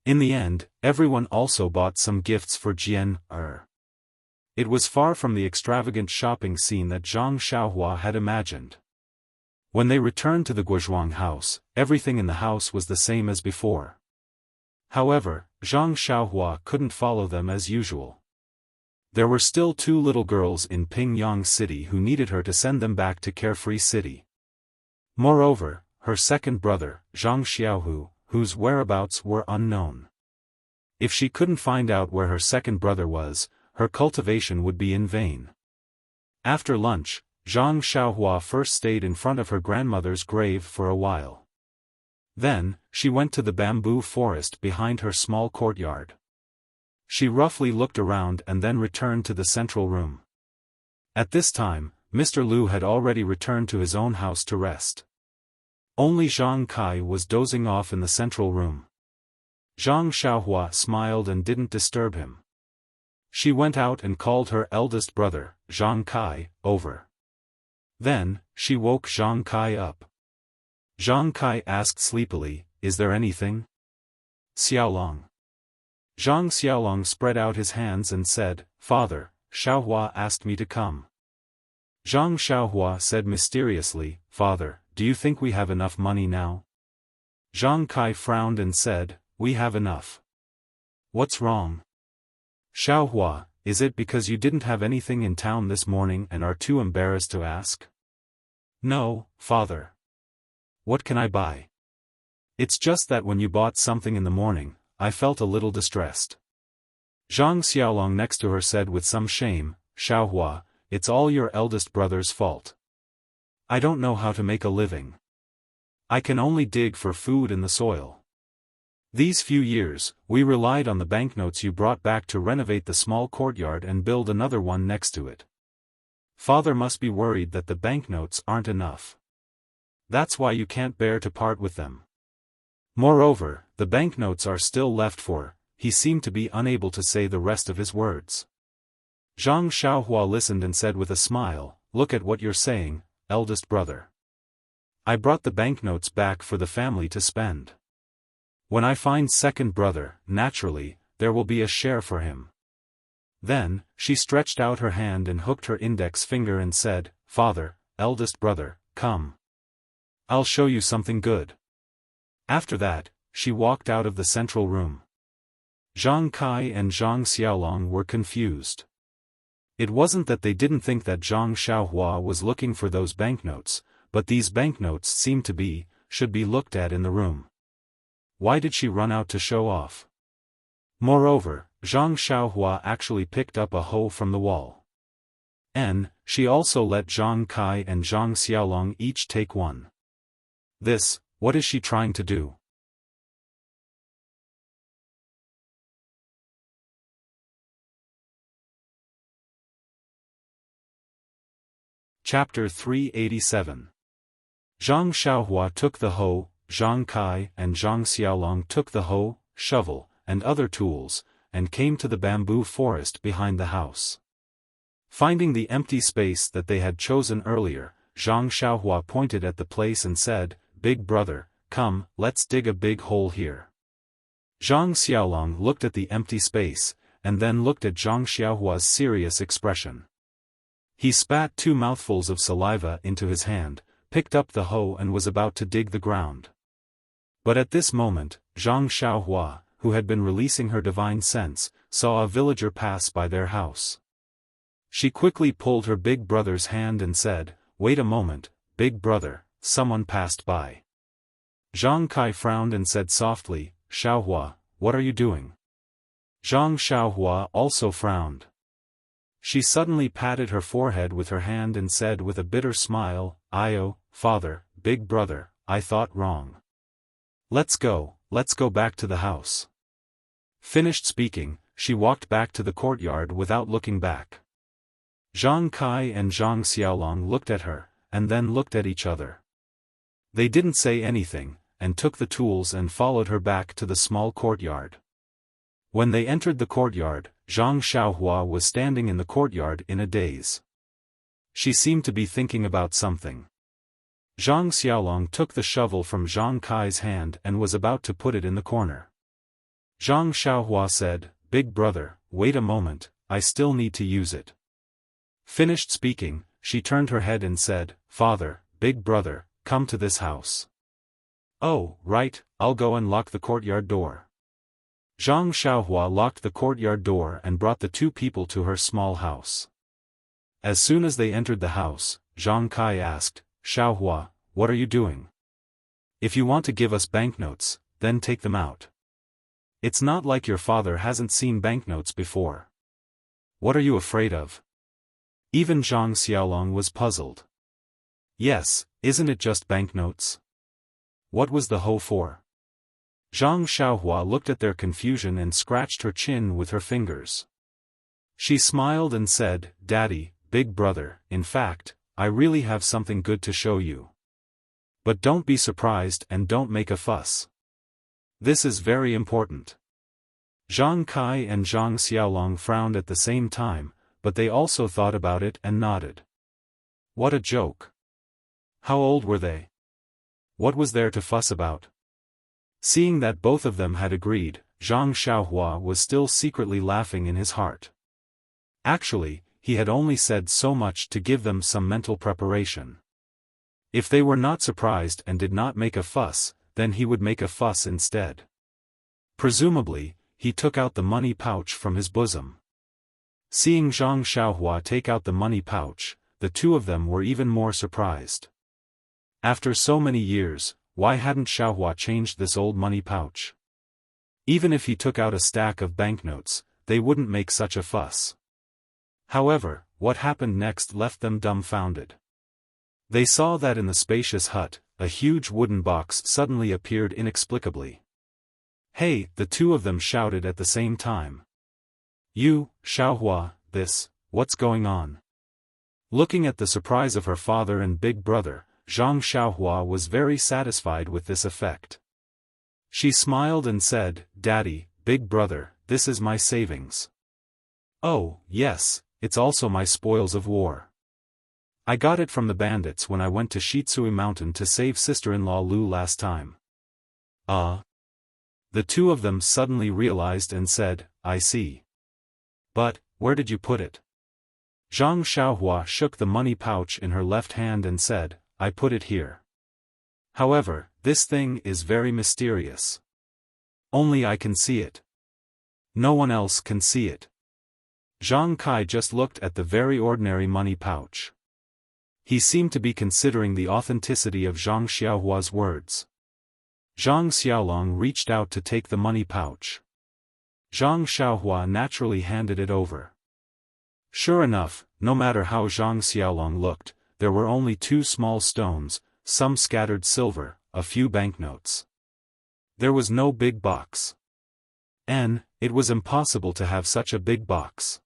In the end, everyone also bought some gifts for Jian. It was far from the extravagant shopping scene that Zhang Xiaohua had imagined. When they returned to the Guizhuang house, everything in the house was the same as before. However, Zhang Xiaohua couldn't follow them as usual. There were still 2 little girls in Pingyang City who needed her to send them back to Carefree City. Moreover, her second brother, Zhang Xiaohu, whose whereabouts were unknown. If she couldn't find out where her second brother was, her cultivation would be in vain. After lunch, Zhang Xiaohua first stayed in front of her grandmother's grave for a while. Then, she went to the bamboo forest behind her small courtyard. She roughly looked around and then returned to the central room. At this time, Mr. Lu had already returned to his own house to rest. Only Zhang Kai was dozing off in the central room. Zhang Xiaohua smiled and didn't disturb him. She went out and called her eldest brother, Zhang Kai, over. Then, she woke Zhang Kai up. Zhang Kai asked sleepily, "Is there anything?" "Xiaolong." Zhang Xiaolong spread out his hands and said, "Father, Xiaohua asked me to come." Zhang Xiaohua said mysteriously, "Father, do you think we have enough money now?" Zhang Kai frowned and said, "We have enough." "What's wrong?" "Xiaohua, is it because you didn't have anything in town this morning and are too embarrassed to ask?" "No, father. What can I buy? It's just that when you bought something in the morning, I felt a little distressed." Zhang Xiaolong next to her said with some shame, "Xiaohua, it's all your eldest brother's fault. I don't know how to make a living. I can only dig for food in the soil. These few years, we relied on the banknotes you brought back to renovate the small courtyard and build another one next to it. Father must be worried that the banknotes aren't enough. That's why you can't bear to part with them. Moreover, the banknotes are still left for." He seemed to be unable to say the rest of his words. Zhang Xiaohua listened and said with a smile, "Look at what you're saying, eldest brother. I brought the banknotes back for the family to spend. When I find second brother, naturally, there will be a share for him." Then, she stretched out her hand and hooked her index finger and said, "Father, eldest brother, come. I'll show you something good." After that, she walked out of the central room. Zhang Kai and Zhang Xiaolong were confused. It wasn't that they didn't think that Zhang Xiaohua was looking for those banknotes, but these banknotes should be looked at in the room. Why did she run out to show off? Moreover, Zhang Xiaohua actually picked up a hoe from the wall. And, she also let Zhang Kai and Zhang Xiaolong each take one. What is she trying to do? Chapter 387. Zhang Xiaohua took the hoe, Zhang Kai and Zhang Xiaolong took the hoe, shovel, and other tools, and came to the bamboo forest behind the house. Finding the empty space that they had chosen earlier, Zhang Xiaohua pointed at the place and said, "Big brother, come, let's dig a big hole here." Zhang Xiaolong looked at the empty space, and then looked at Zhang Xiaohua's serious expression. He spat 2 mouthfuls of saliva into his hand, picked up the hoe and was about to dig the ground. But at this moment, Zhang Xiaohua, who had been releasing her divine sense, saw a villager pass by their house. She quickly pulled her big brother's hand and said, "Wait a moment, big brother, someone passed by." Zhang Kai frowned and said softly, "Xiaohua, what are you doing?" Zhang Xiaohua also frowned. She suddenly patted her forehead with her hand and said with a bitter smile, "Io, father, big brother, I thought wrong. Let's go back to the house." Finished speaking, she walked back to the courtyard without looking back. Zhang Kai and Zhang Xiaolong looked at her, and then looked at each other. They didn't say anything, and took the tools and followed her back to the small courtyard. When they entered the courtyard, Zhang Xiaohua was standing in the courtyard in a daze. She seemed to be thinking about something. Zhang Xiaolong took the shovel from Zhang Kai's hand and was about to put it in the corner. Zhang Xiaohua said, "Big brother, wait a moment, I still need to use it." Finished speaking, she turned her head and said, "Father, big brother, come to this house." "Oh, right, I'll go and lock the courtyard door." Zhang Xiaohua locked the courtyard door and brought the 2 people to her small house. As soon as they entered the house, Zhang Kai asked, "Xiaohua, what are you doing? If you want to give us banknotes, then take them out. It's not like your father hasn't seen banknotes before. What are you afraid of?" Even Zhang Xiaolong was puzzled. "Yes, isn't it just banknotes? What was the hoe for?" Zhang Xiaohua looked at their confusion and scratched her chin with her fingers. She smiled and said, "Daddy, big brother, in fact, I really have something good to show you. But don't be surprised and don't make a fuss. This is very important." Zhang Kai and Zhang Xiaolong frowned at the same time, but they also thought about it and nodded. What a joke. How old were they? What was there to fuss about? Seeing that both of them had agreed, Zhang Xiaohua was still secretly laughing in his heart. Actually, he had only said so much to give them some mental preparation. If they were not surprised and did not make a fuss, then he would make a fuss instead. Presumably, he took out the money pouch from his bosom. Seeing Zhang Xiaohua take out the money pouch, the 2 of them were even more surprised. After so many years, why hadn't Xiaohua changed this old money pouch? Even if he took out a stack of banknotes, they wouldn't make such a fuss. However, what happened next left them dumbfounded. They saw that in the spacious hut, a huge wooden box suddenly appeared inexplicably. "Hey!" the 2 of them shouted at the same time. "You, Xiaohua, what's going on?" Looking at the surprise of her father and big brother, Zhang Xiaohua was very satisfied with this effect. She smiled and said, "Daddy, big brother, this is my savings. Oh, yes, it's also my spoils of war. I got it from the bandits when I went to Shitsui Mountain to save sister-in-law Lu last time." The 2 of them suddenly realized and said, "I see. But, where did you put it?" Zhang Xiaohua shook the money pouch in her left hand and said, "I put it here. However, this thing is very mysterious. Only I can see it. No one else can see it." Zhang Kai just looked at the very ordinary money pouch. He seemed to be considering the authenticity of Zhang Xiaohua's words. Zhang Xiaolong reached out to take the money pouch. Zhang Xiaohua naturally handed it over. Sure enough, no matter how Zhang Xiaolong looked, there were only 2 small stones, some scattered silver, a few banknotes. There was no big box. It was impossible to have such a big box.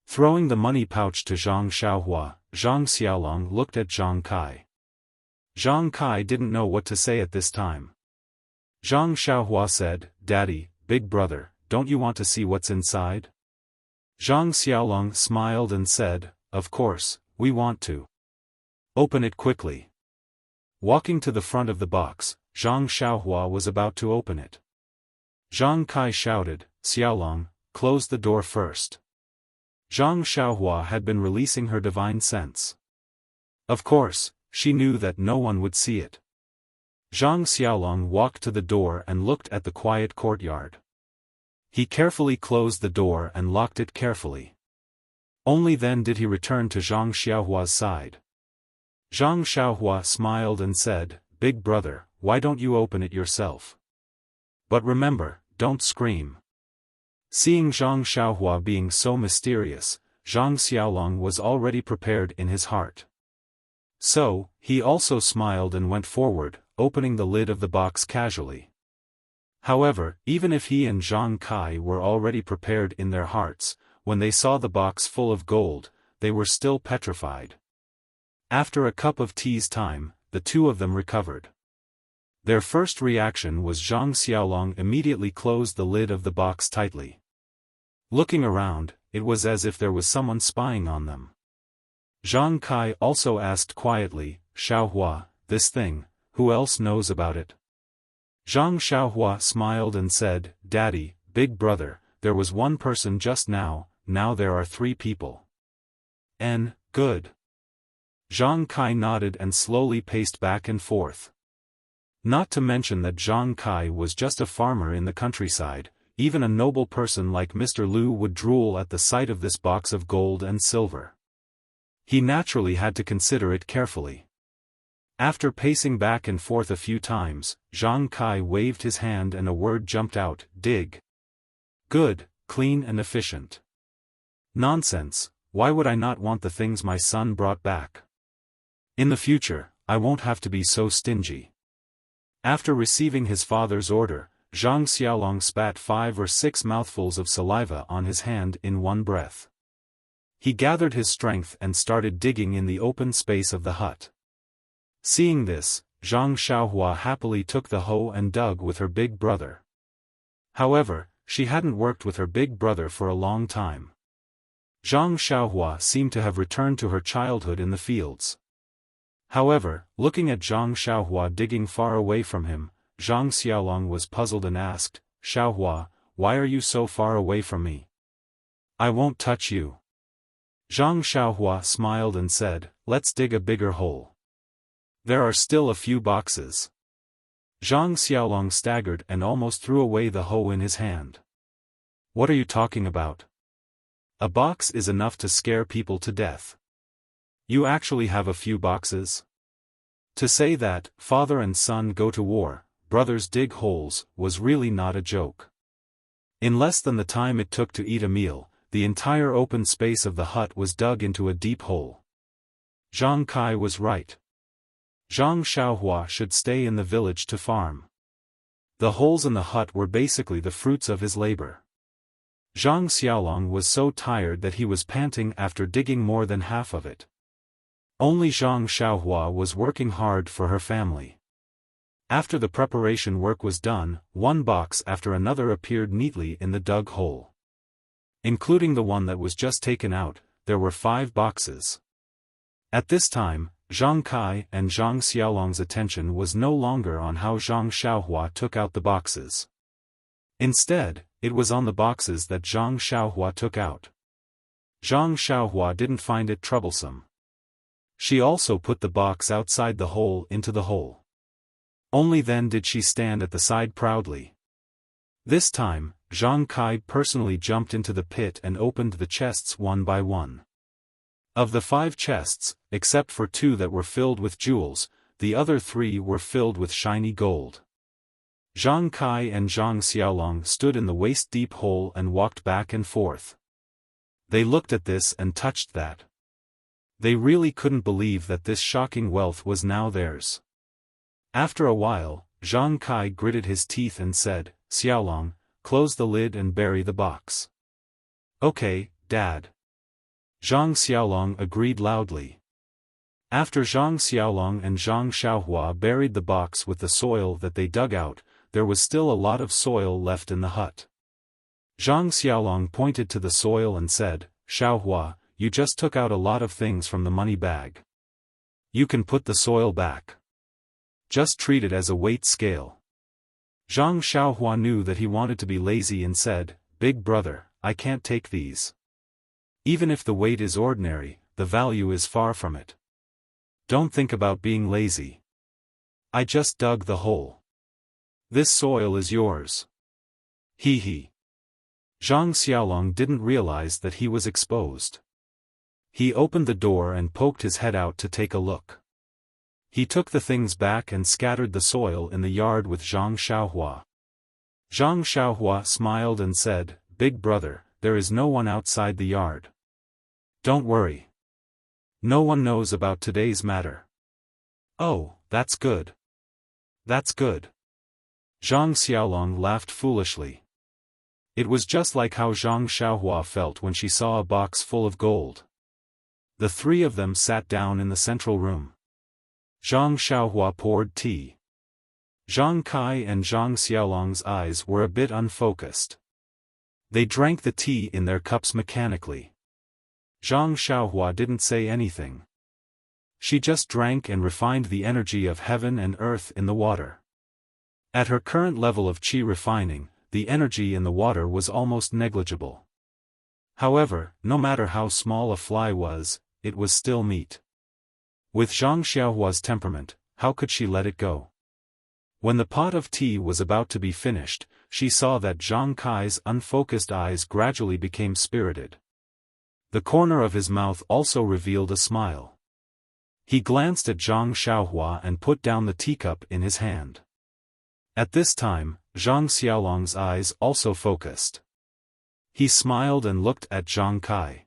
Throwing the money pouch to Zhang Xiaohua, Zhang Xiaolong looked at Zhang Kai. Zhang Kai didn't know what to say at this time. Zhang Xiaohua said, "Daddy, big brother, don't you want to see what's inside?" Zhang Xiaolong smiled and said, "Of course, we want to." Open it quickly. Walking to the front of the box, Zhang Xiaohua was about to open it. Zhang Kai shouted, "Xiaolong, close the door first." Zhang Xiaohua had been releasing her divine sense. Of course, she knew that no one would see it. Zhang Xiaolong walked to the door and looked at the quiet courtyard. He carefully closed the door and locked it carefully. Only then did he return to Zhang Xiaohua's side. Zhang Xiaohua smiled and said, "Big brother, why don't you open it yourself? But remember, don't scream." Seeing Zhang Xiaohua being so mysterious, Zhang Xiaolong was already prepared in his heart. So, he also smiled and went forward, opening the lid of the box casually. However, even if he and Zhang Kai were already prepared in their hearts, when they saw the box full of gold, they were still petrified. After a cup of tea's time, the two of them recovered. Their first reaction was Zhang Xiaolong immediately closed the lid of the box tightly. Looking around, it was as if there was someone spying on them. Zhang Kai also asked quietly, "Xiaohua, this thing, who else knows about it?" Zhang Xiaohua smiled and said, "Daddy, big brother, there was one person just now there are 3 people." Good. Zhang Kai nodded and slowly paced back and forth. Not to mention that Zhang Kai was just a farmer in the countryside, even a noble person like Mr. Liu would drool at the sight of this box of gold and silver. He naturally had to consider it carefully. After pacing back and forth a few times, Zhang Kai waved his hand and a word jumped out, "Dig." Good, clean and efficient. Nonsense, why would I not want the things my son brought back? In the future, I won't have to be so stingy. After receiving his father's order, Zhang Xiaolong spat 5 or 6 mouthfuls of saliva on his hand in one breath. He gathered his strength and started digging in the open space of the hut. Seeing this, Zhang Xiaohua happily took the hoe and dug with her big brother. However, she hadn't worked with her big brother for a long time. Zhang Xiaohua seemed to have returned to her childhood in the fields. However, looking at Zhang Xiaohua digging far away from him, Zhang Xiaolong was puzzled and asked, "Xiaohua, why are you so far away from me? I won't touch you." Zhang Xiaohua smiled and said, "Let's dig a bigger hole. There are still a few boxes." Zhang Xiaolong staggered and almost threw away the hoe in his hand. "What are you talking about? A box is enough to scare people to death. You actually have a few boxes?" To say that, father and son go to war, brothers dig holes, was really not a joke. In less than the time it took to eat a meal, the entire open space of the hut was dug into a deep hole. Zhang Kai was right. Zhang Xiaohua should stay in the village to farm. The holes in the hut were basically the fruits of his labor. Zhang Xiaolong was so tired that he was panting after digging more than half of it. Only Zhang Xiaohua was working hard for her family. After the preparation work was done, one box after another appeared neatly in the dug hole. Including the one that was just taken out, there were 5 boxes. At this time, Zhang Kai and Zhang Xiaolong's attention was no longer on how Zhang Xiaohua took out the boxes. Instead, it was on the boxes that Zhang Xiaohua took out. Zhang Xiaohua didn't find it troublesome. She also put the box outside the hole into the hole. Only then did she stand at the side proudly. This time, Zhang Kai personally jumped into the pit and opened the chests one by one. Of the 5 chests, except for 2 that were filled with jewels, the other 3 were filled with shiny gold. Zhang Kai and Zhang Xiaolong stood in the waist-deep hole and walked back and forth. They looked at this and touched that. They really couldn't believe that this shocking wealth was now theirs. After a while, Zhang Kai gritted his teeth and said, "Xiaolong, close the lid and bury the box." "Okay, Dad." Zhang Xiaolong agreed loudly. After Zhang Xiaolong and Zhang Xiaohua buried the box with the soil that they dug out, there was still a lot of soil left in the hut. Zhang Xiaolong pointed to the soil and said, "Xiaohua, you just took out a lot of things from the money bag. You can put the soil back. Just treat it as a weight scale. Zhang Xiaohua knew that he wanted to be lazy and said, "Big brother, I can't take these. Even if the weight is ordinary, the value is far from it. Don't think about being lazy. I just dug the hole. This soil is yours." He. Zhang Xiaolong didn't realize that he was exposed. He opened the door and poked his head out to take a look. He took the things back and scattered the soil in the yard with Zhang Xiaohua. Zhang Xiaohua smiled and said, "Big brother, there is no one outside the yard. Don't worry. No one knows about today's matter." "Oh, that's good. That's good." Zhang Xiaolong laughed foolishly. It was just like how Zhang Xiaohua felt when she saw a box full of gold. The three of them sat down in the central room. Zhang Xiaohua poured tea. Zhang Kai and Zhang Xiaolong's eyes were a bit unfocused. They drank the tea in their cups mechanically. Zhang Xiaohua didn't say anything. She just drank and refined the energy of heaven and earth in the water. At her current level of qi refining, the energy in the water was almost negligible. However, no matter how small a fly was, it was still meat. With Zhang Xiaohua's temperament, how could she let it go? When the pot of tea was about to be finished, she saw that Zhang Kai's unfocused eyes gradually became spirited. The corner of his mouth also revealed a smile. He glanced at Zhang Xiaohua and put down the teacup in his hand. At this time, Zhang Xiaolong's eyes also focused. He smiled and looked at Zhang Kai.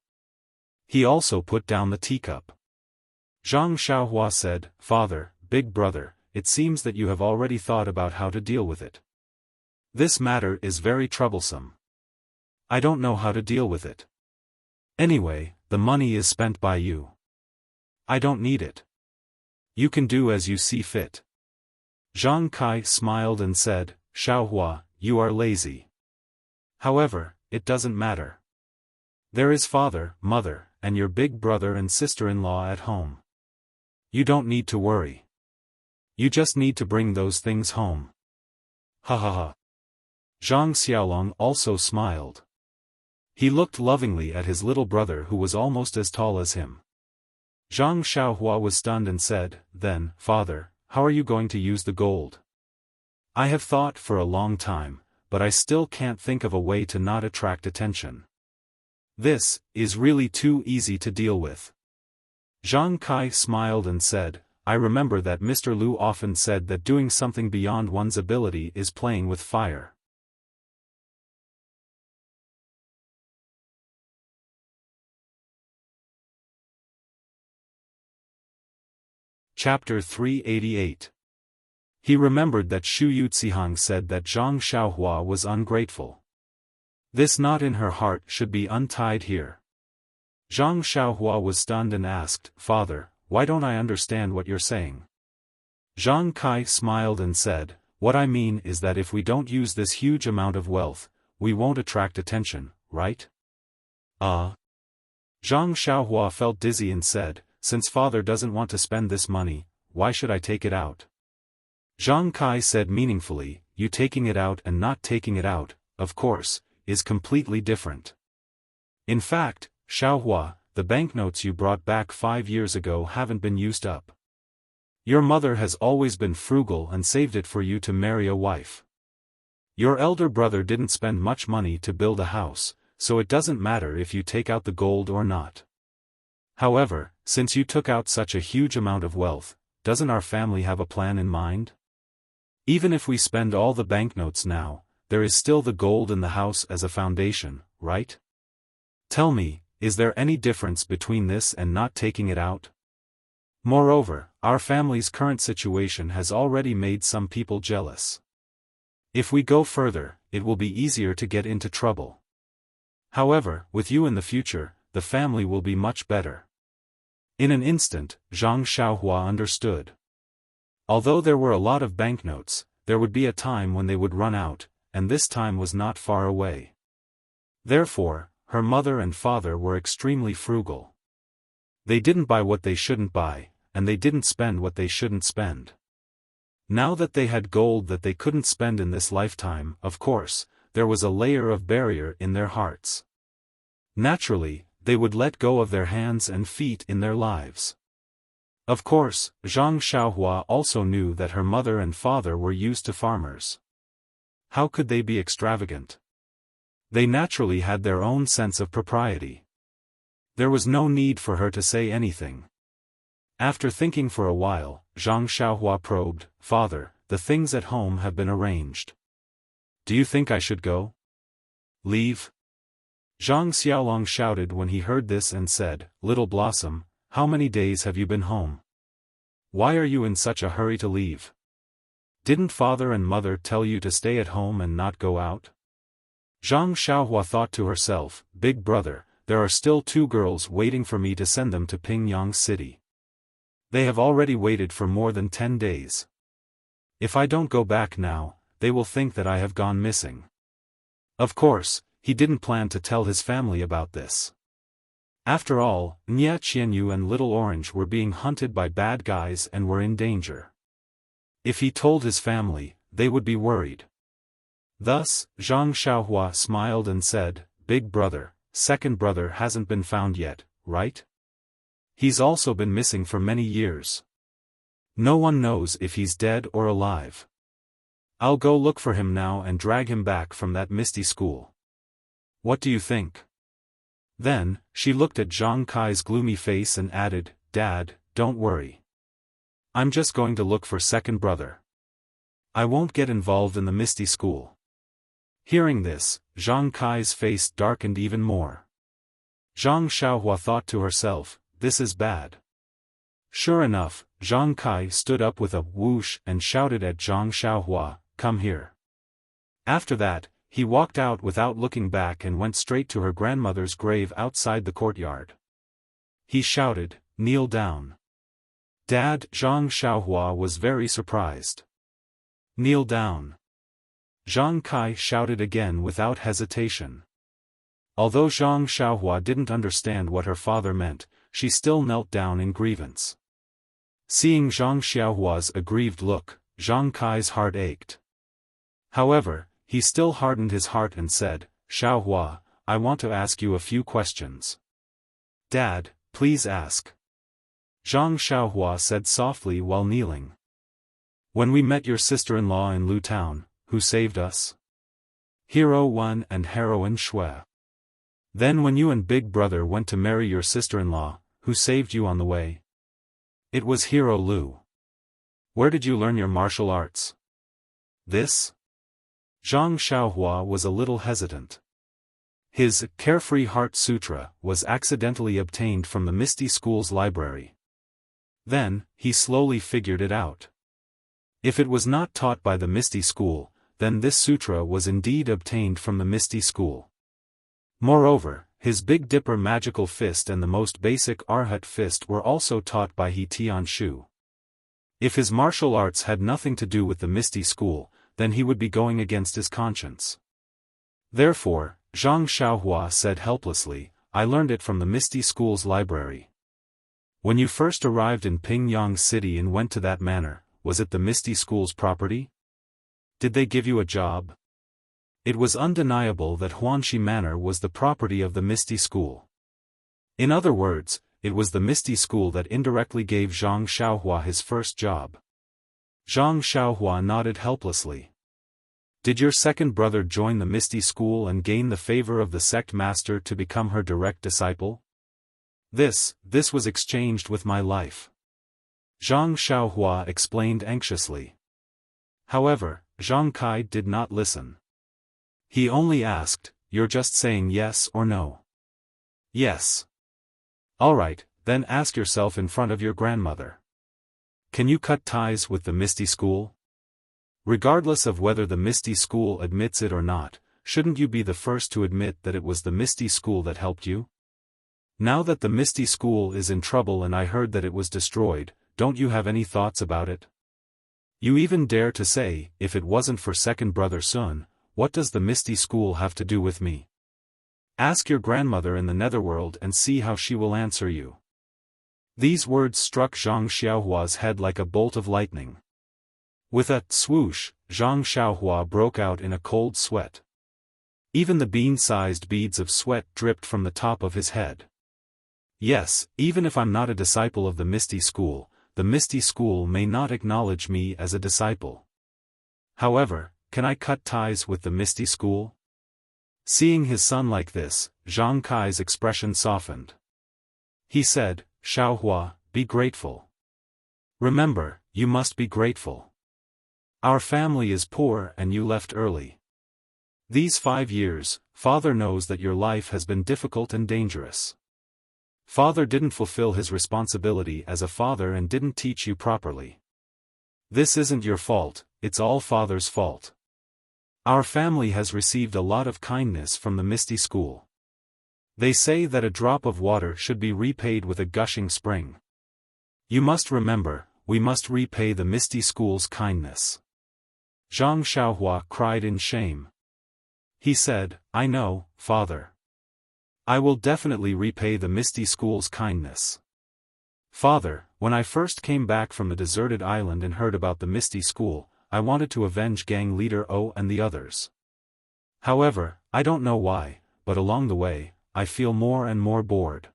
He also put down the teacup. Zhang Xiaohua said, "Father, big brother, it seems that you have already thought about how to deal with it. This matter is very troublesome. I don't know how to deal with it. Anyway, the money is spent by you. I don't need it. You can do as you see fit." Zhang Kai smiled and said, "Xiaohua, you are lazy. However, it doesn't matter. There is father, mother, and your big brother and sister-in-law at home. You don't need to worry. You just need to bring those things home." Ha ha ha. Zhang Xiaolong also smiled. He looked lovingly at his little brother who was almost as tall as him. Zhang Xiaohua was stunned and said, "Then, father, how are you going to use the gold?" "I have thought for a long time, but I still can't think of a way to not attract attention. This is really too easy to deal with." Zhang Kai smiled and said, "I remember that Mr. Liu often said that doing something beyond one's ability is playing with fire." Chapter 388. He remembered that Shu Yucihang said that Zhang Xiaohua was ungrateful. This knot in her heart should be untied here. Zhang Xiaohua was stunned and asked, "Father, why don't I understand what you're saying?" Zhang Kai smiled and said, "What I mean is that if we don't use this huge amount of wealth, we won't attract attention, right?" Zhang Xiaohua felt dizzy and said, "Since father doesn't want to spend this money, why should I take it out?" Zhang Kai said meaningfully, "You taking it out and not taking it out, of course, is completely different. In fact, Xiaohua, the banknotes you brought back 5 years ago haven't been used up. Your mother has always been frugal and saved it for you to marry a wife. Your elder brother didn't spend much money to build a house, so it doesn't matter if you take out the gold or not. However, since you took out such a huge amount of wealth, doesn't our family have a plan in mind? Even if we spend all the banknotes now, there is still the gold in the house as a foundation, right? Tell me, is there any difference between this and not taking it out? Moreover, our family's current situation has already made some people jealous. If we go further, it will be easier to get into trouble. However, with you in the future, the family will be much better." In an instant, Zhang Xiaohua understood. Although there were a lot of banknotes, there would be a time when they would run out, and this time was not far away. Therefore, her mother and father were extremely frugal. They didn't buy what they shouldn't buy, and they didn't spend what they shouldn't spend. Now that they had gold that they couldn't spend in this lifetime, of course, there was a layer of barrier in their hearts. Naturally, they would let go of their hands and feet in their lives. Of course, Zhang Xiaohua also knew that her mother and father were used to farmers. How could they be extravagant? They naturally had their own sense of propriety. There was no need for her to say anything. After thinking for a while, Zhang Xiaohua probed, "Father, the things at home have been arranged. Do you think I should go? Leave?" Zhang Xiaolong shouted when he heard this and said, "Little Blossom, how many days have you been home? Why are you in such a hurry to leave? Didn't father and mother tell you to stay at home and not go out?" Zhang Xiaohua thought to herself, "Big brother, there are still 2 girls waiting for me to send them to Pingyang City. They have already waited for more than 10 days. If I don't go back now, they will think that I have gone missing." Of course, he didn't plan to tell his family about this. After all, Nya Qianyu and Little Orange were being hunted by bad guys and were in danger. If he told his family, they would be worried. Thus, Zhang Xiaohua smiled and said, "Big brother, second brother hasn't been found yet, right? He's also been missing for many years. No one knows if he's dead or alive. I'll go look for him now and drag him back from that misty school. What do you think?" Then, she looked at Zhang Kai's gloomy face and added, "Dad, don't worry. I'm just going to look for second brother. I won't get involved in the misty school." Hearing this, Zhang Kai's face darkened even more. Zhang Xiaohua thought to herself, "This is bad." Sure enough, Zhang Kai stood up with a whoosh and shouted at Zhang Xiaohua, "Come here." After that, he walked out without looking back and went straight to her grandmother's grave outside the courtyard. He shouted, "Kneel down." Dad, Zhang Xiaohua was very surprised. "Kneel down." Zhang Kai shouted again without hesitation. Although Zhang Xiaohua didn't understand what her father meant, she still knelt down in grievance. Seeing Zhang Xiaohua's aggrieved look, Zhang Kai's heart ached. However, he still hardened his heart and said, "Xiaohua, I want to ask you a few questions." "Dad, please ask." Zhang Xiaohua said softly while kneeling. "When we met your sister-in-law in Lu Town, who saved us? Hero 1 and Heroine Shui. Then when you and Big Brother went to marry your sister-in-law, who saved you on the way? It was Hero Lu. Where did you learn your martial arts?" This? Zhang Xiaohua was a little hesitant. His Carefree Heart Sutra was accidentally obtained from the Misty School's library. Then, he slowly figured it out. If it was not taught by the Misty School, then this sutra was indeed obtained from the Misty School. Moreover, his Big Dipper Magical Fist and the most basic Arhat Fist were also taught by He Tianshu. If his martial arts had nothing to do with the Misty School, then he would be going against his conscience. Therefore, Zhang Xiaohua said helplessly, "I learned it from the Misty School's library." "When you first arrived in Pingyang City and went to that manor, was it the Misty School's property? Did they give you a job?" It was undeniable that Huanxi Manor was the property of the Misty School. In other words, it was the Misty School that indirectly gave Zhang Xiaohua his first job. Zhang Xiaohua nodded helplessly. "Did your second brother join the Misty School and gain the favor of the sect master to become her direct disciple?" This was exchanged with my life." Zhang Xiaohua explained anxiously. However, Zhang Kai did not listen. He only asked, "You're just saying yes or no?" "Yes." "Alright, then ask yourself in front of your grandmother. Can you cut ties with the Misty School? Regardless of whether the Misty School admits it or not, shouldn't you be the first to admit that it was the Misty School that helped you? Now that the Misty School is in trouble and I heard that it was destroyed, don't you have any thoughts about it? You even dare to say, if it wasn't for second brother Sun, what does the Misty School have to do with me? Ask your grandmother in the netherworld and see how she will answer you." These words struck Zhang Xiaohua's head like a bolt of lightning. With a swoosh, Zhang Xiaohua broke out in a cold sweat. Even the bean-sized beads of sweat dripped from the top of his head. Yes, even if I'm not a disciple of the Misty School, the Misty School may not acknowledge me as a disciple. However, can I cut ties with the Misty School? Seeing his son like this, Zhang Kai's expression softened. He said, Xiaohua, be grateful. Remember, you must be grateful. Our family is poor and you left early. These 5 years, Father knows that your life has been difficult and dangerous. Father didn't fulfill his responsibility as a father and didn't teach you properly. This isn't your fault, it's all Father's fault. Our family has received a lot of kindness from the Misty School. They say that a drop of water should be repaid with a gushing spring. You must remember, we must repay the Misty School's kindness. Zhang Xiaohua cried in shame. He said, I know, Father. I will definitely repay the Misty School's kindness. Father, when I first came back from the deserted island and heard about the Misty School, I wanted to avenge gang leader O and the others. However, I don't know why, but along the way, I feel more and more bored.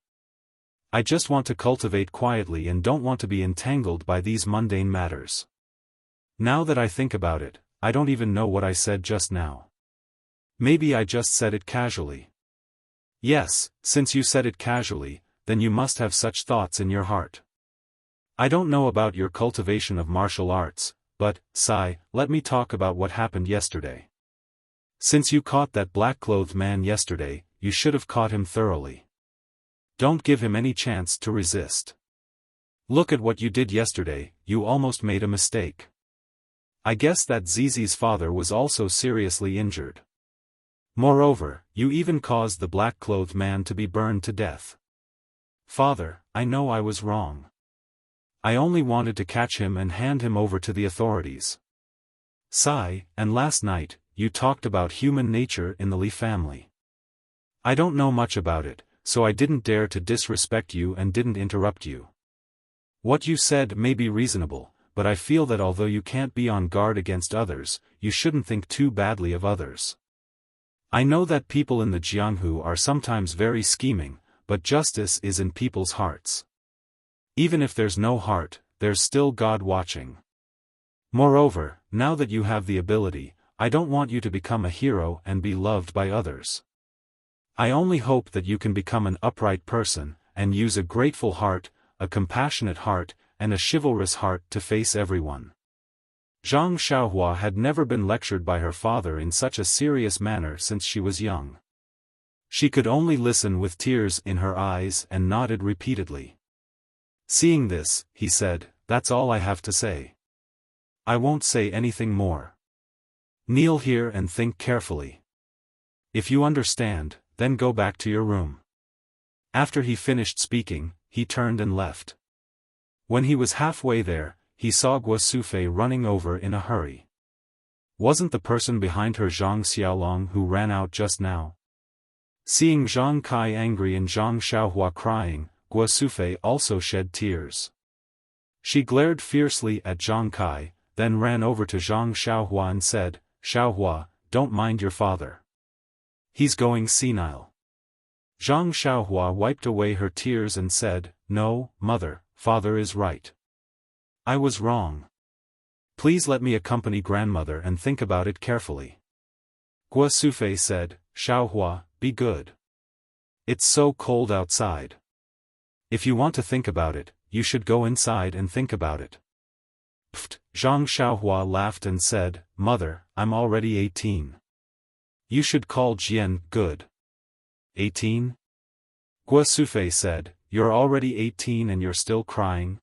I just want to cultivate quietly and don't want to be entangled by these mundane matters. Now that I think about it, I don't even know what I said just now. Maybe I just said it casually. Yes, since you said it casually, then you must have such thoughts in your heart. I don't know about your cultivation of martial arts, but, Sai, let me talk about what happened yesterday. Since you caught that black-clothed man yesterday, you should have caught him thoroughly. Don't give him any chance to resist. Look at what you did yesterday, you almost made a mistake. I guess that Zizi's father was also seriously injured. Moreover, you even caused the black-clothed man to be burned to death. Father, I know I was wrong. I only wanted to catch him and hand him over to the authorities. Sai, and last night, you talked about human nature in the Li family. I don't know much about it, so I didn't dare to disrespect you and didn't interrupt you. What you said may be reasonable, but I feel that although you can't be on guard against others, you shouldn't think too badly of others. I know that people in the Jianghu are sometimes very scheming, but justice is in people's hearts. Even if there's no heart, there's still God watching. Moreover, now that you have the ability, I don't want you to become a hero and be loved by others. I only hope that you can become an upright person, and use a grateful heart, a compassionate heart, and a chivalrous heart to face everyone. Zhang Xiaohua had never been lectured by her father in such a serious manner since she was young. She could only listen with tears in her eyes and nodded repeatedly. Seeing this, he said, that's all I have to say. I won't say anything more. Kneel here and think carefully. If you understand, then go back to your room. After he finished speaking, he turned and left. When he was halfway there, he saw Guo Sufei running over in a hurry. Wasn't the person behind her Zhang Xiaolong who ran out just now? Seeing Zhang Kai angry and Zhang Xiaohua crying, Guo Sufei also shed tears. She glared fiercely at Zhang Kai, then ran over to Zhang Xiaohua and said, Xiaohua, don't mind your father. He's going senile. Zhang Xiaohua wiped away her tears and said, No, mother, father is right. I was wrong. Please let me accompany grandmother and think about it carefully. Guo Sufei said, Xiaohua, be good. It's so cold outside. If you want to think about it, you should go inside and think about it. Pfft, Zhang Xiaohua laughed and said, Mother, I'm already 18. You should call Jian good. 18? Guo Sufei said, You're already 18 and you're still crying?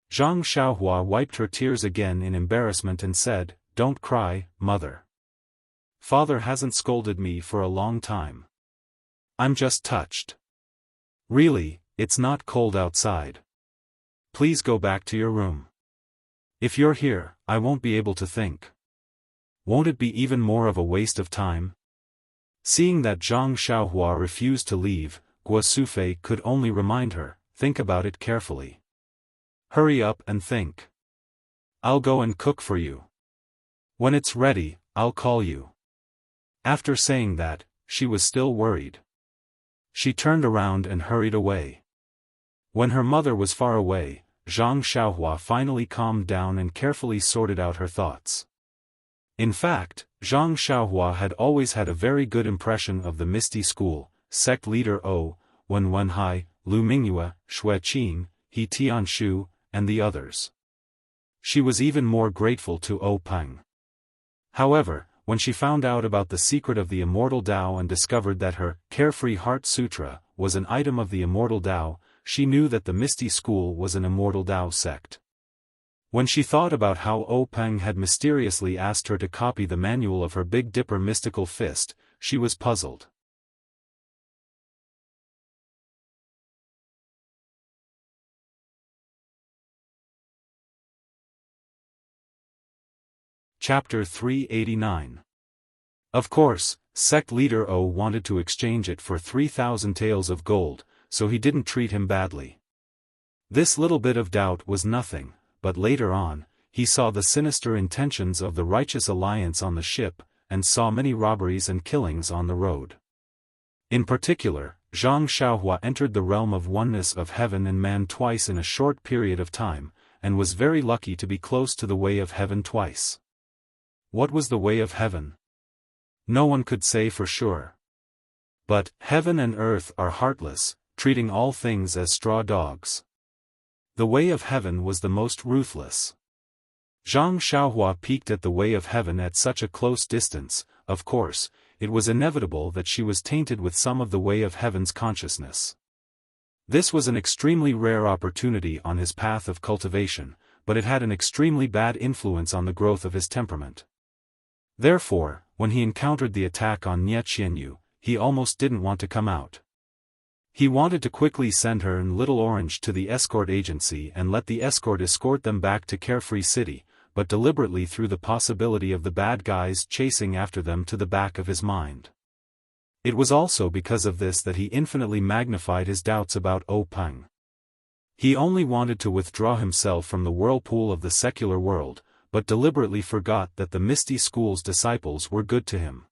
Zhang Xiaohua wiped her tears again in embarrassment and said, Don't cry, mother. Father hasn't scolded me for a long time. I'm just touched. Really, it's not cold outside. Please go back to your room. If you're here, I won't be able to think. Won't it be even more of a waste of time? Seeing that Zhang Xiaohua refused to leave, Guo Sufei could only remind her, think about it carefully. Hurry up and think. I'll go and cook for you. When it's ready, I'll call you. After saying that, she was still worried. She turned around and hurried away. When her mother was far away, Zhang Xiaohua finally calmed down and carefully sorted out her thoughts. In fact, Zhang Xiaohua had always had a very good impression of the Misty School, sect leader Wen Wenhai, Lu Mingyue, Xue Qing, He Tianshu, and the others. She was even more grateful to Peng. However, when she found out about the secret of the Immortal Tao and discovered that her Carefree Heart Sutra was an item of the Immortal Tao, she knew that the Misty School was an Immortal Tao sect. When she thought about how Peng had mysteriously asked her to copy the manual of her Big Dipper mystical fist, she was puzzled. Chapter 389. Of course, sect leader wanted to exchange it for 3,000 taels of gold, so he didn't treat him badly. This little bit of doubt was nothing, but later on, he saw the sinister intentions of the Righteous Alliance on the ship, and saw many robberies and killings on the road. In particular, Zhang Xiaohua entered the realm of oneness of heaven and man twice in a short period of time, and was very lucky to be close to the way of heaven twice. What was the way of heaven? No one could say for sure. But heaven and earth are heartless, treating all things as straw dogs. The way of heaven was the most ruthless. Zhang Xiaohua peeked at the way of heaven at such a close distance. Of course, it was inevitable that she was tainted with some of the way of heaven's consciousness. This was an extremely rare opportunity on his path of cultivation, but it had an extremely bad influence on the growth of his temperament. Therefore, when he encountered the attack on Nie Qianyu, he almost didn't want to come out. He wanted to quickly send her and Little Orange to the escort agency and let the escort them back to Carefree City, but deliberately threw the possibility of the bad guys chasing after them to the back of his mind. It was also because of this that he infinitely magnified his doubts about Peng. He only wanted to withdraw himself from the whirlpool of the secular world, but deliberately forgot that the Misty School's disciples were good to him.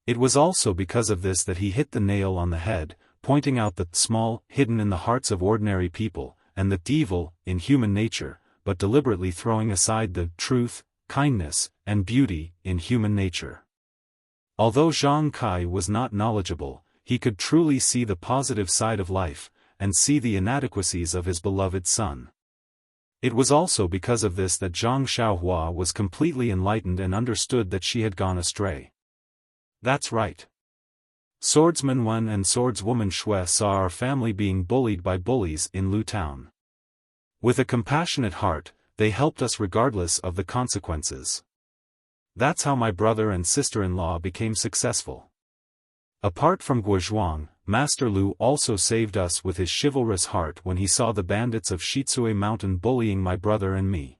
It was also because of this that he hit the nail on the head, pointing out the small, hidden in the hearts of ordinary people, and the evil, in human nature, but deliberately throwing aside the truth, kindness, and beauty, in human nature. Although Zhang Kai was not knowledgeable, he could truly see the positive side of life, and see the inadequacies of his beloved son. It was also because of this that Zhang Xiaohua was completely enlightened and understood that she had gone astray. That's right. Swordsman Wen and swordswoman Xue saw our family being bullied by bullies in Lu Town. With a compassionate heart, they helped us regardless of the consequences. That's how my brother and sister-in-law became successful. Apart from Guozhuang, Master Lu also saved us with his chivalrous heart when he saw the bandits of Shitsui Mountain bullying my brother and me.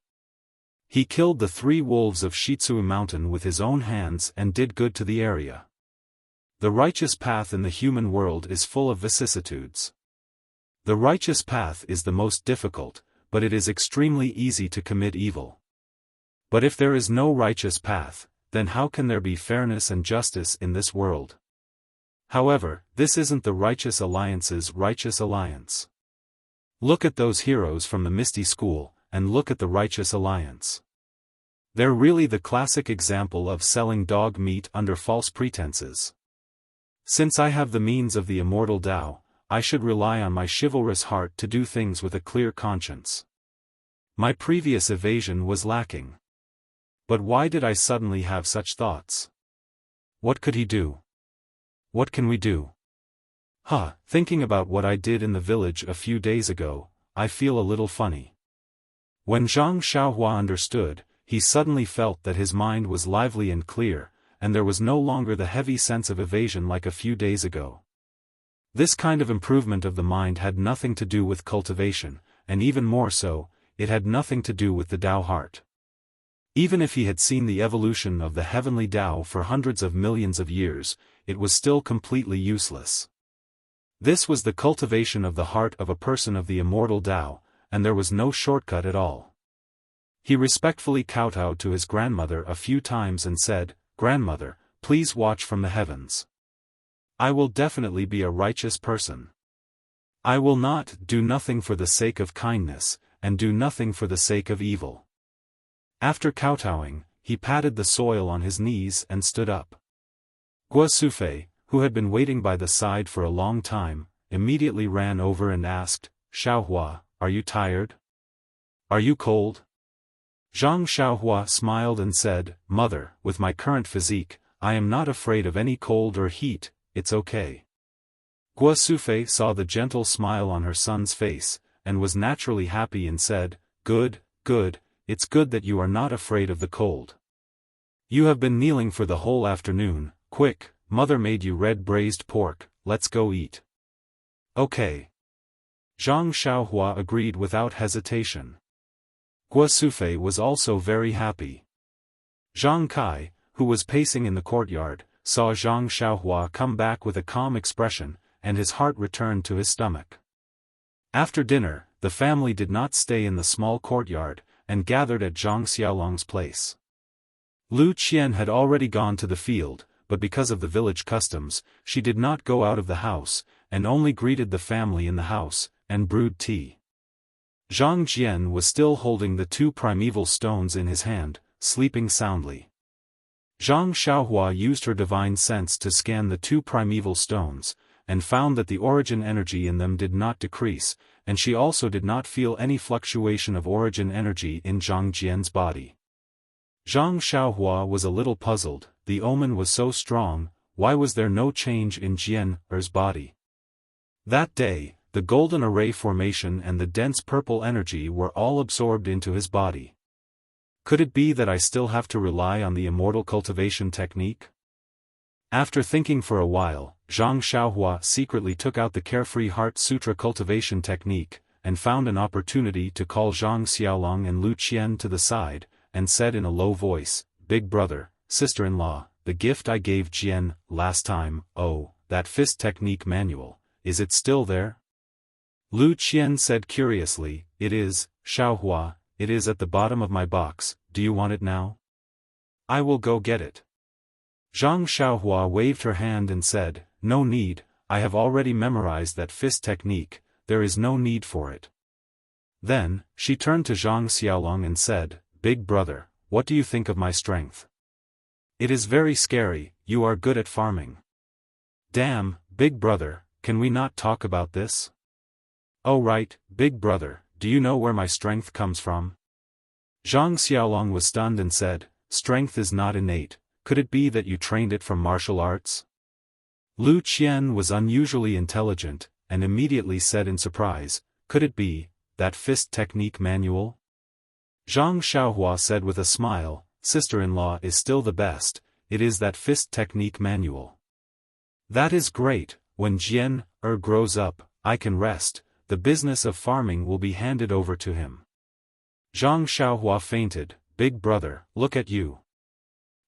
He killed the 3 wolves of Shitsui Mountain with his own hands and did good to the area. The righteous path in the human world is full of vicissitudes. The righteous path is the most difficult, but it is extremely easy to commit evil. But if there is no righteous path, then how can there be fairness and justice in this world? However, this isn't the Righteous Alliance's righteous alliance. Look at those heroes from the Misty School, and look at the Righteous Alliance. They're really the classic example of selling dog meat under false pretenses. Since I have the means of the Immortal Tao, I should rely on my chivalrous heart to do things with a clear conscience. My previous evasion was lacking. But why did I suddenly have such thoughts? What could he do? What can we do? Thinking about what I did in the village a few days ago, I feel a little funny. When Zhang Xiaohua understood, he suddenly felt that his mind was lively and clear, and there was no longer the heavy sense of evasion like a few days ago. This kind of improvement of the mind had nothing to do with cultivation, and even more so, it had nothing to do with the Tao heart. Even if he had seen the evolution of the heavenly Tao for hundreds of millions of years, it was still completely useless. This was the cultivation of the heart of a person of the immortal Tao, and there was no shortcut at all. He respectfully kowtowed to his grandmother a few times and said, "Grandmother, please watch from the heavens. I will definitely be a righteous person. I will not do nothing for the sake of kindness, and do nothing for the sake of evil." After kowtowing, he patted the soil on his knees and stood up. Guo Sufei, who had been waiting by the side for a long time, immediately ran over and asked, "Xiaohua, are you tired? Are you cold?" Zhang Xiaohua smiled and said, "Mother, with my current physique, I am not afraid of any cold or heat, it's okay." Guo Sufei saw the gentle smile on her son's face, and was naturally happy and said, "Good, good, it's good that you are not afraid of the cold. You have been kneeling for the whole afternoon, quick, mother made you red braised pork, let's go eat." "Okay." Zhang Xiaohua agreed without hesitation. Guo Sufei was also very happy. Zhang Kai, who was pacing in the courtyard, saw Zhang Xiaohua come back with a calm expression, and his heart returned to his stomach. After dinner, the family did not stay in the small courtyard, and gathered at Zhang Xiaolong's place. Lu Qian had already gone to the field, but because of the village customs, she did not go out of the house, and only greeted the family in the house, and brewed tea. Zhang Jian was still holding the 2 primeval stones in his hand, sleeping soundly. Zhang Xiaohua used her divine sense to scan the 2 primeval stones, and found that the origin energy in them did not decrease, and she also did not feel any fluctuation of origin energy in Zhang Jian's body. Zhang Xiaohua was a little puzzled, the omen was so strong, why was there no change in Jian-er's body? That day, the golden array formation and the dense purple energy were all absorbed into his body. Could it be that I still have to rely on the immortal cultivation technique? After thinking for a while, Zhang Xiaohua secretly took out the Carefree Heart Sutra cultivation technique, and found an opportunity to call Zhang Xiaolong and Lu Qian to the side, and said in a low voice, "Big brother, sister-in-law, the gift I gave Jian last time, oh, that fist technique manual, is it still there?" Lu Qian said curiously, "It is, Xiaohua, it is at the bottom of my box, do you want it now? I will go get it." Zhang Xiaohua waved her hand and said, "No need, I have already memorized that fist technique, there is no need for it." Then, she turned to Zhang Xiaolong and said, "Big brother, what do you think of my strength? It is very scary, you are good at farming." "Damn, big brother, can we not talk about this?" "Oh right, big brother, do you know where my strength comes from?" Zhang Xiaolong was stunned and said, "Strength is not innate, could it be that you trained it from martial arts?" Lu Qian was unusually intelligent, and immediately said in surprise, "Could it be, that fist technique manual?" Zhang Xiaohua said with a smile, "Sister-in-law is still the best, it is that fist technique manual." "That is great, when Jian-er grows up, I can rest, the business of farming will be handed over to him." Zhang Xiaohua fainted, "Big brother, look at you."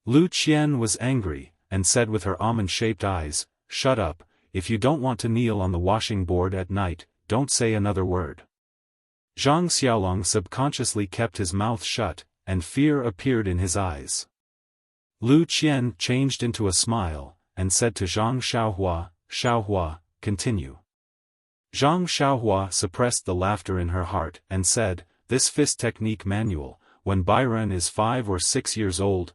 Lu Qian was angry, and said with her almond-shaped eyes, "Shut up, if you don't want to kneel on the washing board at night, don't say another word." Zhang Xiaolong subconsciously kept his mouth shut, and fear appeared in his eyes. Lu Qian changed into a smile, and said to Zhang Xiaohua, "Xiaohua, continue." Zhang Xiaohua suppressed the laughter in her heart and said, "This fist technique manual, when Byron is 5 or 6 years old,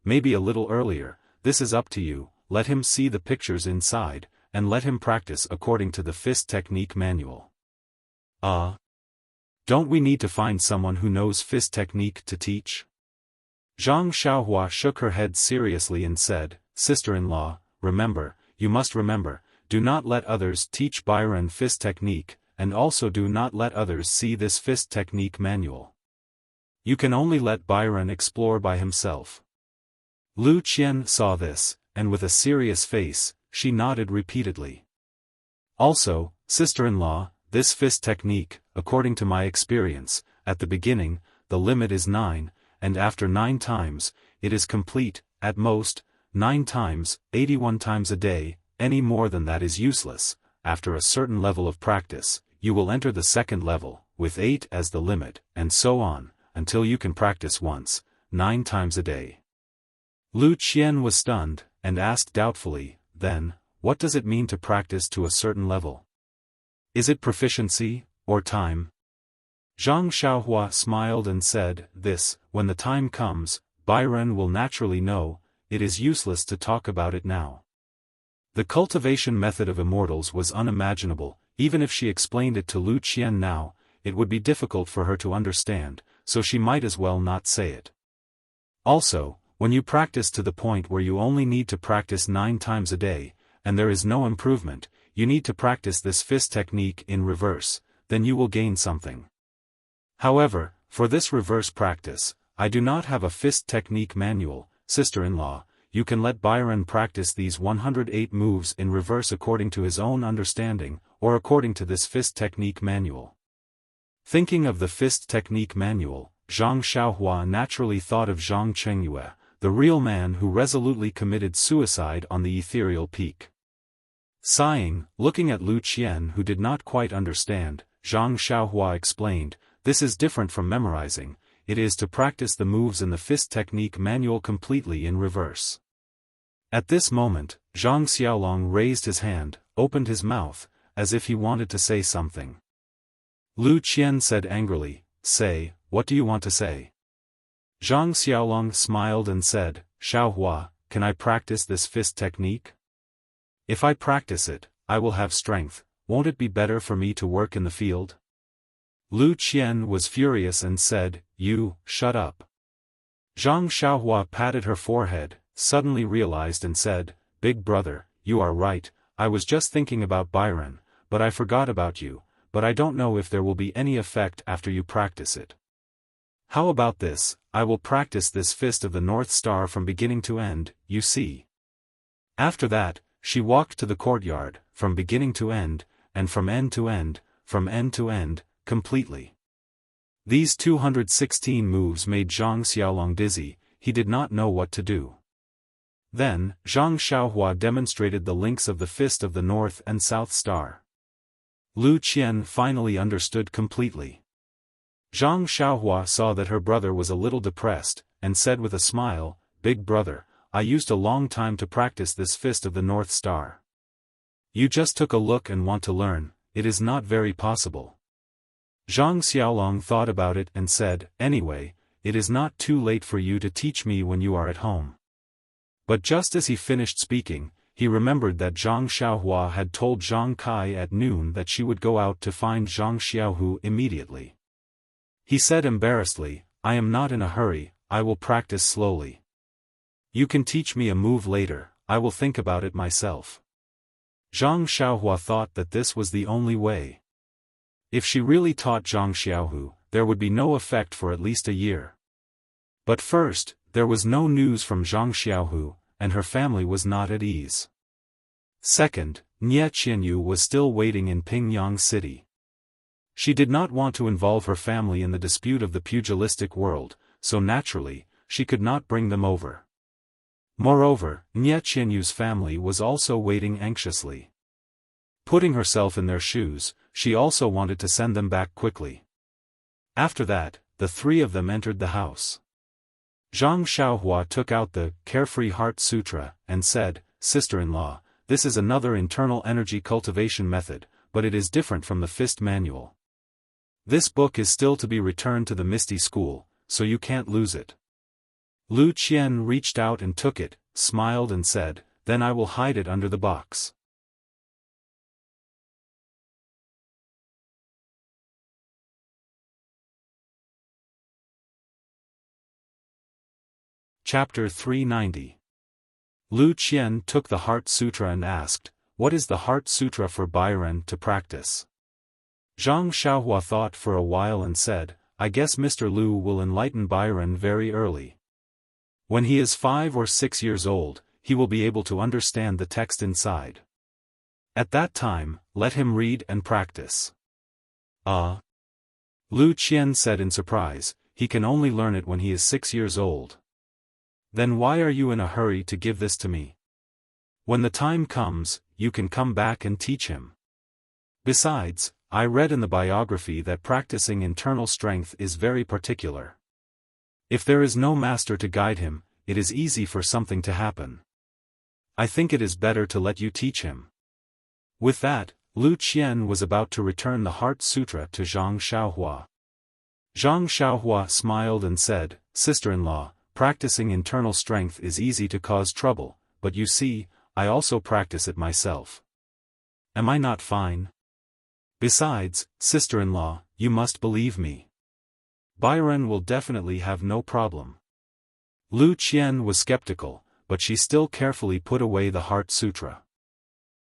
maybe a little earlier, this is up to you, let him see the pictures inside, and let him practice according to the fist technique manual." Don't we need to find someone who knows fist technique to teach? Zhang Xiaohua shook her head seriously and said, "Sister-in-law, remember, you must remember, do not let others teach Byron fist technique, and also do not let others see this fist technique manual. You can only let Byron explore by himself." Lu Qian saw this, and with a serious face, she nodded repeatedly. "Also, sister-in-law, this fist technique, according to my experience, at the beginning, the limit is 9, and after 9 times, it is complete, at most, 9 times, 81 times a day, any more than that is useless, after a certain level of practice, you will enter the second level, with 8 as the limit, and so on, until you can practice once, 9 times a day. Lu Qian was stunned, and asked doubtfully, then, what does it mean to practice to a certain level? Is it proficiency, or time? Zhang Xiaohua smiled and said, this, when the time comes, Byron will naturally know, it is useless to talk about it now. The cultivation method of immortals was unimaginable, even if she explained it to Lu Qian now, it would be difficult for her to understand, so she might as well not say it. Also, when you practice to the point where you only need to practice 9 times a day, and there is no improvement, you need to practice this fist technique in reverse, then you will gain something. However, for this reverse practice, I do not have a fist technique manual, sister-in-law. You can let Byron practice these 108 moves in reverse according to his own understanding, or according to this fist technique manual. Thinking of the fist technique manual, Zhang Xiaohua naturally thought of Zhang Chengyue, the real man who resolutely committed suicide on the ethereal peak. Sighing, looking at Lu Qian who did not quite understand, Zhang Xiaohua explained, this is different from memorizing, it is to practice the moves in the fist technique manual completely in reverse. At this moment, Zhang Xiaolong raised his hand, opened his mouth, as if he wanted to say something. Lu Qian said angrily, say, what do you want to say? Zhang Xiaolong smiled and said, Xiaohua, can I practice this fist technique? If I practice it, I will have strength, won't it be better for me to work in the field? Lu Qian was furious and said, you, shut up. Zhang Xiaohua patted her forehead, suddenly realized and said, big brother, you are right, I was just thinking about Byron, but I forgot about you, but I don't know if there will be any effect after you practice it. How about this, I will practice this fist of the North Star from beginning to end, you see. After that, she walked to the courtyard, from beginning to end, and from end to end, completely. These 216 moves made Zhang Xiaolong dizzy, he did not know what to do. Then, Zhang Xiaohua demonstrated the links of the fist of the North and South Star. Lu Qian finally understood completely. Zhang Xiaohua saw that her brother was a little depressed, and said with a smile, big brother, I used a long time to practice this fist of the North Star. You just took a look and want to learn, it is not very possible. Zhang Xiaolong thought about it and said, anyway, it is not too late for you to teach me when you are at home. But just as he finished speaking, he remembered that Zhang Xiaohua had told Zhang Kai at noon that she would go out to find Zhang Xiaohu immediately. He said embarrassedly, I am not in a hurry, I will practice slowly. You can teach me a move later, I will think about it myself. Zhang Xiaohua thought that this was the only way. If she really taught Zhang Xiaohu, there would be no effect for at least a year. But first, there was no news from Zhang Xiaohu, and her family was not at ease. Second, Nie Qianyu was still waiting in Pingyang City. She did not want to involve her family in the dispute of the pugilistic world, so naturally, she could not bring them over. Moreover, Nie Qianyu's family was also waiting anxiously. Putting herself in their shoes, she also wanted to send them back quickly. After that, the three of them entered the house. Zhang Xiaohua took out the Carefree Heart Sutra, and said, sister-in-law, this is another internal energy cultivation method, but it is different from the fist manual. This book is still to be returned to the Misty School, so you can't lose it. Lu Qian reached out and took it, smiled and said, then I will hide it under the box. Chapter 390. Lu Qian took the Heart Sutra and asked, what is the Heart Sutra for Byron to practice? Zhang Xiaohua thought for a while and said, I guess Mr. Lu will enlighten Byron very early. When he is 5 or 6 years old, he will be able to understand the text inside. At that time, let him read and practice. Lu Qian said in surprise, he can only learn it when he is 6 years old. Then why are you in a hurry to give this to me? When the time comes, you can come back and teach him. Besides, I read in the biography that practicing internal strength is very particular. If there is no master to guide him, it is easy for something to happen. I think it is better to let you teach him." With that, Lu Qian was about to return the Heart Sutra to Zhang Xiaohua. Zhang Xiaohua smiled and said, "Sister-in-law, practicing internal strength is easy to cause trouble, but you see, I also practice it myself. Am I not fine? Besides, sister-in-law, you must believe me. Byron will definitely have no problem." Lu Qian was skeptical, but she still carefully put away the Heart Sutra.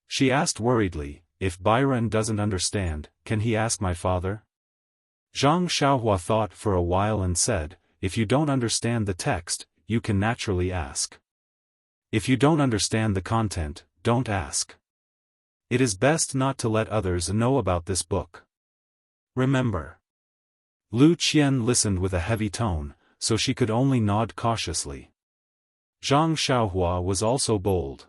She asked worriedly, "If Byron doesn't understand, can he ask my father?" Zhang Xiaohua thought for a while and said, "If you don't understand the text, you can naturally ask. If you don't understand the content, don't ask. It is best not to let others know about this book. Remember." Lu Qian listened with a heavy tone, so she could only nod cautiously. Zhang Xiaohua was also bold.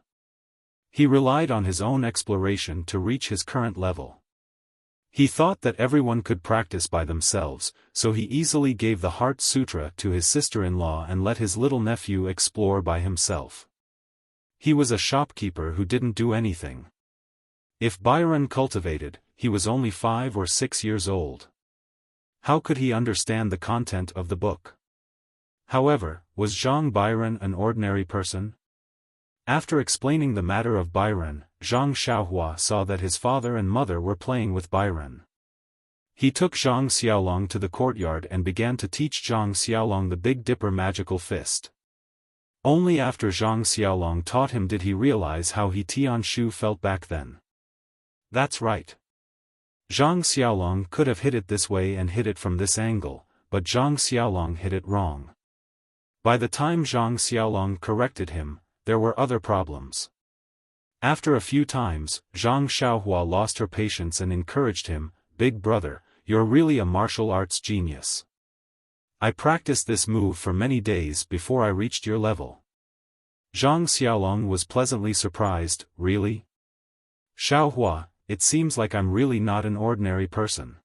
He relied on his own exploration to reach his current level. He thought that everyone could practice by themselves, so he easily gave the Heart Sutra to his sister-in-law and let his little nephew explore by himself. He was a shopkeeper who didn't do anything. If Byron cultivated, he was only 5 or 6 years old. How could he understand the content of the book? However, was Zhang Byron an ordinary person? After explaining the matter of Byron, Zhang Xiaohua saw that his father and mother were playing with Byron. He took Zhang Xiaolong to the courtyard and began to teach Zhang Xiaolong the Big Dipper magical fist. Only after Zhang Xiaolong taught him did he realize how he Tianshu felt back then. That's right. Zhang Xiaolong could have hit it this way and hit it from this angle, but Zhang Xiaolong hit it wrong. By the time Zhang Xiaolong corrected him, there were other problems. After a few times, Zhang Xiaohua lost her patience and encouraged him, "Big brother, you're really a martial arts genius. I practiced this move for many days before I reached your level." Zhang Xiaolong was pleasantly surprised, "Really? Xiaohua, it seems like I'm really not an ordinary person.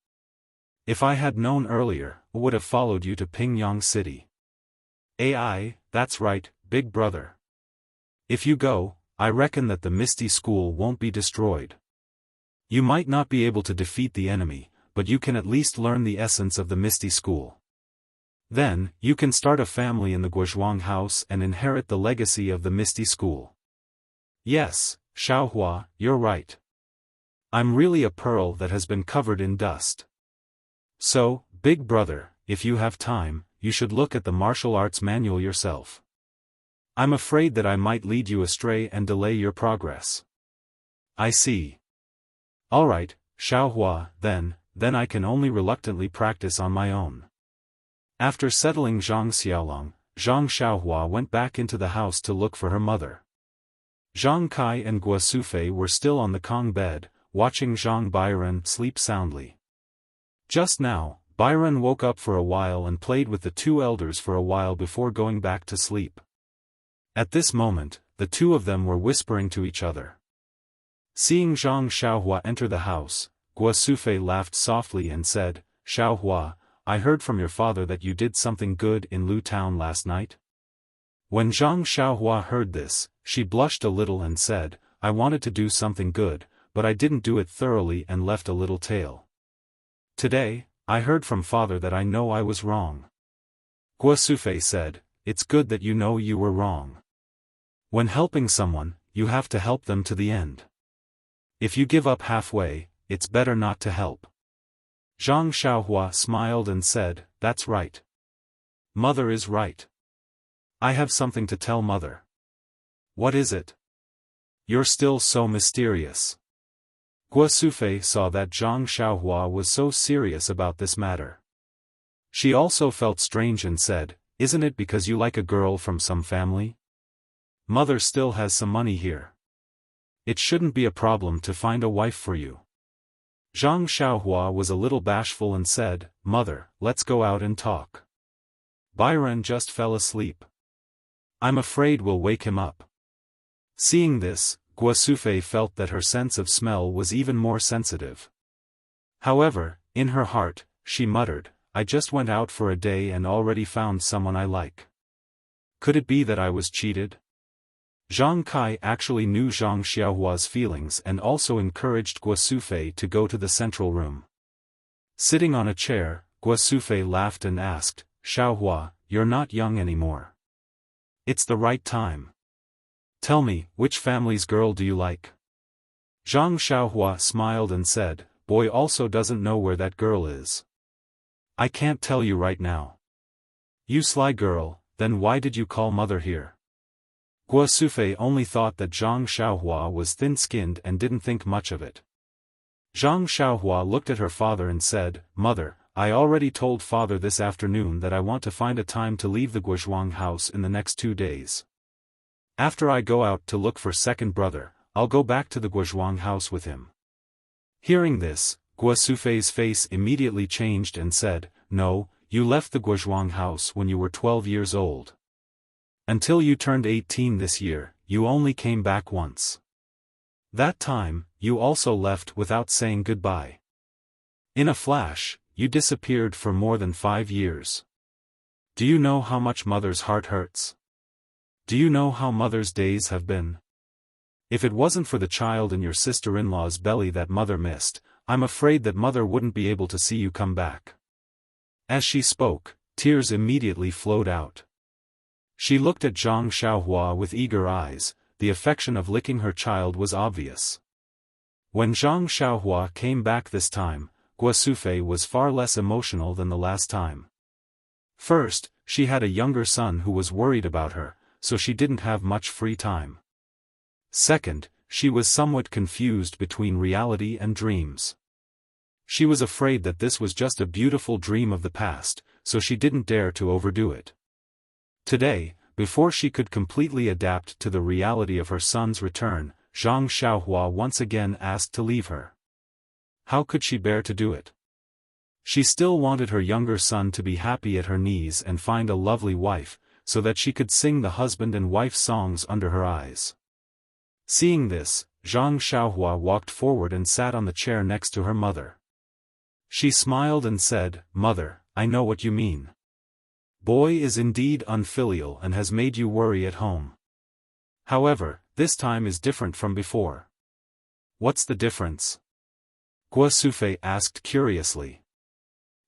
If I had known earlier, I would have followed you to Pingyang City." "AI, that's right, big brother. If you go, I reckon that the Misty School won't be destroyed. You might not be able to defeat the enemy, but you can at least learn the essence of the Misty School. Then, you can start a family in the Guozhuang house and inherit the legacy of the Misty School." "Yes, Xiaohua, you're right. I'm really a pearl that has been covered in dust. So, big brother, if you have time, you should look at the martial arts manual yourself. I'm afraid that I might lead you astray and delay your progress." "I see. All right, Xiaohua, then I can only reluctantly practice on my own." After settling Zhang Xiaolong, Zhang Xiaohua went back into the house to look for her mother. Zhang Kai and Guo Sufei were still on the Kong bed, watching Zhang Byron sleep soundly. Just now, Byron woke up for a while and played with the two elders for a while before going back to sleep. At this moment, the two of them were whispering to each other. Seeing Zhang Xiaohua enter the house, Guo Sufei laughed softly and said, "Xiaohua, I heard from your father that you did something good in Lu Town last night." When Zhang Xiaohua heard this, she blushed a little and said, "I wanted to do something good, but I didn't do it thoroughly and left a little tail. Today, I heard from father that I know I was wrong." Guo Sufei said, "It's good that you know you were wrong. When helping someone, you have to help them to the end. If you give up halfway, it's better not to help." Zhang Xiaohua smiled and said, "That's right. Mother is right. I have something to tell mother." "What is it? You're still so mysterious." Guo Sufei saw that Zhang Xiaohua was so serious about this matter. She also felt strange and said, "Isn't it because you like a girl from some family? Mother still has some money here. It shouldn't be a problem to find a wife for you." Zhang Xiaohua was a little bashful and said, "Mother, let's go out and talk. Byron just fell asleep. I'm afraid we'll wake him up." Seeing this, Guo Sufei felt that her sense of smell was even more sensitive. However, in her heart, she muttered, I just went out for a day and already found someone I like. Could it be that I was cheated? Zhang Kai actually knew Zhang Xiaohua's feelings and also encouraged Guo Sufei to go to the central room. Sitting on a chair, Guo Sufei laughed and asked, Xiaohua, you're not young anymore. It's the right time. Tell me, which family's girl do you like? Zhang Xiaohua smiled and said, boy also doesn't know where that girl is. I can't tell you right now. You sly girl, then why did you call mother here? Guo Sufei only thought that Zhang Xiaohua was thin-skinned and didn't think much of it. Zhang Xiaohua looked at her father and said, Mother, I already told father this afternoon that I want to find a time to leave the Guozhuang house in the next 2 days. After I go out to look for second brother, I'll go back to the Guozhuang house with him. Hearing this, Guo Sufei's face immediately changed and said, No, you left the Guozhuang house when you were 12 years old. Until you turned 18 this year, you only came back once. That time, you also left without saying goodbye. In a flash, you disappeared for more than 5 years. Do you know how much mother's heart hurts? Do you know how mother's days have been? If it wasn't for the child in your sister-in-law's belly that mother missed, I'm afraid that mother wouldn't be able to see you come back. As she spoke, tears immediately flowed out. She looked at Zhang Xiaohua with eager eyes, the affection of licking her child was obvious. When Zhang Xiaohua came back this time, Guo Sufei was far less emotional than the last time. First, she had a younger son who was worried about her, so she didn't have much free time. Second, she was somewhat confused between reality and dreams. She was afraid that this was just a beautiful dream of the past, so she didn't dare to overdo it. Today, before she could completely adapt to the reality of her son's return, Zhang Xiaohua once again asked to leave her. How could she bear to do it? She still wanted her younger son to be happy at her knees and find a lovely wife, so that she could sing the husband and wife songs under her eyes. Seeing this, Zhang Xiaohua walked forward and sat on the chair next to her mother. She smiled and said, Mother, I know what you mean. Boy is indeed unfilial and has made you worry at home. However, this time is different from before. What's the difference? Guo Sufei asked curiously.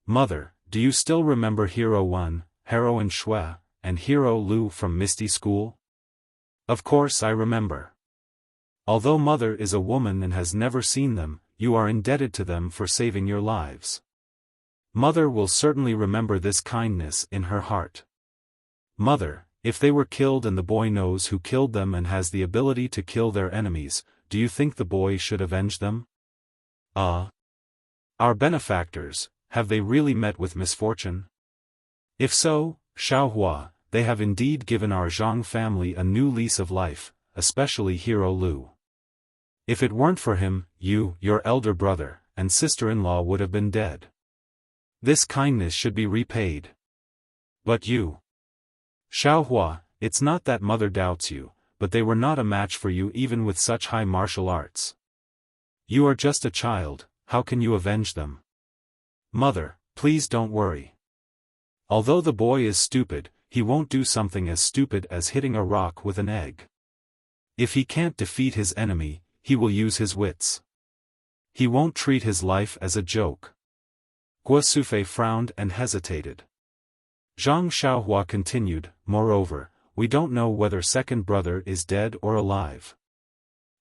Mother, do you still remember Hero 1, Heroine Shui, and Hero Lu from Misty School? Of course I remember. Although Mother is a woman and has never seen them, you are indebted to them for saving your lives. Mother will certainly remember this kindness in her heart. Mother, if they were killed and the boy knows who killed them and has the ability to kill their enemies, do you think the boy should avenge them? Our benefactors, have they really met with misfortune? If so, Xiaohua, they have indeed given our Zhang family a new lease of life, especially Hero Lu. If it weren't for him, you, your elder brother, and sister-in-law would have been dead. This kindness should be repaid. But you. Xiaohua, it's not that Mother doubts you, but they were not a match for you even with such high martial arts. You are just a child, how can you avenge them? Mother, please don't worry. Although the boy is stupid, he won't do something as stupid as hitting a rock with an egg. If he can't defeat his enemy, he will use his wits. He won't treat his life as a joke. Guo Sufei frowned and hesitated. Zhang Xiaohua continued, Moreover, we don't know whether second brother is dead or alive.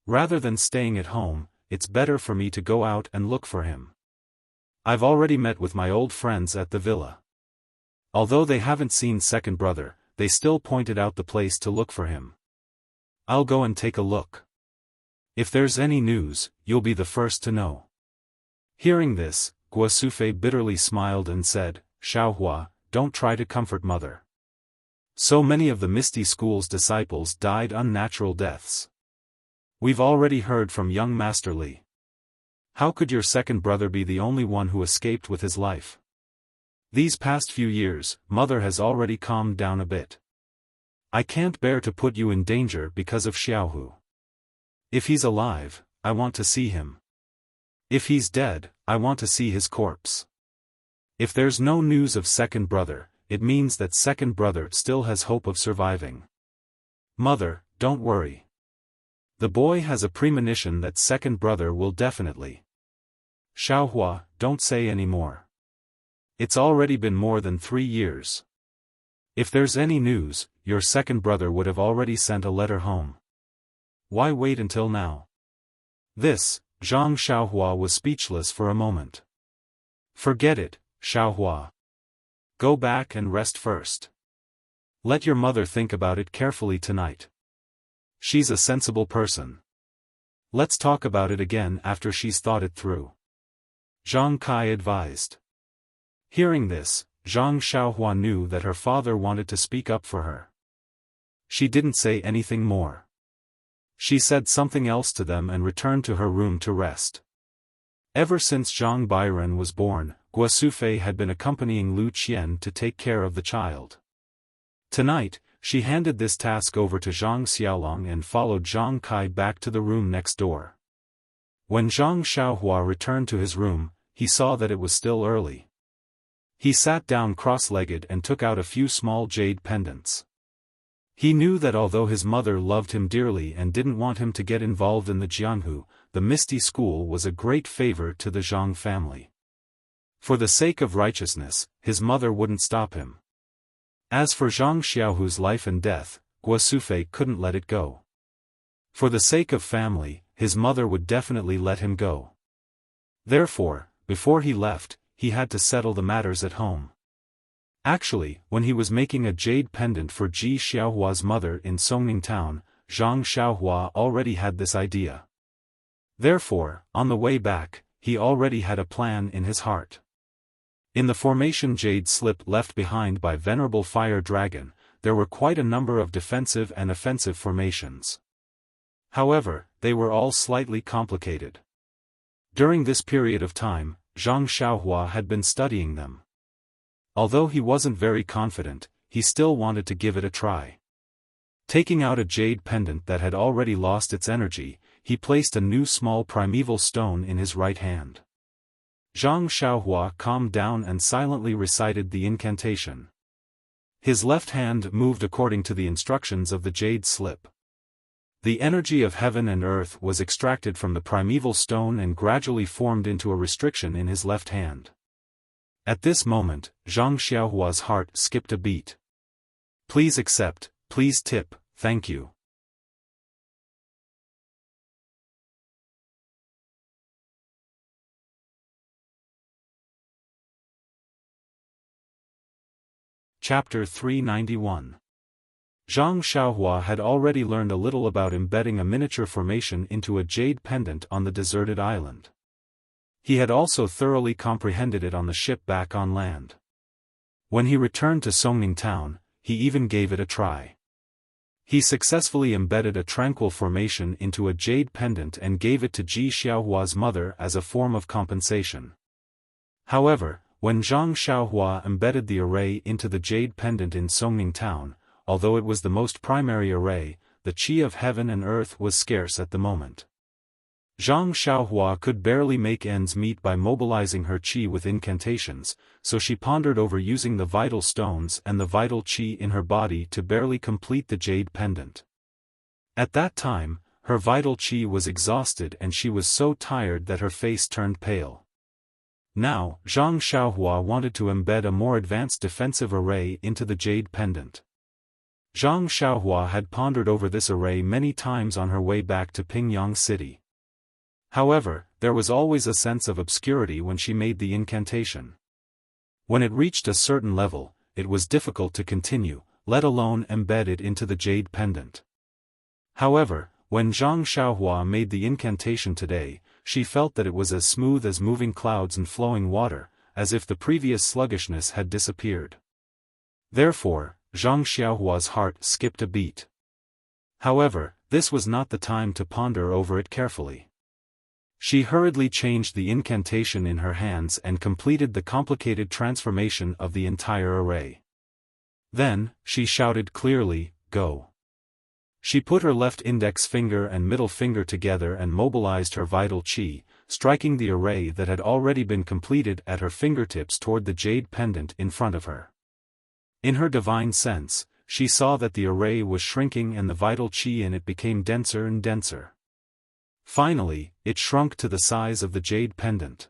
Rather than staying at home, it's better for me to go out and look for him. I've already met with my old friends at the villa. Although they haven't seen second brother, they still pointed out the place to look for him. I'll go and take a look. If there's any news, you'll be the first to know. Hearing this, Guo Sufei bitterly smiled and said, Xiaohua, don't try to comfort Mother. So many of the Misty School's disciples died unnatural deaths. We've already heard from young Master Li. How could your second brother be the only one who escaped with his life? These past few years, Mother has already calmed down a bit. I can't bear to put you in danger because of Xiaohu. If he's alive, I want to see him. If he's dead, I want to see his corpse. If there's no news of second brother, it means that second brother still has hope of surviving. Mother, don't worry. The boy has a premonition that second brother will definitely. Xiaohua, don't say any more. It's already been more than 3 years. If there's any news, your second brother would have already sent a letter home. Why wait until now? This, Zhang Xiaohua was speechless for a moment. Forget it, Xiaohua. Go back and rest first. Let your mother think about it carefully tonight. She's a sensible person. Let's talk about it again after she's thought it through. Zhang Kai advised. Hearing this, Zhang Xiaohua knew that her father wanted to speak up for her. She didn't say anything more. She said something else to them and returned to her room to rest. Ever since Zhang Bairen was born, Guosufei had been accompanying Lu Qian to take care of the child. Tonight, she handed this task over to Zhang Xiaolong and followed Zhang Kai back to the room next door. When Zhang Xiaohua returned to his room, he saw that it was still early. He sat down cross-legged and took out a few small jade pendants. He knew that although his mother loved him dearly and didn't want him to get involved in the Jianhu, the Misty School was a great favor to the Zhang family. For the sake of righteousness, his mother wouldn't stop him. As for Zhang Xiaohu's life and death, Guosufei couldn't let it go. For the sake of family, his mother would definitely let him go. Therefore, before he left, he had to settle the matters at home. Actually, when he was making a jade pendant for Ji Xiaohua's mother in Songning town, Zhang Xiaohua already had this idea. Therefore, on the way back, he already had a plan in his heart. In the formation jade slip left behind by Venerable Fire Dragon, there were quite a number of defensive and offensive formations. However, they were all slightly complicated. During this period of time, Zhang Xiaohua had been studying them. Although he wasn't very confident, he still wanted to give it a try. Taking out a jade pendant that had already lost its energy, he placed a new small primeval stone in his right hand. Zhang Xiaohua calmed down and silently recited the incantation. His left hand moved according to the instructions of the jade slip. The energy of heaven and earth was extracted from the primeval stone and gradually formed into a restriction in his left hand. At this moment, Zhang Xiaohua's heart skipped a beat. Please accept, please tip, thank you. Chapter 391. Zhang Xiaohua had already learned a little about embedding a miniature formation into a jade pendant on the deserted island. He had also thoroughly comprehended it on the ship back on land. When he returned to Songning town, he even gave it a try. He successfully embedded a tranquil formation into a jade pendant and gave it to Ji Xiaohua's mother as a form of compensation. However, when Zhang Xiaohua embedded the array into the jade pendant in Songning town, although it was the most primary array, the qi of heaven and earth was scarce at the moment. Zhang Xiaohua could barely make ends meet by mobilizing her qi with incantations, so she pondered over using the vital stones and the vital qi in her body to barely complete the jade pendant. At that time, her vital qi was exhausted and she was so tired that her face turned pale. Now, Zhang Xiaohua wanted to embed a more advanced defensive array into the jade pendant. Zhang Xiaohua had pondered over this array many times on her way back to Pingyang City. However, there was always a sense of obscurity when she made the incantation. When it reached a certain level, it was difficult to continue, let alone embed it into the jade pendant. However, when Zhang Xiaohua made the incantation today, she felt that it was as smooth as moving clouds and flowing water, as if the previous sluggishness had disappeared. Therefore, Zhang Xiaohua's heart skipped a beat. However, this was not the time to ponder over it carefully. She hurriedly changed the incantation in her hands and completed the complicated transformation of the entire array. Then, she shouted clearly, "Go." She put her left index finger and middle finger together and mobilized her vital qi, striking the array that had already been completed at her fingertips toward the jade pendant in front of her. In her divine sense, she saw that the array was shrinking and the vital qi in it became denser and denser. Finally, it shrunk to the size of the jade pendant.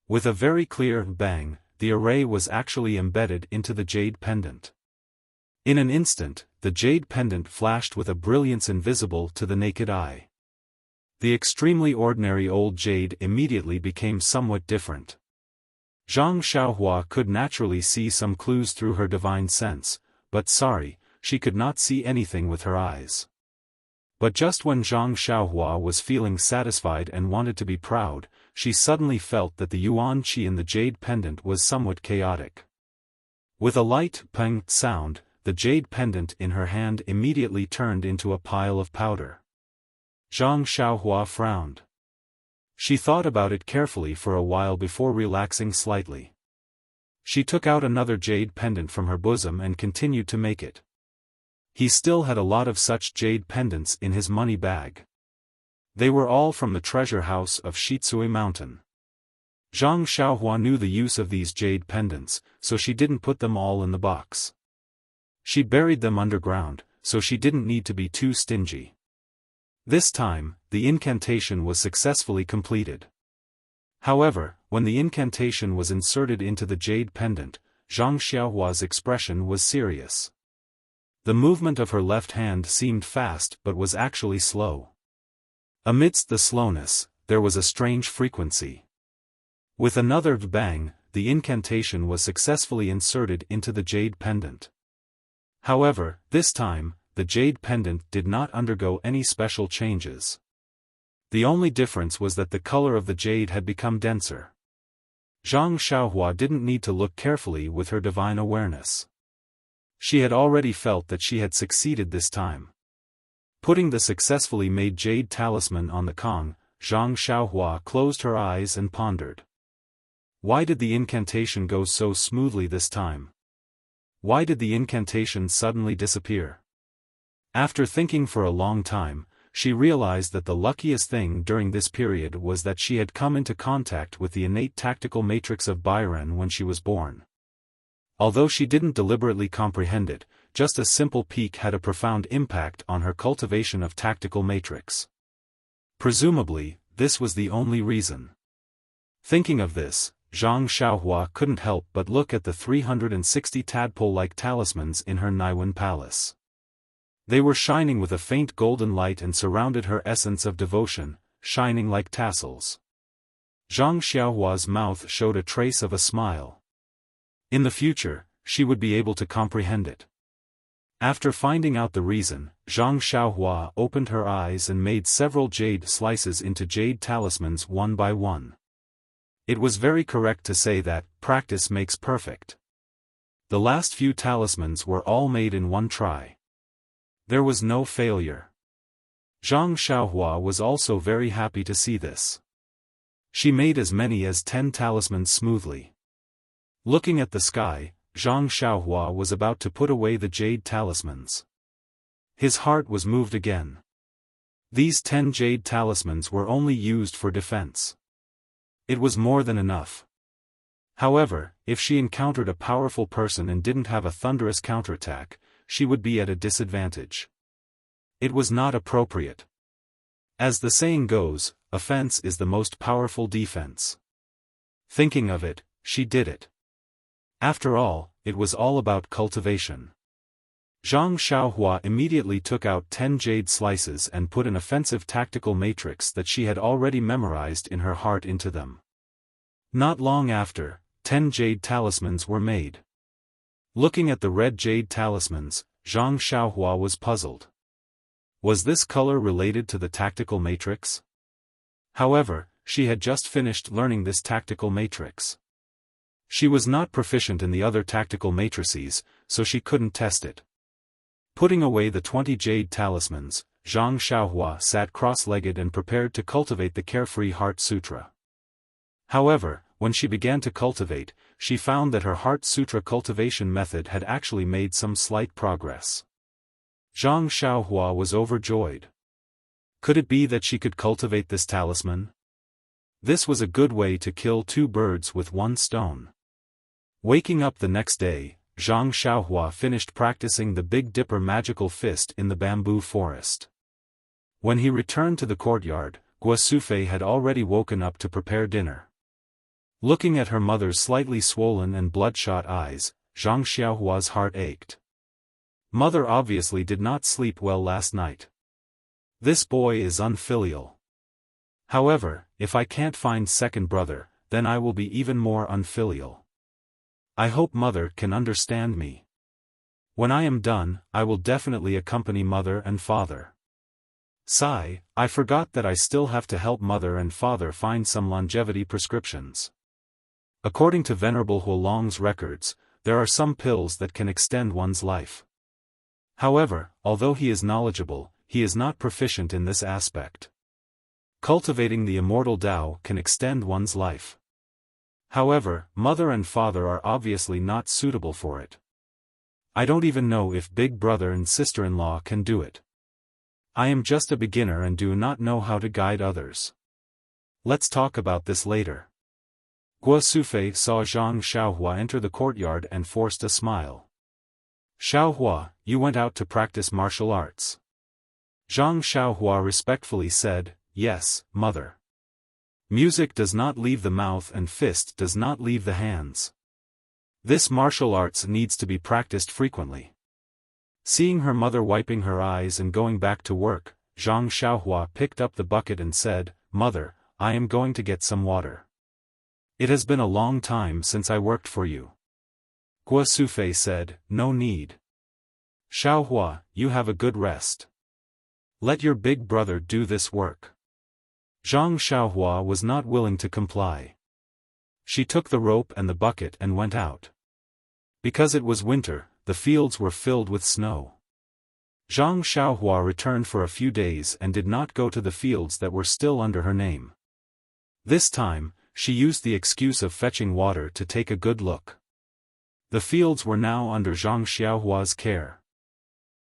With a very clear bang, the array was actually embedded into the jade pendant. In an instant, the jade pendant flashed with a brilliance invisible to the naked eye. The extremely ordinary old jade immediately became somewhat different. Zhang Xiaohua could naturally see some clues through her divine sense, but she could not see anything with her eyes. But just when Zhang Xiaohua was feeling satisfied and wanted to be proud, she suddenly felt that the yuan qi in the jade pendant was somewhat chaotic. With a light peng sound, the jade pendant in her hand immediately turned into a pile of powder. Zhang Xiaohua frowned. She thought about it carefully for a while before relaxing slightly. She took out another jade pendant from her bosom and continued to make it. He still had a lot of such jade pendants in his money bag. They were all from the treasure house of Shitsui Mountain. Zhang Xiaohua knew the use of these jade pendants, so she didn't put them all in the box. She buried them underground, so she didn't need to be too stingy. This time, the incantation was successfully completed. However, when the incantation was inserted into the jade pendant, Zhang Xiaohua's expression was serious. The movement of her left hand seemed fast but was actually slow. Amidst the slowness, there was a strange frequency. With another bang, the incantation was successfully inserted into the jade pendant. However, this time, the jade pendant did not undergo any special changes. The only difference was that the color of the jade had become denser. Zhang Xiaohua didn't need to look carefully with her divine awareness. She had already felt that she had succeeded this time. Putting the successfully made jade talisman on the Kong, Zhang Xiaohua closed her eyes and pondered. Why did the incantation go so smoothly this time? Why did the incantation suddenly disappear? After thinking for a long time, she realized that the luckiest thing during this period was that she had come into contact with the innate tactical matrix of Byron when she was born. Although she didn't deliberately comprehend it, just a simple peek had a profound impact on her cultivation of tactical matrix. Presumably, this was the only reason. Thinking of this, Zhang Xiaohua couldn't help but look at the 360 tadpole-like talismans in her Naiwan palace. They were shining with a faint golden light and surrounded her essence of devotion, shining like tassels. Zhang Xiaohua's mouth showed a trace of a smile. In the future, she would be able to comprehend it. After finding out the reason, Zhang Xiaohua opened her eyes and made several jade slices into jade talismans one by one. It was very correct to say that practice makes perfect. The last few talismans were all made in one try. There was no failure. Zhang Xiaohua was also very happy to see this. She made as many as 10 talismans smoothly. Looking at the sky, Zhang Xiaohua was about to put away the jade talismans. His heart was moved again. These 10 jade talismans were only used for defense. It was more than enough. However, if she encountered a powerful person and didn't have a thunderous counterattack, she would be at a disadvantage. It was not appropriate. As the saying goes, offense is the most powerful defense. Thinking of it, she did it. After all, it was all about cultivation. Zhang Xiaohua immediately took out 10 jade slices and put an offensive tactical matrix that she had already memorized in her heart into them. Not long after, 10 jade talismans were made. Looking at the red jade talismans, Zhang Xiaohua was puzzled. Was this color related to the tactical matrix? However, she had just finished learning this tactical matrix. She was not proficient in the other tactical matrices, so she couldn't test it. Putting away the 20 jade talismans, Zhang Xiaohua sat cross-legged and prepared to cultivate the Carefree Heart Sutra. However, when she began to cultivate, she found that her Heart Sutra cultivation method had actually made some slight progress. Zhang Xiaohua was overjoyed. Could it be that she could cultivate this talisman? This was a good way to kill two birds with one stone. Waking up the next day, Zhang Xiaohua finished practicing the Big Dipper magical fist in the bamboo forest. When he returned to the courtyard, Guo Sufei had already woken up to prepare dinner. Looking at her mother's slightly swollen and bloodshot eyes, Zhang Xiaohua's heart ached. Mother obviously did not sleep well last night. This boy is unfilial. However, if I can't find second brother, then I will be even more unfilial. I hope mother can understand me. When I am done, I will definitely accompany mother and father. Sigh, I forgot that I still have to help mother and father find some longevity prescriptions. According to Venerable Huolong's records, there are some pills that can extend one's life. However, although he is knowledgeable, he is not proficient in this aspect. Cultivating the immortal Tao can extend one's life. However, mother and father are obviously not suitable for it. I don't even know if big brother and sister-in-law can do it. I am just a beginner and do not know how to guide others. Let's talk about this later. Guo Sufei saw Zhang Xiaohua enter the courtyard and forced a smile. Xiaohua, you went out to practice martial arts. Zhang Xiaohua respectfully said, yes, mother. Music does not leave the mouth and fist does not leave the hands. This martial arts needs to be practiced frequently. Seeing her mother wiping her eyes and going back to work, Zhang Xiaohua picked up the bucket and said, Mother, I am going to get some water. It has been a long time since I worked for you. Guo Sufei said, no need. Xiaohua, you have a good rest. Let your big brother do this work. Zhang Xiaohua was not willing to comply. She took the rope and the bucket and went out. Because it was winter, the fields were filled with snow. Zhang Xiaohua returned for a few days and did not go to the fields that were still under her name. This time, she used the excuse of fetching water to take a good look. The fields were now under Zhang Xiaohua's care.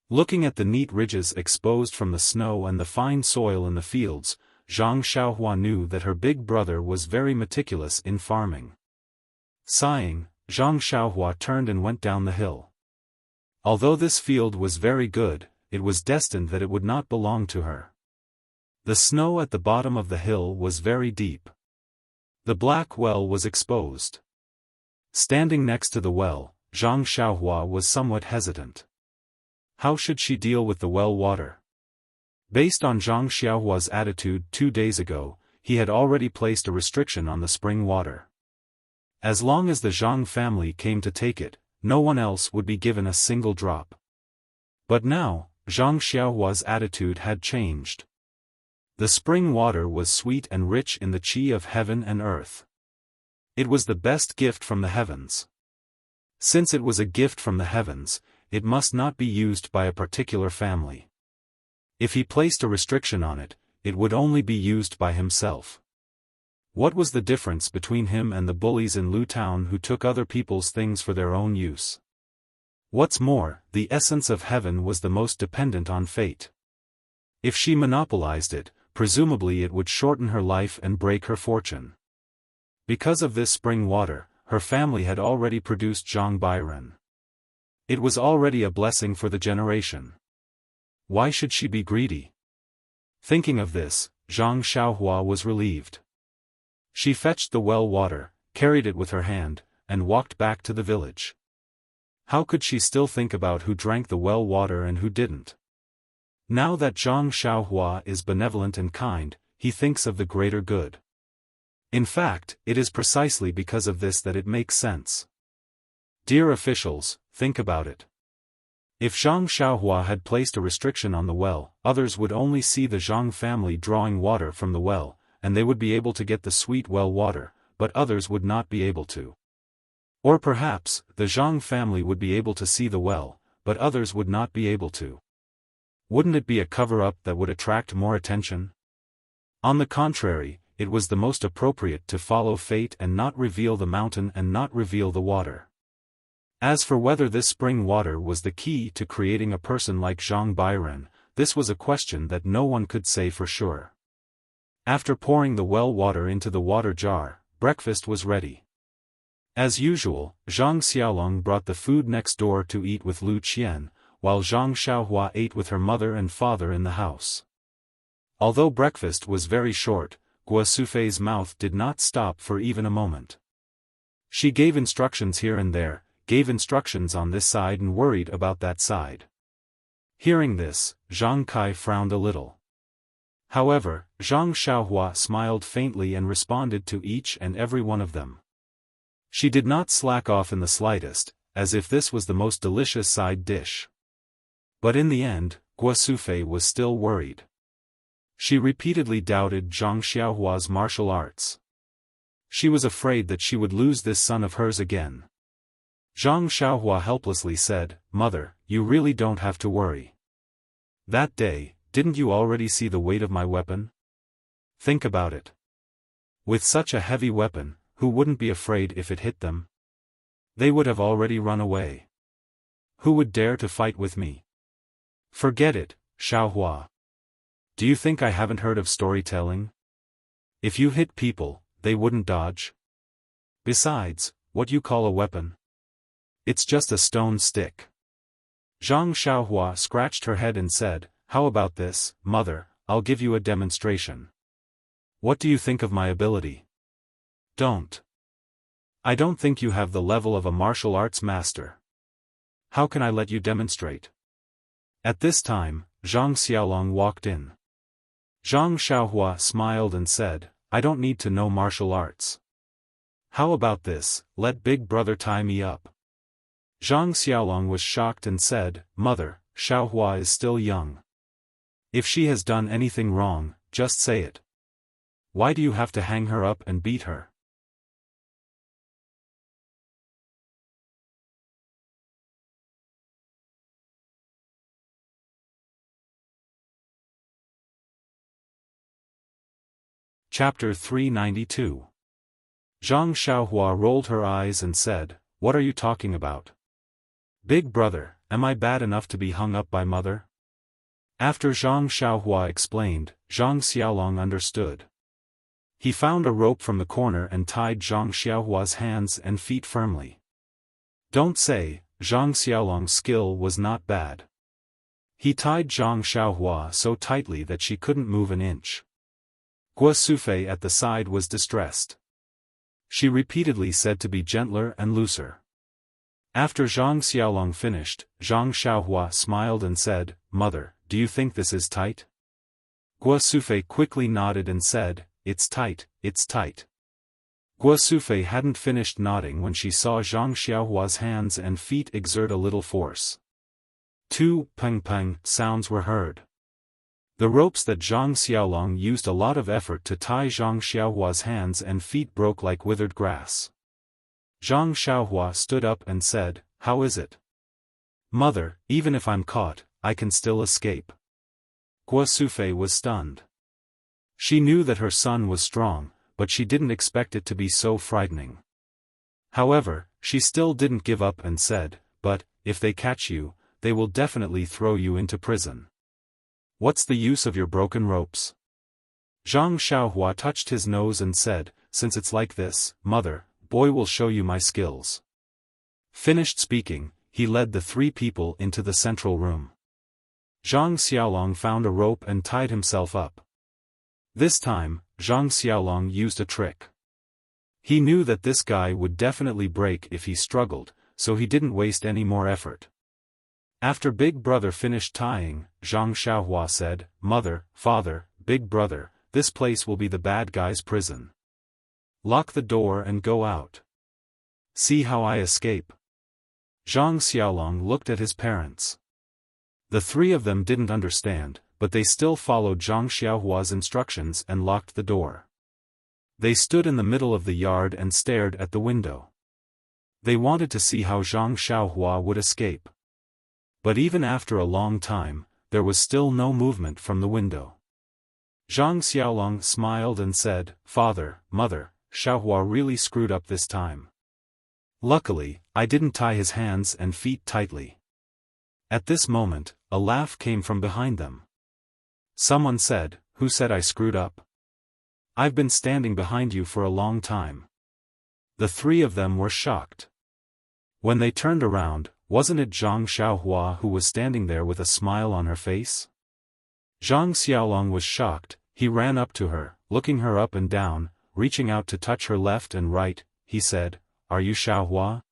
Looking at the neat ridges exposed from the snow and the fine soil in the fields, Zhang Xiaohua knew that her big brother was very meticulous in farming. Sighing, Zhang Xiaohua turned and went down the hill. Although this field was very good, it was destined that it would not belong to her. The snow at the bottom of the hill was very deep. The black well was exposed. Standing next to the well, Zhang Xiaohua was somewhat hesitant. How should she deal with the well water? Based on Zhang Xiaohua's attitude 2 days ago, he had already placed a restriction on the spring water. As long as the Zhang family came to take it, no one else would be given a single drop. But now, Zhang Xiaohua's attitude had changed. The spring water was sweet and rich in the qi of heaven and earth. It was the best gift from the heavens. Since it was a gift from the heavens, it must not be used by a particular family. If he placed a restriction on it, it would only be used by himself. What was the difference between him and the bullies in Lu Town who took other people's things for their own use? What's more, the essence of heaven was the most dependent on fate. If she monopolized it, presumably it would shorten her life and break her fortune. Because of this spring water, her family had already produced Zhang Bairen. It was already a blessing for the generation. Why should she be greedy? Thinking of this, Zhang Xiaohua was relieved. She fetched the well water, carried it with her hand, and walked back to the village. How could she still think about who drank the well water and who didn't? Now that Zhang Xiaohua is benevolent and kind, he thinks of the greater good. In fact, it is precisely because of this that it makes sense. Dear officials, think about it. If Zhang Xiaohua had placed a restriction on the well, others would only see the Zhang family drawing water from the well, and they would be able to get the sweet well water, but others would not be able to. Or perhaps, the Zhang family would be able to see the well, but others would not be able to. Wouldn't it be a cover-up that would attract more attention? On the contrary, it was the most appropriate to follow fate and not reveal the mountain and not reveal the water. As for whether this spring water was the key to creating a person like Zhang Bairen, this was a question that no one could say for sure. After pouring the well water into the water jar, breakfast was ready. As usual, Zhang Xiaolong brought the food next door to eat with Lu Qian, while Zhang Xiaohua ate with her mother and father in the house. Although breakfast was very short, Guo Sufei's mouth did not stop for even a moment. She gave instructions here and there, gave instructions on this side and worried about that side. Hearing this, Zhang Kai frowned a little. However, Zhang Xiaohua smiled faintly and responded to each and every one of them. She did not slack off in the slightest, as if this was the most delicious side dish. But in the end, Guo Sufei was still worried. She repeatedly doubted Zhang Xiaohua's martial arts. She was afraid that she would lose this son of hers again. Zhang Xiaohua helplessly said, "Mother, you really don't have to worry. That day, didn't you already see the weight of my weapon? Think about it. With such a heavy weapon, who wouldn't be afraid if it hit them? They would have already run away. Who would dare to fight with me? Forget it, Xiaohua. Do you think I haven't heard of storytelling? If you hit people, they wouldn't dodge. Besides, what you call a weapon? It's just a stone stick." Zhang Xiaohua scratched her head and said, "How about this, mother, I'll give you a demonstration. What do you think of my ability?" "Don't. I don't think you have the level of a martial arts master. How can I let you demonstrate?" At this time, Zhang Xiaolong walked in. Zhang Xiaohua smiled and said, "I don't need to know martial arts. How about this, let big brother tie me up?" Zhang Xiaolong was shocked and said, "Mother, Xiaohua is still young. If she has done anything wrong, just say it. Why do you have to hang her up and beat her?" Chapter 392. Zhang Xiaohua rolled her eyes and said, "What are you talking about? Big brother, am I bad enough to be hung up by mother?" After Zhang Xiaohua explained, Zhang Xiaolong understood. He found a rope from the corner and tied Zhang Xiaohua's hands and feet firmly. Don't say, Zhang Xiaolong's skill was not bad. He tied Zhang Xiaohua so tightly that she couldn't move an inch. Guo Sufei at the side was distressed. She repeatedly said to be gentler and looser. After Zhang Xiaolong finished, Zhang Xiaohua smiled and said, "Mother, do you think this is tight?" Guo Sufei quickly nodded and said, "It's tight, it's tight." Guo Sufei hadn't finished nodding when she saw Zhang Xiaohua's hands and feet exert a little force. Two peng-peng sounds were heard. The ropes that Zhang Xiaolong used a lot of effort to tie Zhang Xiaohua's hands and feet broke like withered grass. Zhang Xiaohua stood up and said, "How is it?" "Mother, even if I'm caught, I can still escape." Guo Sufei was stunned. She knew that her son was strong, but she didn't expect it to be so frightening. However, she still didn't give up and said, "But, if they catch you, they will definitely throw you into prison. What's the use of your broken ropes?" Zhang Xiaohua touched his nose and said, "Since it's like this, mother, boy will show you my skills." Finished speaking, he led the three people into the central room. Zhang Xiaolong found a rope and tied himself up. This time, Zhang Xiaolong used a trick. He knew that this guy would definitely break if he struggled, so he didn't waste any more effort. After Big Brother finished tying, Zhang Xiaohua said, "Mother, father, Big Brother, this place will be the bad guy's prison. Lock the door and go out. See how I escape." Zhang Xiaolong looked at his parents. The three of them didn't understand, but they still followed Zhang Xiaohua's instructions and locked the door. They stood in the middle of the yard and stared at the window. They wanted to see how Zhang Xiaohua would escape. But even after a long time, there was still no movement from the window. Zhang Xiaolong smiled and said, "Father, mother, Xiaohua really screwed up this time. Luckily, I didn't tie his hands and feet tightly." At this moment, a laugh came from behind them. Someone said, "Who said I screwed up?" I've been standing behind you for a long time." The three of them were shocked. When they turned around, wasn't it Zhang Xiaohua who was standing there with a smile on her face? Zhang Xiaolong was shocked. He ran up to her, looking her up and down, reaching out to touch her left and right. He said, "Are you Xiaohua?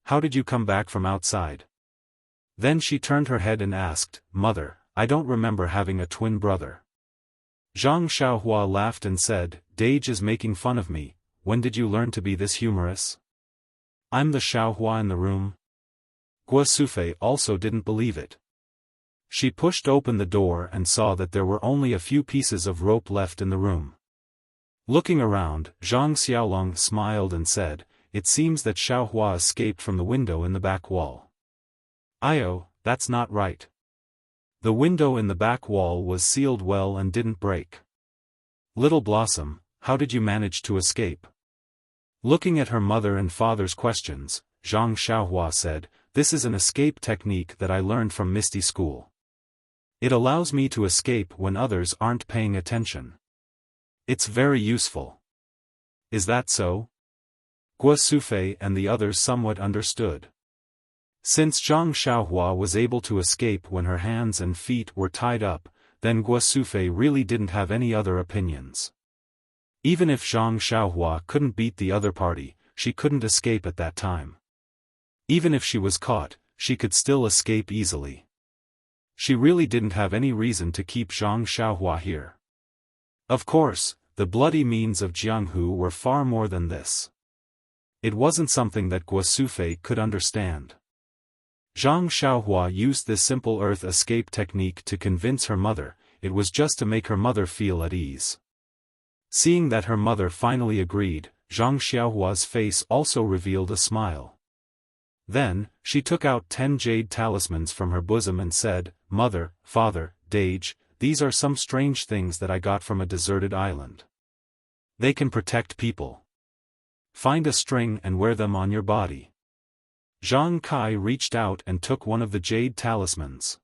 How did you come back from outside?" Then she turned her head and asked, "Mother, I don't remember having a twin brother." Zhang Xiaohua laughed and said, "Dage is making fun of me. When did you learn to be this humorous? I'm the Xiaohua in the room." Guo Sufei also didn't believe it. She pushed open the door and saw that there were only a few pieces of rope left in the room. Looking around, Zhang Xiaolong smiled and said, "It seems that Xiaohua escaped from the window in the back wall." "Io, that's not right. The window in the back wall was sealed well and didn't break." "Little Blossom, how did you manage to escape?" Looking at her mother and father's questions, Zhang Xiaohua said, "This is an escape technique that I learned from Misty School. It allows me to escape when others aren't paying attention. It's very useful." "Is that so?" Guo Sufei and the others somewhat understood. Since Zhang Xiaohua was able to escape when her hands and feet were tied up, then Guo Sufei really didn't have any other opinions. Even if Zhang Xiaohua couldn't beat the other party, she couldn't escape at that time. Even if she was caught, she could still escape easily. She really didn't have any reason to keep Zhang Xiaohua here. Of course, the bloody means of Jianghu were far more than this. It wasn't something that Guo Sufei could understand. Zhang Xiaohua used this simple earth escape technique to convince her mother. It was just to make her mother feel at ease. Seeing that her mother finally agreed, Zhang Xiaohua's face also revealed a smile. Then, she took out 10 jade talismans from her bosom and said, "Mother, Father, Dage, these are some strange things that I got from a deserted island. They can protect people. Find a string and wear them on your body." Zhang Kai reached out and took one of the jade talismans.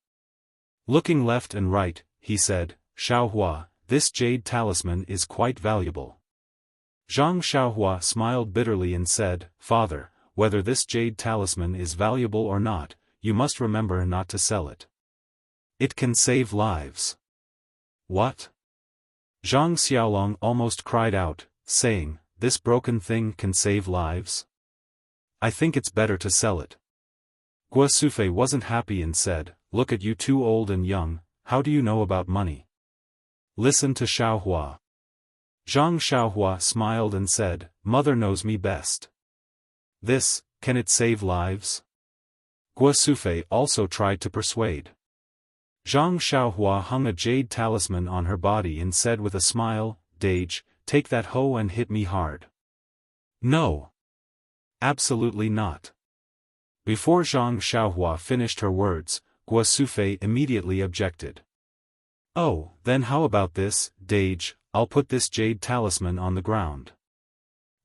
Looking left and right, he said, "Xiaohua, this jade talisman is quite valuable." Zhang Xiaohua smiled bitterly and said, "Father, whether this jade talisman is valuable or not, you must remember not to sell it. It can save lives." "What?" Zhang Xiaolong almost cried out, saying, "This broken thing can save lives? I think it's better to sell it." Guo Sufei wasn't happy and said, "Look at you two old and young, how do you know about money? Listen to Xiaohua." Zhang Xiaohua smiled and said, "Mother knows me best. Can it save lives?" Guo Sufei also tried to persuade. Zhang Xiaohua hung a jade talisman on her body and said with a smile, "Dage, take that hoe and hit me hard." "No. Absolutely not." Before Zhang Xiaohua finished her words, Guo Sufei immediately objected. "Oh, then how about this, Dage, I'll put this jade talisman on the ground.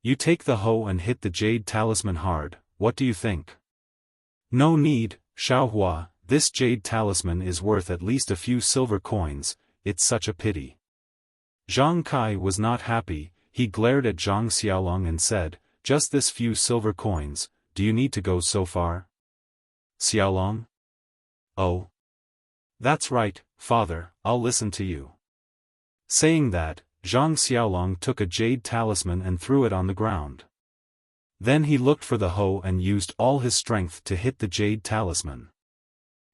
You take the hoe and hit the jade talisman hard, what do you think?" "No need, Xiaohua, this jade talisman is worth at least a few silver coins, it's such a pity." Zhang Kai was not happy. He glared at Zhang Xiaolong and said, "Just this few silver coins, do you need to go so far? Xiaolong?" "Oh. That's right, Father, I'll listen to you." Saying that, Zhang Xiaolong took a jade talisman and threw it on the ground. Then he looked for the hoe and used all his strength to hit the jade talisman.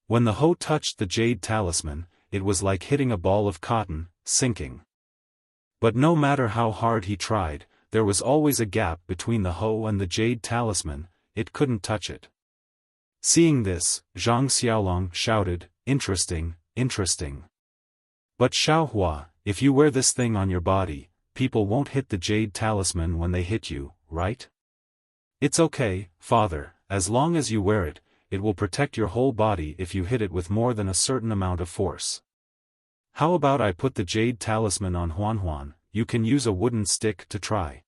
When the hoe touched the jade talisman, it was like hitting a ball of cotton, sinking. But no matter how hard he tried, there was always a gap between the hoe and the jade talisman, it couldn't touch it. Seeing this, Zhang Xiaolong shouted, "Interesting, interesting. But Xiaohua, if you wear this thing on your body, people won't hit the jade talisman when they hit you, right?" "It's okay, Father, as long as you wear it, it will protect your whole body if you hit it with more than a certain amount of force. How about I put the jade talisman on Huan? You can use a wooden stick to try."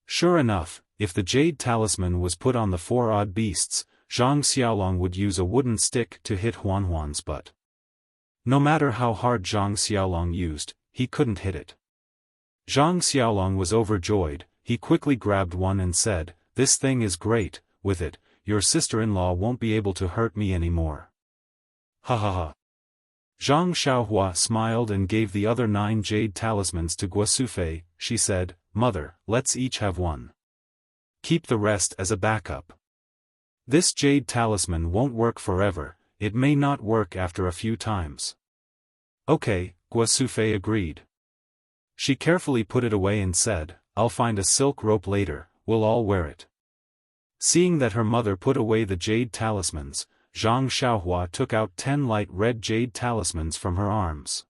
Sure enough, if the jade talisman was put on the 4 odd beasts, Zhang Xiaolong would use a wooden stick to hit Huan's butt. No matter how hard Zhang Xiaolong used, he couldn't hit it. Zhang Xiaolong was overjoyed. He quickly grabbed one and said, "This thing is great, with it, your sister-in-law won't be able to hurt me anymore." Ha ha ha. Zhang Xiaohua smiled and gave the other 9 jade talismans to Guosufei. She said, "Mother, let's each have one. Keep the rest as a backup. This jade talisman won't work forever, it may not work after a few times." "Okay," Guosufei agreed. She carefully put it away and said, "I'll find a silk rope later, we'll all wear it." Seeing that her mother put away the jade talismans, Zhang Xiaohua took out 10 light red jade talismans from her arms.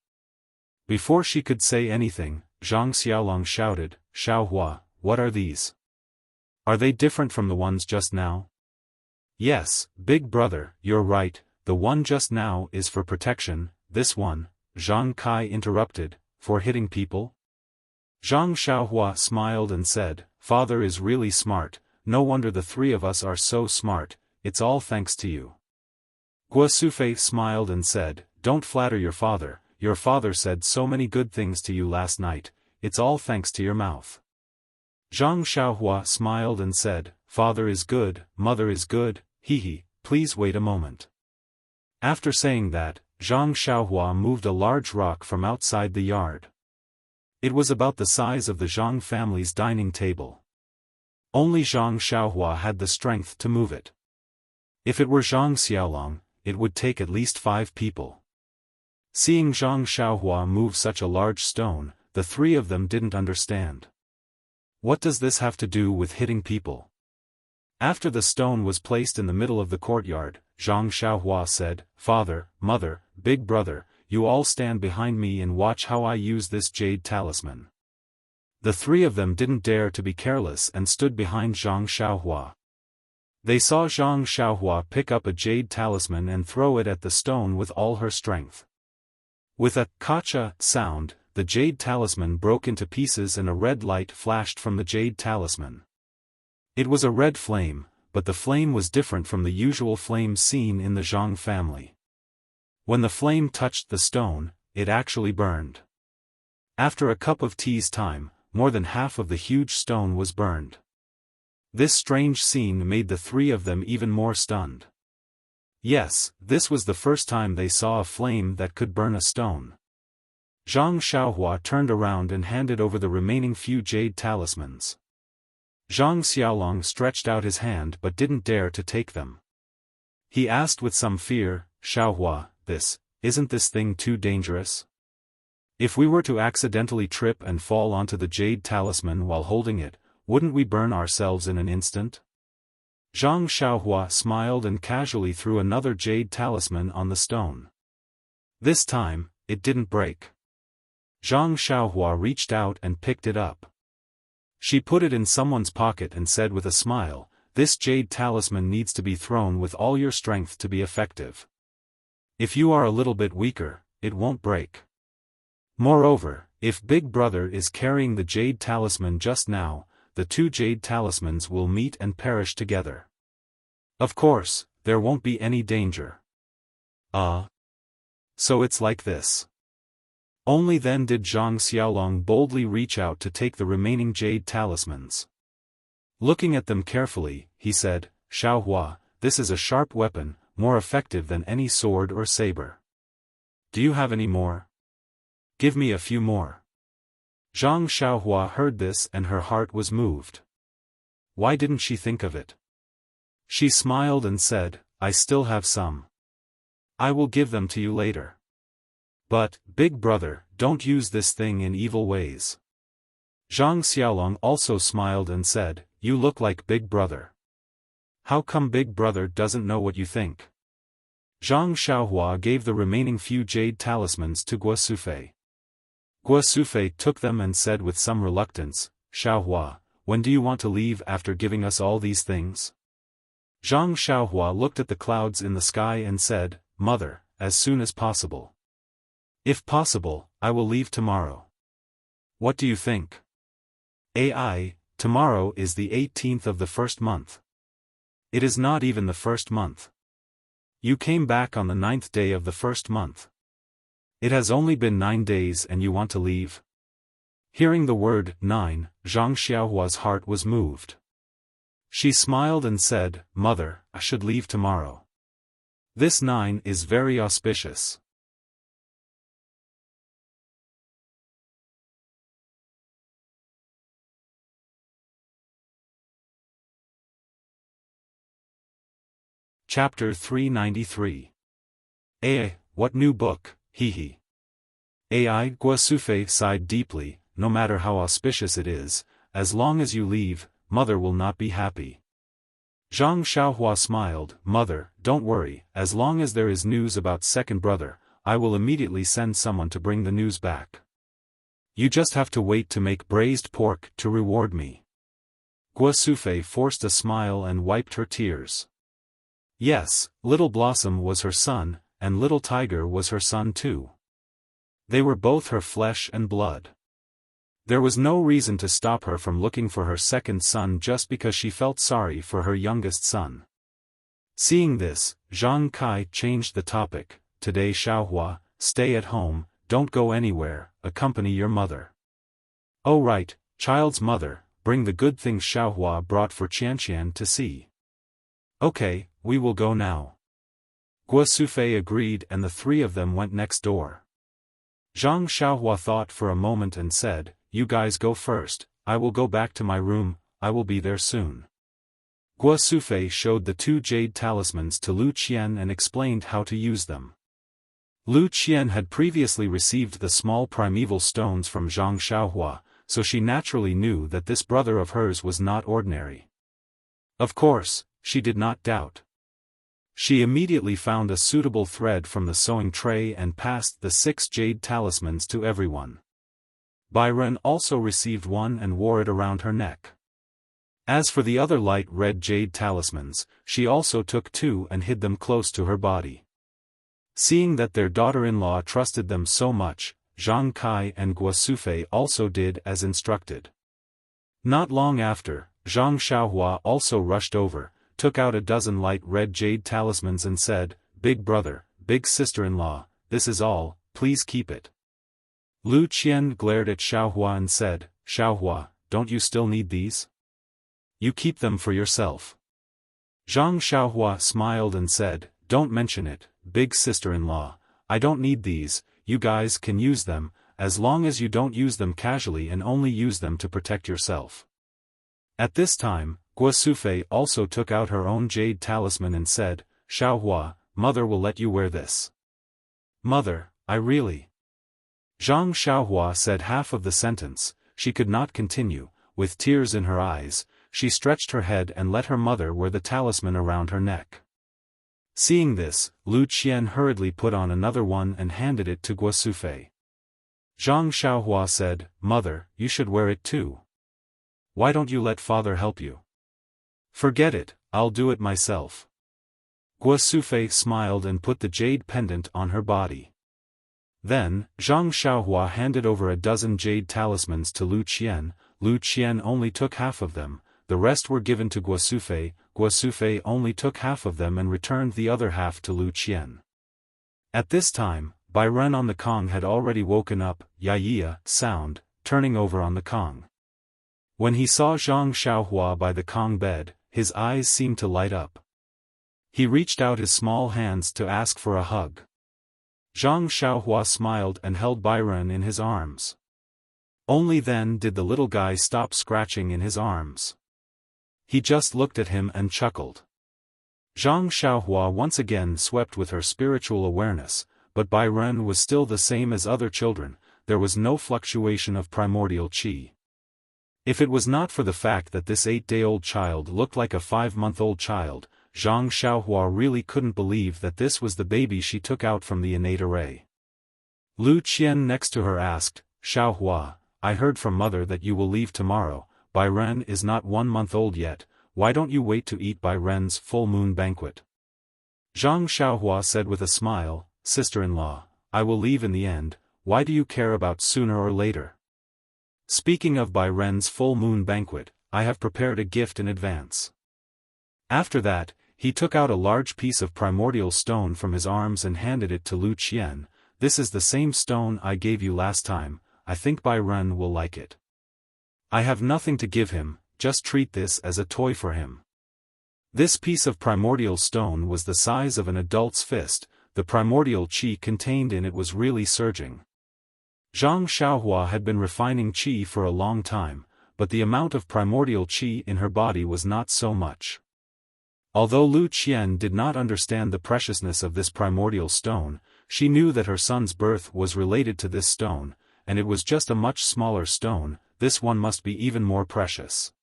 Before she could say anything, Zhang Xiaolong shouted, "Xiaohua, what are these? Are they different from the ones just now?" "Yes, big brother, you're right, the one just now is for protection, this one," Zhang Kai interrupted, "for hitting people?" Zhang Xiaohua smiled and said, "Father is really smart, no wonder the 3 of us are so smart, it's all thanks to you." Guosufei smiled and said, "Don't flatter your father said so many good things to you last night, it's all thanks to your mouth." Zhang Xiaohua smiled and said, "Father is good, mother is good, hee, please wait a moment." After saying that, Zhang Xiaohua moved a large rock from outside the yard. It was about the size of the Zhang family's dining table. Only Zhang Xiaohua had the strength to move it. If it were Zhang Xiaolong, it would take at least 5 people. Seeing Zhang Xiaohua move such a large stone, the 3 of them didn't understand. What does this have to do with hitting people? After the stone was placed in the middle of the courtyard, Zhang Xiaohua said, "Father, mother, big brother, you all stand behind me and watch how I use this jade talisman." The 3 of them didn't dare to be careless and stood behind Zhang Xiaohua. They saw Zhang Xiaohua pick up a jade talisman and throw it at the stone with all her strength. With a "kacha" sound, the jade talisman broke into pieces and a red light flashed from the jade talisman. It was a red flame, but the flame was different from the usual flames seen in the Zhang family. When the flame touched the stone, it actually burned. After a cup of tea's time, more than half of the huge stone was burned. This strange scene made the 3 of them even more stunned. Yes, this was the first time they saw a flame that could burn a stone. Zhang Xiaohua turned around and handed over the remaining few jade talismans. Zhang Xiaolong stretched out his hand but didn't dare to take them. He asked with some fear, "Xiaohua, isn't this thing too dangerous? If we were to accidentally trip and fall onto the jade talisman while holding it, wouldn't we burn ourselves in an instant?" Zhang Xiaohua smiled and casually threw another jade talisman on the stone. This time, it didn't break. Zhang Xiaohua reached out and picked it up. She put it in someone's pocket and said with a smile, "This jade talisman needs to be thrown with all your strength to be effective. If you are a little bit weaker, it won't break. Moreover, if Big Brother is carrying the jade talisman just now, the 2 jade talismans will meet and perish together. Of course, there won't be any danger." So it's like this. Only then did Zhang Xiaolong boldly reach out to take the remaining jade talismans. Looking at them carefully, he said, "Xiaohua, this is a sharp weapon, more effective than any sword or saber. Do you have any more? Give me a few more." Zhang Xiaohua heard this and her heart was moved. Why didn't she think of it? She smiled and said, "I still have some. I will give them to you later. But, Big Brother, don't use this thing in evil ways." Zhang Xiaolong also smiled and said, "You look like Big Brother. How come Big Brother doesn't know what you think?" Zhang Xiaohua gave the remaining few jade talismans to Guosufei. Guosufei took them and said with some reluctance, "Xiaohua, when do you want to leave after giving us all these things?" Zhang Xiaohua looked at the clouds in the sky and said, "Mother, as soon as possible. If possible, I will leave tomorrow. What do you think?" Tomorrow is the 18th of the first month. It is not even the first month. You came back on the 9th day of the first month. It has only been 9 days and you want to leave? Hearing the word 9, Zhang Xiaohua's heart was moved. She smiled and said, "Mother, I should leave tomorrow. This 9 is very auspicious." Chapter 393. What new book, hee. Ai Guosufei sighed deeply. No matter how auspicious it is, as long as you leave, mother will not be happy. Zhang Xiaohua smiled, "Mother, don't worry, as long as there is news about second brother, I will immediately send someone to bring the news back. You just have to wait to make braised pork to reward me." Guosufei forced a smile and wiped her tears. Yes, Little Blossom was her son, and Little Tiger was her son too. They were both her flesh and blood. There was no reason to stop her from looking for her second son just because she felt sorry for her youngest son. Seeing this, Zhang Kai changed the topic. "Today Xiaohua, stay at home, don't go anywhere, accompany your mother." "Oh right, child's mother, bring the good things Xiaohua brought for Qianqian to see." "Okay, we will go now." Guosufei agreed and the three of them went next door. Zhang Xiaohua thought for a moment and said, "You guys go first, I will go back to my room, I will be there soon." Guosufei showed the 2 jade talismans to Lu Qian and explained how to use them. Lu Qian had previously received the small primeval stones from Zhang Xiaohua, so she naturally knew that this brother of hers was not ordinary. Of course, she did not doubt. She immediately found a suitable thread from the sewing tray and passed the 6 jade talismans to everyone. Byron also received one and wore it around her neck. As for the other light red jade talismans, she also took 2 and hid them close to her body. Seeing that their daughter-in-law trusted them so much, Zhang Kai and Guosufei also did as instructed. Not long after, Zhang Xiaohua also rushed over, took out a dozen light red jade talismans and said, "Big brother, big sister-in-law, this is all, please keep it." Lu Qian glared at Xiaohua and said, "Xiaohua, don't you still need these? You keep them for yourself." Zhang Xiaohua smiled and said, "Don't mention it, big sister-in-law, I don't need these, you guys can use them, as long as you don't use them casually and only use them to protect yourself." At this time, Guosufei also took out her own jade talisman and said, "Xiaohua, mother will let you wear this." "Mother, I really..." Zhang Xiaohua said half of the sentence, she could not continue. With tears in her eyes, she stretched her head and let her mother wear the talisman around her neck. Seeing this, Lu Qian hurriedly put on another one and handed it to Guosufei. Zhang Xiaohua said, "Mother, you should wear it too. Why don't you let father help you?" "Forget it, I'll do it myself." Guosufei smiled and put the jade pendant on her body. Then, Zhang Xiaohua handed over a dozen jade talismans to Lu Qian. Lu Qian only took half of them, the rest were given to Guosufei. Guosufei only took half of them and returned the other half to Lu Qian. At this time, Byron on the Kong had already woken up, "Ya-ya" sound, turning over on the Kong. When he saw Zhang Xiaohua by the Kong bed, his eyes seemed to light up. He reached out his small hands to ask for a hug. Zhang Xiaohua smiled and held Byron in his arms. Only then did the little guy stop scratching in his arms. He just looked at him and chuckled. Zhang Xiaohua once again swept with her spiritual awareness, but Byron was still the same as other children, there was no fluctuation of primordial qi. If it was not for the fact that this 8-day-old child looked like a 5-month-old child, Zhang Xiaohua really couldn't believe that this was the baby she took out from the innate array. Lu Qian next to her asked, "Xiaohua, I heard from mother that you will leave tomorrow. Byron is not 1 month old yet, why don't you wait to eat Byron's full moon banquet?" Zhang Xiaohua said with a smile, "Sister-in-law, I will leave in the end, why do you care about sooner or later? Speaking of Byron's full moon banquet, I have prepared a gift in advance." After that, he took out a large piece of primordial stone from his arms and handed it to Lu Qian. "This is the same stone I gave you last time, I think Bai Ren will like it. I have nothing to give him, just treat this as a toy for him. This piece of primordial stone was the size of an adult's fist. The primordial qi contained in it was really surging. Zhang Xiaohua had been refining qi for a long time, but the amount of primordial qi in her body was not so much. Although Lu Qian did not understand the preciousness of this primordial stone, she knew that her son's birth was related to this stone, and it was just a much smaller stone. This one must be even more precious.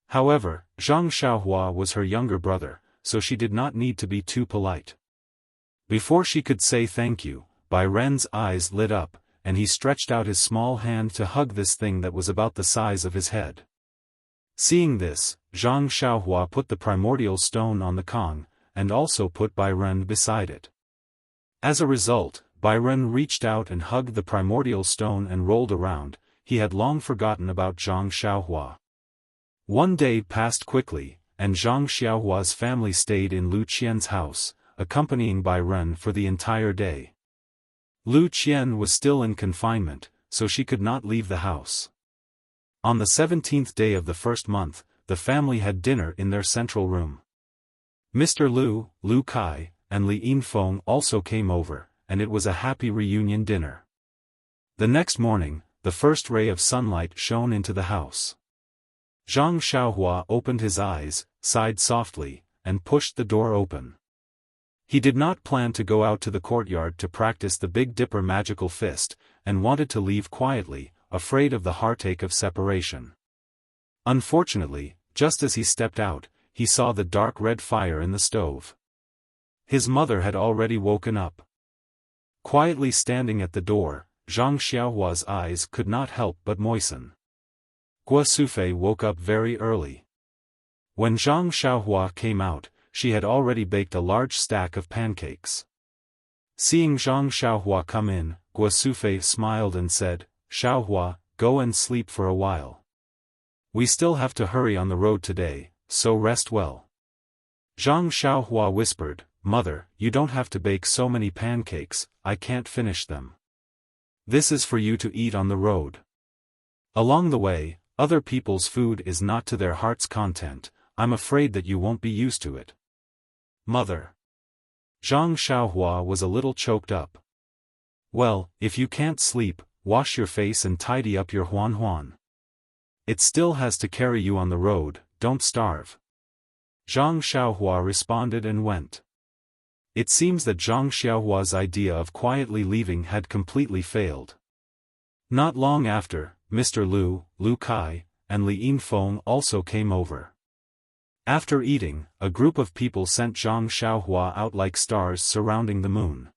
However, Zhang Xiaohua was her younger brother, so she did not need to be too polite. Before she could say thank you, Bai Ren's eyes lit up, and he stretched out his small hand to hug this thing that was about the size of his head. Seeing this, Zhang Xiaohua put the primordial stone on the Kong, and also put Bai Ren beside it. As a result, Bai Ren reached out and hugged the primordial stone and rolled around. He had long forgotten about Zhang Xiaohua. One day passed quickly, and Zhang Xiaohua's family stayed in Lu Qian's house, accompanying Bai Ren for the entire day. Lu Qian was still in confinement, so she could not leave the house. On the 17th day of the first month, the family had dinner in their central room. Mr. Lu, Lu Kai, and Li Yinfeng also came over, and it was a happy reunion dinner. The next morning, the first ray of sunlight shone into the house. Zhang Xiaohua opened his eyes, sighed softly, and pushed the door open. He did not plan to go out to the courtyard to practice the Big Dipper magical fist, and wanted to leave quietly, afraid of the heartache of separation. Unfortunately, just as he stepped out, he saw the dark red fire in the stove. His mother had already woken up. Quietly standing at the door, Zhang Xiaohua's eyes could not help but moisten. Guo Sufei woke up very early. When Zhang Xiaohua came out, she had already baked a large stack of pancakes. Seeing Zhang Xiaohua come in, Guo Sufei smiled and said, "Xiaohua, go and sleep for a while. We still have to hurry on the road today, so rest well." Zhang Xiaohua whispered, "Mother, you don't have to bake so many pancakes, I can't finish them. This is for you to eat on the road. Along the way, other people's food is not to their heart's content, I'm afraid that you won't be used to it." "Mother." Zhang Xiaohua was a little choked up. "Well, if you can't sleep, wash your face and tidy up your huan. It still has to carry you on the road, don't starve." Zhang Xiaohua responded and went. It seems that Zhang Xiaohua's idea of quietly leaving had completely failed. Not long after, Mr. Lu, Lu Kai, and Li Yinfeng also came over. After eating, a group of people sent Zhang Xiaohua out like stars surrounding the moon.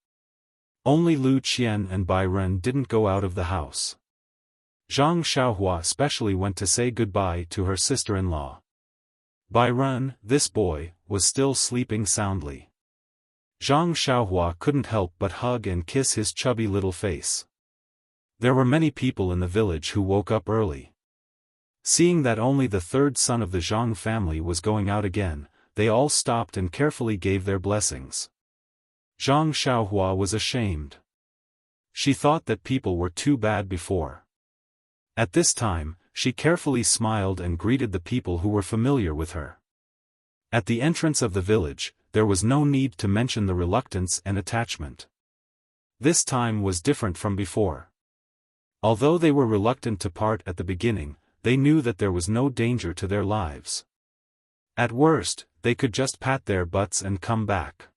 Only Lu Qian and Bai Ren didn't go out of the house. Zhang Xiaohua especially went to say goodbye to her sister-in-law. Bai Ren, this boy, was still sleeping soundly. Zhang Xiaohua couldn't help but hug and kiss his chubby little face. There were many people in the village who woke up early. Seeing that only the third son of the Zhang family was going out again, they all stopped and carefully gave their blessings. Zhang Xiaohua was ashamed. She thought that people were too bad before. At this time, she carefully smiled and greeted the people who were familiar with her. At the entrance of the village, there was no need to mention the reluctance and attachment. This time was different from before. Although they were reluctant to part at the beginning, they knew that there was no danger to their lives. At worst, they could just pat their butts and come back.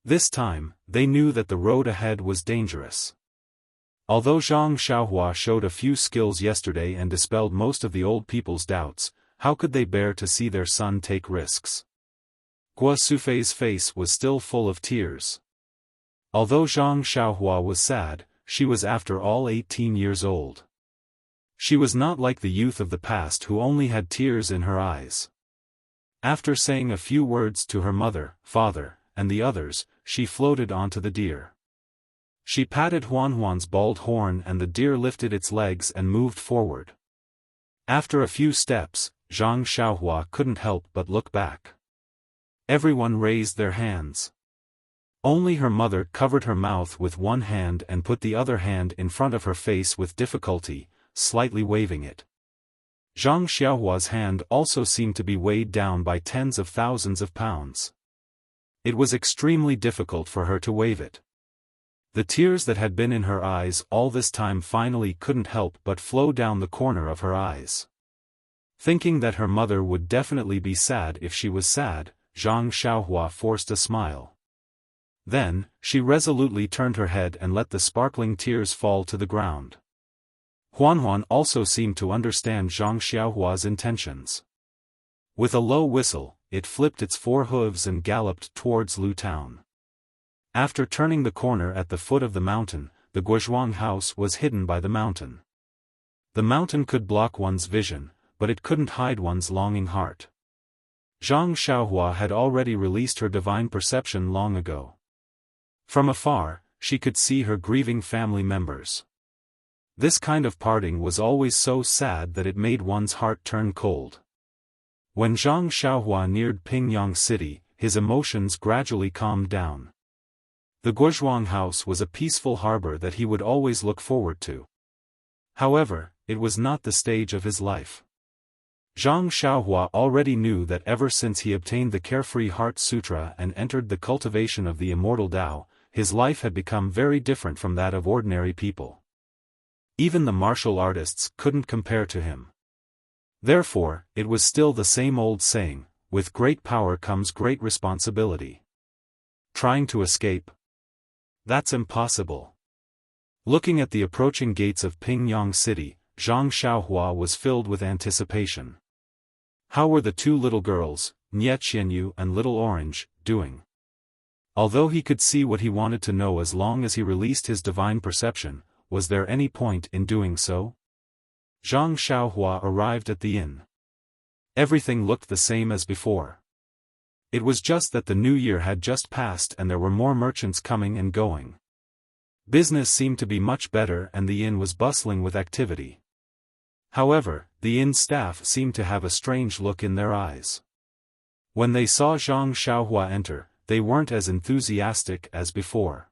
This time, they knew that the road ahead was dangerous. Although Zhang Xiaohua showed a few skills yesterday and dispelled most of the old people's doubts, how could they bear to see their son take risks? Guo Sufei's face was still full of tears. Although Zhang Xiaohua was sad, she was after all 18 years old. She was not like the youth of the past who only had tears in her eyes. After saying a few words to her mother, father, and the others, she floated onto the deer. She patted Huan's bald horn and the deer lifted its legs and moved forward. After a few steps, Zhang Xiaohua couldn't help but look back. Everyone raised their hands. Only her mother covered her mouth with one hand and put the other hand in front of her face with difficulty, slightly waving it. Zhang Xiaohua's hand also seemed to be weighed down by tens of thousands of pounds. It was extremely difficult for her to wave it. The tears that had been in her eyes all this time finally couldn't help but flow down the corner of her eyes. Thinking that her mother would definitely be sad if she was sad, Zhang Xiaohua forced a smile. Then, she resolutely turned her head and let the sparkling tears fall to the ground. Huanhuan also seemed to understand Zhang Xiaohua's intentions. With a low whistle, it flipped its 4 hooves and galloped towards Lu Town. After turning the corner at the foot of the mountain, the Guozhuang house was hidden by the mountain. The mountain could block one's vision, but it couldn't hide one's longing heart. Zhang Xiaohua had already released her divine perception long ago. From afar, she could see her grieving family members. This kind of parting was always so sad that it made one's heart turn cold. When Zhang Xiaohua neared Pingyang City, his emotions gradually calmed down. The Guozhuang house was a peaceful harbor that he would always look forward to. However, it was not the stage of his life. Zhang Xiaohua already knew that ever since he obtained the Carefree Heart Sutra and entered the cultivation of the immortal Tao, his life had become very different from that of ordinary people. Even the martial artists couldn't compare to him. Therefore, it was still the same old saying, with great power comes great responsibility. Trying to escape? That's impossible. Looking at the approaching gates of Pingyang City, Zhang Xiaohua was filled with anticipation. How were the 2 little girls, Nie Qianyu and Little Orange, doing? Although he could see what he wanted to know as long as he released his divine perception, was there any point in doing so? Zhang Xiaohua arrived at the inn. Everything looked the same as before. It was just that the new year had just passed and there were more merchants coming and going. Business seemed to be much better and the inn was bustling with activity. However, the inn staff seemed to have a strange look in their eyes. When they saw Zhang Xiaohua enter, they weren't as enthusiastic as before.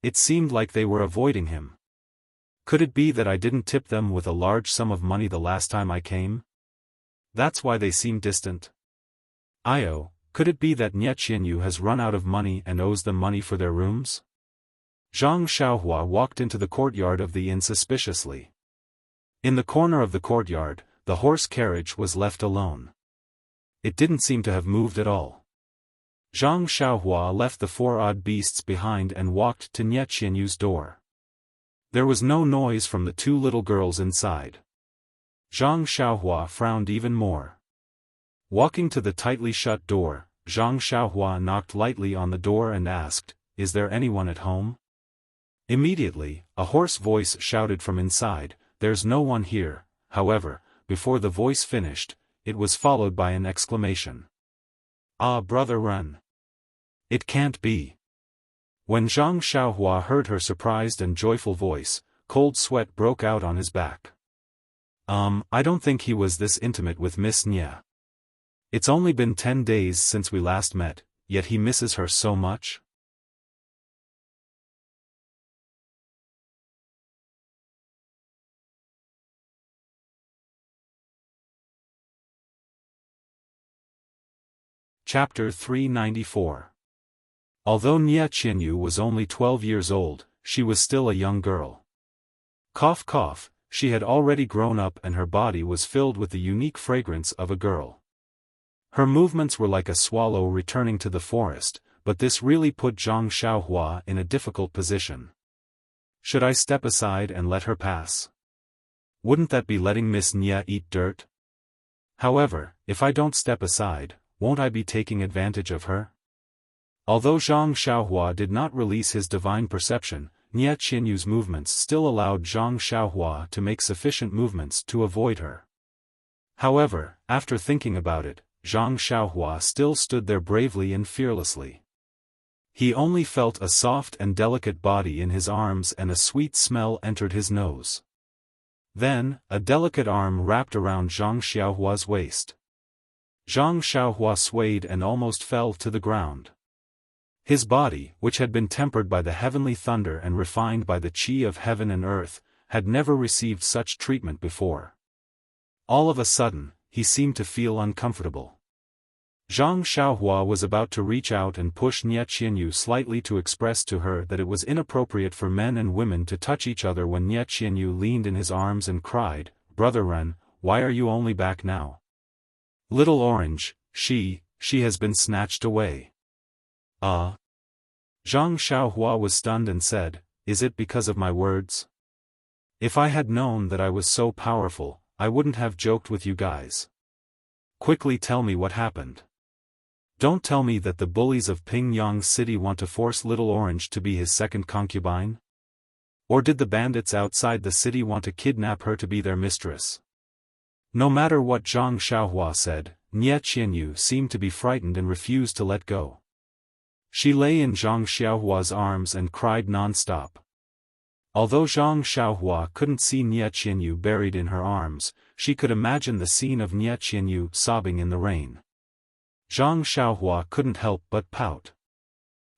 It seemed like they were avoiding him. Could it be that I didn't tip them with a large sum of money the last time I came? That's why they seem distant. Could it be that Nie Qianyu has run out of money and owes them money for their rooms? Zhang Xiaohua walked into the courtyard of the inn suspiciously. In the corner of the courtyard, the horse carriage was left alone. It didn't seem to have moved at all. Zhang Xiaohua left the 4 odd beasts behind and walked to Nie Qianyu's door. There was no noise from the 2 little girls inside. Zhang Xiaohua frowned even more. Walking to the tightly shut door, Zhang Xiaohua knocked lightly on the door and asked, "Is there anyone at home?" Immediately, a hoarse voice shouted from inside, "There's no one here." However, before the voice finished, it was followed by an exclamation. "Ah, brother, run! It can't be." When Zhang Xiaohua heard her surprised and joyful voice, cold sweat broke out on his back. I don't think he was this intimate with Miss Nie. It's only been 10 days since we last met, yet he misses her so much. Chapter 394. Although Nie Qianyu was only 12 years old, she was still a young girl. Cough cough, she had already grown up and her body was filled with the unique fragrance of a girl. Her movements were like a swallow returning to the forest, but this really put Zhang Xiaohua in a difficult position. Should I step aside and let her pass? Wouldn't that be letting Miss Nie eat dirt? However, if I don't step aside, won't I be taking advantage of her? Although Zhang Xiaohua did not release his divine perception, Nie Qianyu's movements still allowed Zhang Xiaohua to make sufficient movements to avoid her. However, after thinking about it, Zhang Xiaohua still stood there bravely and fearlessly. He only felt a soft and delicate body in his arms and a sweet smell entered his nose. Then, a delicate arm wrapped around Zhang Xiaohua's waist. Zhang Xiaohua swayed and almost fell to the ground. His body, which had been tempered by the heavenly thunder and refined by the qi of heaven and earth, had never received such treatment before. All of a sudden, he seemed to feel uncomfortable. Zhang Xiaohua was about to reach out and push Nie Qianyu slightly to express to her that it was inappropriate for men and women to touch each other when Nie Qianyu leaned in his arms and cried, "Brother Ren, why are you only back now? Little Orange, she has been snatched away." Zhang Xiaohua was stunned and said, "Is it because of my words? If I had known that I was so powerful, I wouldn't have joked with you guys. Quickly tell me what happened. Don't tell me that the bullies of Pingyang City want to force Little Orange to be his second concubine? Or did the bandits outside the city want to kidnap her to be their mistress?" No matter what Zhang Xiaohua said, Nie Qianyu seemed to be frightened and refused to let go. She lay in Zhang Xiaohua's arms and cried non-stop. Although Zhang Xiaohua couldn't see Nie Qianyu buried in her arms, she could imagine the scene of Nie Qianyu sobbing in the rain. Zhang Xiaohua couldn't help but pout.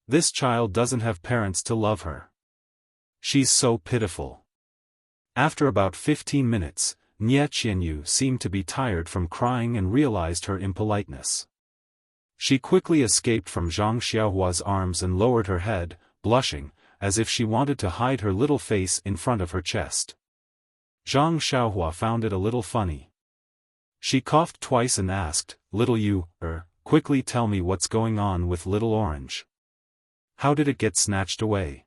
This child doesn't have parents to love her. She's so pitiful. After about 15 minutes, Nie Qianyu seemed to be tired from crying and realized her impoliteness. She quickly escaped from Zhang Xiaohua's arms and lowered her head, blushing, as if she wanted to hide her little face in front of her chest. Zhang Xiaohua found it a little funny. She coughed twice and asked, "Little you, quickly tell me what's going on with Little Orange. How did it get snatched away?"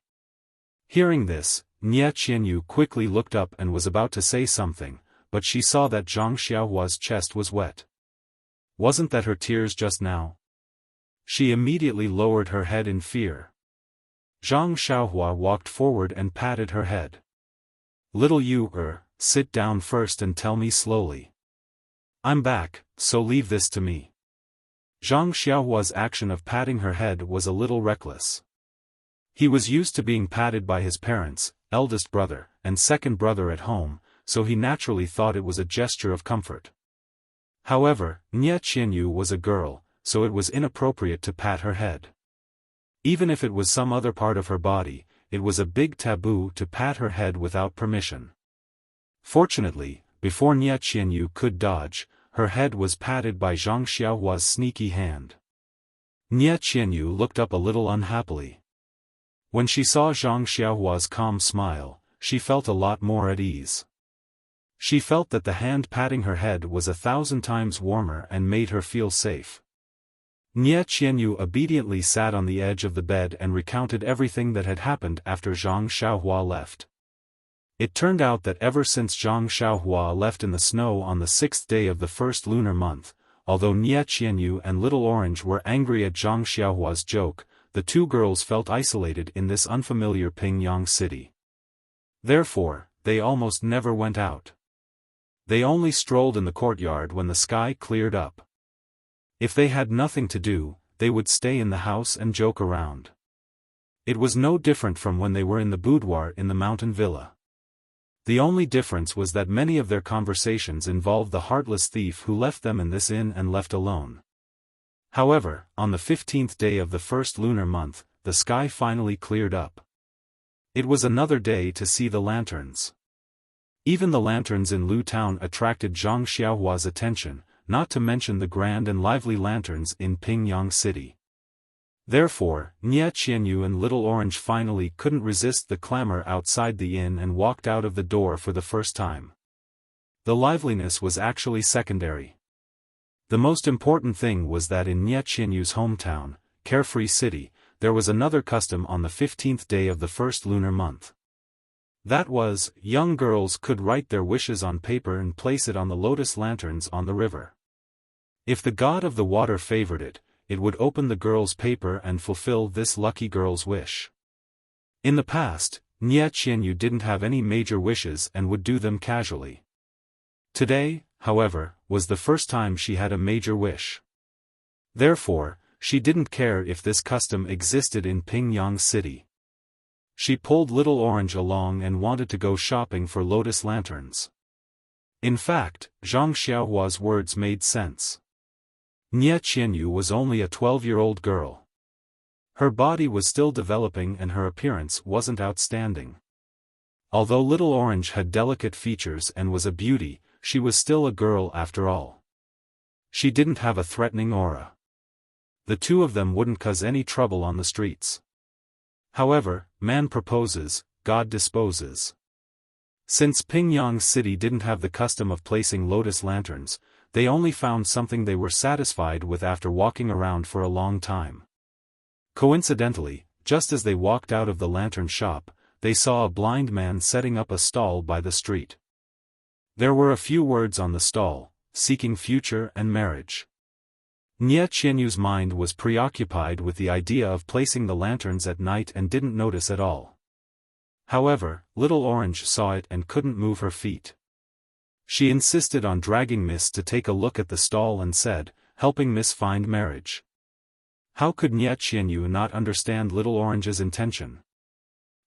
Hearing this, Nie Qianyu quickly looked up and was about to say something, but she saw that Zhang Xiaohua's chest was wet. Wasn't that her tears just now? She immediately lowered her head in fear. Zhang Xiaohua walked forward and patted her head. "Little you, sit down first and tell me slowly. I'm back, so leave this to me." Zhang Xiaohua's action of patting her head was a little reckless. He was used to being patted by his parents, eldest brother, and second brother at home, so he naturally thought it was a gesture of comfort. However, Nie Qianyu was a girl, so it was inappropriate to pat her head. Even if it was some other part of her body, it was a big taboo to pat her head without permission. Fortunately, before Nie Qianyu could dodge, her head was patted by Zhang Xiaohua's sneaky hand. Nie Qianyu looked up a little unhappily. When she saw Zhang Xiaohua's calm smile, she felt a lot more at ease. She felt that the hand patting her head was 1,000 times warmer and made her feel safe. Nie Qianyu obediently sat on the edge of the bed and recounted everything that had happened after Zhang Xiaohua left. It turned out that ever since Zhang Xiaohua left in the snow on the 6th day of the first lunar month, although Nie Qianyu and Little Orange were angry at Zhang Xiaohua's joke, the two girls felt isolated in this unfamiliar Pingyang city. Therefore, they almost never went out. They only strolled in the courtyard when the sky cleared up. If they had nothing to do, they would stay in the house and joke around. It was no different from when they were in the boudoir in the mountain villa. The only difference was that many of their conversations involved the heartless thief who left them in this inn and left alone. However, on the 15th day of the first lunar month, the sky finally cleared up. It was another day to see the lanterns. Even the lanterns in Lu Town attracted Zhang Xiaohua's attention, not to mention the grand and lively lanterns in Pingyang City. Therefore, Nie Qianyu and Little Orange finally couldn't resist the clamor outside the inn and walked out of the door for the first time. The liveliness was actually secondary. The most important thing was that in Nie Qianyu's hometown, Carefree City, there was another custom on the 15th day of the first lunar month. That was, young girls could write their wishes on paper and place it on the lotus lanterns on the river. If the god of the water favored it, it would open the girl's paper and fulfill this lucky girl's wish. In the past, Nie Qianyu didn't have any major wishes and would do them casually. Today, however, was the first time she had a major wish. Therefore, she didn't care if this custom existed in Pingyang City. She pulled Little Orange along and wanted to go shopping for lotus lanterns. In fact, Zhang Xiaohua's words made sense. Nie Qianyu was only a 12-year-old girl. Her body was still developing and her appearance wasn't outstanding. Although Little Orange had delicate features and was a beauty, she was still a girl after all. She didn't have a threatening aura. The two of them wouldn't cause any trouble on the streets. However, man proposes, God disposes. Since Pingyang City didn't have the custom of placing lotus lanterns, they only found something they were satisfied with after walking around for a long time. Coincidentally, just as they walked out of the lantern shop, they saw a blind man setting up a stall by the street. There were a few words on the stall, seeking future and marriage. Nie Qianyu's mind was preoccupied with the idea of placing the lanterns at night and didn't notice at all. However, Little Orange saw it and couldn't move her feet. She insisted on dragging Miss to take a look at the stall and said, helping Miss find marriage. How could Nie Qianyu not understand Little Orange's intention?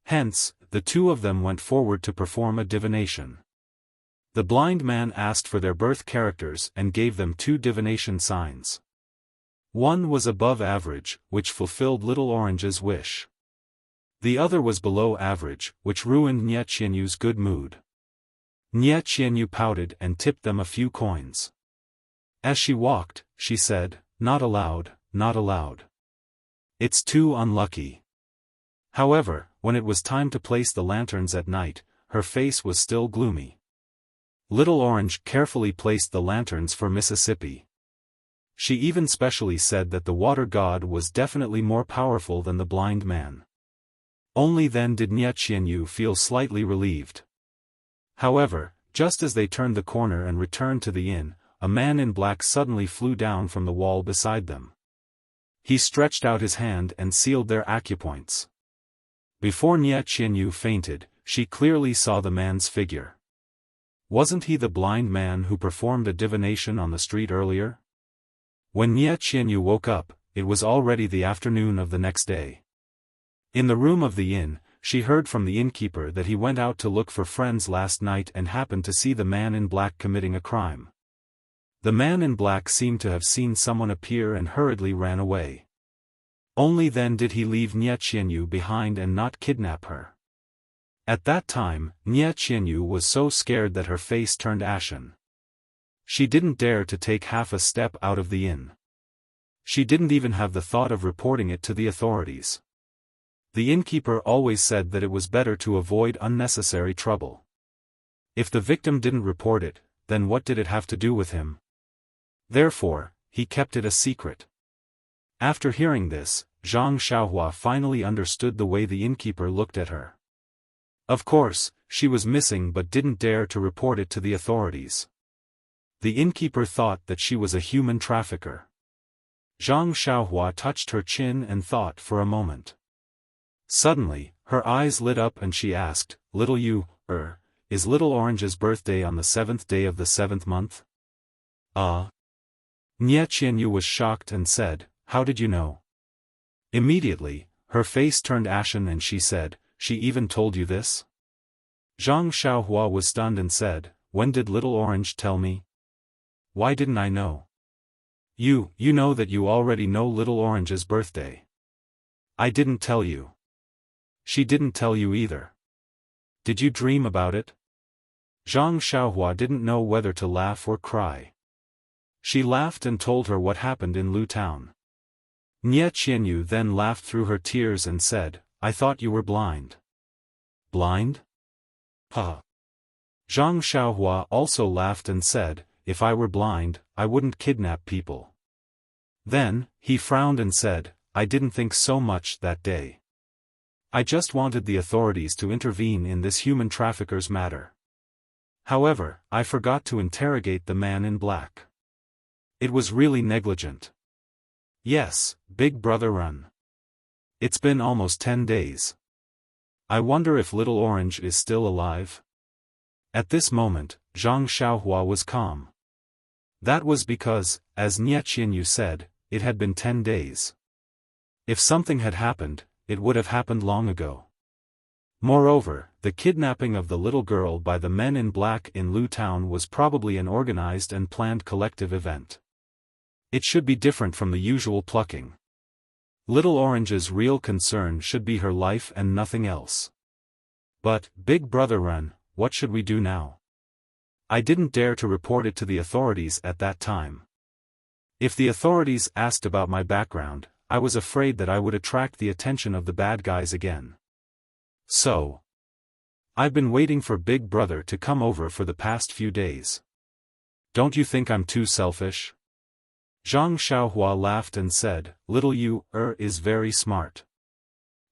Hence, the two of them went forward to perform a divination. The blind man asked for their birth characters and gave them two divination signs. One was above average, which fulfilled Little Orange's wish. The other was below average, which ruined Nie Qianyu's good mood. Nie Qianyu pouted and tipped them a few coins. As she walked, she said, "Not allowed, not allowed. It's too unlucky." However, when it was time to place the lanterns at night, her face was still gloomy. Little Orange carefully placed the lanterns for Mississippi. She even specially said that the water god was definitely more powerful than the blind man. Only then did Nie Qianyu feel slightly relieved. However, just as they turned the corner and returned to the inn, a man in black suddenly flew down from the wall beside them. He stretched out his hand and sealed their acupoints. Before Nie Qianyu fainted, she clearly saw the man's figure. Wasn't he the blind man who performed a divination on the street earlier? When Nie Qianyu woke up, it was already the afternoon of the next day. In the room of the inn, she heard from the innkeeper that he went out to look for friends last night and happened to see the man in black committing a crime. The man in black seemed to have seen someone appear and hurriedly ran away. Only then did he leave Nie Qianyu behind and not kidnap her. At that time, Nie Qianyu was so scared that her face turned ashen. She didn't dare to take half a step out of the inn. She didn't even have the thought of reporting it to the authorities. The innkeeper always said that it was better to avoid unnecessary trouble. If the victim didn't report it, then what did it have to do with him? Therefore, he kept it a secret. After hearing this, Zhang Xiaohua finally understood the way the innkeeper looked at her. Of course, she was missing but didn't dare to report it to the authorities. The innkeeper thought that she was a human trafficker. Zhang Xiaohua touched her chin and thought for a moment. Suddenly, her eyes lit up and she asked, "Little you, is Little Orange's birthday on the 7th day of the 7th month?" Nie Qianyu was shocked and said, "How did you know?" Immediately, her face turned ashen and she said, "She even told you this?" Zhang Xiaohua was stunned and said, "When did Little Orange tell me? Why didn't I know?" You know that you already know Little Orange's birthday." "I didn't tell you." "She didn't tell you either." "Did you dream about it?" Zhang Xiaohua didn't know whether to laugh or cry. She laughed and told her what happened in Lu Town. Nie Qianyu then laughed through her tears and said, "I thought you were blind." "Blind? Huh." Zhang Xiaohua also laughed and said, "If I were blind, I wouldn't kidnap people." Then, he frowned and said, "I didn't think so much that day. I just wanted the authorities to intervene in this human trafficker's matter. However, I forgot to interrogate the man in black. It was really negligent. Yes, Big Brother run. It's been almost 10 days. I wonder if Little Orange is still alive?" At this moment, Zhang Xiaohua was calm. That was because, as Nie Qianyu said, it had been 10 days. If something had happened, it would have happened long ago. Moreover, the kidnapping of the little girl by the men in black in Lu Town was probably an organized and planned collective event. It should be different from the usual plucking. Little Orange's real concern should be her life and nothing else. But, Big Brother Ren, what should we do now? I didn't dare to report it to the authorities at that time. If the authorities asked about my background, I was afraid that I would attract the attention of the bad guys again. So, I've been waiting for Big Brother to come over for the past few days. Don't you think I'm too selfish? Zhang Xiaohua laughed and said, Little you, is very smart.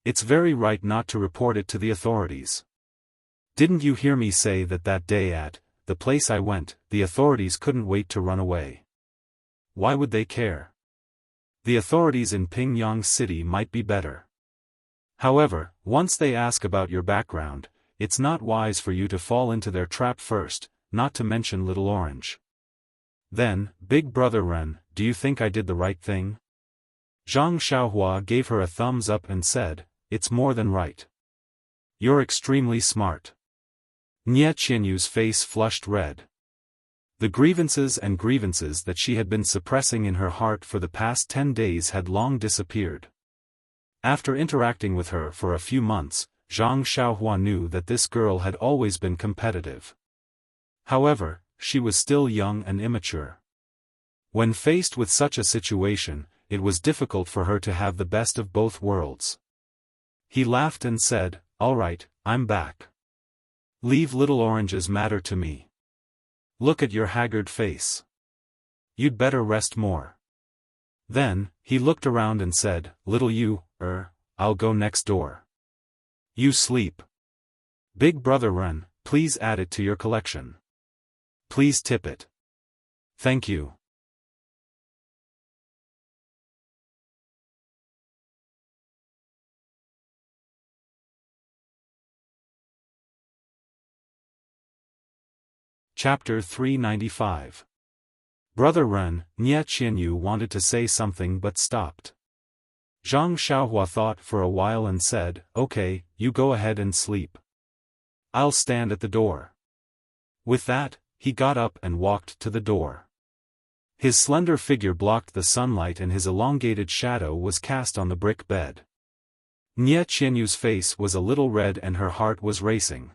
It's very right not to report it to the authorities. Didn't you hear me say that day at the place I went, the authorities couldn't wait to run away? Why would they care? The authorities in Pingyang City might be better. However, once they ask about your background, it's not wise for you to fall into their trap first, not to mention Little Orange. Then, Big Brother Ren, do you think I did the right thing? Zhang Xiaohua gave her a thumbs up and said, It's more than right. You're extremely smart. Nie Qianyu's face flushed red. The grievances that she had been suppressing in her heart for the past 10 days had long disappeared. After interacting with her for a few months, Zhang Xiaohua knew that this girl had always been competitive. However, she was still young and immature. When faced with such a situation, it was difficult for her to have the best of both worlds. He laughed and said, All right, I'm back. Leave Little Orange's matter to me. Look at your haggard face. You'd better rest more. Then, he looked around and said, Little you, I'll go next door. You sleep. Big Brother Ren, please add it to your collection. Please tip it. Thank you. Chapter 395. Brother Ren, Nie Qianyu wanted to say something but stopped. Zhang Xiaohua thought for a while and said, Okay, you go ahead and sleep. I'll stand at the door. With that, he got up and walked to the door. His slender figure blocked the sunlight and his elongated shadow was cast on the brick bed. Nie Qianyu's face was a little red and her heart was racing.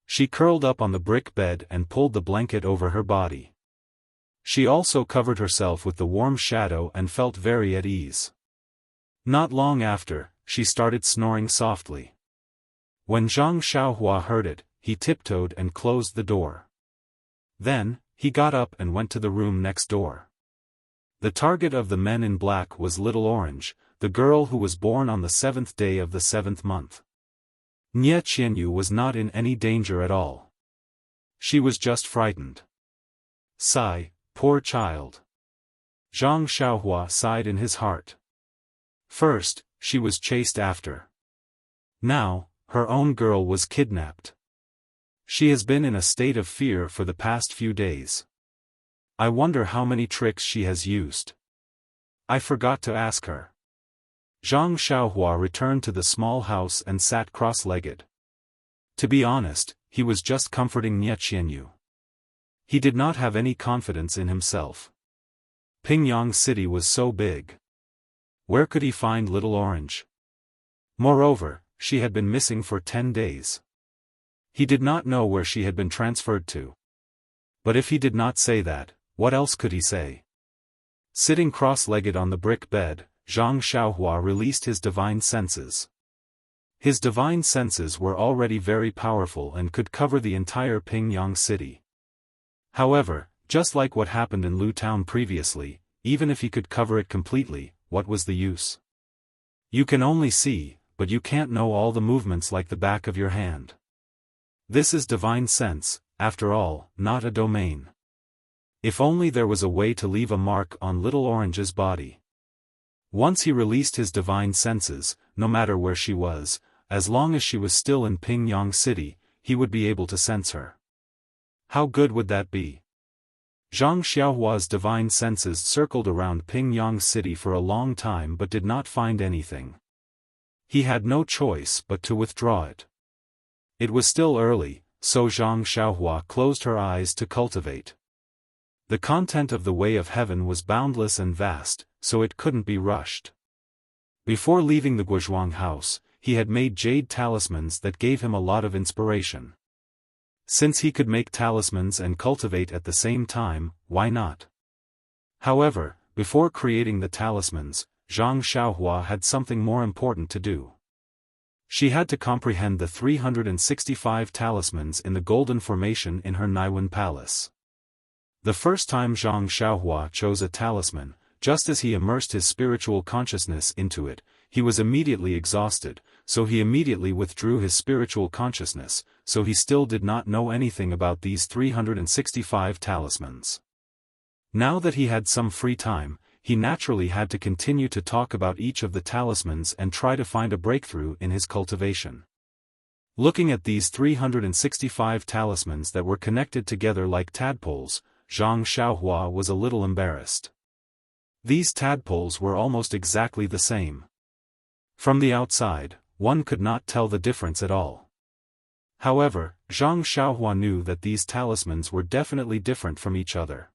She curled up on the brick bed and pulled the blanket over her body. She also covered herself with the warm shadow and felt very at ease. Not long after, she started snoring softly. When Zhang Xiaohua heard it, he tiptoed and closed the door. Then, he got up and went to the room next door. The target of the men in black was Little Orange, the girl who was born on the 7th day of the 7th month. Nie Qianyu was not in any danger at all. She was just frightened. Sigh, poor child. Zhang Xiaohua sighed in his heart. First, she was chased after. Now, her own girl was kidnapped. She has been in a state of fear for the past few days. I wonder how many tricks she has used. I forgot to ask her. Zhang Xiaohua returned to the small house and sat cross-legged. To be honest, he was just comforting Nie Qianyu. He did not have any confidence in himself. Pingyang City was so big. Where could he find Little Orange? Moreover, she had been missing for 10 days. He did not know where she had been transferred to. But if he did not say that, what else could he say? Sitting cross-legged on the brick bed, Zhang Xiaohua released his divine senses. His divine senses were already very powerful and could cover the entire Pingyang City. However, just like what happened in Lu Town previously, even if he could cover it completely, what was the use? You can only see, but you can't know all the movements like the back of your hand. This is divine sense, after all, not a domain. If only there was a way to leave a mark on Little Orange's body. Once he released his divine senses, no matter where she was, as long as she was still in Pingyang City, he would be able to sense her. How good would that be? Zhang Xiaohua's divine senses circled around Pingyang City for a long time but did not find anything. He had no choice but to withdraw it. It was still early, so Zhang Xiaohua closed her eyes to cultivate. The content of the Way of Heaven was boundless and vast, so it couldn't be rushed. Before leaving the Guozhuang house, he had made jade talismans that gave him a lot of inspiration. Since he could make talismans and cultivate at the same time, why not? However, before creating the talismans, Zhang Xiaohua had something more important to do. She had to comprehend the 365 talismans in the golden formation in her Naiwan palace. The first time Zhang Xiaohua chose a talisman, just as he immersed his spiritual consciousness into it, he was immediately exhausted, so he immediately withdrew his spiritual consciousness, so he still did not know anything about these 365 talismans. Now that he had some free time, he naturally had to continue to talk about each of the talismans and try to find a breakthrough in his cultivation. Looking at these 365 talismans that were connected together like tadpoles, Zhang Xiaohua was a little embarrassed. These tadpoles were almost exactly the same. From the outside, one could not tell the difference at all. However, Zhang Xiaohua knew that these talismans were definitely different from each other.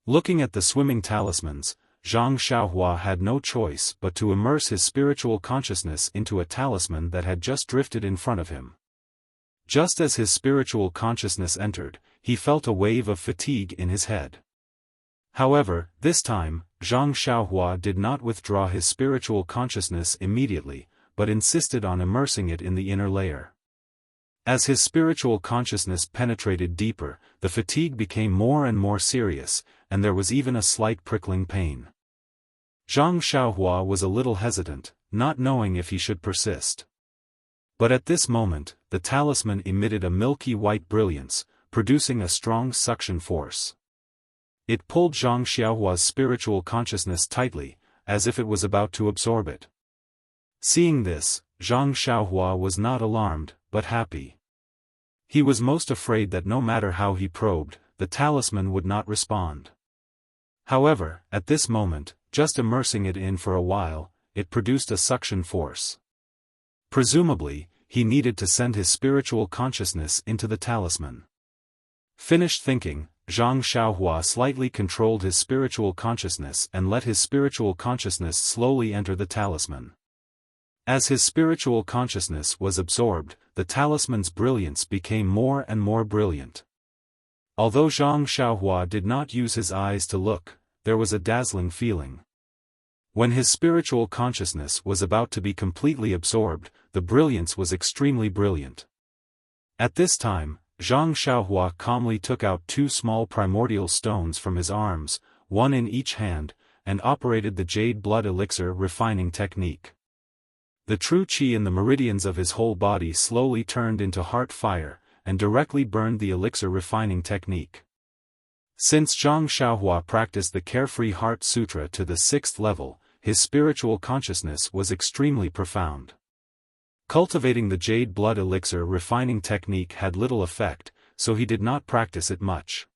Looking at the swimming talismans, Zhang Xiaohua had no choice but to immerse his spiritual consciousness into a talisman that had just drifted in front of him. Just as his spiritual consciousness entered, he felt a wave of fatigue in his head. However, this time, Zhang Xiaohua did not withdraw his spiritual consciousness immediately, but insisted on immersing it in the inner layer. As his spiritual consciousness penetrated deeper, the fatigue became more and more serious, and there was even a slight prickling pain. Zhang Xiaohua was a little hesitant, not knowing if he should persist. But at this moment, the talisman emitted a milky white brilliance, producing a strong suction force. It pulled Zhang Xiaohua's spiritual consciousness tightly, as if it was about to absorb it. Seeing this, Zhang Xiaohua was not alarmed, but happy. He was most afraid that no matter how he probed, the talisman would not respond. However, at this moment, just immersing it in for a while, it produced a suction force. Presumably, he needed to send his spiritual consciousness into the talisman. Finished thinking, Zhang Xiaohua slightly controlled his spiritual consciousness and let his spiritual consciousness slowly enter the talisman. As his spiritual consciousness was absorbed, the talisman's brilliance became more and more brilliant. Although Zhang Xiaohua did not use his eyes to look, there was a dazzling feeling. When his spiritual consciousness was about to be completely absorbed, the brilliance was extremely brilliant. At this time, Zhang Xiaohua calmly took out 2 small primordial stones from his arms, one in each hand, and operated the jade blood elixir refining technique. The true qi in the meridians of his whole body slowly turned into heart fire, and directly burned the elixir refining technique. Since Zhang Xiaohua practiced the Carefree Heart Sutra to the 6th level, his spiritual consciousness was extremely profound. Cultivating the jade blood elixir refining technique had little effect, so he did not practice it much.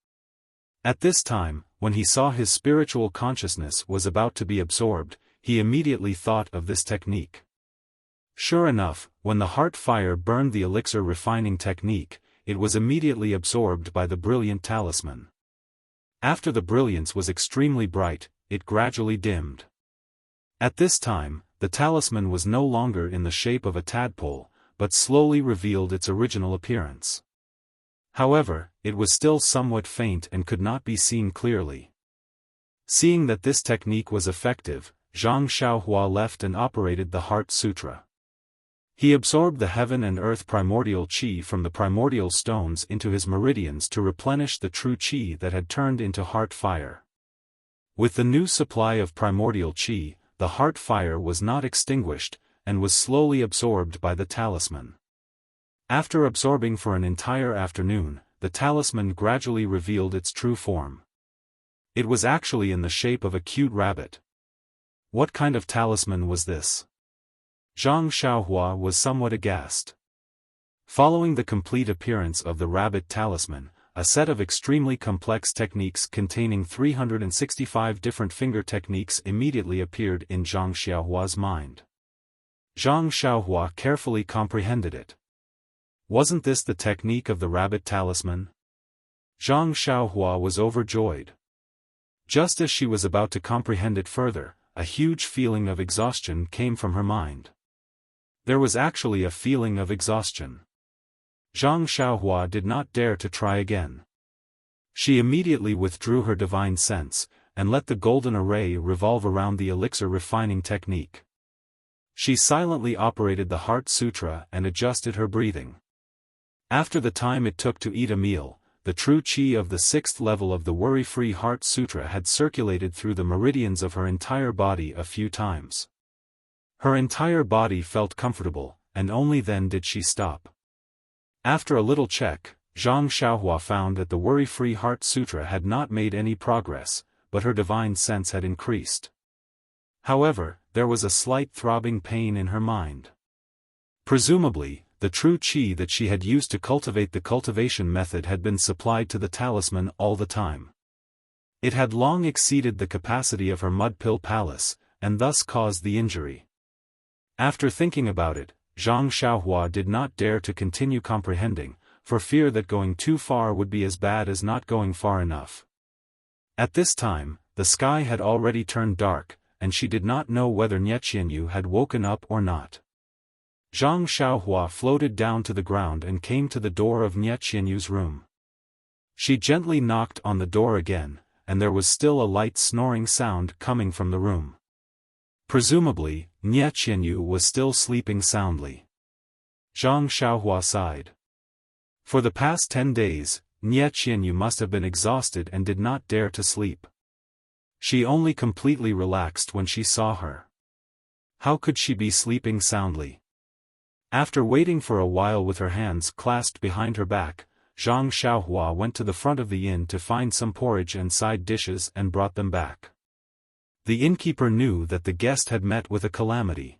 At this time, when he saw his spiritual consciousness was about to be absorbed, he immediately thought of this technique. Sure enough, when the heart fire burned the elixir refining technique, it was immediately absorbed by the brilliant talisman. After the brilliance was extremely bright, it gradually dimmed. At this time, the talisman was no longer in the shape of a tadpole, but slowly revealed its original appearance. However, it was still somewhat faint and could not be seen clearly. Seeing that this technique was effective, Zhang Xiaohua left and operated the Heart Sutra. He absorbed the heaven and earth primordial qi from the primordial stones into his meridians to replenish the true qi that had turned into heart fire. With the new supply of primordial qi, the heart fire was not extinguished, and was slowly absorbed by the talisman. After absorbing for an entire afternoon, the talisman gradually revealed its true form. It was actually in the shape of a cute rabbit. What kind of talisman was this? Zhang Xiaohua was somewhat aghast. Following the complete appearance of the rabbit talisman, a set of extremely complex techniques containing 365 different finger techniques immediately appeared in Zhang Xiaohua's mind. Zhang Xiaohua carefully comprehended it. Wasn't this the technique of the rabbit talisman? Zhang Xiaohua was overjoyed. Just as she was about to comprehend it further, a huge feeling of exhaustion came from her mind. There was actually a feeling of exhaustion. Zhang Xiaohua did not dare to try again. She immediately withdrew her divine sense, and let the golden array revolve around the elixir refining technique. She silently operated the Heart Sutra and adjusted her breathing. After the time it took to eat a meal, the true qi of the 6th level of the Worry-Free Heart Sutra had circulated through the meridians of her entire body a few times. Her entire body felt comfortable, and only then did she stop. After a little check, Zhang Xiaohua found that the Worry-Free Heart Sutra had not made any progress, but her divine sense had increased. However, there was a slight throbbing pain in her mind. Presumably, the true qi that she had used to cultivate the cultivation method had been supplied to the talisman all the time. It had long exceeded the capacity of her mud pill palace, and thus caused the injury. After thinking about it, Zhang Xiaohua did not dare to continue comprehending, for fear that going too far would be as bad as not going far enough. At this time, the sky had already turned dark, and she did not know whether Nie Qianyu had woken up or not. Zhang Xiaohua floated down to the ground and came to the door of Nie Qianyu's room. She gently knocked on the door again, and there was still a light snoring sound coming from the room. Presumably, Nie Qianyu was still sleeping soundly. Zhang Xiaohua sighed. For the past 10 days, Nie Qianyu must have been exhausted and did not dare to sleep. She only completely relaxed when she saw her. How could she be sleeping soundly? After waiting for a while with her hands clasped behind her back, Zhang Xiaohua went to the front of the inn to find some porridge and side dishes and brought them back. The innkeeper knew that the guest had met with a calamity.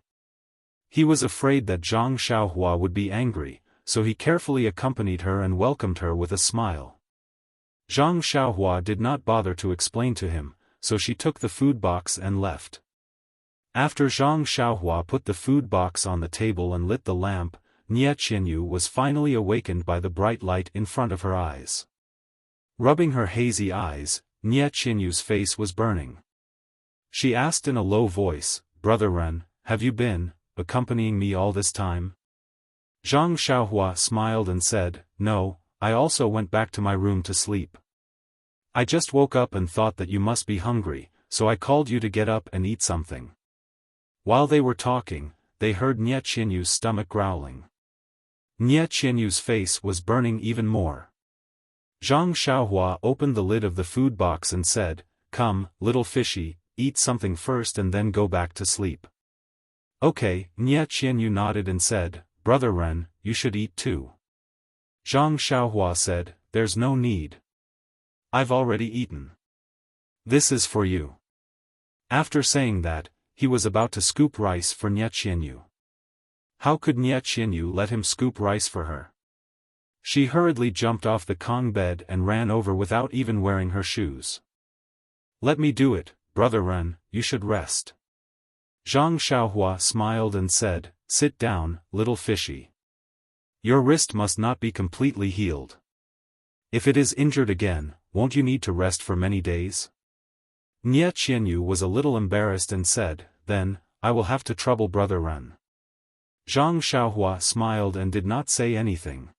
He was afraid that Zhang Xiaohua would be angry, so he carefully accompanied her and welcomed her with a smile. Zhang Xiaohua did not bother to explain to him, so she took the food box and left. After Zhang Xiaohua put the food box on the table and lit the lamp, Nie Qianyu was finally awakened by the bright light in front of her eyes. Rubbing her hazy eyes, Nie Qianyu's face was burning. She asked in a low voice, "Brother Ren, have you been accompanying me all this time?" Zhang Xiaohua smiled and said, "No, I also went back to my room to sleep. I just woke up and thought that you must be hungry, so I called you to get up and eat something." While they were talking, they heard Nie Qianyu's stomach growling. Nie Qianyu's face was burning even more. Zhang Xiaohua opened the lid of the food box and said, "Come, little fishy, eat something first and then go back to sleep." "Okay," Nie Qianyu nodded and said, "Brother Ren, you should eat too." Zhang Xiaohua said, "There's no need. I've already eaten. This is for you." After saying that, he was about to scoop rice for Nie Qianyu. How could Nie Qianyu let him scoop rice for her? She hurriedly jumped off the Kong bed and ran over without even wearing her shoes. "Let me do it, Brother Ren, you should rest." Zhang Xiaohua smiled and said, "Sit down, little fishy. Your wrist must not be completely healed. If it is injured again, won't you need to rest for many days?" Nie Qianyu was a little embarrassed and said, "Then, I will have to trouble Brother Ren." Zhang Xiaohua smiled and did not say anything.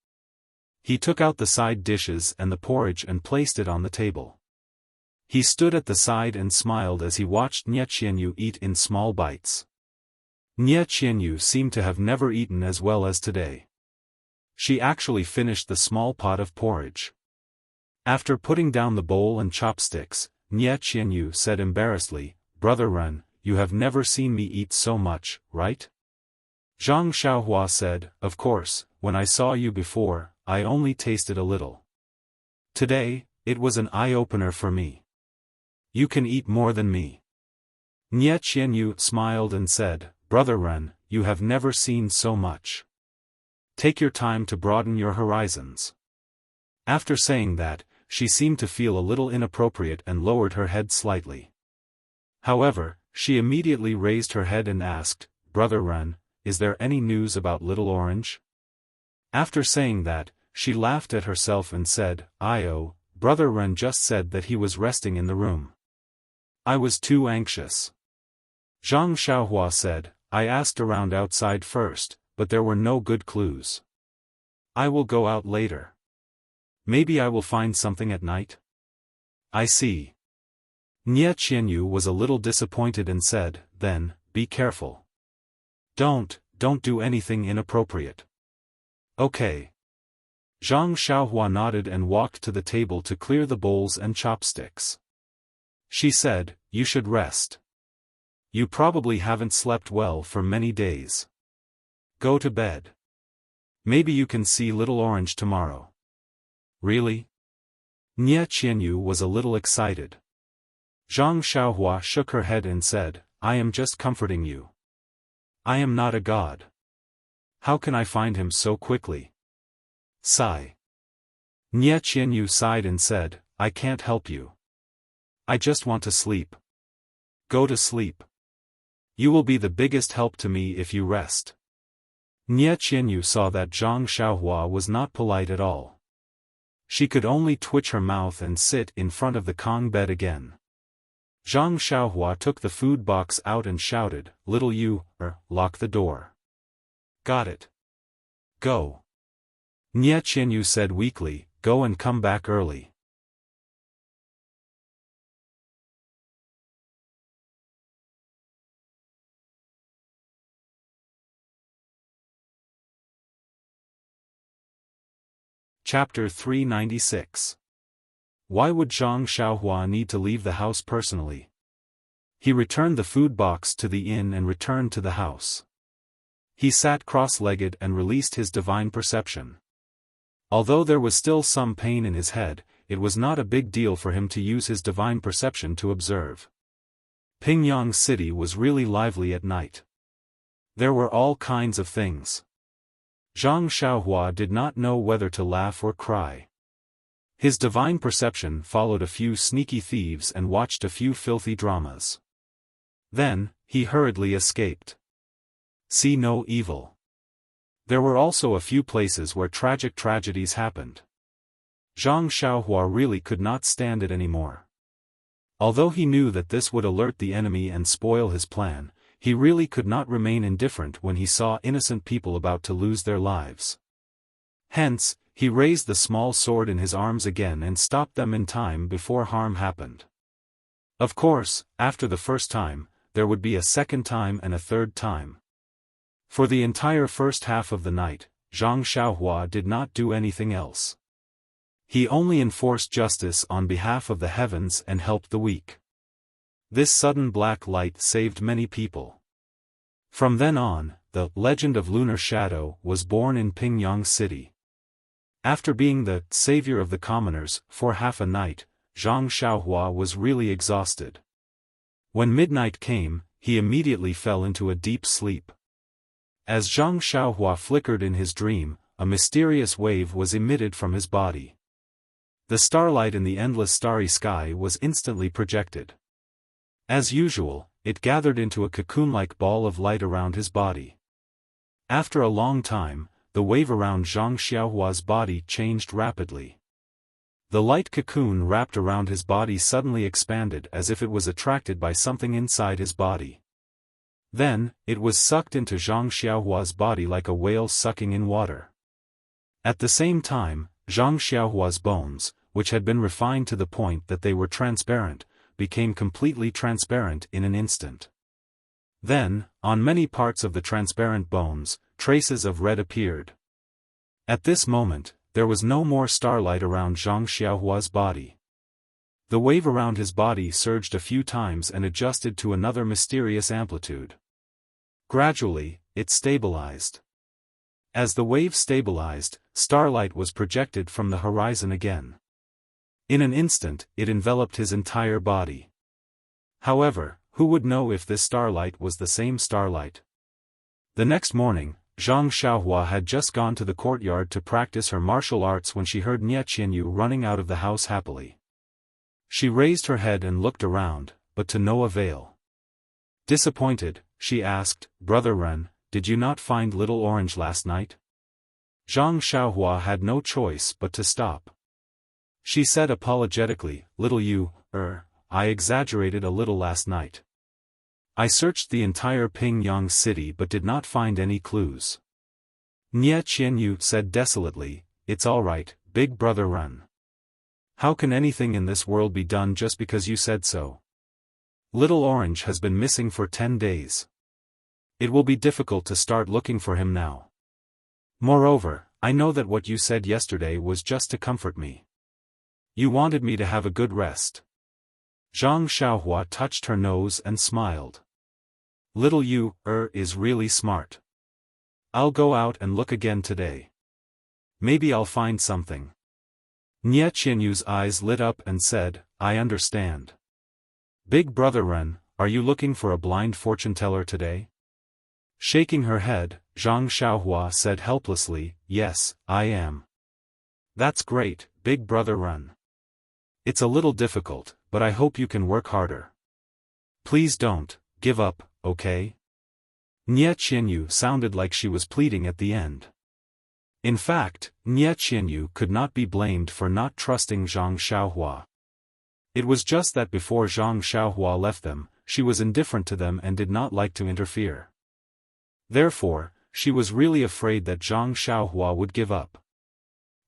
He took out the side dishes and the porridge and placed it on the table. He stood at the side and smiled as he watched Nie Qianyu eat in small bites. Nie Qianyu seemed to have never eaten as well as today. She actually finished the small pot of porridge. After putting down the bowl and chopsticks, Nie Qianyu said embarrassedly, "Brother Ren, you have never seen me eat so much, right?" Zhang Xiaohua said, "Of course, when I saw you before, I only tasted a little. Today, it was an eye-opener for me. You can eat more than me." Nie Qianyu smiled and said, "Brother Ren, you have never seen so much. Take your time to broaden your horizons." After saying that, she seemed to feel a little inappropriate and lowered her head slightly. However, she immediately raised her head and asked, "Brother Ren, is there any news about Little Orange?" After saying that, she laughed at herself and said, Brother Ren just said that he was resting in the room. I was too anxious. Zhang Xiaohua said, I asked around outside first, but there were no good clues. I will go out later. Maybe I will find something at night? I see. Nie Qianyu was a little disappointed and said, then, be careful. Don't do anything inappropriate. Okay. Zhang Xiaohua nodded and walked to the table to clear the bowls and chopsticks. She said, you should rest. You probably haven't slept well for many days. Go to bed. Maybe you can see Little Orange tomorrow. Really? Nie Qianyu was a little excited. Zhang Xiaohua shook her head and said, I am just comforting you. I am not a god. How can I find him so quickly? Sigh. Nie Qianyu sighed and said, I can't help you. I just want to sleep. Go to sleep. You will be the biggest help to me if you rest. Nie Qianyu saw that Zhang Xiaohua was not polite at all. She could only twitch her mouth and sit in front of the Kong bed again. Zhang Xiaohua took the food box out and shouted, Little you, lock the door. Got it. Go. Nie Qianyu said weakly, go and come back early. Chapter 396. Why would Zhang Xiaohua need to leave the house personally? He returned the food box to the inn and returned to the house. He sat cross-legged and released his divine perception. Although there was still some pain in his head, it was not a big deal for him to use his divine perception to observe. Pingyang City was really lively at night. There were all kinds of things. Zhang Xiaohua did not know whether to laugh or cry. His divine perception followed a few sneaky thieves and watched a few filthy dramas. Then, he hurriedly escaped. See no evil. There were also a few places where tragic tragedies happened. Zhang Xiaohua really could not stand it anymore. Although he knew that this would alert the enemy and spoil his plan, he really could not remain indifferent when he saw innocent people about to lose their lives. Hence, he raised the small sword in his arms again and stopped them in time before harm happened. Of course, after the first time, there would be a second time and a third time. For the entire first half of the night, Zhang Xiaohua did not do anything else. He only enforced justice on behalf of the heavens and helped the weak. This sudden black light saved many people. From then on, the legend of Lunar Shadow was born in Pingyang City. After being the savior of the commoners for half a night, Zhang Xiaohua was really exhausted. When midnight came, he immediately fell into a deep sleep. As Zhang Xiaohua flickered in his dream, a mysterious wave was emitted from his body. The starlight in the endless starry sky was instantly projected. As usual, it gathered into a cocoon-like ball of light around his body. After a long time, the wave around Zhang Xiaohua's body changed rapidly. The light cocoon wrapped around his body suddenly expanded as if it was attracted by something inside his body. Then, it was sucked into Zhang Xiaohua's body like a whale sucking in water. At the same time, Zhang Xiaohua's bones, which had been refined to the point that they were transparent, became completely transparent in an instant. Then, on many parts of the transparent bones, traces of red appeared. At this moment, there was no more starlight around Zhang Xiaohua's body. The wave around his body surged a few times and adjusted to another mysterious amplitude. Gradually, it stabilized. As the wave stabilized, starlight was projected from the horizon again. In an instant, it enveloped his entire body. However, who would know if this starlight was the same starlight? The next morning, Zhang Xiaohua had just gone to the courtyard to practice her martial arts when she heard Nie Qianyu running out of the house happily. She raised her head and looked around, but to no avail. Disappointed, she asked, Brother Ren, did you not find Little Orange last night? Zhang Xiaohua had no choice but to stop. She said apologetically, Little you, I exaggerated a little last night. I searched the entire Pingyang city but did not find any clues. Nie Qianyu said desolately, "It's all right, big brother run. How can anything in this world be done just because you said so? Little Orange has been missing for 10 days. It will be difficult to start looking for him now. Moreover, I know that what you said yesterday was just to comfort me. You wanted me to have a good rest." Zhang Xiaohua touched her nose and smiled. "Little you, is really smart. I'll go out and look again today. Maybe I'll find something." Nie Qianyu's eyes lit up and said, "I understand. Big brother Ren, are you looking for a blind fortune teller today?" Shaking her head, Zhang Xiaohua said helplessly, "Yes, I am." "That's great, big brother Ren. It's a little difficult, but I hope you can work harder. Please don't give up, okay?" Nie Qianyu sounded like she was pleading at the end. In fact, Nie Qianyu could not be blamed for not trusting Zhang Xiaohua. It was just that before Zhang Xiaohua left them, she was indifferent to them and did not like to interfere. Therefore, she was really afraid that Zhang Xiaohua would give up.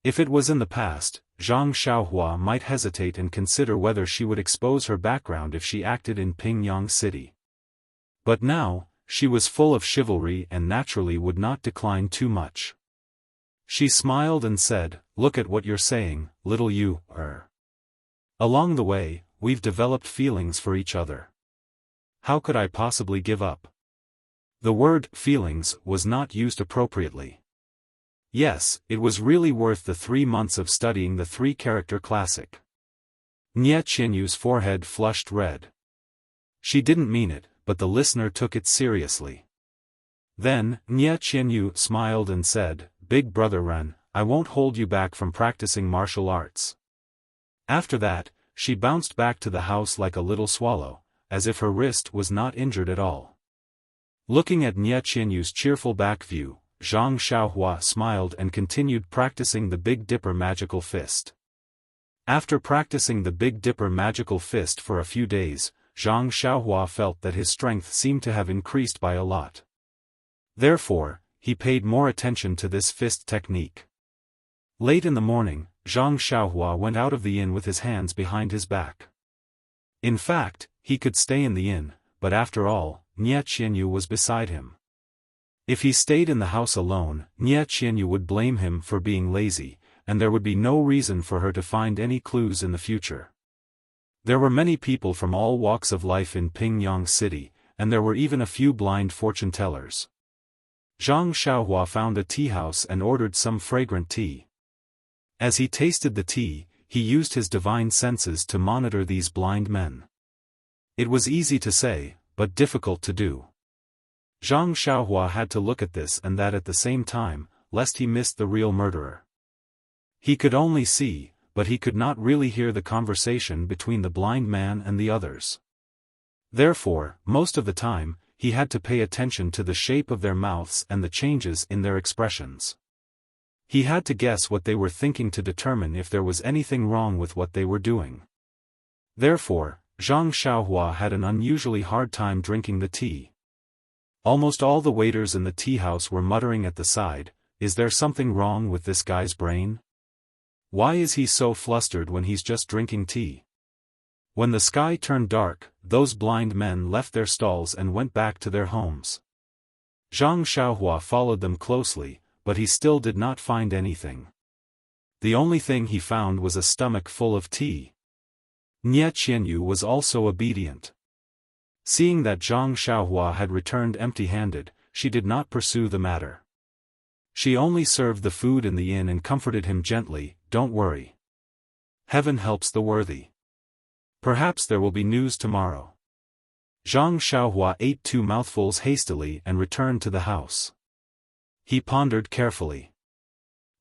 If it was in the past, Zhang Xiaohua might hesitate and consider whether she would expose her background if she acted in Pingyang City. But now, she was full of chivalry and naturally would not decline too much. She smiled and said, "Look at what you're saying, little you, Along the way, we've developed feelings for each other. How could I possibly give up?" The word feelings was not used appropriately. Yes, it was really worth the 3 months of studying the 3-character classic. Nie Qianyu's forehead flushed red. She didn't mean it, but the listener took it seriously. Then, Nie Qianyu smiled and said, "Big brother Ren, I won't hold you back from practicing martial arts." After that, she bounced back to the house like a little swallow, as if her wrist was not injured at all. Looking at Nie Qianyu's cheerful back view, Zhang Xiaohua smiled and continued practicing the Big Dipper magical fist. After practicing the Big Dipper magical fist for a few days, Zhang Xiaohua felt that his strength seemed to have increased by a lot. Therefore, he paid more attention to this fist technique. Late in the morning, Zhang Xiaohua went out of the inn with his hands behind his back. In fact, he could stay in the inn, but after all, Nie Qianyu was beside him. If he stayed in the house alone, Nie Qianyu would blame him for being lazy, and there would be no reason for her to find any clues in the future. There were many people from all walks of life in Pingyang City, and there were even a few blind fortune tellers. Zhang Xiaohua found a tea house and ordered some fragrant tea. As he tasted the tea, he used his divine senses to monitor these blind men. It was easy to say, but difficult to do. Zhang Xiaohua had to look at this and that at the same time, lest he missed the real murderer. He could only see, but he could not really hear the conversation between the blind man and the others. Therefore, most of the time, he had to pay attention to the shape of their mouths and the changes in their expressions. He had to guess what they were thinking to determine if there was anything wrong with what they were doing. Therefore, Zhang Xiaohua had an unusually hard time drinking the tea. Almost all the waiters in the tea house were muttering at the side, "Is there something wrong with this guy's brain? Why is he so flustered when he's just drinking tea?" When the sky turned dark, those blind men left their stalls and went back to their homes. Zhang Xiaohua followed them closely, but he still did not find anything. The only thing he found was a stomach full of tea. Nie Qianyu was also obedient. Seeing that Zhang Xiaohua had returned empty-handed, she did not pursue the matter. She only served the food in the inn and comforted him gently, "Don't worry. Heaven helps the worthy. Perhaps there will be news tomorrow." Zhang Xiaohua ate 2 mouthfuls hastily and returned to the house. He pondered carefully.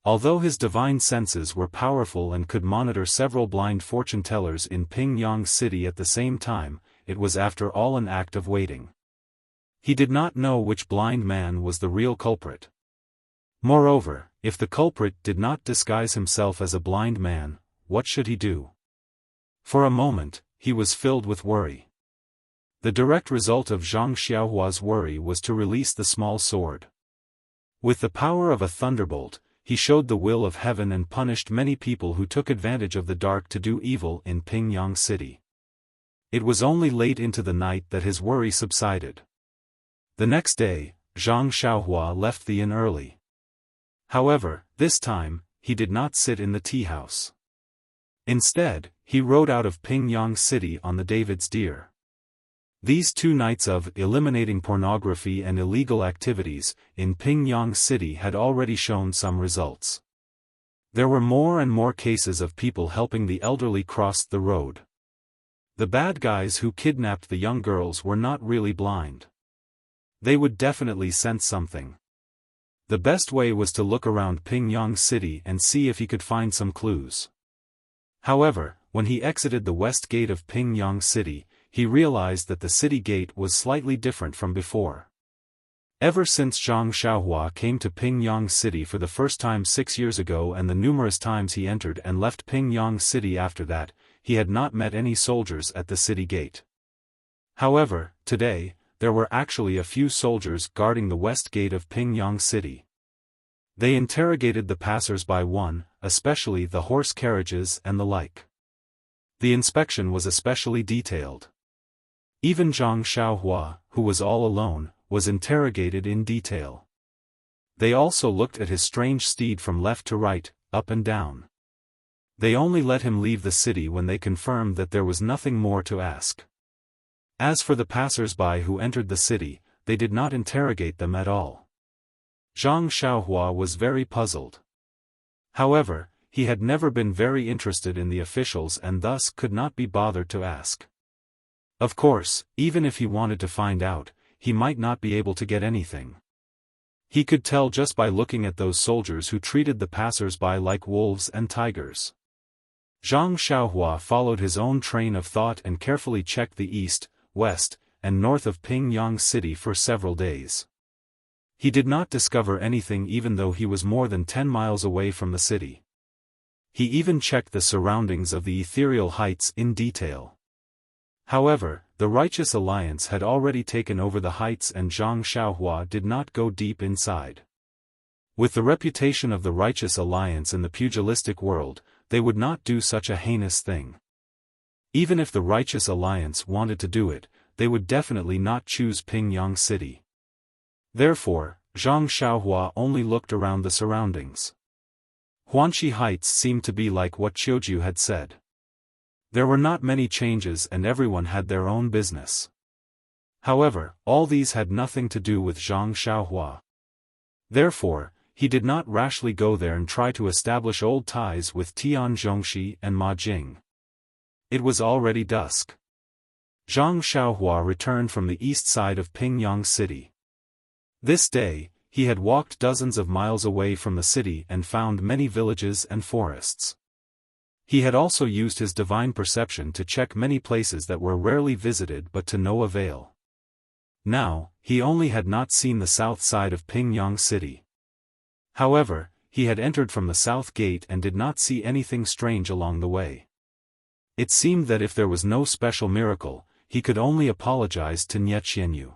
Although his divine senses were powerful and could monitor several blind fortune tellers in Pingyang City at the same time, it was after all an act of waiting. He did not know which blind man was the real culprit. Moreover, if the culprit did not disguise himself as a blind man, what should he do? For a moment, he was filled with worry. The direct result of Zhang Xiaohua's worry was to release the small sword. With the power of a thunderbolt, he showed the will of heaven and punished many people who took advantage of the dark to do evil in Pingyang City. It was only late into the night that his worry subsided. The next day, Zhang Xiaohua left the inn early. However, this time, he did not sit in the tea house. Instead, he rode out of Pingyang City on the David's Deer. These 2 nights of eliminating pornography and illegal activities in Pingyang City had already shown some results. There were more and more cases of people helping the elderly cross the road. The bad guys who kidnapped the young girls were not really blind. They would definitely sense something. The best way was to look around Pingyang City and see if he could find some clues. However, when he exited the west gate of Pingyang City, he realized that the city gate was slightly different from before. Ever since Zhang Xiaohua came to Pingyang City for the first time 6 years ago and the numerous times he entered and left Pingyang City after that, he had not met any soldiers at the city gate. However, today, there were actually a few soldiers guarding the west gate of Pingyang City. They interrogated the passers-by especially the horse carriages and the like. The inspection was especially detailed. Even Zhang Xiaohua, who was all alone, was interrogated in detail. They also looked at his strange steed from left to right, up and down. They only let him leave the city when they confirmed that there was nothing more to ask. As for the passers-by who entered the city, they did not interrogate them at all. Zhang Xiaohua was very puzzled. However, he had never been very interested in the officials and thus could not be bothered to ask. Of course, even if he wanted to find out, he might not be able to get anything. He could tell just by looking at those soldiers who treated the passers-by like wolves and tigers. Zhang Xiaohua followed his own train of thought and carefully checked the east, west, and north of Pingyang City for several days. He did not discover anything even though he was more than 10 miles away from the city. He even checked the surroundings of the ethereal heights in detail. However, the Righteous Alliance had already taken over the heights and Zhang Xiaohua did not go deep inside. With the reputation of the Righteous Alliance in the pugilistic world, they would not do such a heinous thing. Even if the Righteous Alliance wanted to do it, they would definitely not choose Pingyang City. Therefore, Zhang Xiaohua only looked around the surroundings. Huanxi Heights seemed to be like what Qiuju had said. There were not many changes and everyone had their own business. However, all these had nothing to do with Zhang Xiaohua. Therefore, he did not rashly go there and try to establish old ties with Tian Zhongxi and Ma Jing. It was already dusk. Zhang Xiaohua returned from the east side of Pingyang City. This day, he had walked dozens of miles away from the city and found many villages and forests. He had also used his divine perception to check many places that were rarely visited but to no avail. Now, he only had not seen the south side of Pingyang City. However, he had entered from the south gate and did not see anything strange along the way. It seemed that if there was no special miracle, he could only apologize to Nye Qianyu.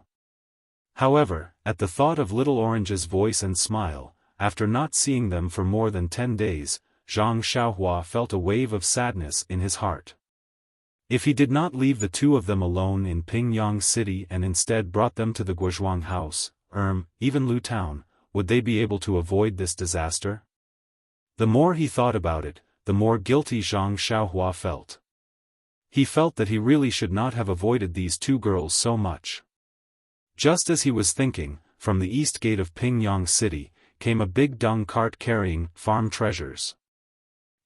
However, at the thought of Little Orange's voice and smile, after not seeing them for more than 10 days, Zhang Xiaohua felt a wave of sadness in his heart. If he did not leave the two of them alone in Pingyang City and instead brought them to the Guozhuang house, even Lu Town, would they be able to avoid this disaster? The more he thought about it, the more guilty Zhang Xiaohua felt. He felt that he really should not have avoided these two girls so much. Just as he was thinking, from the east gate of Pingyang City, came a big dung cart carrying farm treasures.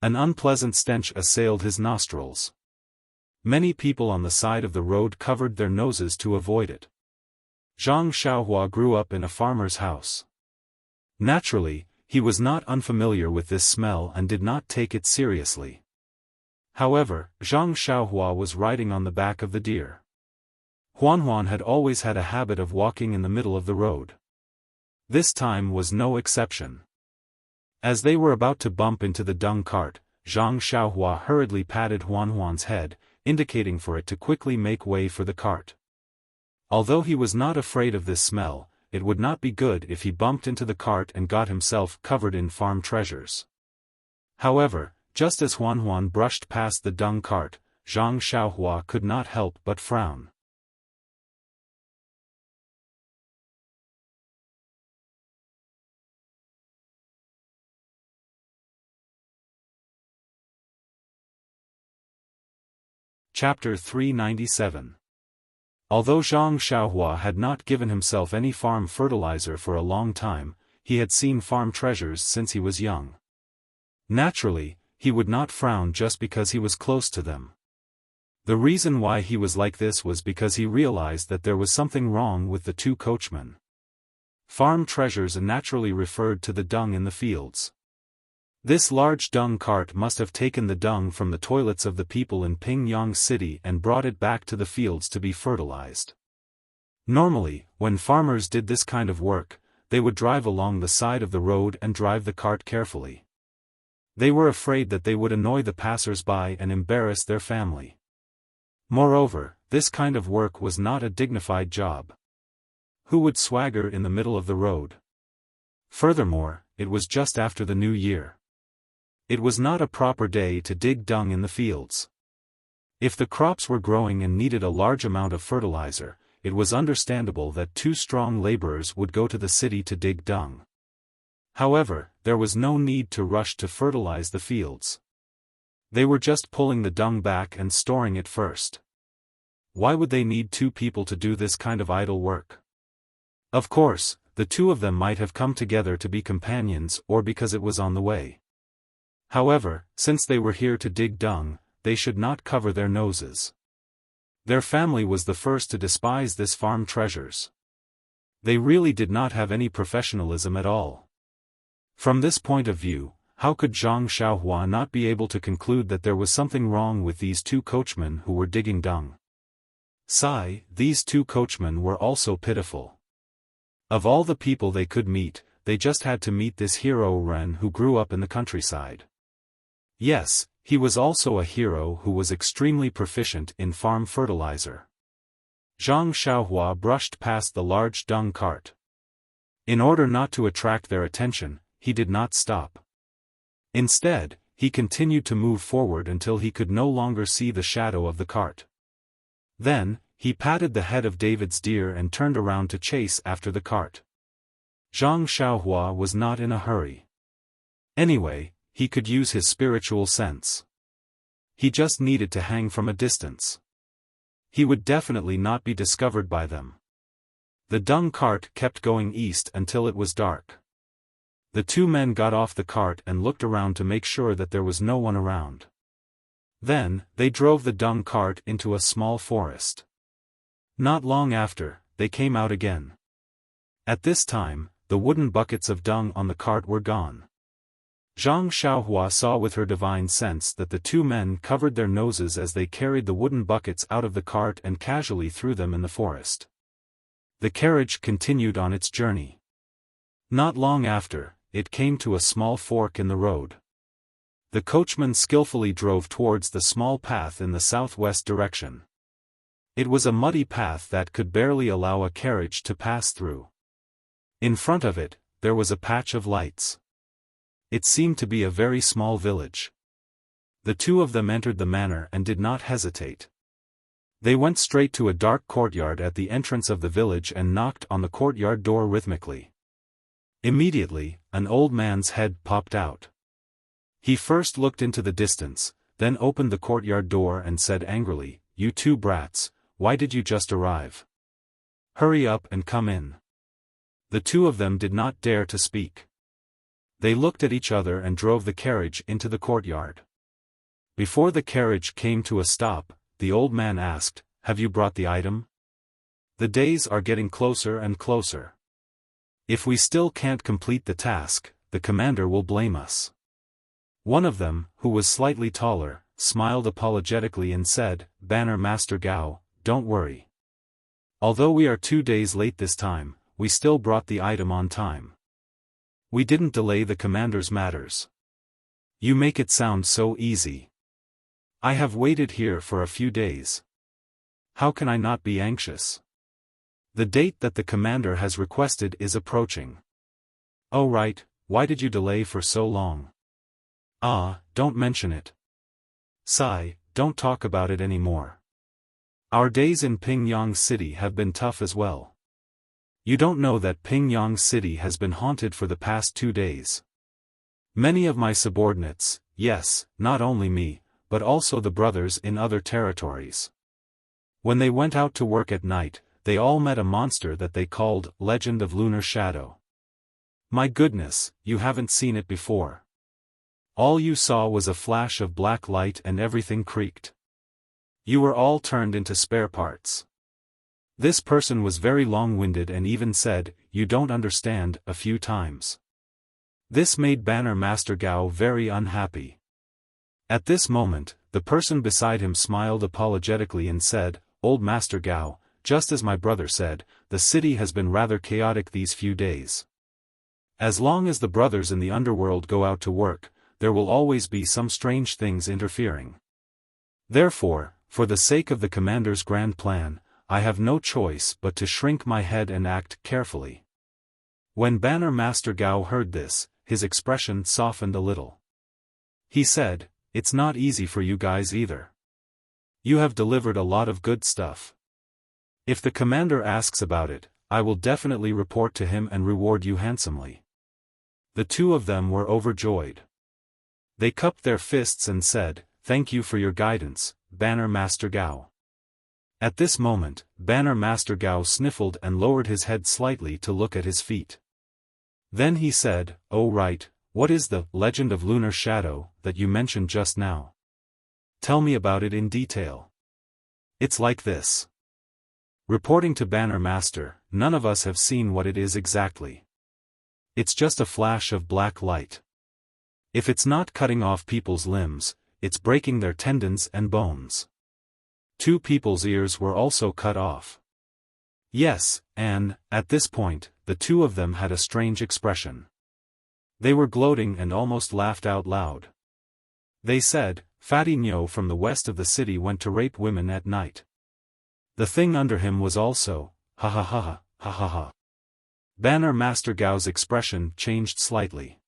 An unpleasant stench assailed his nostrils. Many people on the side of the road covered their noses to avoid it. Zhang Xiaohua grew up in a farmer's house. Naturally, he was not unfamiliar with this smell and did not take it seriously. However, Zhang Xiaohua was riding on the back of the deer. Huan had always had a habit of walking in the middle of the road. This time was no exception. As they were about to bump into the dung cart, Zhang Xiaohua hurriedly patted Huan's head, indicating for it to quickly make way for the cart. Although he was not afraid of this smell, it would not be good if he bumped into the cart and got himself covered in farm treasures. However, just as Huan brushed past the dung cart, Zhang Xiaohua could not help but frown. Chapter 397. Although Zhang Xiaohua had not given himself any farm fertilizer for a long time, he had seen farm treasures since he was young. Naturally, he would not frown just because he was close to them. The reason why he was like this was because he realized that there was something wrong with the two coachmen. Farm treasures naturally referred to the dung in the fields. This large dung cart must have taken the dung from the toilets of the people in Pingyang City and brought it back to the fields to be fertilized. Normally, when farmers did this kind of work, they would drive along the side of the road and drive the cart carefully. They were afraid that they would annoy the passers-by and embarrass their family. Moreover, this kind of work was not a dignified job. Who would swagger in the middle of the road? Furthermore, it was just after the New Year. It was not a proper day to dig dung in the fields. If the crops were growing and needed a large amount of fertilizer, it was understandable that two strong laborers would go to the city to dig dung. However, there was no need to rush to fertilize the fields. They were just pulling the dung back and storing it first. Why would they need two people to do this kind of idle work? Of course, the two of them might have come together to be companions or because it was on the way. However, since they were here to dig dung, they should not cover their noses. Their family was the first to despise this farm treasures. They really did not have any professionalism at all. From this point of view, how could Zhang Xiaohua not be able to conclude that there was something wrong with these two coachmen who were digging dung? These two coachmen were also pitiful. Of all the people they could meet, they just had to meet this hero Ren who grew up in the countryside. Yes, he was also a hero who was extremely proficient in farm fertilizer. Zhang Xiaohua brushed past the large dung cart. In order not to attract their attention, he did not stop. Instead, he continued to move forward until he could no longer see the shadow of the cart. Then, he patted the head of David's deer and turned around to chase after the cart. Zhang Xiaohua was not in a hurry. Anyway, he could use his spiritual sense. He just needed to hang from a distance. He would definitely not be discovered by them. The dung cart kept going east until it was dark. The two men got off the cart and looked around to make sure that there was no one around. Then, they drove the dung cart into a small forest. Not long after, they came out again. At this time, the wooden buckets of dung on the cart were gone. Zhang Xiaohua saw with her divine sense that the two men covered their noses as they carried the wooden buckets out of the cart and casually threw them in the forest. The carriage continued on its journey. Not long after, it came to a small fork in the road. The coachman skillfully drove towards the small path in the southwest direction. It was a muddy path that could barely allow a carriage to pass through. In front of it, there was a patch of lights. It seemed to be a very small village. The two of them entered the manor and did not hesitate. They went straight to a dark courtyard at the entrance of the village and knocked on the courtyard door rhythmically. Immediately, an old man's head popped out. He first looked into the distance, then opened the courtyard door and said angrily, "You two brats, why did you just arrive? Hurry up and come in." The two of them did not dare to speak. They looked at each other and drove the carriage into the courtyard. Before the carriage came to a stop, the old man asked, "Have you brought the item? The days are getting closer and closer. If we still can't complete the task, the commander will blame us." One of them, who was slightly taller, smiled apologetically and said, "Banner Master Gao, don't worry. Although we are 2 days late this time, we still brought the item on time. We didn't delay the commander's matters. You make it sound so easy. I have waited here for a few days. How can I not be anxious?" The date that the commander has requested is approaching. Oh right, why did you delay for so long? Ah, don't mention it. Sigh, don't talk about it anymore. Our days in Pingyang City have been tough as well. You don't know that Pingyang City has been haunted for the past 2 days. Many of my subordinates, yes, not only me, but also the brothers in other territories. When they went out to work at night, they all met a monster that they called Legend of Lunar Shadow. My goodness, you haven't seen it before. All you saw was a flash of black light and everything creaked. You were all turned into spare parts. This person was very long-winded and even said, "You don't understand," a few times. This made Banner Master Gao very unhappy. At this moment, the person beside him smiled apologetically and said, "Old Master Gao, just as my brother said, the city has been rather chaotic these few days. As long as the brothers in the underworld go out to work, there will always be some strange things interfering. Therefore, for the sake of the commander's grand plan, I have no choice but to shrink my head and act carefully." When Banner Master Gao heard this, his expression softened a little. He said, "It's not easy for you guys either. You have delivered a lot of good stuff. If the commander asks about it, I will definitely report to him and reward you handsomely." The two of them were overjoyed. They cupped their fists and said, "Thank you for your guidance, Banner Master Gao." At this moment, Banner Master Gao sniffled and lowered his head slightly to look at his feet. Then he said, "Oh right, what is the Legend of Lunar Shadow that you mentioned just now? Tell me about it in detail." "It's like this." Reporting to Banner Master, "None of us have seen what it is exactly. It's just a flash of black light. If it's not cutting off people's limbs, it's breaking their tendons and bones. 2 people's ears were also cut off." Yes, and, at this point, the two of them had a strange expression. They were gloating and almost laughed out loud. They said, "Fatty Nyo from the west of the city went to rape women at night. The thing under him was also, ha ha ha ha ha ha." Banner Master Gao's expression changed slightly.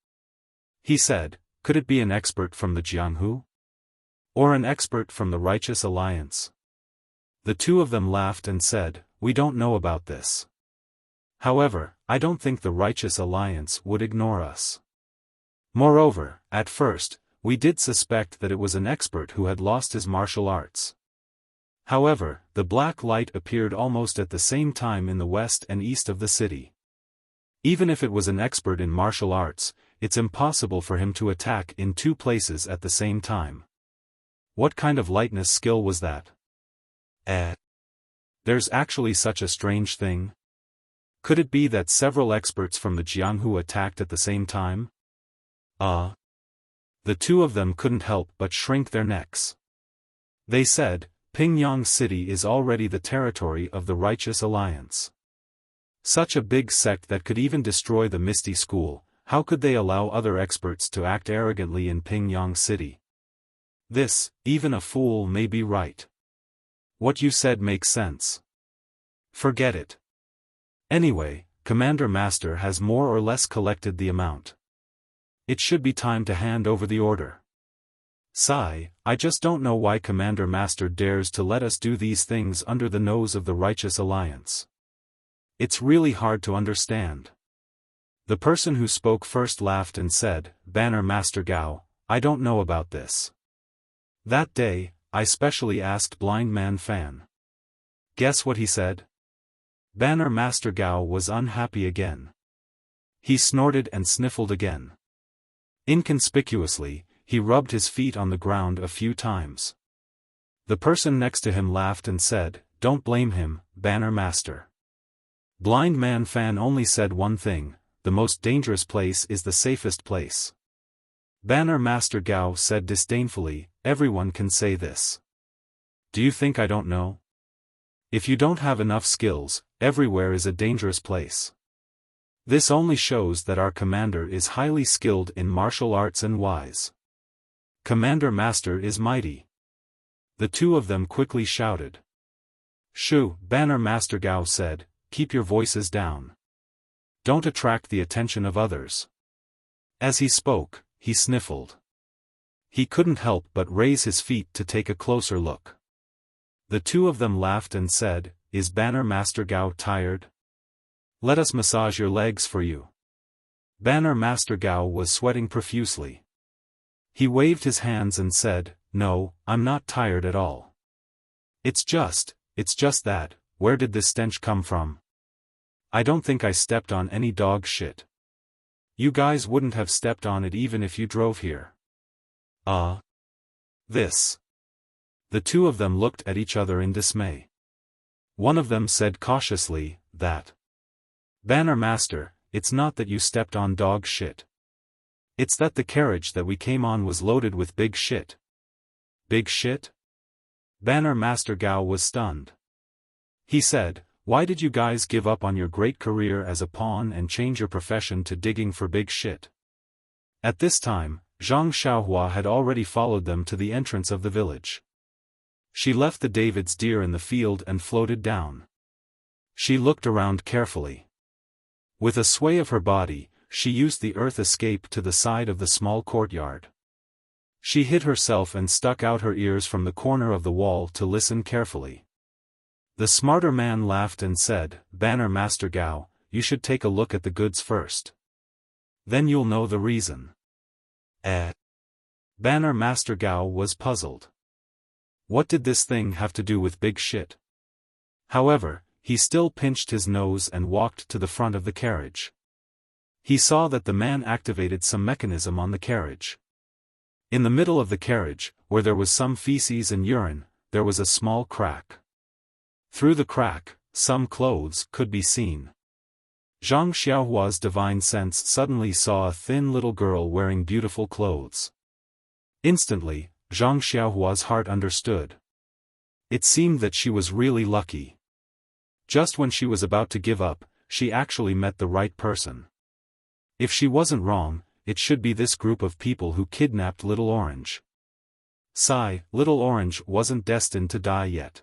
He said, "Could it be an expert from the Jianghu? Or an expert from the Righteous Alliance?" The two of them laughed and said, "We don't know about this. However, I don't think the Righteous Alliance would ignore us. Moreover, at first, we did suspect that it was an expert who had lost his martial arts. However, the black light appeared almost at the same time in the west and east of the city. Even if it was an expert in martial arts, it's impossible for him to attack in 2 places at the same time. What kind of lightness skill was that? There's actually such a strange thing? Could it be that several experts from the Jianghu attacked at the same time?" The two of them couldn't help but shrink their necks. They said, "Pingyang City is already the territory of the Righteous Alliance. Such a big sect that could even destroy the Misty School, how could they allow other experts to act arrogantly in Pingyang City? This, even a fool may be right. What you said makes sense. Forget it. Anyway, Commander Master has more or less collected the amount. It should be time to hand over the order. Sigh, I just don't know why Commander Master dares to let us do these things under the nose of the Righteous Alliance. It's really hard to understand." The person who spoke first laughed and said, "Banner Master Gao, I don't know about this. That day, I specially asked Blind Man Fan. Guess what he said?" Banner Master Gao was unhappy again. He snorted and sniffled again. Inconspicuously, he rubbed his feet on the ground a few times. The person next to him laughed and said, "Don't blame him, Banner Master. Blind Man Fan only said one thing, the most dangerous place is the safest place." Banner Master Gao said disdainfully, "Everyone can say this. Do you think I don't know? If you don't have enough skills, everywhere is a dangerous place. This only shows that our commander is highly skilled in martial arts and wise. Commander Master is mighty." The two of them quickly shouted. "Shoo!" Banner Master Gao said, keep your voices down. Don't attract the attention of others. As he spoke, he sniffled. He couldn't help but raise his feet to take a closer look. The two of them laughed and said, "Is Banner Master Gao tired? Let us massage your legs for you." Banner Master Gao was sweating profusely. He waved his hands and said, "No, I'm not tired at all. It's just that, where did this stench come from? I don't think I stepped on any dog shit. You guys wouldn't have stepped on it even if you drove here." This. The two of them looked at each other in dismay. One of them said cautiously, "That. Banner Master, it's not that you stepped on dog shit. It's that the carriage that we came on was loaded with big shit." "Big shit?" Banner Master Gao was stunned. He said, "Why did you guys give up on your great career as a pawn and change your profession to digging for big shit?" At this time, Zhang Xiaohua had already followed them to the entrance of the village. She left the David's deer in the field and floated down. She looked around carefully. With a sway of her body, she used the earth escape to the side of the small courtyard. She hid herself and stuck out her ears from the corner of the wall to listen carefully. The smarter man laughed and said, "Banner Master Gao, you should take a look at the goods first. Then you'll know the reason." Banner Master Gao was puzzled. What did this thing have to do with big shit? However, he still pinched his nose and walked to the front of the carriage. He saw that the man activated some mechanism on the carriage. In the middle of the carriage, where there was some feces and urine, there was a small crack. Through the crack, some clothes could be seen. Zhang Xiaohua's divine sense suddenly saw a thin little girl wearing beautiful clothes. Instantly, Zhang Xiaohua's heart understood. It seemed that she was really lucky. Just when she was about to give up, she actually met the right person. If she wasn't wrong, it should be this group of people who kidnapped Little Orange. Sigh, Little Orange wasn't destined to die yet.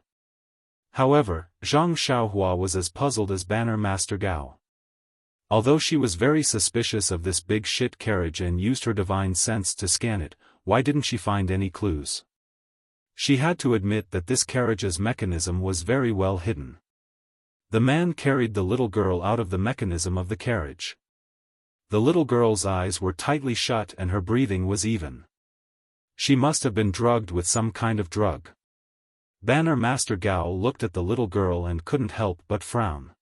However, Zhang Xiaohua was as puzzled as Banner Master Gao. Although she was very suspicious of this big shit carriage and used her divine sense to scan it, why didn't she find any clues? She had to admit that this carriage's mechanism was very well hidden. The man carried the little girl out of the mechanism of the carriage. The little girl's eyes were tightly shut and her breathing was even. She must have been drugged with some kind of drug. Banner Master Gao looked at the little girl and couldn't help but frown.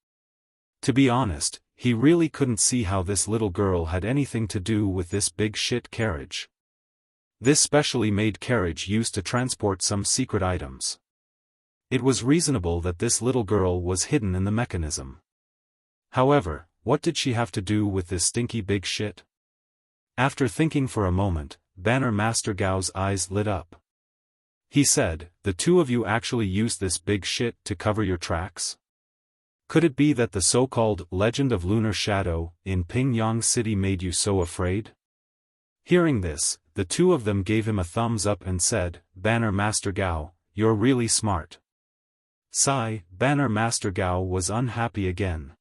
To be honest, he really couldn't see how this little girl had anything to do with this big shit carriage. This specially made carriage used to transport some secret items. It was reasonable that this little girl was hidden in the mechanism. However, what did she have to do with this stinky big shit? After thinking for a moment, Banner Master Gao's eyes lit up. He said, "The two of you actually used this big shit to cover your tracks? Could it be that the so-called Legend of Lunar Shadow in Pingyang City made you so afraid?" Hearing this, the two of them gave him a thumbs up and said, "Banner Master Gao, you're really smart." Sigh, Banner Master Gao was unhappy again.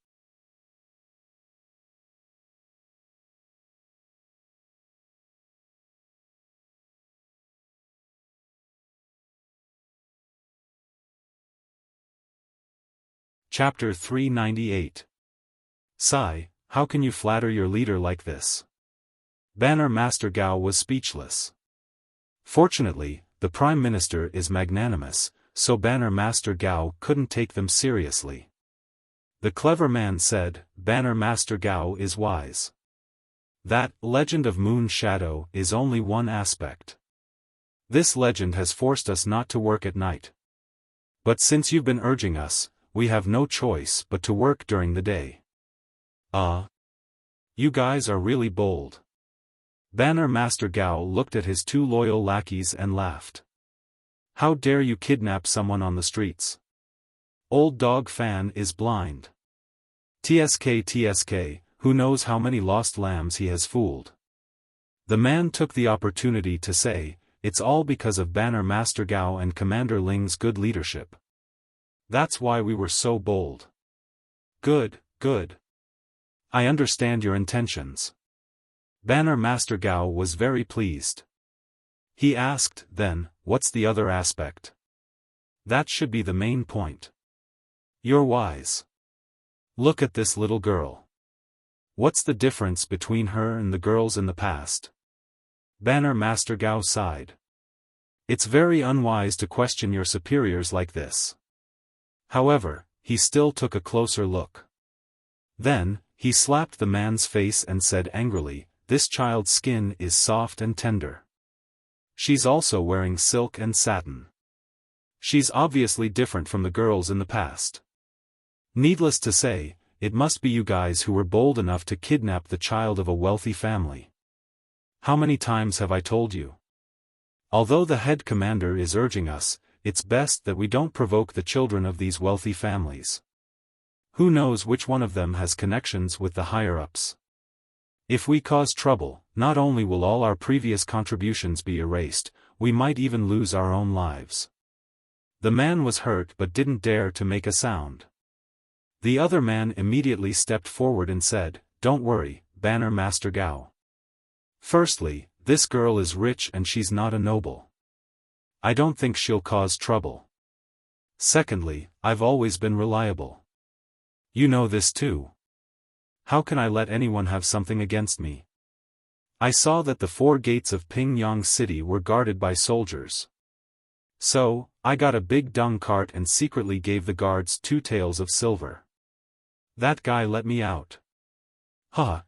Chapter 398. Sigh, how can you flatter your leader like this? Banner Master Gao was speechless. Fortunately, the Prime Minister is magnanimous, so Banner Master Gao couldn't take them seriously. The clever man said, "Banner Master Gao is wise. That Legend of Moon Shadow is only one aspect. This legend has forced us not to work at night. But since you've been urging us, we have no choice but to work during the day." You guys are really bold. Banner Master Gao looked at his two loyal lackeys and laughed. How dare you kidnap someone on the streets? Old Dog Fan is blind. TSK, who knows how many lost lambs he has fooled. The man took the opportunity to say, "It's all because of Banner Master Gao and Commander Ling's good leadership. That's why we were so bold." Good, good. I understand your intentions. Banner Master Gao was very pleased. He asked, then, what's the other aspect? That should be the main point. You're wise. Look at this little girl. What's the difference between her and the girls in the past? Banner Master Gao sighed. It's very unwise to question your superiors like this. However, he still took a closer look. Then, he slapped the man's face and said angrily, "This child's skin is soft and tender. She's also wearing silk and satin. She's obviously different from the girls in the past. Needless to say, it must be you guys who were bold enough to kidnap the child of a wealthy family. How many times have I told you? Although the head commander is urging us, it's best that we don't provoke the children of these wealthy families. Who knows which one of them has connections with the higher-ups? If we cause trouble, not only will all our previous contributions be erased, we might even lose our own lives." The man was hurt but didn't dare to make a sound. The other man immediately stepped forward and said, "Don't worry, Banner Master Gao. Firstly, this girl is rich and she's not a noble. I don't think she'll cause trouble. Secondly, I've always been reliable. You know this too. How can I let anyone have something against me? I saw that the 4 gates of Pingyang City were guarded by soldiers. So, I got a big dung cart and secretly gave the guards 2 taels of silver. That guy let me out.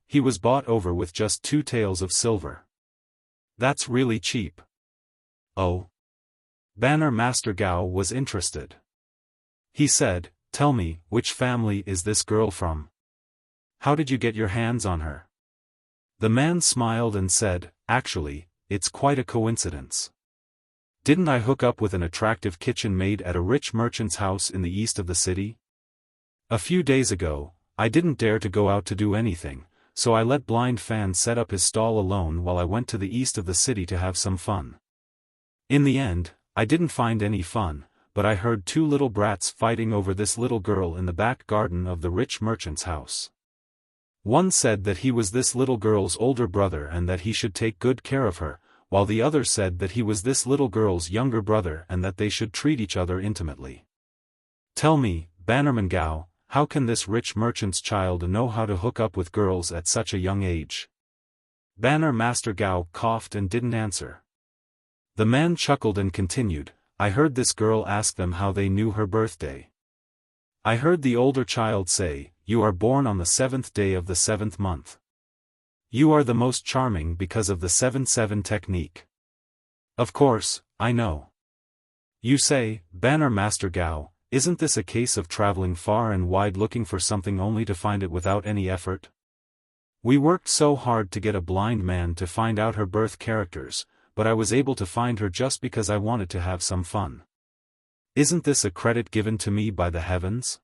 He was bought over with just 2 taels of silver. That's really cheap." "Oh?" Banner Master Gao was interested. He said, "Tell me, which family is this girl from? How did you get your hands on her?" The man smiled and said, "Actually, it's quite a coincidence. Didn't I hook up with an attractive kitchen maid at a rich merchant's house in the east of the city? A few days ago, I didn't dare to go out to do anything, so I let Blind Fan set up his stall alone while I went to the east of the city to have some fun. In the end, I didn't find any fun, but I heard 2 little brats fighting over this little girl in the back garden of the rich merchant's house. One said that he was this little girl's older brother and that he should take good care of her, while the other said that he was this little girl's younger brother and that they should treat each other intimately. Tell me, Bannerman Gao, how can this rich merchant's child know how to hook up with girls at such a young age?" Banner Master Gao coughed and didn't answer. The man chuckled and continued, "I heard this girl ask them how they knew her birthday. I heard the older child say, 'You are born on the 7th day of the 7th month. You are the most charming because of the 7-7 technique.' Of course, I know. You say, Banner Master Gao, isn't this a case of traveling far and wide looking for something only to find it without any effort? We worked so hard to get a blind man to find out her birth characters, but I was able to find her just because I wanted to have some fun. Isn't this a credit given to me by the heavens?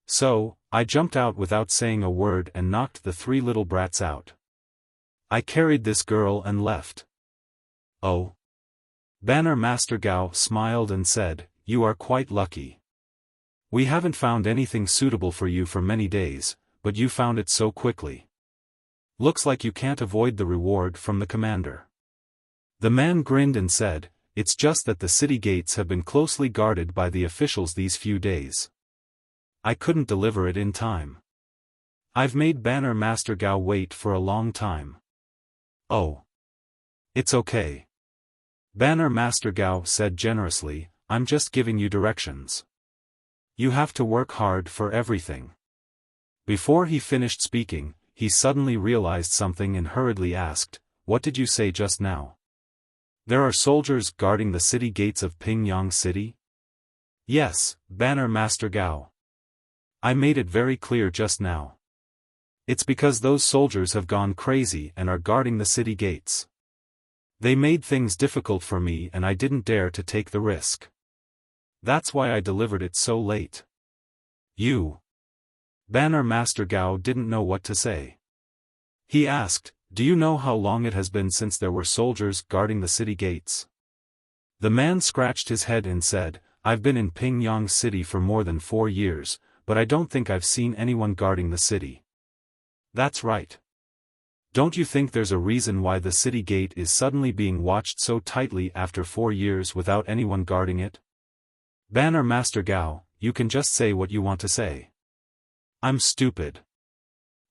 So, I jumped out without saying a word and knocked the 3 little brats out. I carried this girl and left." "Oh?" Banner Master Gao smiled and said, "You are quite lucky. We haven't found anything suitable for you for many days, but you found it so quickly. Looks like you can't avoid the reward from the commander." The man grinned and said, "It's just that the city gates have been closely guarded by the officials these few days. I couldn't deliver it in time. I've made Banner Master Gao wait for a long time." "Oh. It's okay." Banner Master Gao said generously, "I'm just giving you directions. You have to work hard for everything." Before he finished speaking, he suddenly realized something and hurriedly asked, "What did you say just now? There are soldiers guarding the city gates of Pingyang City?" "Yes, Banner Master Gao. I made it very clear just now. It's because those soldiers have gone crazy and are guarding the city gates. They made things difficult for me and I didn't dare to take the risk. That's why I delivered it so late." "You?" Banner Master Gao didn't know what to say. He asked, "Do you know how long it has been since there were soldiers guarding the city gates?" The man scratched his head and said, "I've been in Pingyang City for more than 4 years, but I don't think I've seen anyone guarding the city. That's right. Don't you think there's a reason why the city gate is suddenly being watched so tightly after 4 years without anyone guarding it? Banner Master Gao, you can just say what you want to say. I'm stupid.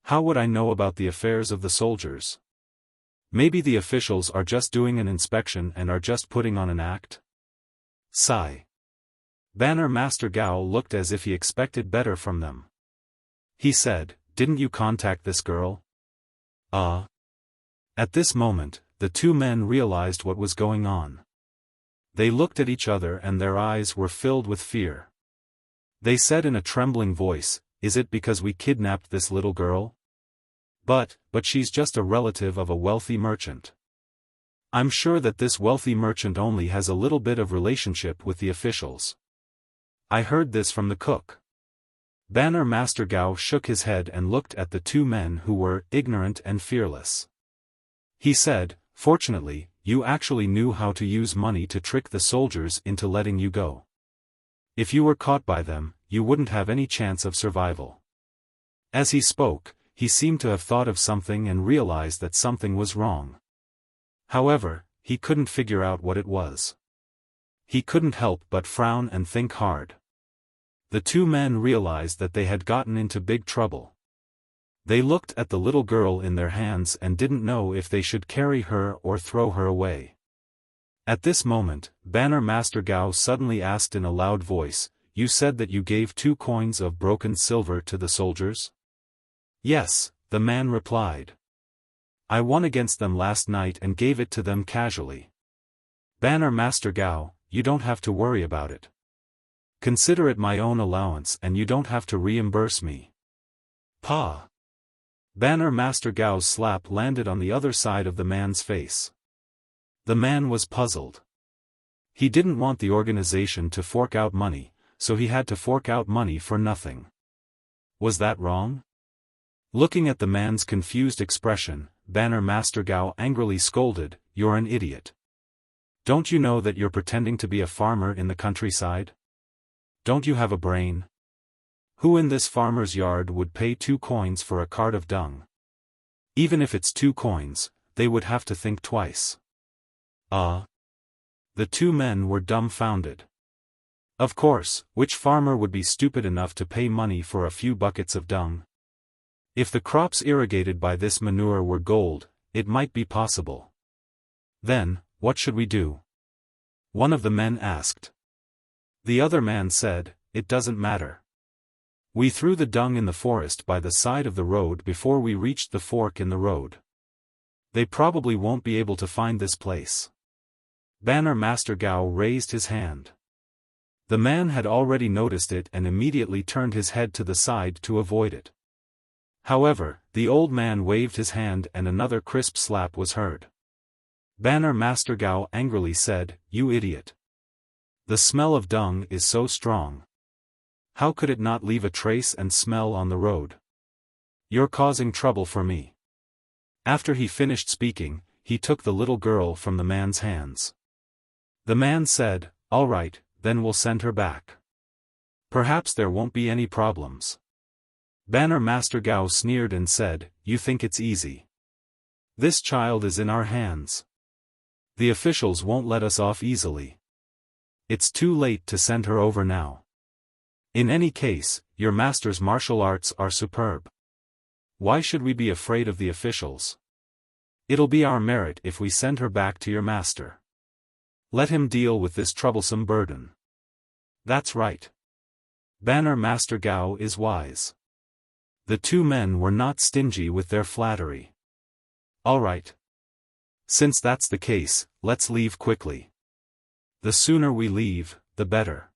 How would I know about the affairs of the soldiers? Maybe the officials are just doing an inspection and are just putting on an act? Sigh. Banner Master Gao looked as if he expected better from them. He said, "Didn't you contact this girl?" At this moment, the two men realized what was going on. They looked at each other and their eyes were filled with fear. They said in a trembling voice, "Is it because we kidnapped this little girl? But she's just a relative of a wealthy merchant. I'm sure that this wealthy merchant only has a little bit of relationship with the officials. I heard this from the cook." Banner Master Gao shook his head and looked at the two men who were ignorant and fearless. He said, "Fortunately, you actually knew how to use money to trick the soldiers into letting you go. If you were caught by them, you wouldn't have any chance of survival." As he spoke, he seemed to have thought of something and realized that something was wrong. However, he couldn't figure out what it was. He couldn't help but frown and think hard. The two men realized that they had gotten into big trouble. They looked at the little girl in their hands and didn't know if they should carry her or throw her away. At this moment, Banner Master Gao suddenly asked in a loud voice, "You said that you gave 2 coins of broken silver to the soldiers?" "Yes," the man replied. "I won against them last night and gave it to them casually." "Banner Master Gao, you don't have to worry about it. Consider it my own allowance and you don't have to reimburse me." "Pa!" Banner Master Gao's slap landed on the other side of the man's face. The man was puzzled. He didn't want the organization to fork out money, so he had to fork out money for nothing. Was that wrong? Looking at the man's confused expression, Banner Master Gao angrily scolded, "You're an idiot. Don't you know that you're pretending to be a farmer in the countryside? Don't you have a brain? Who in this farmer's yard would pay 2 coins for a cart of dung? Even if it's 2 coins, they would have to think twice." The two men were dumbfounded. Of course, which farmer would be stupid enough to pay money for a few buckets of dung? If the crops irrigated by this manure were gold, it might be possible. "Then, what should we do?" one of the men asked. The other man said, "It doesn't matter. We threw the dung in the forest by the side of the road before we reached the fork in the road. They probably won't be able to find this place." Banner Master Gao raised his hand. The man had already noticed it and immediately turned his head to the side to avoid it. However, the old man waved his hand and another crisp slap was heard. Banner Master Gao angrily said, "You idiot. The smell of dung is so strong. How could it not leave a trace and smell on the road? You're causing trouble for me." After he finished speaking, he took the little girl from the man's hands. The man said, "All right, then we'll send her back. Perhaps there won't be any problems." Banner Master Gao sneered and said, "You think it's easy? This child is in our hands. The officials won't let us off easily. It's too late to send her over now. In any case, your master's martial arts are superb. Why should we be afraid of the officials? It'll be our merit if we send her back to your master. Let him deal with this troublesome burden." That's right. Banner Master Gao is wise. The two men were not stingy with their flattery. "All right. Since that's the case, let's leave quickly. The sooner we leave, the better."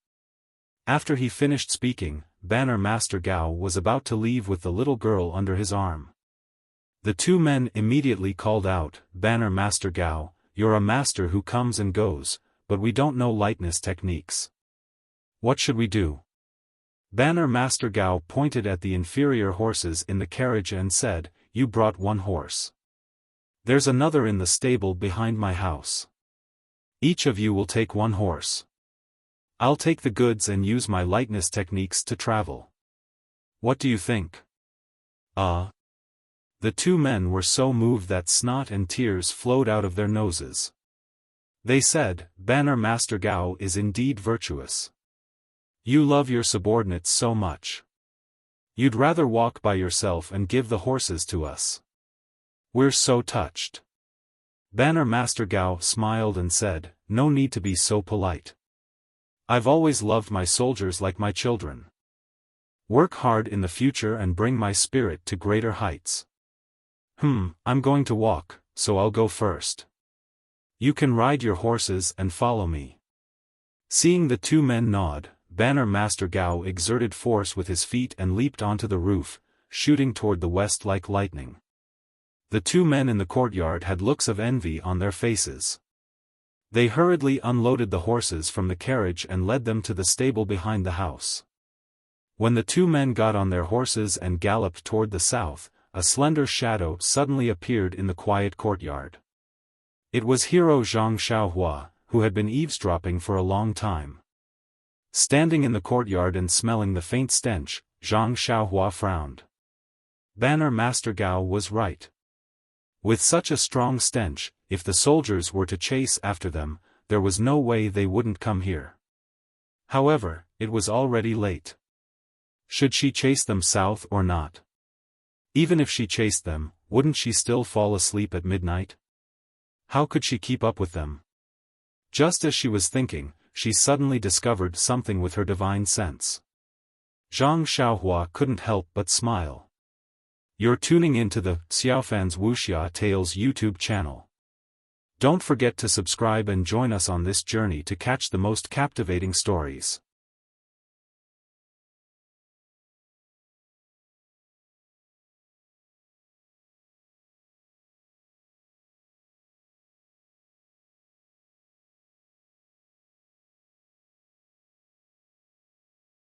After he finished speaking, Banner Master Gao was about to leave with the little girl under his arm. The two men immediately called out, "Banner Master Gao, you're a master who comes and goes, but we don't know lightness techniques. What should we do?" Banner Master Gao pointed at the inferior horses in the carriage and said, "You brought 1 horse. There's another in the stable behind my house. Each of you will take 1 horse. I'll take the goods and use my lightness techniques to travel. What do you think? The two men were so moved that snot and tears flowed out of their noses. They said, Banner Master Gao is indeed virtuous. You love your subordinates so much. You'd rather walk by yourself and give the horses to us. We're so touched. Banner Master Gao smiled and said, no need to be so polite. I've always loved my soldiers like my children. Work hard in the future and bring my spirit to greater heights. I'm going to walk, so I'll go first. You can ride your horses and follow me. Seeing the two men nod, Banner Master Gao exerted force with his feet and leaped onto the roof, shooting toward the west like lightning. The two men in the courtyard had looks of envy on their faces. They hurriedly unloaded the horses from the carriage and led them to the stable behind the house. When the two men got on their horses and galloped toward the south, a slender shadow suddenly appeared in the quiet courtyard. It was hero Zhang Xiaohua, who had been eavesdropping for a long time. Standing in the courtyard and smelling the faint stench, Zhang Xiaohua frowned. Banner Master Gao was right. With such a strong stench, if the soldiers were to chase after them, there was no way they wouldn't come here. However, it was already late. Should she chase them south or not? Even if she chased them, wouldn't she still fall asleep at midnight? How could she keep up with them? Just as she was thinking, she suddenly discovered something with her divine sense. Zhang Xiaohua couldn't help but smile. You're tuning into the Xiaofan's Wuxia Tales YouTube channel. Don't forget to subscribe and join us on this journey to catch the most captivating stories.